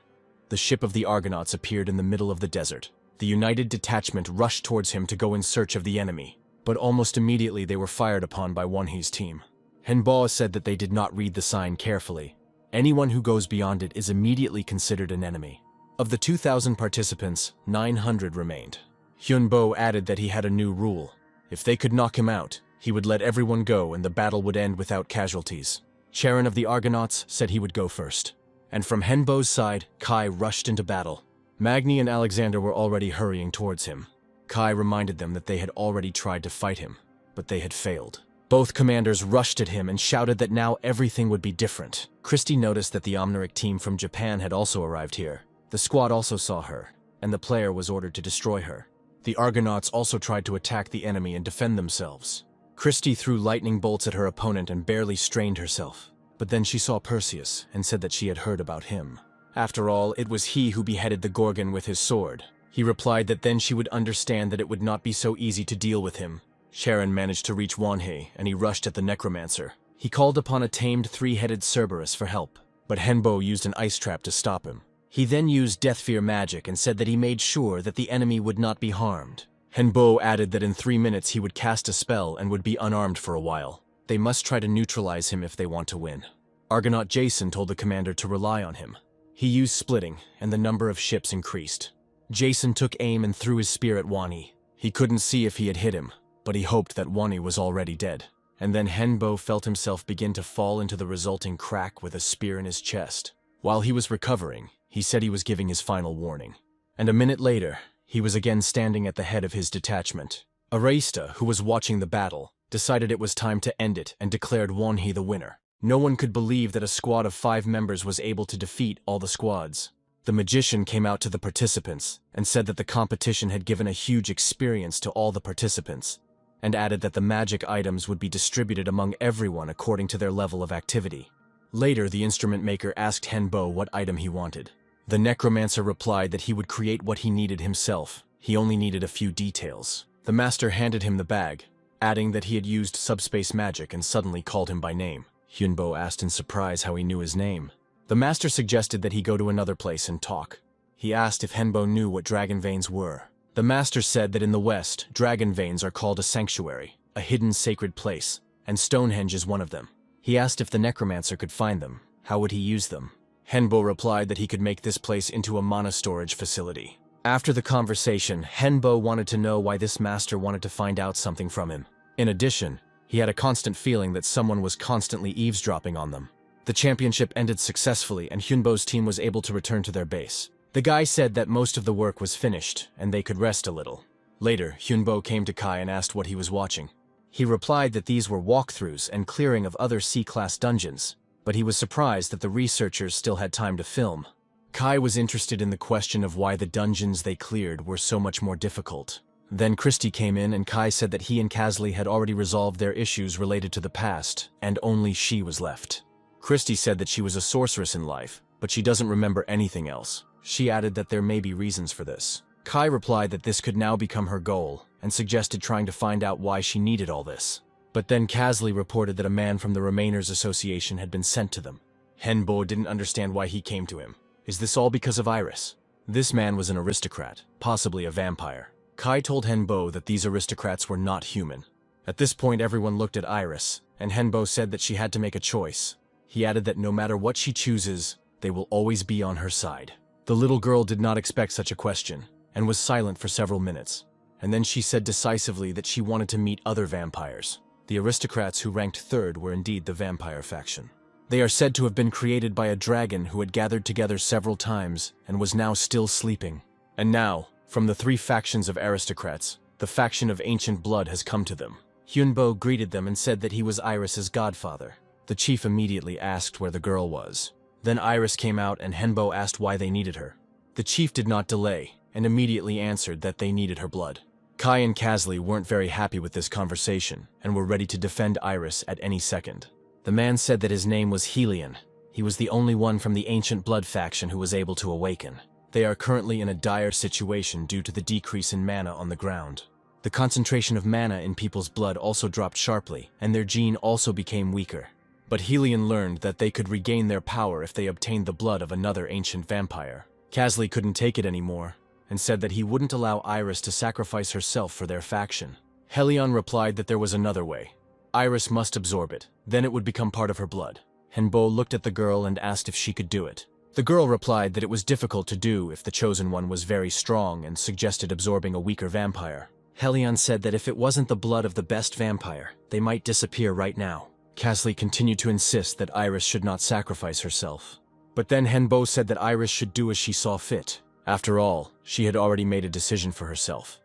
the ship of the Argonauts appeared in the middle of the desert. The united detachment rushed towards him to go in search of the enemy, but almost immediately they were fired upon by Wonhei's team. Henbao said that they did not read the sign carefully. Anyone who goes beyond it is immediately considered an enemy. Of the 2,000 participants, 900 remained. Hyunbo added that he had a new rule. If they could knock him out, he would let everyone go and the battle would end without casualties. Charon of the Argonauts said he would go first. And from Henbo's side, Kai rushed into battle. Magni and Alexander were already hurrying towards him. Kai reminded them that they had already tried to fight him, but they had failed. Both commanders rushed at him and shouted that now everything would be different. Christie noticed that the Omneric team from Japan had also arrived here. The squad also saw her, and the player was ordered to destroy her. The Argonauts also tried to attack the enemy and defend themselves. Christie threw lightning bolts at her opponent and barely strained herself. But then she saw Perseus and said that she had heard about him. After all, it was he who beheaded the Gorgon with his sword. He replied that then she would understand that it would not be so easy to deal with him. Charon managed to reach Wonhei, and he rushed at the necromancer. He called upon a tamed 3-headed Cerberus for help, but Henbo used an ice trap to stop him. He then used Death Fear magic and said that he made sure that the enemy would not be harmed. Henbo added that in 3 minutes he would cast a spell and would be unarmed for a while. They must try to neutralize him if they want to win. Argonaut Jason told the commander to rely on him. He used splitting, and the number of ships increased. Jason took aim and threw his spear at Wani. He couldn't see if he had hit him, but he hoped that Wani was already dead. And then Henbo felt himself begin to fall into the resulting crack with a spear in his chest. While he was recovering, he said he was giving his final warning. And a minute later, he was again standing at the head of his detachment. Araista, who was watching the battle, decided it was time to end it and declared Wonhei the winner. No one could believe that a squad of 5 members was able to defeat all the squads. The magician came out to the participants and said that the competition had given a huge experience to all the participants, and added that the magic items would be distributed among everyone according to their level of activity. Later, the instrument maker asked Henbo what item he wanted. The necromancer replied that he would create what he needed himself. He only needed a few details. The master handed him the bag, adding that he had used subspace magic and suddenly called him by name. Hyunbo asked in surprise how he knew his name. The master suggested that he go to another place and talk. He asked if Henbo knew what dragon veins were. The master said that in the West, dragon veins are called a sanctuary, a hidden sacred place, and Stonehenge is one of them. He asked if the necromancer could find them. How would he use them? Henbo replied that he could make this place into a mana storage facility. After the conversation, Henbo wanted to know why this master wanted to find out something from him. In addition, he had a constant feeling that someone was constantly eavesdropping on them. The championship ended successfully and Hyunbo's team was able to return to their base. The guy said that most of the work was finished and they could rest a little. Later, Hyunbo came to Kai and asked what he was watching. He replied that these were walkthroughs and clearing of other C-class dungeons, but he was surprised that the researchers still had time to film. Kai was interested in the question of why the dungeons they cleared were so much more difficult. Then Christie came in and Kai said that he and Kasley had already resolved their issues related to the past, and only she was left. Christie said that she was a sorceress in life, but she doesn't remember anything else. She added that there may be reasons for this. Kai replied that this could now become her goal, and suggested trying to find out why she needed all this. But then Casley reported that a man from the Remainers Association had been sent to them. Henbo didn't understand why he came to him. Is this all because of Iris? This man was an aristocrat, possibly a vampire. Kai told Henbo that these aristocrats were not human. At this point, everyone looked at Iris, and Henbo said that she had to make a choice. He added that no matter what she chooses, they will always be on her side. The little girl did not expect such a question, and was silent for several minutes. And then she said decisively that she wanted to meet other vampires. The aristocrats who ranked third were indeed the vampire faction. They are said to have been created by a dragon who had gathered together several times and was now still sleeping. And now, from the three factions of aristocrats, the faction of ancient blood has come to them. Hyunbo greeted them and said that he was Iris's godfather. The chief immediately asked where the girl was. Then Iris came out and Henbo asked why they needed her. The chief did not delay and immediately answered that they needed her blood. Kai and Casley weren't very happy with this conversation and were ready to defend Iris at any second. The man said that his name was Helion. He was the only one from the ancient blood faction who was able to awaken. They are currently in a dire situation due to the decrease in mana on the ground. The concentration of mana in people's blood also dropped sharply, and their gene also became weaker. But Helion learned that they could regain their power if they obtained the blood of another ancient vampire. Casley couldn't take it anymore, and said that he wouldn't allow Iris to sacrifice herself for their faction. Helion replied that there was another way. Iris must absorb it, then it would become part of her blood. Henbo looked at the girl and asked if she could do it. The girl replied that it was difficult to do if the chosen one was very strong and suggested absorbing a weaker vampire. Helion said that if it wasn't the blood of the best vampire, they might disappear right now. Casley continued to insist that Iris should not sacrifice herself. But then Henbo said that Iris should do as she saw fit. After all, she had already made a decision for herself.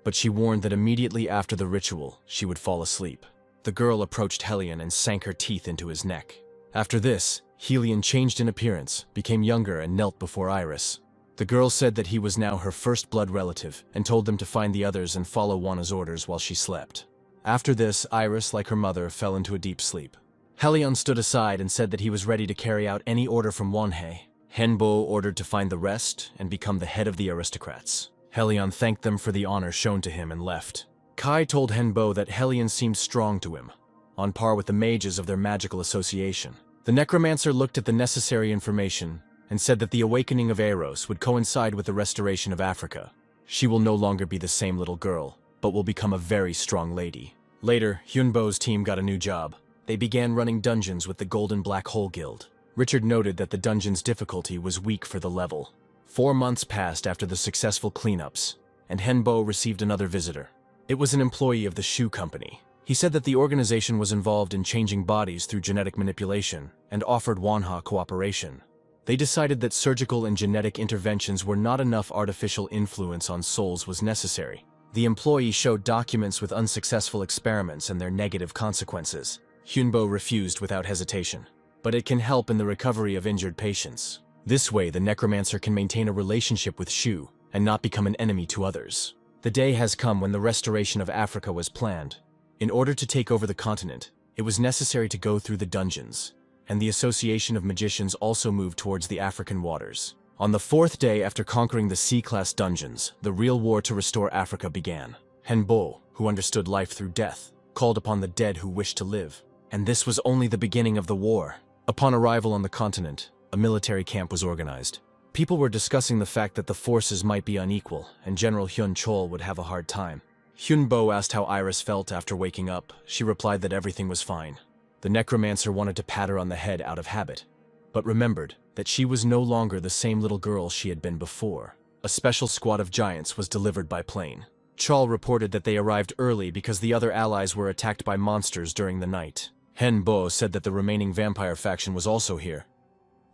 But she warned that immediately after the ritual, she would fall asleep. The girl approached Helion and sank her teeth into his neck. After this, Helion changed in appearance, became younger and knelt before Iris. The girl said that he was now her first blood relative and told them to find the others and follow Wana's orders while she slept. After this, Iris, like her mother, fell into a deep sleep. Helion stood aside and said that he was ready to carry out any order from Wonhei. Henbo ordered to find the rest and become the head of the aristocrats. Helion thanked them for the honor shown to him and left. Kai told Henbo that Helion seemed strong to him, on par with the mages of their magical association. The necromancer looked at the necessary information and said that the awakening of Eros would coincide with the restoration of Africa. She will no longer be the same little girl, but will become a very strong lady. Later, Hyunbo's team got a new job. They began running dungeons with the Golden Black Hole Guild. Richard noted that the dungeon's difficulty was weak for the level. 4 months passed after the successful cleanups, and Henbo received another visitor. It was an employee of the shoe company. He said that the organization was involved in changing bodies through genetic manipulation and offered Wanha cooperation. They decided that surgical and genetic interventions were not enough. Artificial influence on souls was necessary. The employee showed documents with unsuccessful experiments and their negative consequences. Hyunbo refused without hesitation. But it can help in the recovery of injured patients. This way, the necromancer can maintain a relationship with Shu and not become an enemy to others. The day has come when the restoration of Africa was planned. In order to take over the continent, it was necessary to go through the dungeons, and the Association of Magicians also moved towards the African waters. On the 4th day after conquering the C-class dungeons, the real war to restore Africa began. Henbo, who understood life through death, called upon the dead who wished to live. And this was only the beginning of the war. Upon arrival on the continent, a military camp was organized. People were discussing the fact that the forces might be unequal, and General Hyun Chol would have a hard time. Hyunbo asked how Iris felt after waking up. She replied that everything was fine. The necromancer wanted to pat her on the head out of habit, but remembered that she was no longer the same little girl she had been before. A special squad of giants was delivered by plane. Chol reported that they arrived early because the other allies were attacked by monsters during the night. Henbo said that the remaining vampire faction was also here,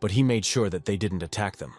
but he made sure that they didn't attack them.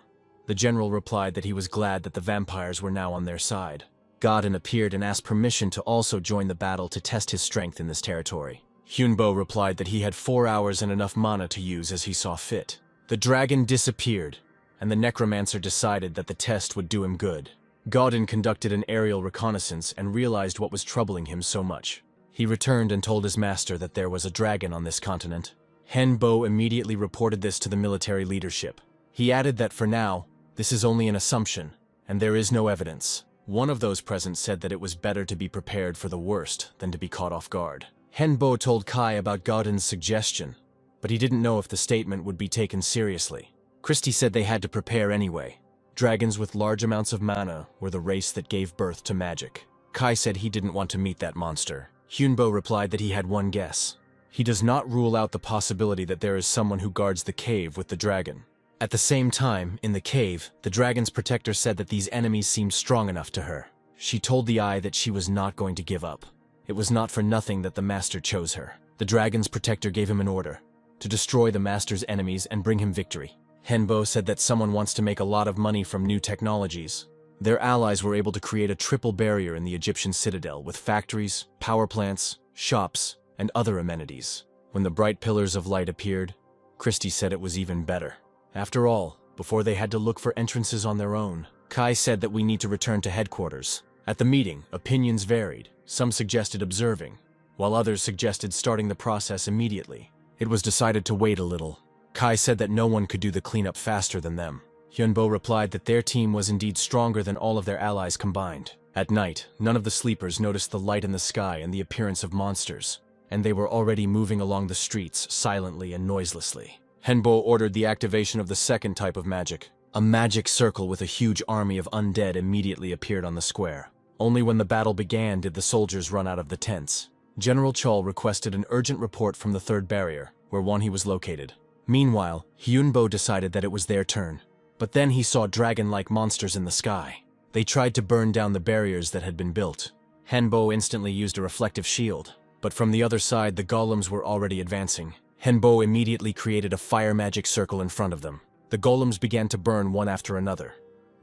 The general replied that he was glad that the vampires were now on their side. Godin appeared and asked permission to also join the battle to test his strength in this territory. Hyunbo replied that he had 4 hours and enough mana to use as he saw fit. The dragon disappeared, and the necromancer decided that the test would do him good. Godin conducted an aerial reconnaissance and realized what was troubling him so much. He returned and told his master that there was a dragon on this continent. Henbo immediately reported this to the military leadership. He added that for now, this is only an assumption, and there is no evidence. One of those present said that it was better to be prepared for the worst than to be caught off guard. Henbo told Kai about Godin's suggestion, but he didn't know if the statement would be taken seriously. Christie said they had to prepare anyway. Dragons with large amounts of mana were the race that gave birth to magic. Kai said he didn't want to meet that monster. Hyunbo replied that he had one guess. He does not rule out the possibility that there is someone who guards the cave with the dragon. At the same time, in the cave, the dragon's protector said that these enemies seemed strong enough to her. She told the eye that she was not going to give up. It was not for nothing that the master chose her. The dragon's protector gave him an order to destroy the master's enemies and bring him victory. Henbo said that someone wants to make a lot of money from new technologies. Their allies were able to create a triple barrier in the Egyptian citadel with factories, power plants, shops, and other amenities. When the bright pillars of light appeared, Christie said it was even better. After all, before they had to look for entrances on their own, Kai said that we need to return to headquarters. At the meeting, opinions varied. Some suggested observing, while others suggested starting the process immediately. It was decided to wait a little. Kai said that no one could do the cleanup faster than them. Hyunbo replied that their team was indeed stronger than all of their allies combined. At night, none of the sleepers noticed the light in the sky and the appearance of monsters, and they were already moving along the streets silently and noiselessly. Henbo ordered the activation of the second type of magic. A magic circle with a huge army of undead immediately appeared on the square. Only when the battle began did the soldiers run out of the tents. General Chol requested an urgent report from the third barrier, where Wonhee was located. Meanwhile, Hyunbo decided that it was their turn. But then he saw dragon-like monsters in the sky. They tried to burn down the barriers that had been built. Henbo instantly used a reflective shield, but from the other side the golems were already advancing. Henbo immediately created a fire magic circle in front of them. The golems began to burn one after another.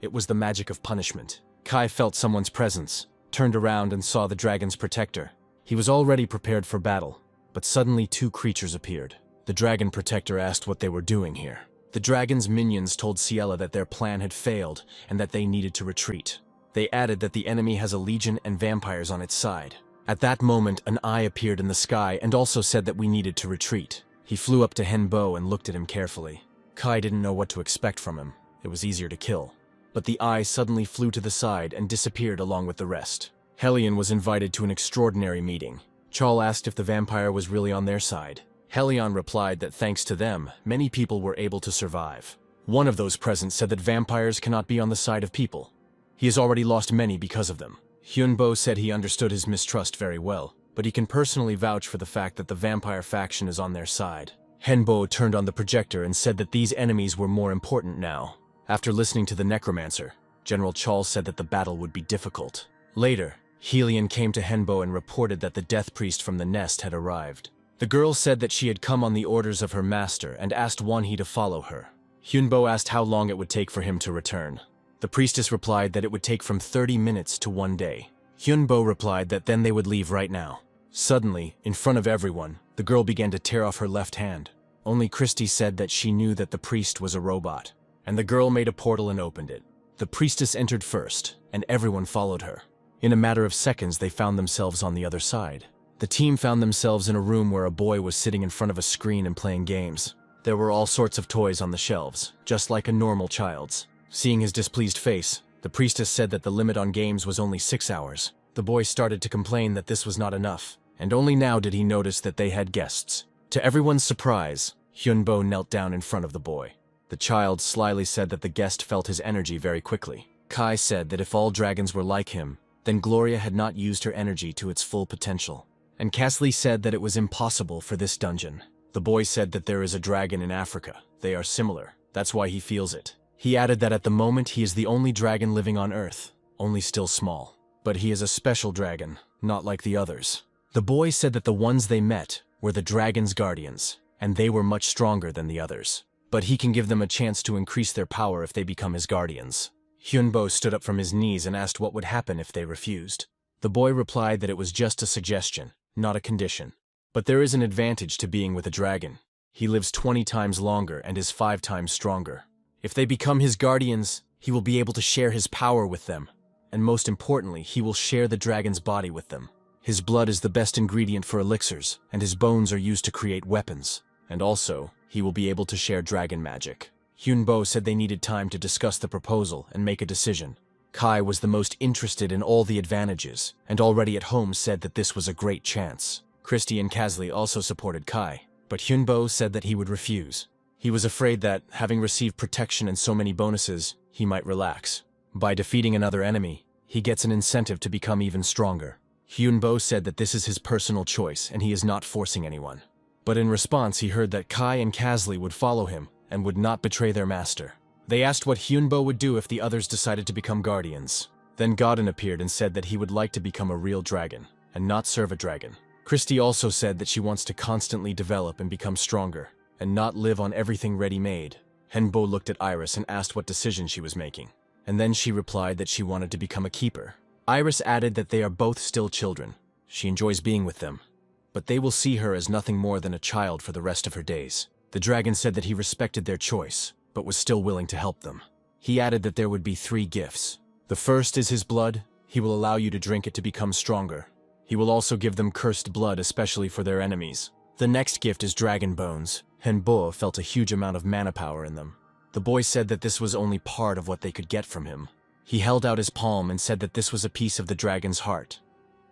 It was the magic of punishment. Kai felt someone's presence, turned around and saw the dragon's protector. He was already prepared for battle, but suddenly two creatures appeared. The dragon protector asked what they were doing here. The dragon's minions told Ciela that their plan had failed and that they needed to retreat. They added that the enemy has a legion and vampires on its side. At that moment, an eye appeared in the sky and also said that we needed to retreat. He flew up to Henbo and looked at him carefully. Kai didn't know what to expect from him. It was easier to kill. But the eye suddenly flew to the side and disappeared along with the rest. Helion was invited to an extraordinary meeting. Chol asked if the vampire was really on their side. Helion replied that thanks to them, many people were able to survive. One of those present said that vampires cannot be on the side of people. He has already lost many because of them. Hyunbo said he understood his mistrust very well, but he can personally vouch for the fact that the vampire faction is on their side. Henbo turned on the projector and said that these enemies were more important now. After listening to the necromancer, General Chol said that the battle would be difficult. Later, Helion came to Henbo and reported that the death priest from the nest had arrived. The girl said that she had come on the orders of her master and asked Wonhee to follow her. Hyunbo asked how long it would take for him to return. The priestess replied that it would take from 30 minutes to 1 day. Hyunbo replied that then they would leave right now. Suddenly, in front of everyone, the girl began to tear off her left hand. Only Christie said that she knew that the priest was a robot, and the girl made a portal and opened it. The priestess entered first, and everyone followed her. In a matter of seconds, they found themselves on the other side. The team found themselves in a room where a boy was sitting in front of a screen and playing games. There were all sorts of toys on the shelves, just like a normal child's. Seeing his displeased face, the priestess said that the limit on games was only 6 hours. The boy started to complain that this was not enough, and only now did he notice that they had guests. To everyone's surprise, Hyunbo knelt down in front of the boy. The child slyly said that the guest felt his energy very quickly. Kai said that if all dragons were like him, then Gloria had not used her energy to its full potential. And Castley said that it was impossible for this dungeon. The boy said that there is a dragon in Africa. They are similar. That's why he feels it. He added that at the moment he is the only dragon living on Earth, only still small. But he is a special dragon, not like the others. The boy said that the ones they met were the dragon's guardians, and they were much stronger than the others. But he can give them a chance to increase their power if they become his guardians. Hyunbo stood up from his knees and asked what would happen if they refused. The boy replied that it was just a suggestion, not a condition. But there is an advantage to being with a dragon. He lives 20 times longer and is 5 times stronger. If they become his guardians, he will be able to share his power with them. And most importantly, he will share the dragon's body with them. His blood is the best ingredient for elixirs, and his bones are used to create weapons. And also, he will be able to share dragon magic. Hyunbo said they needed time to discuss the proposal and make a decision. Kai was the most interested in all the advantages, and already at home said that this was a great chance. Christy and Kazli also supported Kai, but Hyunbo said that he would refuse. He was afraid that, having received protection and so many bonuses, he might relax. By defeating another enemy, he gets an incentive to become even stronger. Hyunbo said that this is his personal choice and he is not forcing anyone. But in response, he heard that Kai and Kazli would follow him and would not betray their master. They asked what Hyunbo would do if the others decided to become guardians. Then Godin appeared and said that he would like to become a real dragon and not serve a dragon. Christy also said that she wants to constantly develop and become stronger and not live on everything ready-made. Hyunbo looked at Iris and asked what decision she was making. And then she replied that she wanted to become a keeper. Iris added that they are both still children. She enjoys being with them, but they will see her as nothing more than a child for the rest of her days. The dragon said that he respected their choice, but was still willing to help them. He added that there would be 3 gifts. The first is his blood. He will allow you to drink it to become stronger. He will also give them cursed blood, especially for their enemies. The next gift is dragon bones. Hyunbo felt a huge amount of mana power in them. The boy said that this was only part of what they could get from him. He held out his palm and said that this was a piece of the dragon's heart,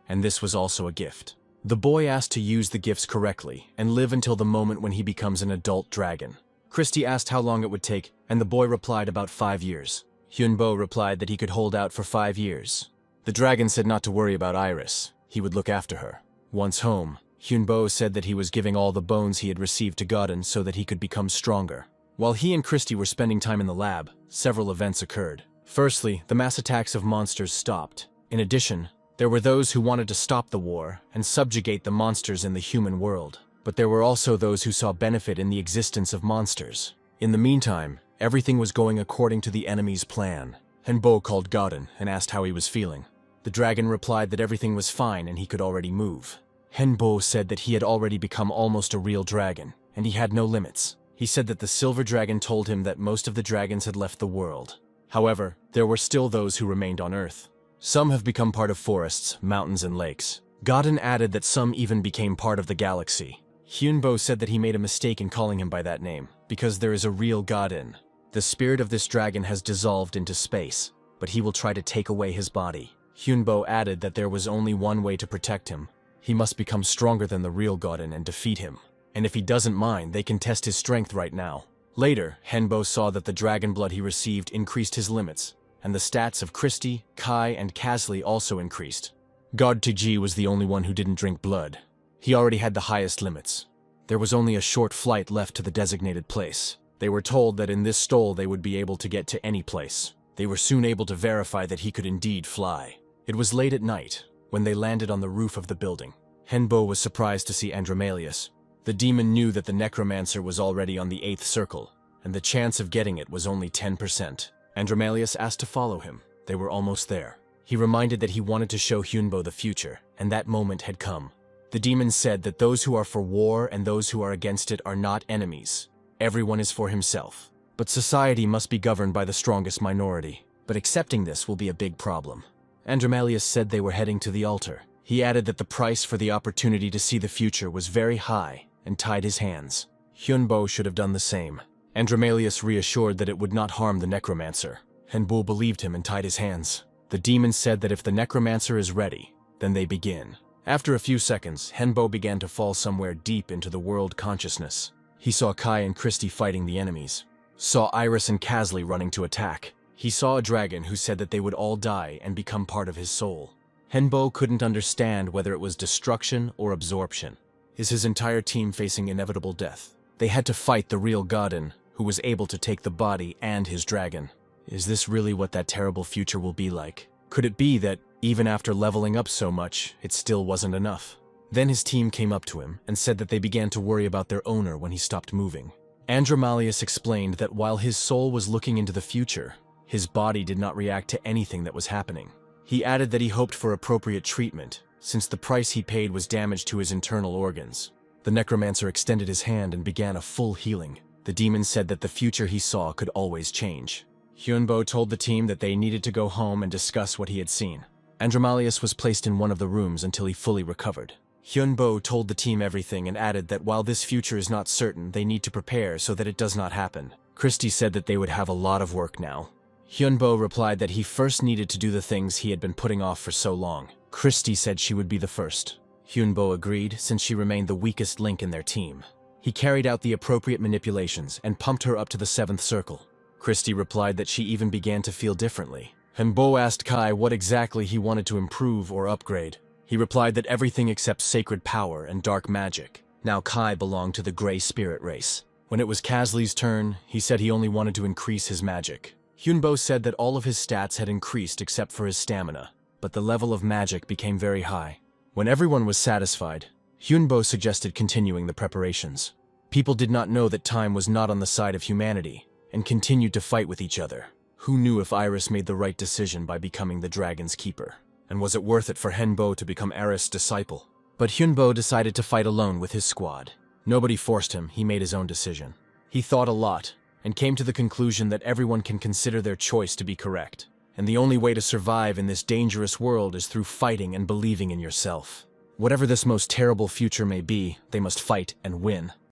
and this was also a gift. The boy asked to use the gifts correctly and live until the moment when he becomes an adult dragon. Christy asked how long it would take, and the boy replied about 5 years. Hyunbo replied that he could hold out for 5 years. The dragon said not to worry about Iris. He would look after her. Once home, Hyunbo said that he was giving all the bones he had received to Godin so that he could become stronger. While he and Christy were spending time in the lab, several events occurred. Firstly, the mass attacks of monsters stopped. In addition, there were those who wanted to stop the war and subjugate the monsters in the human world. But there were also those who saw benefit in the existence of monsters. In the meantime, everything was going according to the enemy's plan. Hyunbo called Godin and asked how he was feeling. The dragon replied that everything was fine and he could already move. Hyunbo said that he had already become almost a real dragon, and he had no limits. He said that the silver dragon told him that most of the dragons had left the world. However, there were still those who remained on Earth. Some have become part of forests, mountains, and lakes. Godin added that some even became part of the galaxy. Hyunbo said that he made a mistake in calling him by that name, because there is a real Godin. The spirit of this dragon has dissolved into space, but he will try to take away his body. Hyunbo added that there was only one way to protect him. He must become stronger than the real Godin and defeat him. And if he doesn't mind, they can test his strength right now. Later, Hyunbo saw that the dragon blood he received increased his limits, and the stats of Christy, Kai, and Kazli also increased. God Tiji was the only one who didn't drink blood. He already had the highest limits. There was only a short flight left to the designated place. They were told that in this stole they would be able to get to any place. They were soon able to verify that he could indeed fly. It was late at night, when they landed on the roof of the building. Hyunbo was surprised to see Andromalius. The demon knew that the necromancer was already on the 8th circle, and the chance of getting it was only 10%. Andromalius asked to follow him. They were almost there. He reminded that he wanted to show Hyunbo the future, and that moment had come. The demon said that those who are for war and those who are against it are not enemies. Everyone is for himself. But society must be governed by the strongest minority. But accepting this will be a big problem. Andromalius said they were heading to the altar. He added that the price for the opportunity to see the future was very high, and tied his hands. Hyunbo should have done the same. Andromalius reassured that it would not harm the necromancer. Hyunbo believed him and tied his hands. The demon said that if the necromancer is ready, then they begin. After a few seconds, Hyunbo began to fall somewhere deep into the world consciousness. He saw Kai and Christy fighting the enemies. Saw Iris and Kazli running to attack. He saw a dragon who said that they would all die and become part of his soul. Hyunbo couldn't understand whether it was destruction or absorption. Is his entire team facing inevitable death? They had to fight the real Godin, who was able to take the body and his dragon. Is this really what that terrible future will be like? Could it be that, even after leveling up so much, it still wasn't enough? Then his team came up to him and said that they began to worry about their owner when he stopped moving. Andromalius explained that while his soul was looking into the future, his body did not react to anything that was happening. He added that he hoped for appropriate treatment, since the price he paid was damage to his internal organs. The necromancer extended his hand and began a full healing. The demon said that the future he saw could always change. Hyunbo told the team that they needed to go home and discuss what he had seen. Andromalius was placed in one of the rooms until he fully recovered. Hyunbo told the team everything and added that while this future is not certain, they need to prepare so that it does not happen. Christy said that they would have a lot of work now. Hyunbo replied that he first needed to do the things he had been putting off for so long. Christy said she would be the first. Hyunbo agreed, since she remained the weakest link in their team. He carried out the appropriate manipulations and pumped her up to the 7th circle. Christy replied that she even began to feel differently. Hyunbo asked Kai what exactly he wanted to improve or upgrade. He replied that everything except sacred power and dark magic. Now Kai belonged to the Grey Spirit race. When it was Kasley's turn, he said he only wanted to increase his magic. Hyunbo said that all of his stats had increased except for his stamina, but the level of magic became very high. When everyone was satisfied, Hyunbo suggested continuing the preparations. People did not know that time was not on the side of humanity, and continued to fight with each other. Who knew if Iris made the right decision by becoming the Dragon's Keeper? And was it worth it for Hyunbo to become Aerith's disciple? But Hyunbo decided to fight alone with his squad. Nobody forced him, he made his own decision. He thought a lot, and came to the conclusion that everyone can consider their choice to be correct. And the only way to survive in this dangerous world is through fighting and believing in yourself. Whatever this most terrible future may be, they must fight and win.